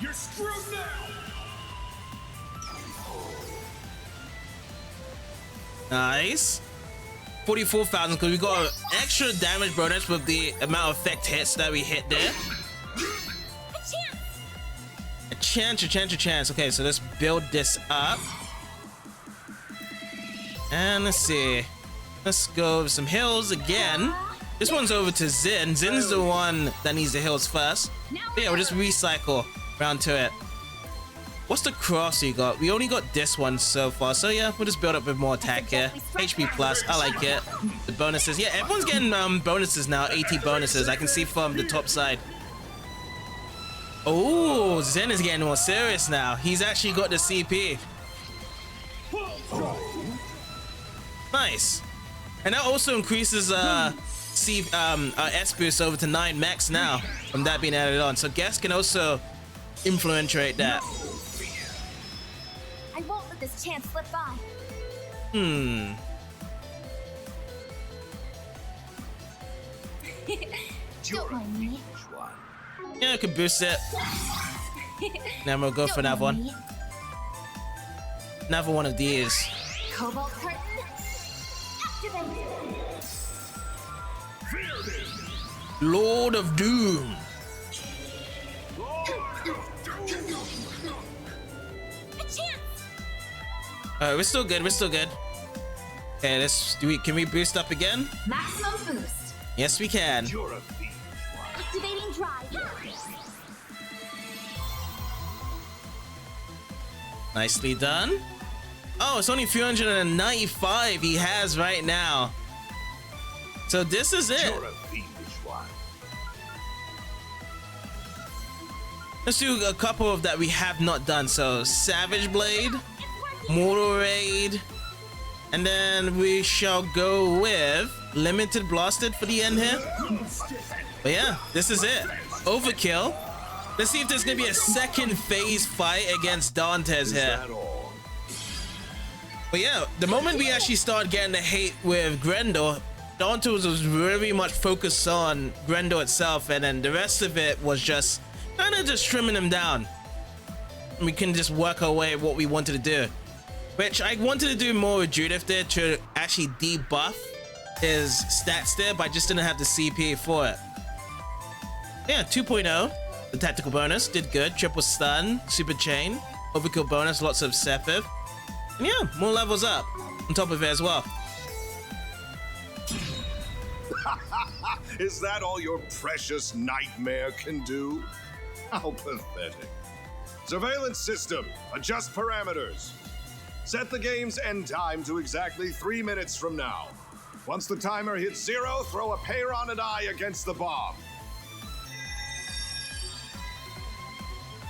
You're screwed now.
Nice. 44,000 because we got an extra damage bonus with the amount of effect hits that we hit there. A chance. Okay, so let's build this up. And let's see. Let's go with some heals again. This one's over to Zin. Zin's the one that needs the heals first. But yeah, we'll just recycle round to it. What's the cross we got? We only got this one so far. So yeah, we'll just build up with more attack here. HP plus, I like it. The bonuses. Yeah, everyone's getting bonuses now. 80 bonuses. I can see from the top side. Oh, Zen is getting more serious now. He's actually got the CP. Nice. And that also increases S boost over to 9 max now from that being added on. So Guest can also influentiate that.
I won't let this chance slip by. Don't mind me.
Yeah, I could boost it. Then we'll go for another one. Another one of these.
Cobalt curtain.
Lord of Doom. We're still good. We're still good. Okay, can we boost up again?
Maximum boost.
Yes, we can.
Activating drive.
Nicely done. Oh, it's only 395 he has right now. So this is it. Let's do a couple of that we have not done. So Savage Blade, Mortal Raid, and then we shall go with Limited Blasted for the end here. But yeah, this is it. Overkill. Let's see if there's gonna be a second phase fight against Dantes here. But yeah, the moment we actually start getting the hate with Grendel, Dantes was very much focused on Grendel itself, and then the rest of it was just kind of just trimming him down. We can just work our way at what we wanted to do. Which I wanted to do more with Judith there to actually debuff his stats there, but I just didn't have the CP for it. Yeah, 2.0. The tactical bonus did good. Triple stun, super chain, overkill bonus, lots of Sephiroth. And yeah, more levels up on top of it as well.
Is that all your precious nightmare can do? How pathetic. Surveillance system, adjust parameters. Set the game's end time to exactly 3 minutes from now. Once the timer hits 0, throw a Peyronidai against the bomb.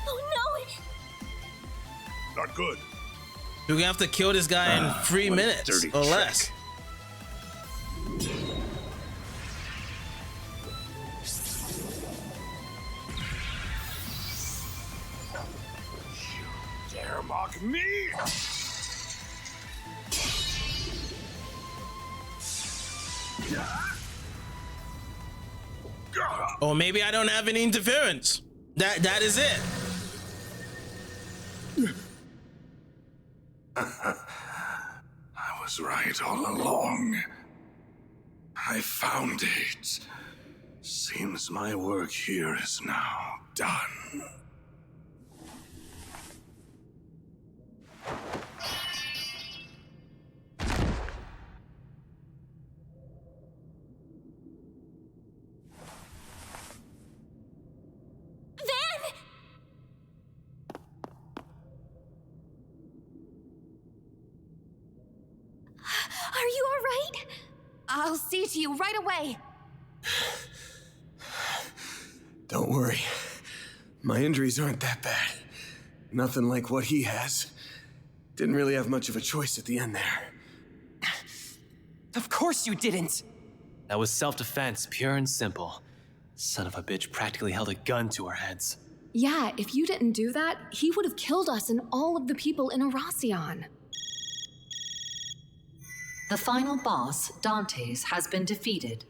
Oh
no! Not good.
We're gonna have to kill this guy in 3 minutes or less.
Dare mock me?
Or maybe I don't have any interference. That is it.
I was right all along. I found it. Seems my work here is now done.
Are you all right? I'll see to you right away.
Don't worry. My injuries aren't that bad. Nothing like what he has. Didn't really have much of a choice at the end there.
Of course you didn't! That was self-defense, pure and simple. Son of a bitch practically held a gun to our heads.
Yeah, if you didn't do that, he would have killed us and all of the people in Aracion.
The final boss, Dantes, has been defeated.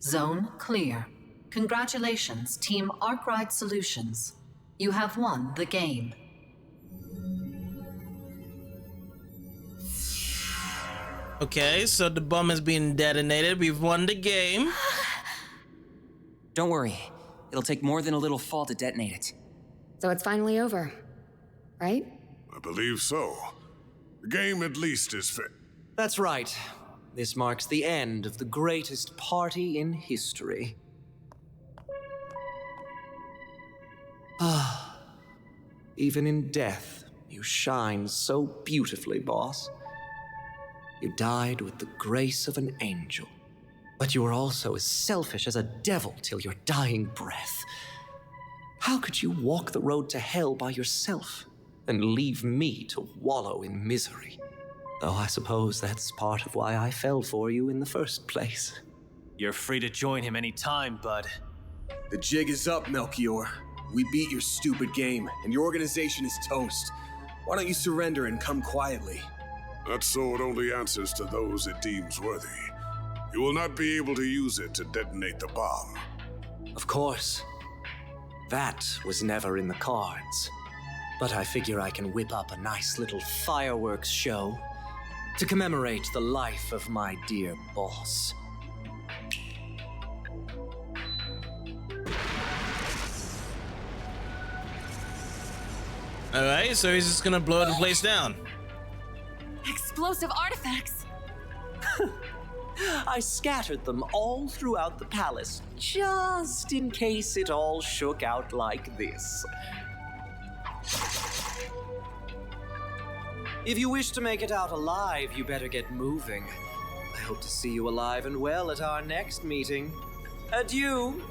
Zone clear. Congratulations, Team Arkwright Solutions. You have won the game.
Okay, so the bomb has been detonated. We've won the game.
Don't worry. It'll take more than a little fall to detonate it.
So it's finally over, right?
I believe so. The game at least is fit.
That's right. This marks the end of the greatest party in history. Ah, even in death, you shine so beautifully, boss. You died with the grace of an angel, but you were also as selfish as a devil till your dying breath. How could you walk the road to hell by yourself and leave me to wallow in misery? Though I suppose that's part of why I fell for you in the first place.
You're free to join him any time, bud.
The jig is up, Melchior. We beat your stupid game, and your organization is toast. Why don't you surrender and come quietly?
That sword only answers to those it deems worthy. You will not be able to use it to detonate the bomb.
Of course. That was never in the cards. But I figure I can whip up a nice little fireworks show. to commemorate the life of my dear boss.
Alright, so he's just gonna blow the place down.
Explosive artifacts!
I scattered them all throughout the palace, just in case it all shook out like this. If you wish to make it out alive, you better get moving. I hope to see you alive and well at our next meeting. Adieu.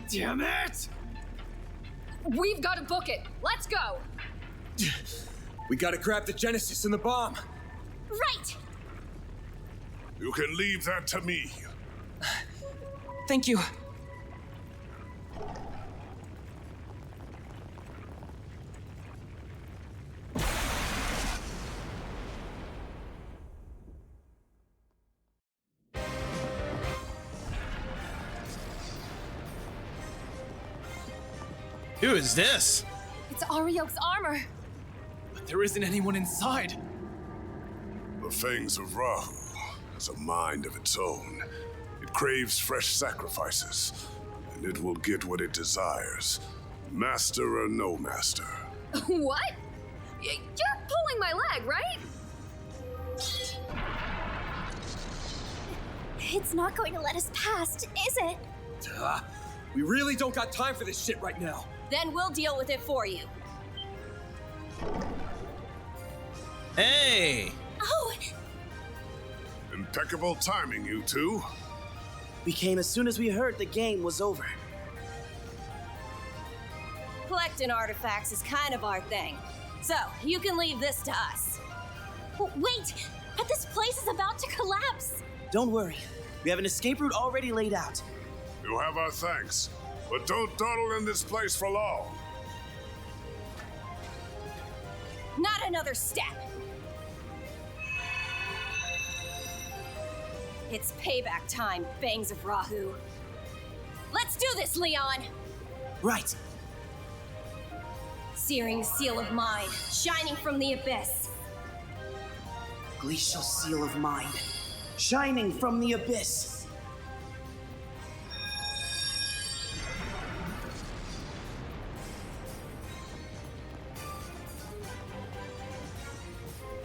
Damn it!
We've got to book it. Let's go.
We gotta grab the Genesis and the bomb.
Right!
You can leave that to me.
Thank you.
Who is this?
It's Ariok's armor.
But there isn't anyone inside.
The Fangs of Rahu has a mind of its own. It craves fresh sacrifices, and it will get what it desires, master or no master.
What? You're pulling my leg, right?
It's not going to let us past, is it?
We really don't got time for this shit right now.
Then we'll deal with it for you.
Hey!
Oh!
Impeccable timing, you two.
We came as soon as we heard the game was over.
Collecting artifacts is kind of our thing. So, you can leave this to us.
Wait! But this place is about to collapse!
Don't worry. We have an escape route already laid out.
You have our thanks, but don't dawdle in this place for long.
Not another step. It's payback time, Fangs of Rahu. Let's do this, Leon!
Right.
Searing seal of mine, shining from the abyss.
Glacial seal of mine, shining from the abyss.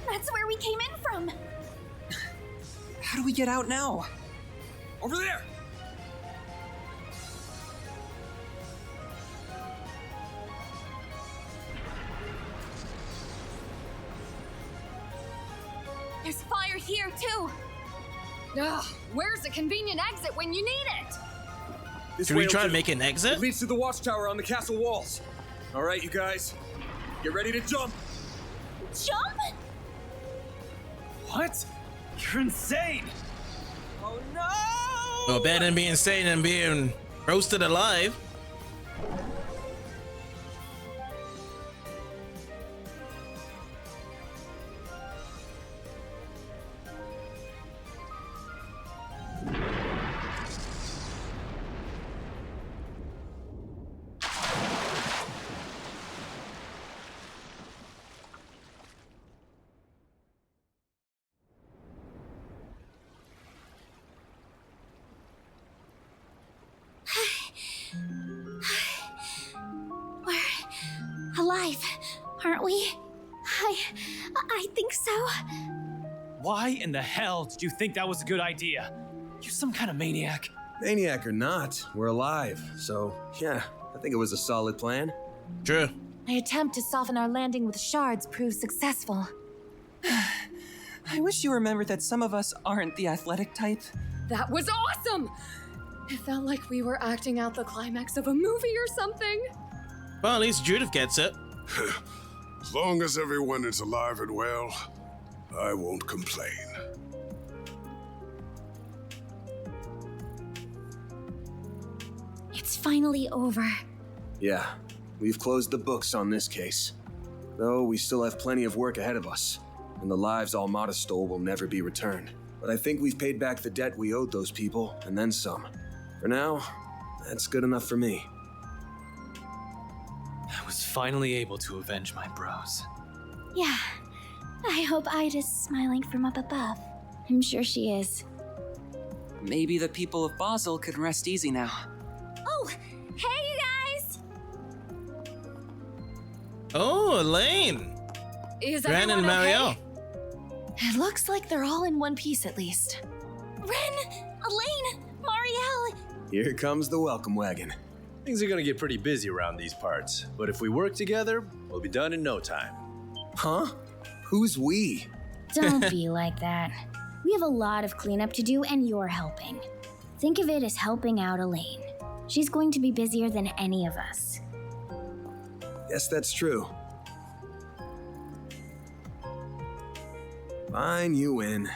That's where we came in from!
How do we get out now?
Over there!
There's fire here, too. Ugh, where's the convenient exit when you need it?
Should we try and make an exit?
It leads to the watchtower on the castle walls. All right, you guys, get ready to jump.
Jump?
What? You're insane!
Oh no!
Well, better than being insane and being roasted alive.
We're alive, aren't we? I think so.
Why in the hell did you think that was a good idea? You some kind of maniac.
Maniac or not, we're alive. So, yeah, I think it was a solid plan.
True.
My attempt to soften our landing with shards proved successful.
I wish you remembered that some of us aren't the athletic type.
That was awesome! It felt like we were acting out the climax of a movie or something.
Well, at least Judith gets it.
As long as everyone is alive and well, I won't complain.
It's finally over.
Yeah, we've closed the books on this case. Though we still have plenty of work ahead of us, and the lives Almata stole will never be returned. But I think we've paid back the debt we owed those people, and then some. For now, that's good enough for me.
I was finally able to avenge my bros.
Yeah, I hope Ida's smiling from up above. I'm sure she is.
Maybe the people of Basel can rest easy now.
Oh, hey you guys!
Oh, Elaine.
Is
Ren and
everyone okay?
Marielle.
It looks like they're all in one piece at least.
Ren, Elaine, Marielle.
Here comes the welcome wagon.
Things are gonna get pretty busy around these parts, but if we work together, we'll be done in no time.
Huh? Who's we?
Don't be like that. We have a lot of cleanup to do and you're helping. Think of it as helping out Elaine. She's going to be busier than any of us.
Yes, that's true. Fine, you win.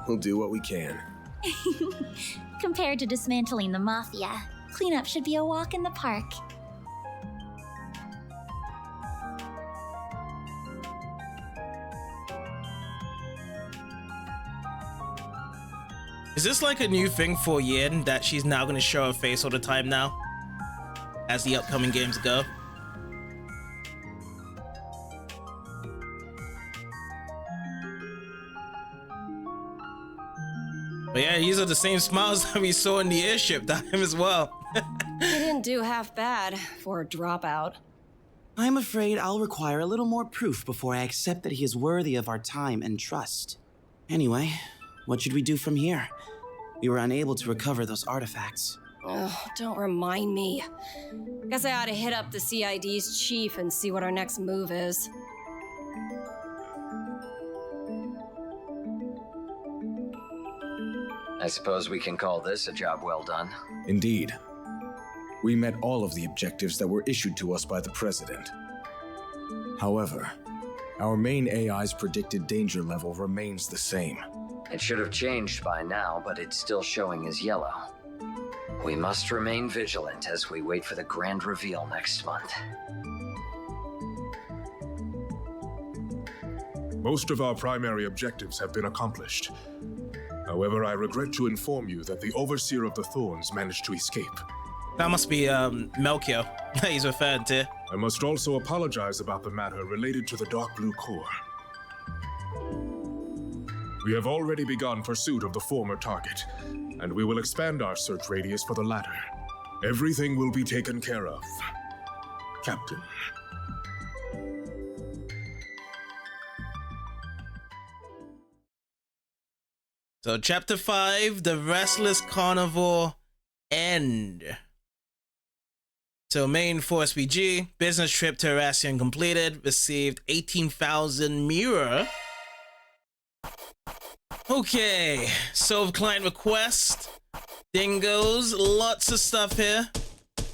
We'll do what we can.
Compared to dismantling the mafia, cleanup should be a walk in the park.
Is this like a new thing for Yin that she's now going to show her face all the time now? As the upcoming games go? But yeah, these are the same smiles that we saw in the airship time as well.
He didn't do half bad for a dropout.
I'm afraid I'll require a little more proof before I accept that he is worthy of our time and trust. Anyway, what should we do from here? We were unable to recover those artifacts.
Oh, don't remind me. Guess I ought to hit up the CID's chief and see what our next move is.
I suppose we can call this a job well done.
Indeed. We met all of the objectives that were issued to us by the President. However, our main AI's predicted danger level remains the same.
It should have changed by now, but it's still showing as yellow. We must remain vigilant as we wait for the grand reveal next month.
Most of our primary objectives have been accomplished. However, I regret to inform you that the Overseer of the Thorns managed to escape.
That must be Melchior that he's referring to.
I must also apologize about the matter related to the Dark Blue Core. We have already begun pursuit of the former target, and we will expand our search radius for the latter. Everything will be taken care of, Captain.
So chapter 5, The Restless Carnivore End. So main Force BG, business trip to Erasion completed, received 18,000 mirror. Okay, solve client request, dingoes, lots of stuff here.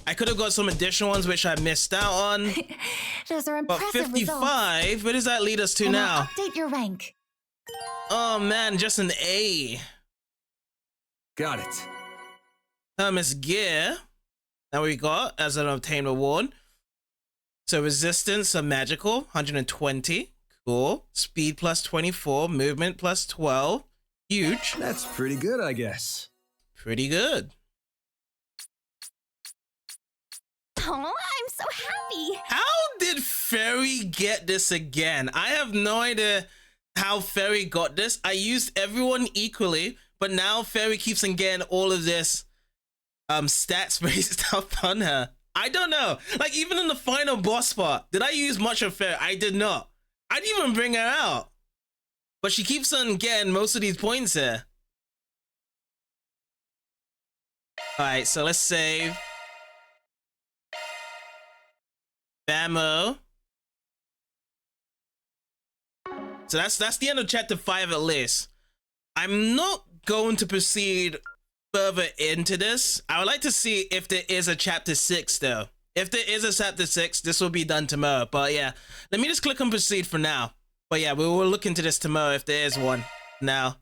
I could have got some additional ones which I missed out on.
Those are
But
impressive
55,
results.
where does that lead us to
And
now?
I'll update your rank.
Oh man, just an A.
Got it.
Hermes Gear. Now we got as an obtained reward. So resistance of magical, 120. Cool. Speed plus 24. Movement plus 12. Huge.
That's pretty good, I guess.
Pretty good.
Oh, I'm so happy.
How did Fairy get this again? I have no idea how Fairy got this. I used everyone equally, but now Fairy keeps on getting all of this stats based up on her. I don't know. Like even in the final boss part, did I use much of Fairy? I did not. I didn't even bring her out. But she keeps on getting most of these points here. Alright, so let's save. Ammo. So that's the end of chapter 5 at least. I'm not going to proceed further into this. I would like to see if there is a chapter 6 though. If there is a chapter 6, this will be done tomorrow. But yeah, let me just click on proceed for now. But yeah, we will look into this tomorrow if there is one now.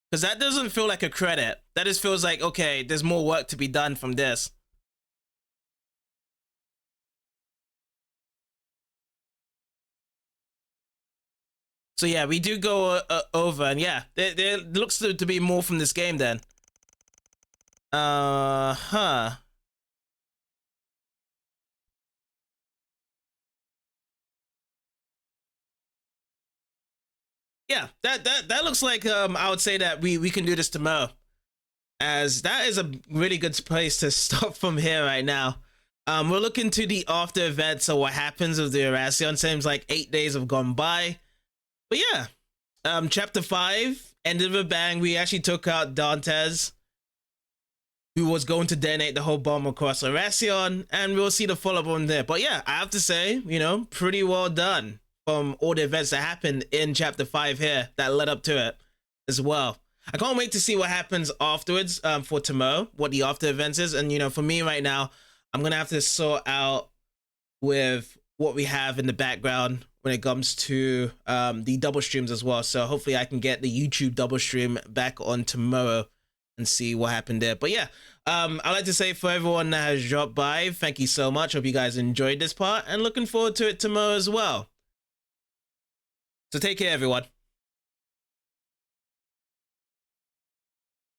Because that doesn't feel like a credit. That just feels like, okay, there's more work to be done from this. So yeah, we do go over, and yeah, there looks to be more from this game then. Huh. yeah, that looks like I would say that we can do this tomorrow, as that is a really good place to stop from here right now. We're looking to the after events of what happens with the Erasion. Seems like 8 days have gone by, but yeah, chapter 5 ended with a bang. We actually took out Dantes, who was going to detonate the whole bomb across Erasion, and we'll see the follow-up on there. But yeah, I have to say, you know, pretty well done from all the events that happened in chapter 5 here that led up to it as well. I can't wait to see what happens afterwards for tomorrow, what the after events is. And, you know, for me right now, I'm going to have to sort out with what we have in the background when it comes to the double streams as well. So hopefully I can get the YouTube double stream back on tomorrow and see what happened there. But yeah, I'd like to say for everyone that has dropped by, thank you so much. Hope you guys enjoyed this part and looking forward to it tomorrow as well. So take care, everyone.